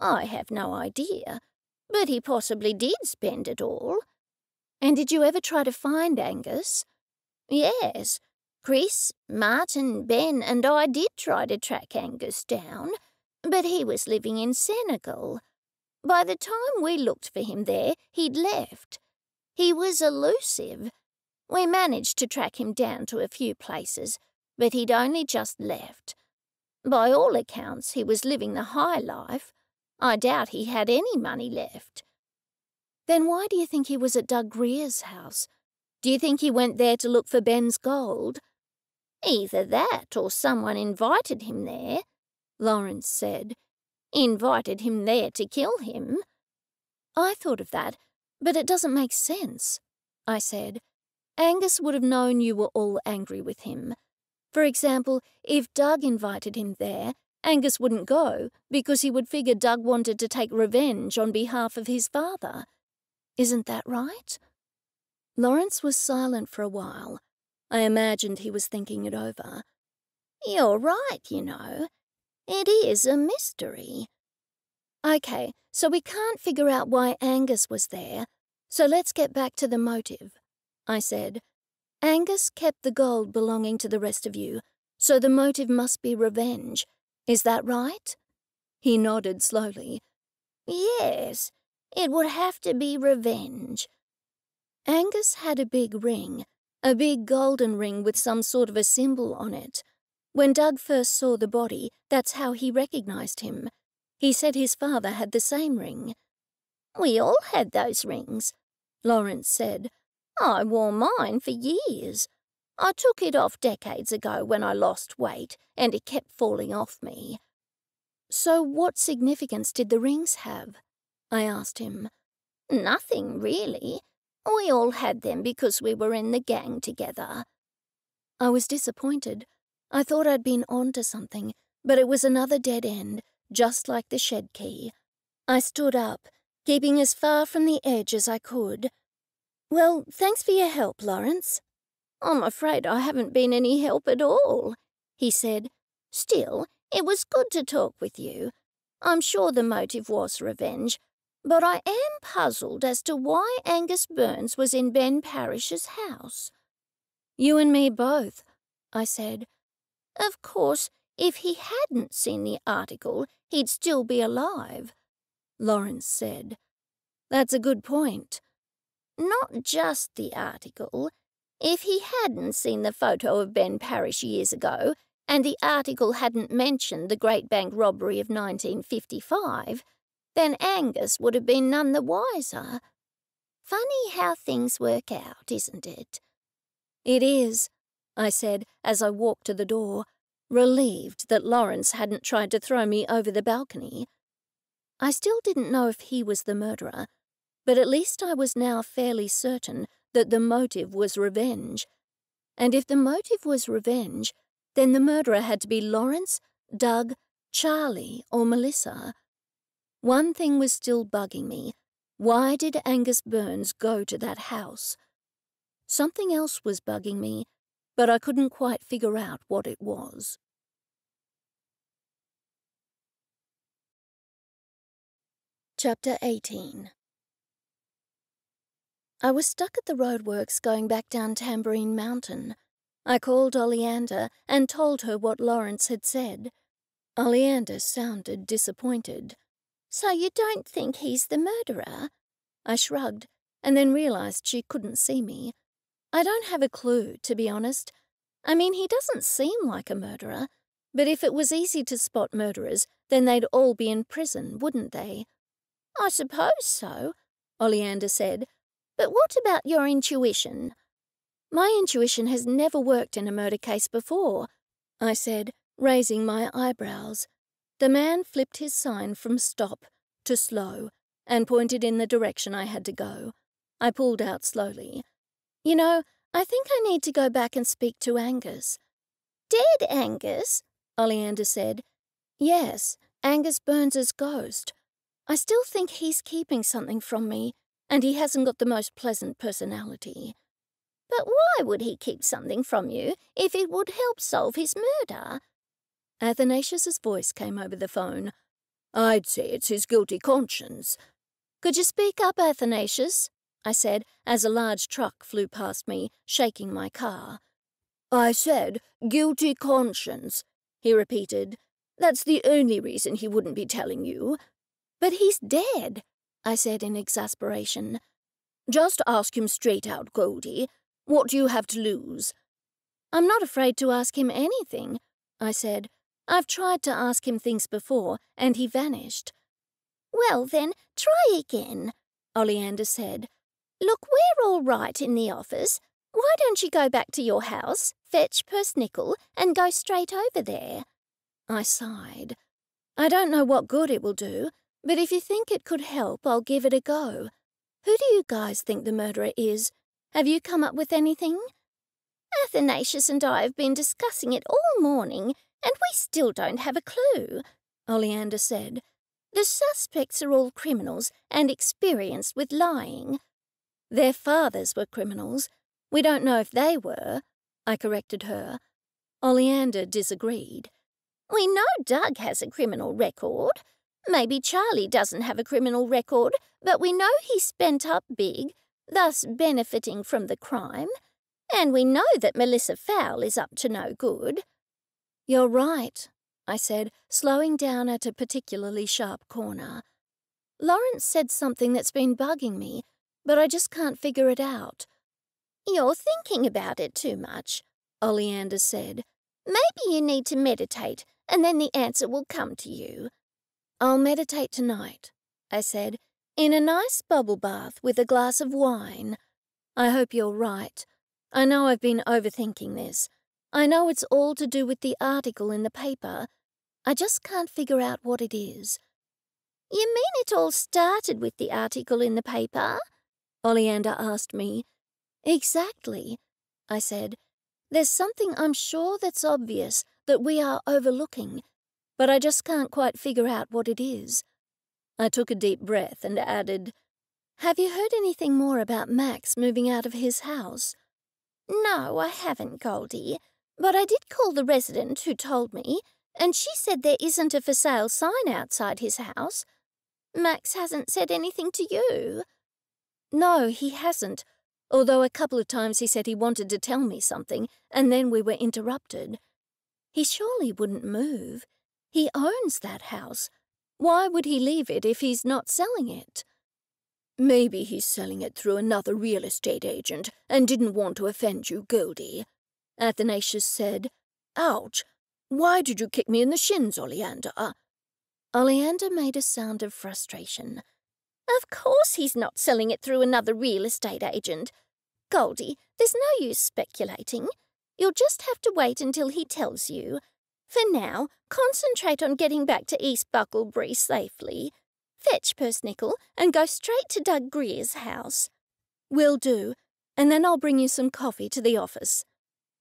I have no idea, but he possibly did spend it all. And did you ever try to find Angus? Yes. Chris, Martin, Ben and I did try to track Angus down, but he was living in Senegal. By the time we looked for him there, he'd left. He was elusive. We managed to track him down to a few places, but he'd only just left. By all accounts, he was living the high life. I doubt he had any money left. Then why do you think he was at Doug Greer's house? Do you think he went there to look for Ben's gold? Either that or someone invited him there, Lawrence said. Invited him there to kill him. I thought of that, but it doesn't make sense, I said. Angus would have known you were all angry with him. For example, if Doug invited him there, Angus wouldn't go because he would figure Doug wanted to take revenge on behalf of his father. Isn't that right? Lawrence was silent for a while. I imagined he was thinking it over. You're right, you know. It is a mystery. Okay, so we can't figure out why Angus was there. So let's get back to the motive, I said. Angus kept the gold belonging to the rest of you, so the motive must be revenge. Is that right? He nodded slowly. Yes, it would have to be revenge. Angus had a big ring, a big golden ring with some sort of a symbol on it. When Doug first saw the body, that's how he recognized him. He said his father had the same ring. We all had those rings, Lawrence said. I wore mine for years. I took it off decades ago when I lost weight, and it kept falling off me. So what significance did the rings have? I asked him. Nothing, really. We all had them because we were in the gang together. I was disappointed. I thought I'd been on to something, but it was another dead end, just like the shed key. I stood up, keeping as far from the edge as I could. Well, thanks for your help, Lawrence. I'm afraid I haven't been any help at all, he said. Still, it was good to talk with you. I'm sure the motive was revenge, but I am puzzled as to why Angus Burns was in Ben Parrish's house. You and me both, I said. Of course, if he hadn't seen the article, he'd still be alive, Lawrence said. That's a good point. Not just the article. If he hadn't seen the photo of Ben Parrish years ago, and the article hadn't mentioned the Great Bank robbery of 1955, then Angus would have been none the wiser. Funny how things work out, isn't it? It is, I said as I walked to the door, relieved that Lawrence hadn't tried to throw me over the balcony. I still didn't know if he was the murderer, but at least I was now fairly certain that the motive was revenge. And if the motive was revenge, then the murderer had to be Lawrence, Doug, Charlie, or Melissa. One thing was still bugging me. Why did Angus Burns go to that house? Something else was bugging me, but I couldn't quite figure out what it was. Chapter 18. I was stuck at the roadworks going back down Tambourine Mountain. I called Oleander and told her what Lawrence had said. Oleander sounded disappointed. So you don't think he's the murderer? I shrugged, and then realized she couldn't see me. I don't have a clue, to be honest. I mean, he doesn't seem like a murderer, but if it was easy to spot murderers, then they'd all be in prison, wouldn't they? I suppose so, Oleander said. But what about your intuition? My intuition has never worked in a murder case before, I said, raising my eyebrows. The man flipped his sign from stop to slow and pointed in the direction I had to go. I pulled out slowly. You know, I think I need to go back and speak to Angus. Dead Angus? Oleander said. Yes, Angus Burns's ghost. I still think he's keeping something from me, and he hasn't got the most pleasant personality. But why would he keep something from you if it would help solve his murder? Athanasius's voice came over the phone. I'd say it's his guilty conscience. Could you speak up, Athanasius? I said, as a large truck flew past me, shaking my car. I said, guilty conscience, he repeated. That's the only reason he wouldn't be telling you. But he's dead, I said in exasperation. Just ask him straight out, Goldie. What do you have to lose? I'm not afraid to ask him anything, I said. I've tried to ask him things before, and he vanished. Well then, try again, Oleander said. Look, we're all right in the office. Why don't you go back to your house, fetch Persnickle, and go straight over there? I sighed. I don't know what good it will do, but if you think it could help, I'll give it a go. Who do you guys think the murderer is? Have you come up with anything? Athanasius and I have been discussing it all morning, and we still don't have a clue, Oleander said. The suspects are all criminals and experienced with lying. Their fathers were criminals. We don't know if they were, I corrected her. Oleander disagreed. We know Doug has a criminal record. Maybe Charlie doesn't have a criminal record, but we know he spent up big, thus benefiting from the crime, and we know that Melissa Fowle is up to no good." "You're right," I said, slowing down at a particularly sharp corner. "Lawrence said something that's been bugging me, but I just can't figure it out." "You're thinking about it too much," Oleander said. "Maybe you need to meditate, and then the answer will come to you." "I'll meditate tonight," I said, "in a nice bubble bath with a glass of wine. I hope you're right. I know I've been overthinking this. I know it's all to do with the article in the paper. I just can't figure out what it is." "You mean it all started with the article in the paper?" Oleander asked me. "Exactly," I said. "There's something I'm sure that's obvious that we are overlooking, but I just can't quite figure out what it is." I took a deep breath and added, "Have you heard anything more about Max moving out of his house?" "No, I haven't, Goldie, but I did call the resident who told me, and she said there isn't a for sale sign outside his house. Max hasn't said anything to you?" "No, he hasn't, although a couple of times he said he wanted to tell me something, and then we were interrupted. He surely wouldn't move. He owns that house. Why would he leave it if he's not selling it?" "Maybe he's selling it through another real estate agent and didn't want to offend you, Goldie," Athanasius said. "Ouch! Why did you kick me in the shins, Oleander?" Oleander made a sound of frustration. "Of course he's not selling it through another real estate agent. Goldie, there's no use speculating. You'll just have to wait until he tells you. For now, concentrate on getting back to East Bucklebury safely. Fetch Persnickle and go straight to Doug Greer's house." "Will do, and then I'll bring you some coffee to the office."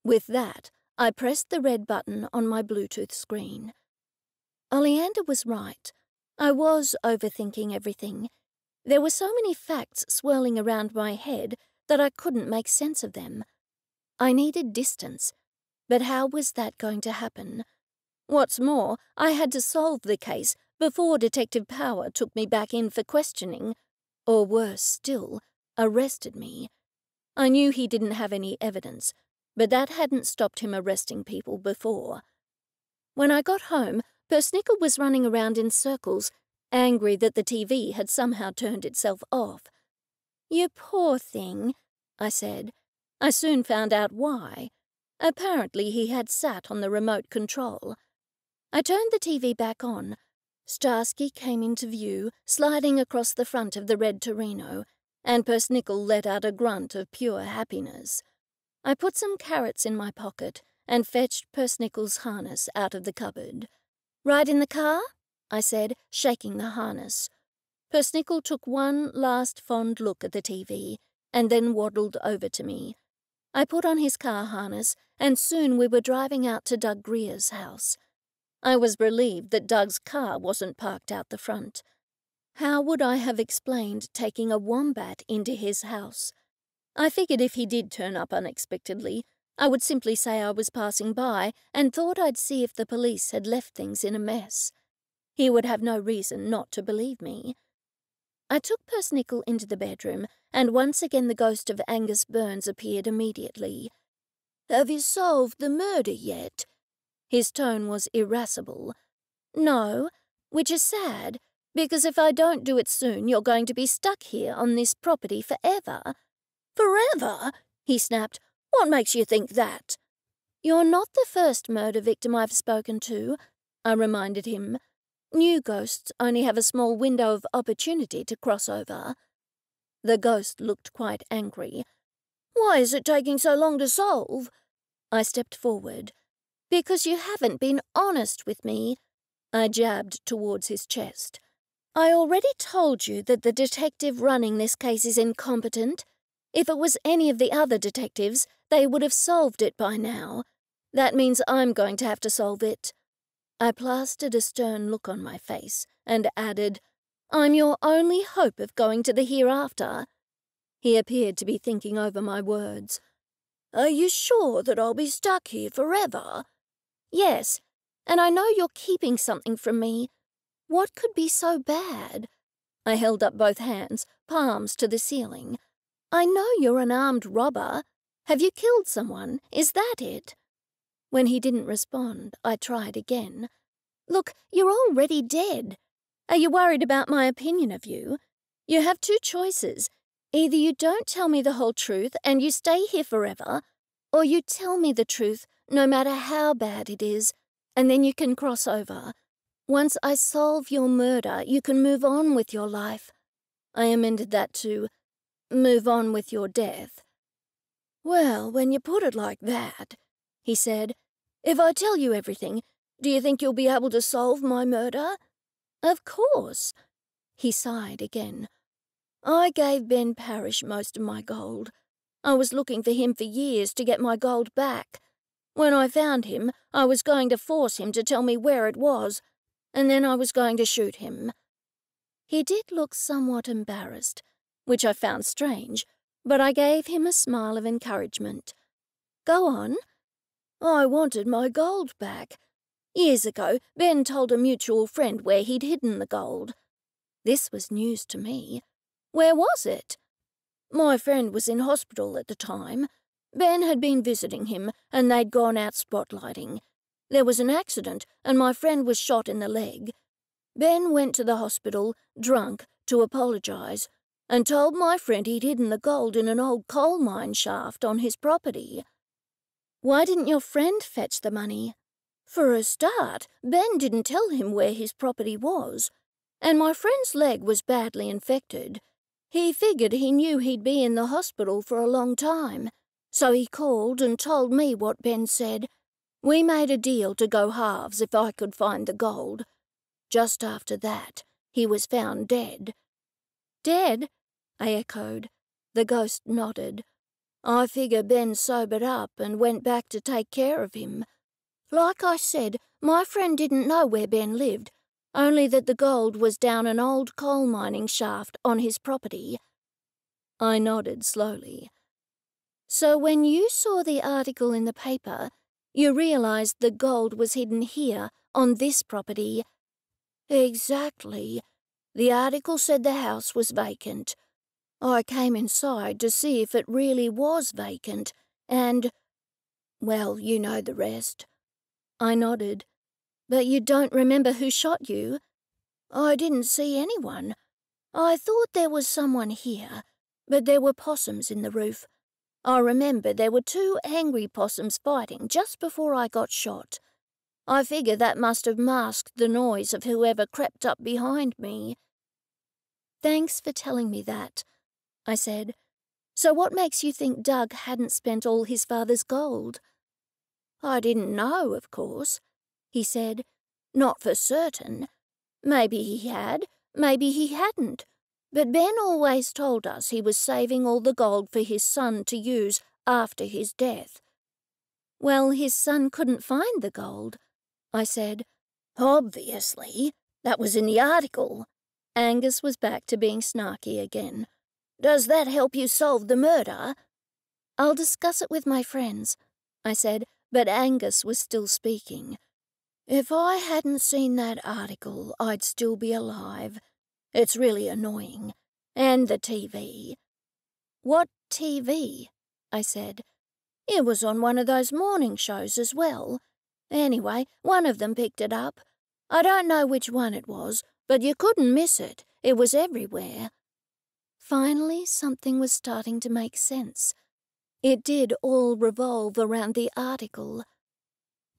With that, I pressed the red button on my Bluetooth screen. Oleander was right. I was overthinking everything. There were so many facts swirling around my head that I couldn't make sense of them. I needed distance, but how was that going to happen? What's more, I had to solve the case before Detective Power took me back in for questioning, or worse still, arrested me. I knew he didn't have any evidence, but that hadn't stopped him arresting people before. When I got home, Persnickle was running around in circles, angry that the TV had somehow turned itself off. "You poor thing," I said. I soon found out why. Apparently he had sat on the remote control. I turned the TV back on. Starsky came into view, sliding across the front of the red Torino, and Persnickle let out a grunt of pure happiness. I put some carrots in my pocket and fetched Persnickle's harness out of the cupboard. "Ride in the car?" I said, shaking the harness. Persnickle took one last fond look at the TV and then waddled over to me. I put on his car harness, and soon we were driving out to Doug Greer's house. I was relieved that Doug's car wasn't parked out the front. How would I have explained taking a wombat into his house? I figured if he did turn up unexpectedly, I would simply say I was passing by and thought I'd see if the police had left things in a mess. He would have no reason not to believe me. I took Persnickle into the bedroom, and once again the ghost of Angus Burns appeared immediately. "Have you solved the murder yet?" His tone was irascible. "No, which is sad, because if I don't do it soon, you're going to be stuck here on this property forever." "Forever?" he snapped. "What makes you think that?" "You're not the first murder victim I've spoken to," I reminded him. "New ghosts only have a small window of opportunity to cross over." The ghost looked quite angry. "Why is it taking so long to solve?" I stepped forward. "Because you haven't been honest with me." I jabbed towards his chest. "I already told you that the detective running this case is incompetent. If it was any of the other detectives, they would have solved it by now. That means I'm going to have to solve it." I plastered a stern look on my face and added, "I'm your only hope of going to the hereafter." He appeared to be thinking over my words. "Are you sure that I'll be stuck here forever?" "Yes, and I know you're keeping something from me. What could be so bad?" I held up both hands, palms to the ceiling. I know you're an armed robber. Have you killed someone? Is that it? When he didn't respond, I tried again. Look, you're already dead. Are you worried about my opinion of you? You have two choices. Either you don't tell me the whole truth and you stay here forever, or you tell me the truth no matter how bad it is, and then you can cross over. Once I solve your murder, you can move on with your life. I amended that to move on with your death. Well, when you put it like that, he said, if I tell you everything, do you think you'll be able to solve my murder? Of course. He sighed again. I gave Ben Parrish most of my gold. I was looking for him for years to get my gold back. When I found him, I was going to force him to tell me where it was, and then I was going to shoot him. He did look somewhat embarrassed, which I found strange, but I gave him a smile of encouragement. Go on. I wanted my gold back. Years ago, Ben told a mutual friend where he'd hidden the gold. This was news to me. Where was it? My friend was in hospital at the time. Ben had been visiting him, and they'd gone out spotlighting. There was an accident, and my friend was shot in the leg. Ben went to the hospital, drunk, to apologise, and told my friend he'd hidden the gold in an old coal mine shaft on his property. Why didn't your friend fetch the money? For a start, Ben didn't tell him where his property was, and my friend's leg was badly infected. He figured he knew he'd be in the hospital for a long time, so he called and told me what Ben said. We made a deal to go halves if I could find the gold. Just after that, he was found dead. Dead? I echoed. The ghost nodded. I figure Ben sobered up and went back to take care of him. Like I said, my friend didn't know where Ben lived, only that the gold was down an old coal mining shaft on his property. I nodded slowly. So when you saw the article in the paper, you realised the gold was hidden here, on this property? Exactly. The article said the house was vacant. I came inside to see if it really was vacant, and, well, you know the rest. I nodded. But you don't remember who shot you? I didn't see anyone. I thought there was someone here, but there were possums in the roof. I remember there were 2 angry possums fighting just before I got shot. I figure that must have masked the noise of whoever crept up behind me. Thanks for telling me that, I said. So what makes you think Doug hadn't spent all his father's gold? I didn't know, of course, he said. Not for certain. Maybe he had, maybe he hadn't. But Ben always told us he was saving all the gold for his son to use after his death. Well, his son couldn't find the gold, I said. Obviously. That was in the article. Angus was back to being snarky again. Does that help you solve the murder? I'll discuss it with my friends, I said, but Angus was still speaking. If I hadn't seen that article, I'd still be alive. It's really annoying. And the TV. What TV? I said. It was on one of those morning shows as well. Anyway, one of them picked it up. I don't know which one it was, but you couldn't miss it. It was everywhere. Finally, something was starting to make sense. It did all revolve around the article.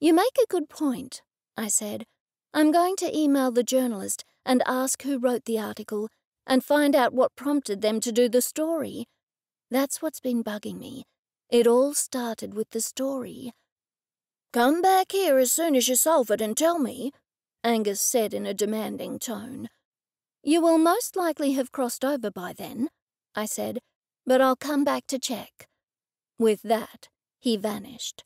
You make a good point, I said. I'm going to email the journalist and ask who wrote the article and find out what prompted them to do the story. That's what's been bugging me. It all started with the story. Come back here as soon as you solve it and tell me, Angus said in a demanding tone. You will most likely have crossed over by then, I said, but I'll come back to check. With that, he vanished.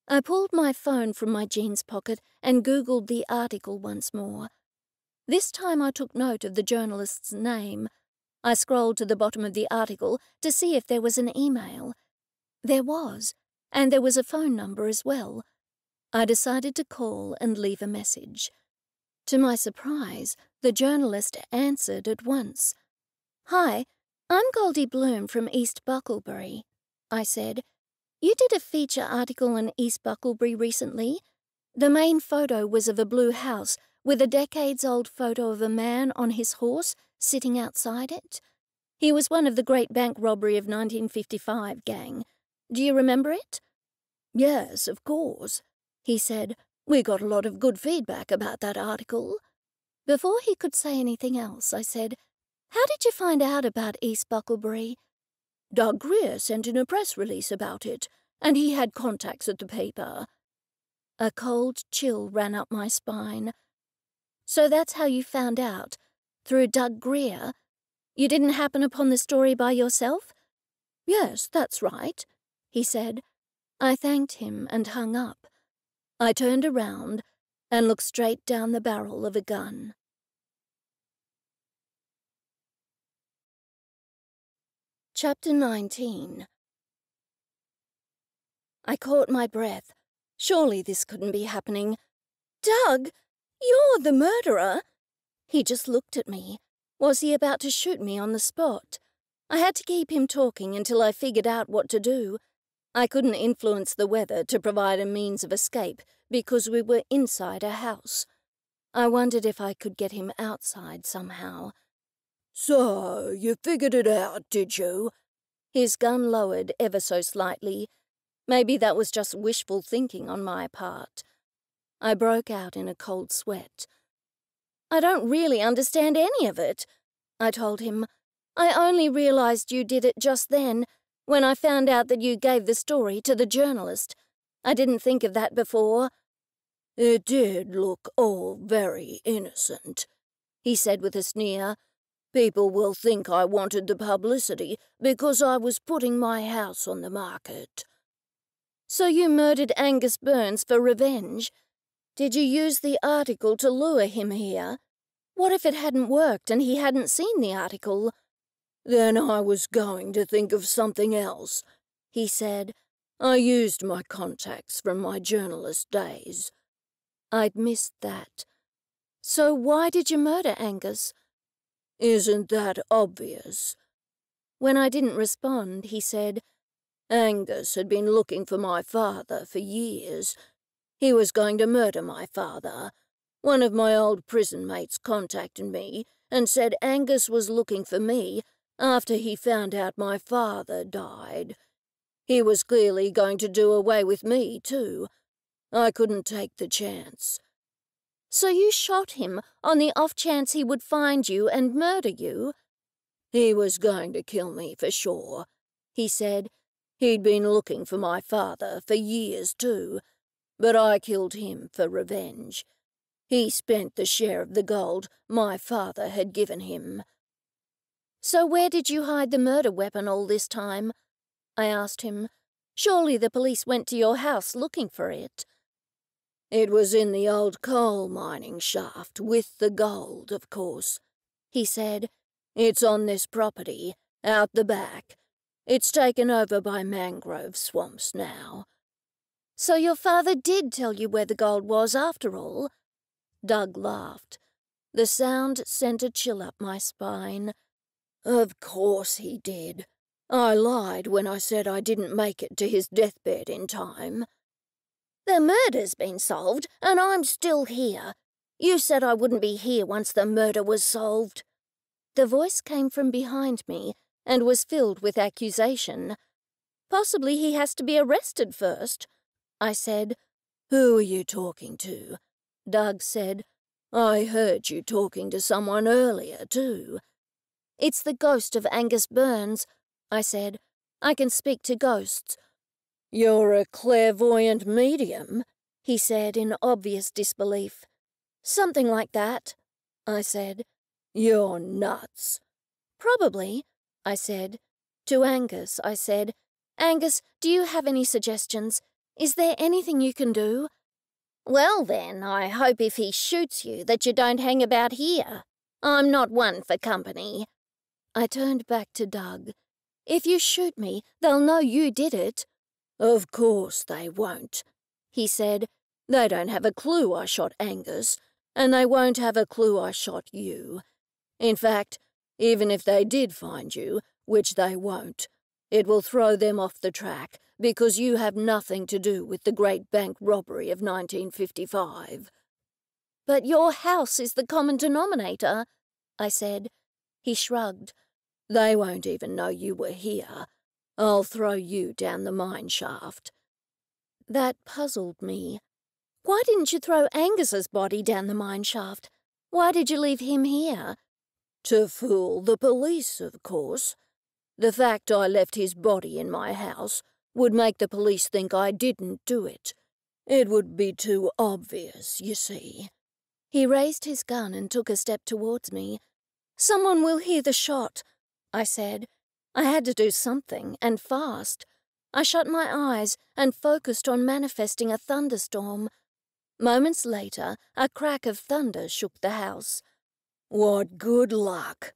I pulled my phone from my jeans pocket and Googled the article once more. This time I took note of the journalist's name. I scrolled to the bottom of the article to see if there was an email. There was, and there was a phone number as well. I decided to call and leave a message. To my surprise, the journalist answered at once. Hi, I'm Goldie Bloom from East Bucklebury, I said. You did a feature article in East Bucklebury recently. The main photo was of a blue house with a decades-old photo of a man on his horse sitting outside it. He was one of the Great Bank Robbery of 1955 gang. Do you remember it? Yes, of course, he said. We got a lot of good feedback about that article. Before he could say anything else, I said, How did you find out about East Bucklebury? Doug Greer sent in a press release about it, and he had contacts at the paper. A cold chill ran up my spine. So that's how you found out? Through Doug Greer? You didn't happen upon the story by yourself? Yes, that's right, he said. I thanked him and hung up. I turned around and looked straight down the barrel of a gun. Chapter 19. I caught my breath. Surely this couldn't be happening. Doug, you're the murderer. He just looked at me. Was he about to shoot me on the spot? I had to keep him talking until I figured out what to do. I couldn't influence the weather to provide a means of escape because we were inside a house. I wondered if I could get him outside somehow. So, you figured it out, did you? His gun lowered ever so slightly. Maybe that was just wishful thinking on my part. I broke out in a cold sweat. I don't really understand any of it, I told him. I only realized you did it just then, when I found out that you gave the story to the journalist. I didn't think of that before. It did look all very innocent, he said with a sneer. People will think I wanted the publicity because I was putting my house on the market. So you murdered Angus Burns for revenge? Did you use the article to lure him here? What if it hadn't worked and he hadn't seen the article? Then I was going to think of something else, he said. I used my contacts from my journalist days. I'd missed that. So why did you murder Angus? Isn't that obvious? When I didn't respond, he said, Angus had been looking for my father for years. He was going to murder my father. One of my old prison mates contacted me and said Angus was looking for me after he found out my father died. He was clearly going to do away with me, too. I couldn't take the chance. So you shot him on the off chance he would find you and murder you? He was going to kill me for sure, he said. He'd been looking for my father for years, too, but I killed him for revenge. He spent the share of the gold my father had given him. So where did you hide the murder weapon all this time? I asked him. Surely the police went to your house looking for it. It was in the old coal mining shaft, with the gold, of course, he said. It's on this property, out the back. It's taken over by mangrove swamps now. So your father did tell you where the gold was after all? Doug laughed. The sound sent a chill up my spine. Of course he did. I lied when I said I didn't make it to his deathbed in time. The murder's been solved, and I'm still here. You said I wouldn't be here once the murder was solved. The voice came from behind me and was filled with accusation. Possibly he has to be arrested first, I said. Who are you talking to? Doug said. I heard you talking to someone earlier, too. It's the ghost of Angus Burns, I said. I can speak to ghosts. You're a clairvoyant medium, he said in obvious disbelief. Something like that, I said. You're nuts. Probably, I said. To Angus, I said, Angus, do you have any suggestions? Is there anything you can do? Well then, I hope if he shoots you that you don't hang about here. I'm not one for company. I turned back to Doug. If you shoot me, they'll know you did it. Of course they won't, he said. They don't have a clue I shot Angus, and they won't have a clue I shot you. In fact, even if they did find you, which they won't. It will throw them off the track, because you have nothing to do with the great bank robbery of 1955. But your house is the common denominator, I said. He shrugged. They won't even know you were here. I'll throw you down the mine shaft. That puzzled me. Why didn't you throw Angus's body down the mine shaft? Why did you leave him here? To fool the police, of course. The fact I left his body in my house would make the police think I didn't do it. It would be too obvious, you see. He raised his gun and took a step towards me. Someone will hear the shot, I said. I had to do something, and fast. I shut my eyes and focused on manifesting a thunderstorm. Moments later, a crack of thunder shook the house. What good luck,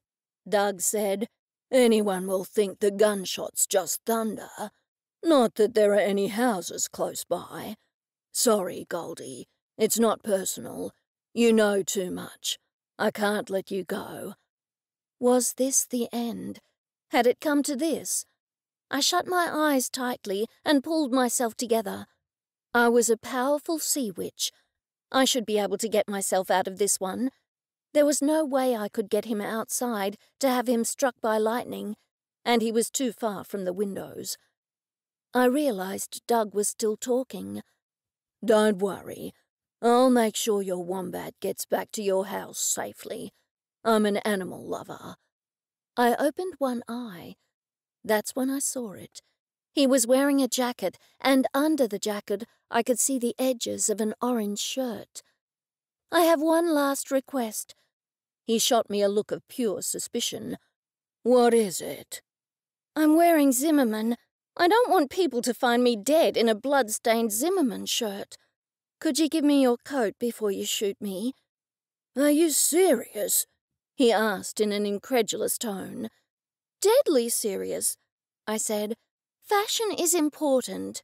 Doug said. Anyone will think the gunshot's just thunder. Not that there are any houses close by. Sorry, Goldie. It's not personal. You know too much. I can't let you go. Was this the end? Had it come to this? I shut my eyes tightly and pulled myself together. I was a powerful sea witch. I should be able to get myself out of this one. There was no way I could get him outside to have him struck by lightning, and he was too far from the windows. I realized Doug was still talking. Don't worry. I'll make sure your wombat gets back to your house safely. I'm an animal lover. I opened one eye. That's when I saw it. He was wearing a jacket, and under the jacket I could see the edges of an orange shirt. I have one last request. He shot me a look of pure suspicion. What is it? I'm wearing Zimmerman. I don't want people to find me dead in a blood-stained Zimmerman shirt. Could you give me your coat before you shoot me? Are you serious? He asked in an incredulous tone. Deadly serious, I said. Fashion is important.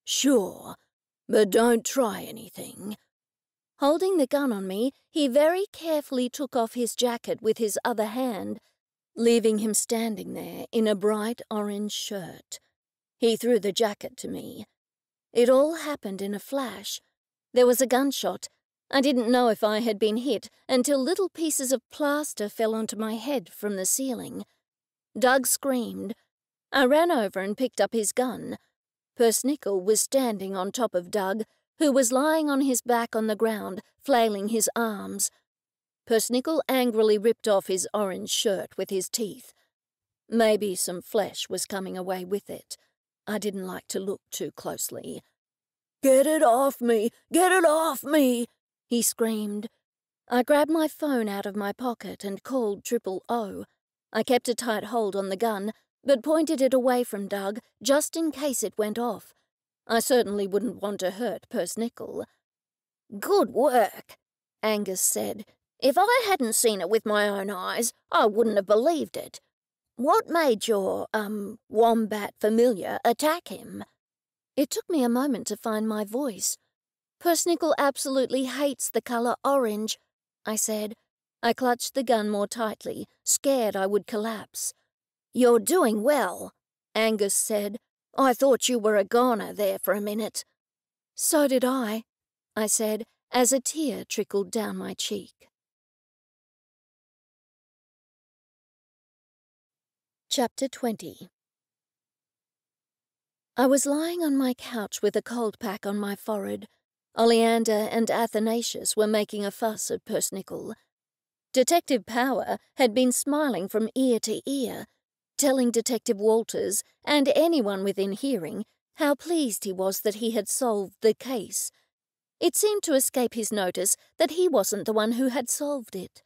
Sure, but don't try anything. Holding the gun on me, he very carefully took off his jacket with his other hand, leaving him standing there in a bright orange shirt. He threw the jacket to me. It all happened in a flash. There was a gunshot. I didn't know if I had been hit until little pieces of plaster fell onto my head from the ceiling. Doug screamed. I ran over and picked up his gun. Persnickle was standing on top of Doug, who was lying on his back on the ground, flailing his arms. Persnickle angrily ripped off his orange shirt with his teeth. Maybe some flesh was coming away with it. I didn't like to look too closely. Get it off me! Get it off me! He screamed. I grabbed my phone out of my pocket and called 000. I kept a tight hold on the gun, but pointed it away from Doug just in case it went off. I certainly wouldn't want to hurt Persnickle. Good work, Angus said. If I hadn't seen it with my own eyes, I wouldn't have believed it. What made your, wombat familiar attack him? It took me a moment to find my voice. Persnickle absolutely hates the colour orange, I said. I clutched the gun more tightly, scared I would collapse. You're doing well, Angus said. I thought you were a goner there for a minute. So did I said, as a tear trickled down my cheek. Chapter 20. I was lying on my couch with a cold pack on my forehead. Oleander and Athanasius were making a fuss at Persnickle. Detective Power had been smiling from ear to ear, telling Detective Walters and anyone within hearing how pleased he was that he had solved the case. It seemed to escape his notice that he wasn't the one who had solved it.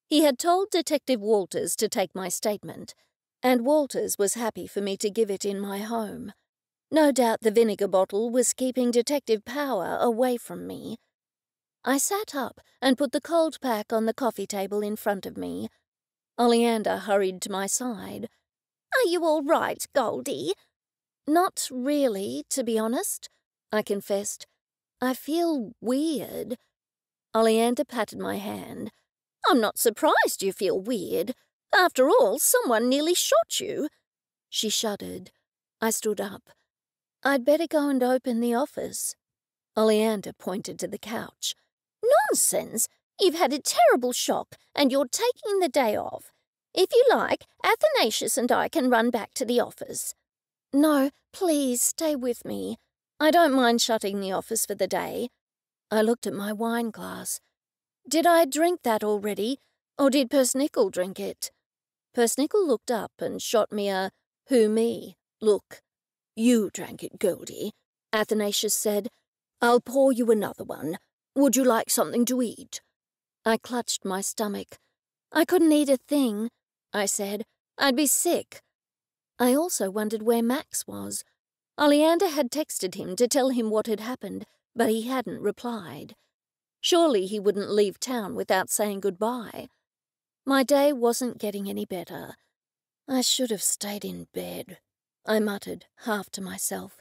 He had told Detective Walters to take my statement, and Walters was happy for me to give it in my home. No doubt the vinegar bottle was keeping Detective Power away from me. I sat up and put the cold pack on the coffee table in front of me. Oleander hurried to my side. "Are you all right, Goldie?" "Not really, to be honest," I confessed. "I feel weird." Oleander patted my hand. "I'm not surprised you feel weird. After all, someone nearly shot you." She shuddered. I stood up. "I'd better go and open the office." Oleander pointed to the couch. "Nonsense! You've had a terrible shock and you're taking the day off. If you like, Athanasius and I can run back to the office." "No, please stay with me. I don't mind shutting the office for the day." I looked at my wine glass. Did I drink that already, or did Persnickle drink it? Persnickle looked up and shot me a "who me" look. "You drank it, Goldie," Athanasius said. "I'll pour you another one. Would you like something to eat?" I clutched my stomach. "I couldn't eat a thing," I said. "I'd be sick." I also wondered where Max was. Oleander had texted him to tell him what had happened, but he hadn't replied. Surely he wouldn't leave town without saying goodbye. My day wasn't getting any better. "I should have stayed in bed," I muttered, half to myself.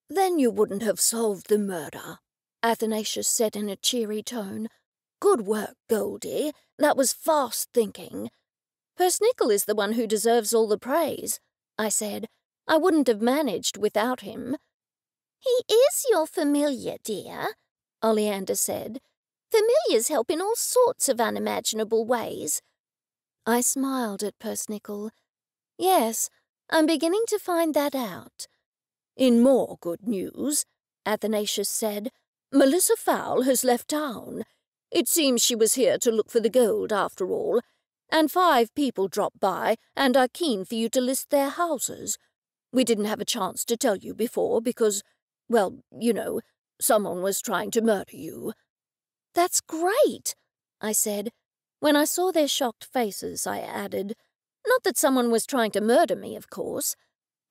"Then you wouldn't have solved the murder," Athanasius said in a cheery tone. "Good work, Goldie. That was fast thinking." "Persnickle is the one who deserves all the praise," I said. "I wouldn't have managed without him." "He is your familiar, dear," Oleander said. "Familiars help in all sorts of unimaginable ways." I smiled at Persnickle. "Yes, I'm beginning to find that out." "In more good news," Athanasius said, "Melissa Fowle has left town. It seems she was here to look for the gold after all, and 5 people dropped by and are keen for you to list their houses. We didn't have a chance to tell you before because, well, you know, someone was trying to murder you." "That's great," I said. When I saw their shocked faces, I added, "Not that someone was trying to murder me, of course.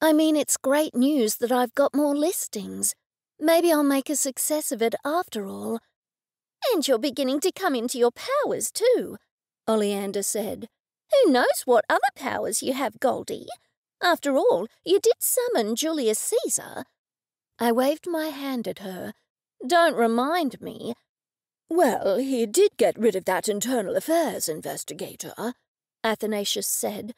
I mean, it's great news that I've got more listings. Maybe I'll make a success of it after all." "And you're beginning to come into your powers, too," Oleander said. "Who knows what other powers you have, Goldie? After all, you did summon Julius Caesar." I waved my hand at her. "Don't remind me." "Well, he did get rid of that internal affairs investigator," Athanasius said.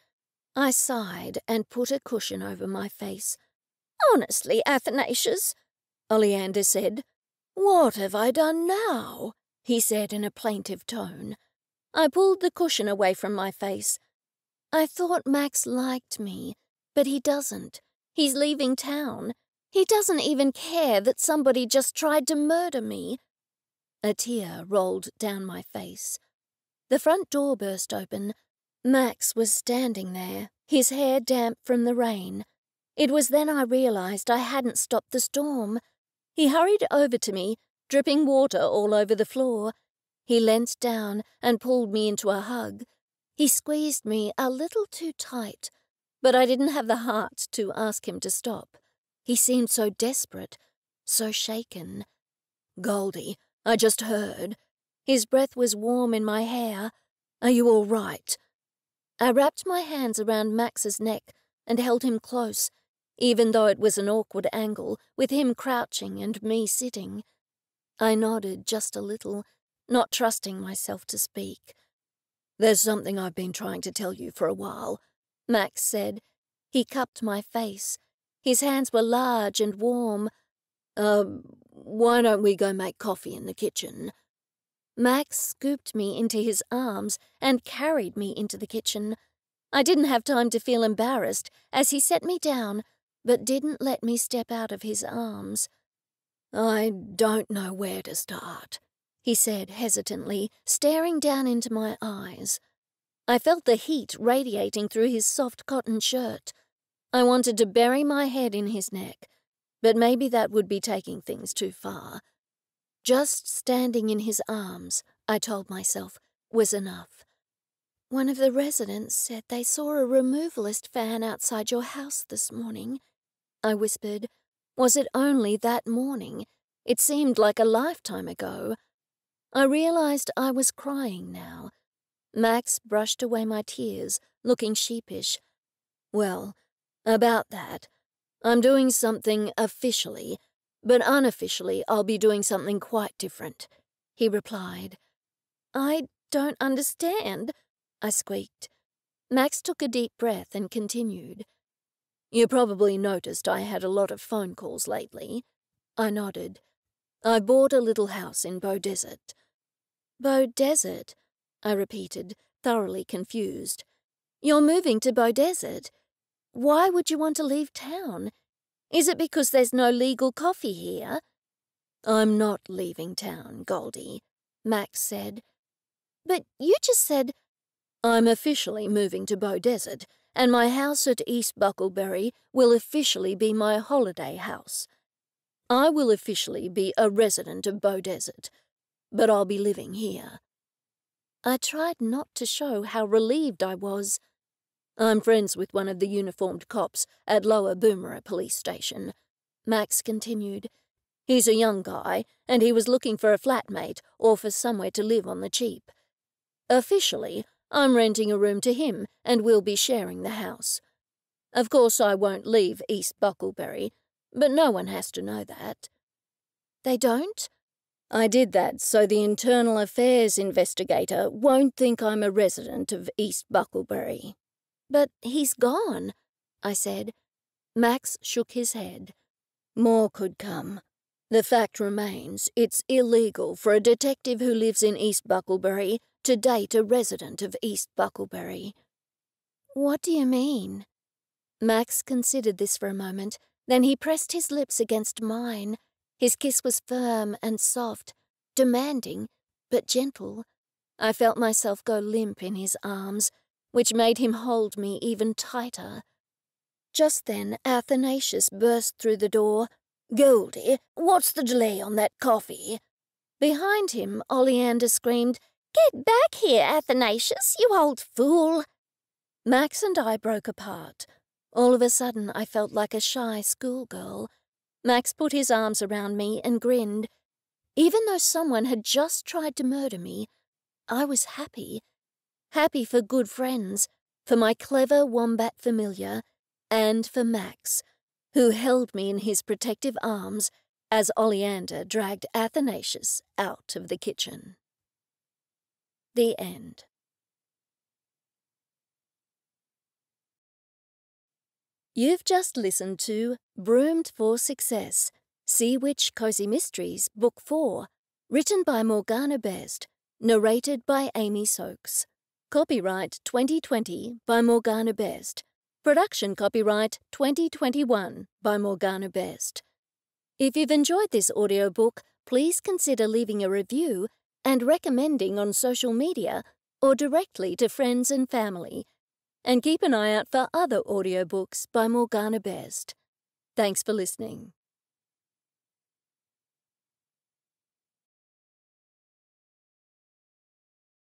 I sighed and put a cushion over my face. "Honestly, Athanasius," Oleander said. "What have I done now?" he said in a plaintive tone. I pulled the cushion away from my face. "I thought Max liked me, but he doesn't. He's leaving town. He doesn't even care that somebody just tried to murder me." A tear rolled down my face. The front door burst open. Max was standing there, his hair damp from the rain. It was then I realized I hadn't stopped the storm. He hurried over to me, dripping water all over the floor. He leant down and pulled me into a hug. He squeezed me a little too tight, but I didn't have the heart to ask him to stop. He seemed so desperate, so shaken. "Goldie, I just heard." His breath was warm in my hair. "Are you all right?" I wrapped my hands around Max's neck and held him close, even though it was an awkward angle with him crouching and me sitting. I nodded just a little, not trusting myself to speak. "There's something I've been trying to tell you for a while," Max said. He cupped my face. His hands were large and warm. Why don't we go make coffee in the kitchen?" Max scooped me into his arms and carried me into the kitchen. I didn't have time to feel embarrassed as he set me down, but didn't let me step out of his arms. "I don't know where to start," he said hesitantly, staring down into my eyes. I felt the heat radiating through his soft cotton shirt. I wanted to bury my head in his neck, but maybe that would be taking things too far. Just standing in his arms, I told myself, was enough. "One of the residents said they saw a removalist van outside your house this morning," I whispered. Was it only that morning? It seemed like a lifetime ago. I realized I was crying now. Max brushed away my tears, looking sheepish. "Well, about that, I'm doing something officially, but unofficially I'll be doing something quite different," he replied. "I don't understand," I squeaked. Max took a deep breath and continued. You probably noticed I had a lot of phone calls lately. I nodded. I bought a little house in Bow Desert. Bow Desert? I repeated, thoroughly confused. You're moving to Bow Desert? Why would you want to leave town? Is it because there's no legal coffee here? I'm not leaving town, Goldie, Max said. But you just said... I'm officially moving to Bow Desert, and my house at East Bucklebury will officially be my holiday house. I will officially be a resident of Bow Desert, but I'll be living here. I tried not to show how relieved I was. I'm friends with one of the uniformed cops at Lower Boomerang Police Station, Max continued. He's a young guy, and he was looking for a flatmate or for somewhere to live on the cheap. Officially, I'm renting a room to him, and we'll be sharing the house. Of course, I won't leave East Bucklebury, but no one has to know that. They don't? I did that so the internal affairs investigator won't think I'm a resident of East Bucklebury. But he's gone, I said. Max shook his head. More could come. The fact remains, it's illegal for a detective who lives in East Bucklebury to date a resident of East Bucklebury. What do you mean? Max considered this for a moment, then he pressed his lips against mine. His kiss was firm and soft, demanding, but gentle. I felt myself go limp in his arms, which made him hold me even tighter. Just then, Athanasius burst through the door. Goldie, what's the delay on that coffee? Behind him, Oleander screamed, Get back here, Athanasius, you old fool! Max and I broke apart. All of a sudden, I felt like a shy schoolgirl. Max put his arms around me and grinned. Even though someone had just tried to murder me, I was happy. Happy for good friends, for my clever wombat familiar, and for Max, who held me in his protective arms as Oleander dragged Athanasius out of the kitchen. The end. You've just listened to Broomed for Success, Sea Witch Cozy Mysteries, Book 4, written by Morgana Best, narrated by Amy Soakes. Copyright 2020 by Morgana Best. Production copyright 2021 by Morgana Best. If you've enjoyed this audiobook, please consider leaving a review and recommending on social media or directly to friends and family. And keep an eye out for other audiobooks by Morgana Best. Thanks for listening.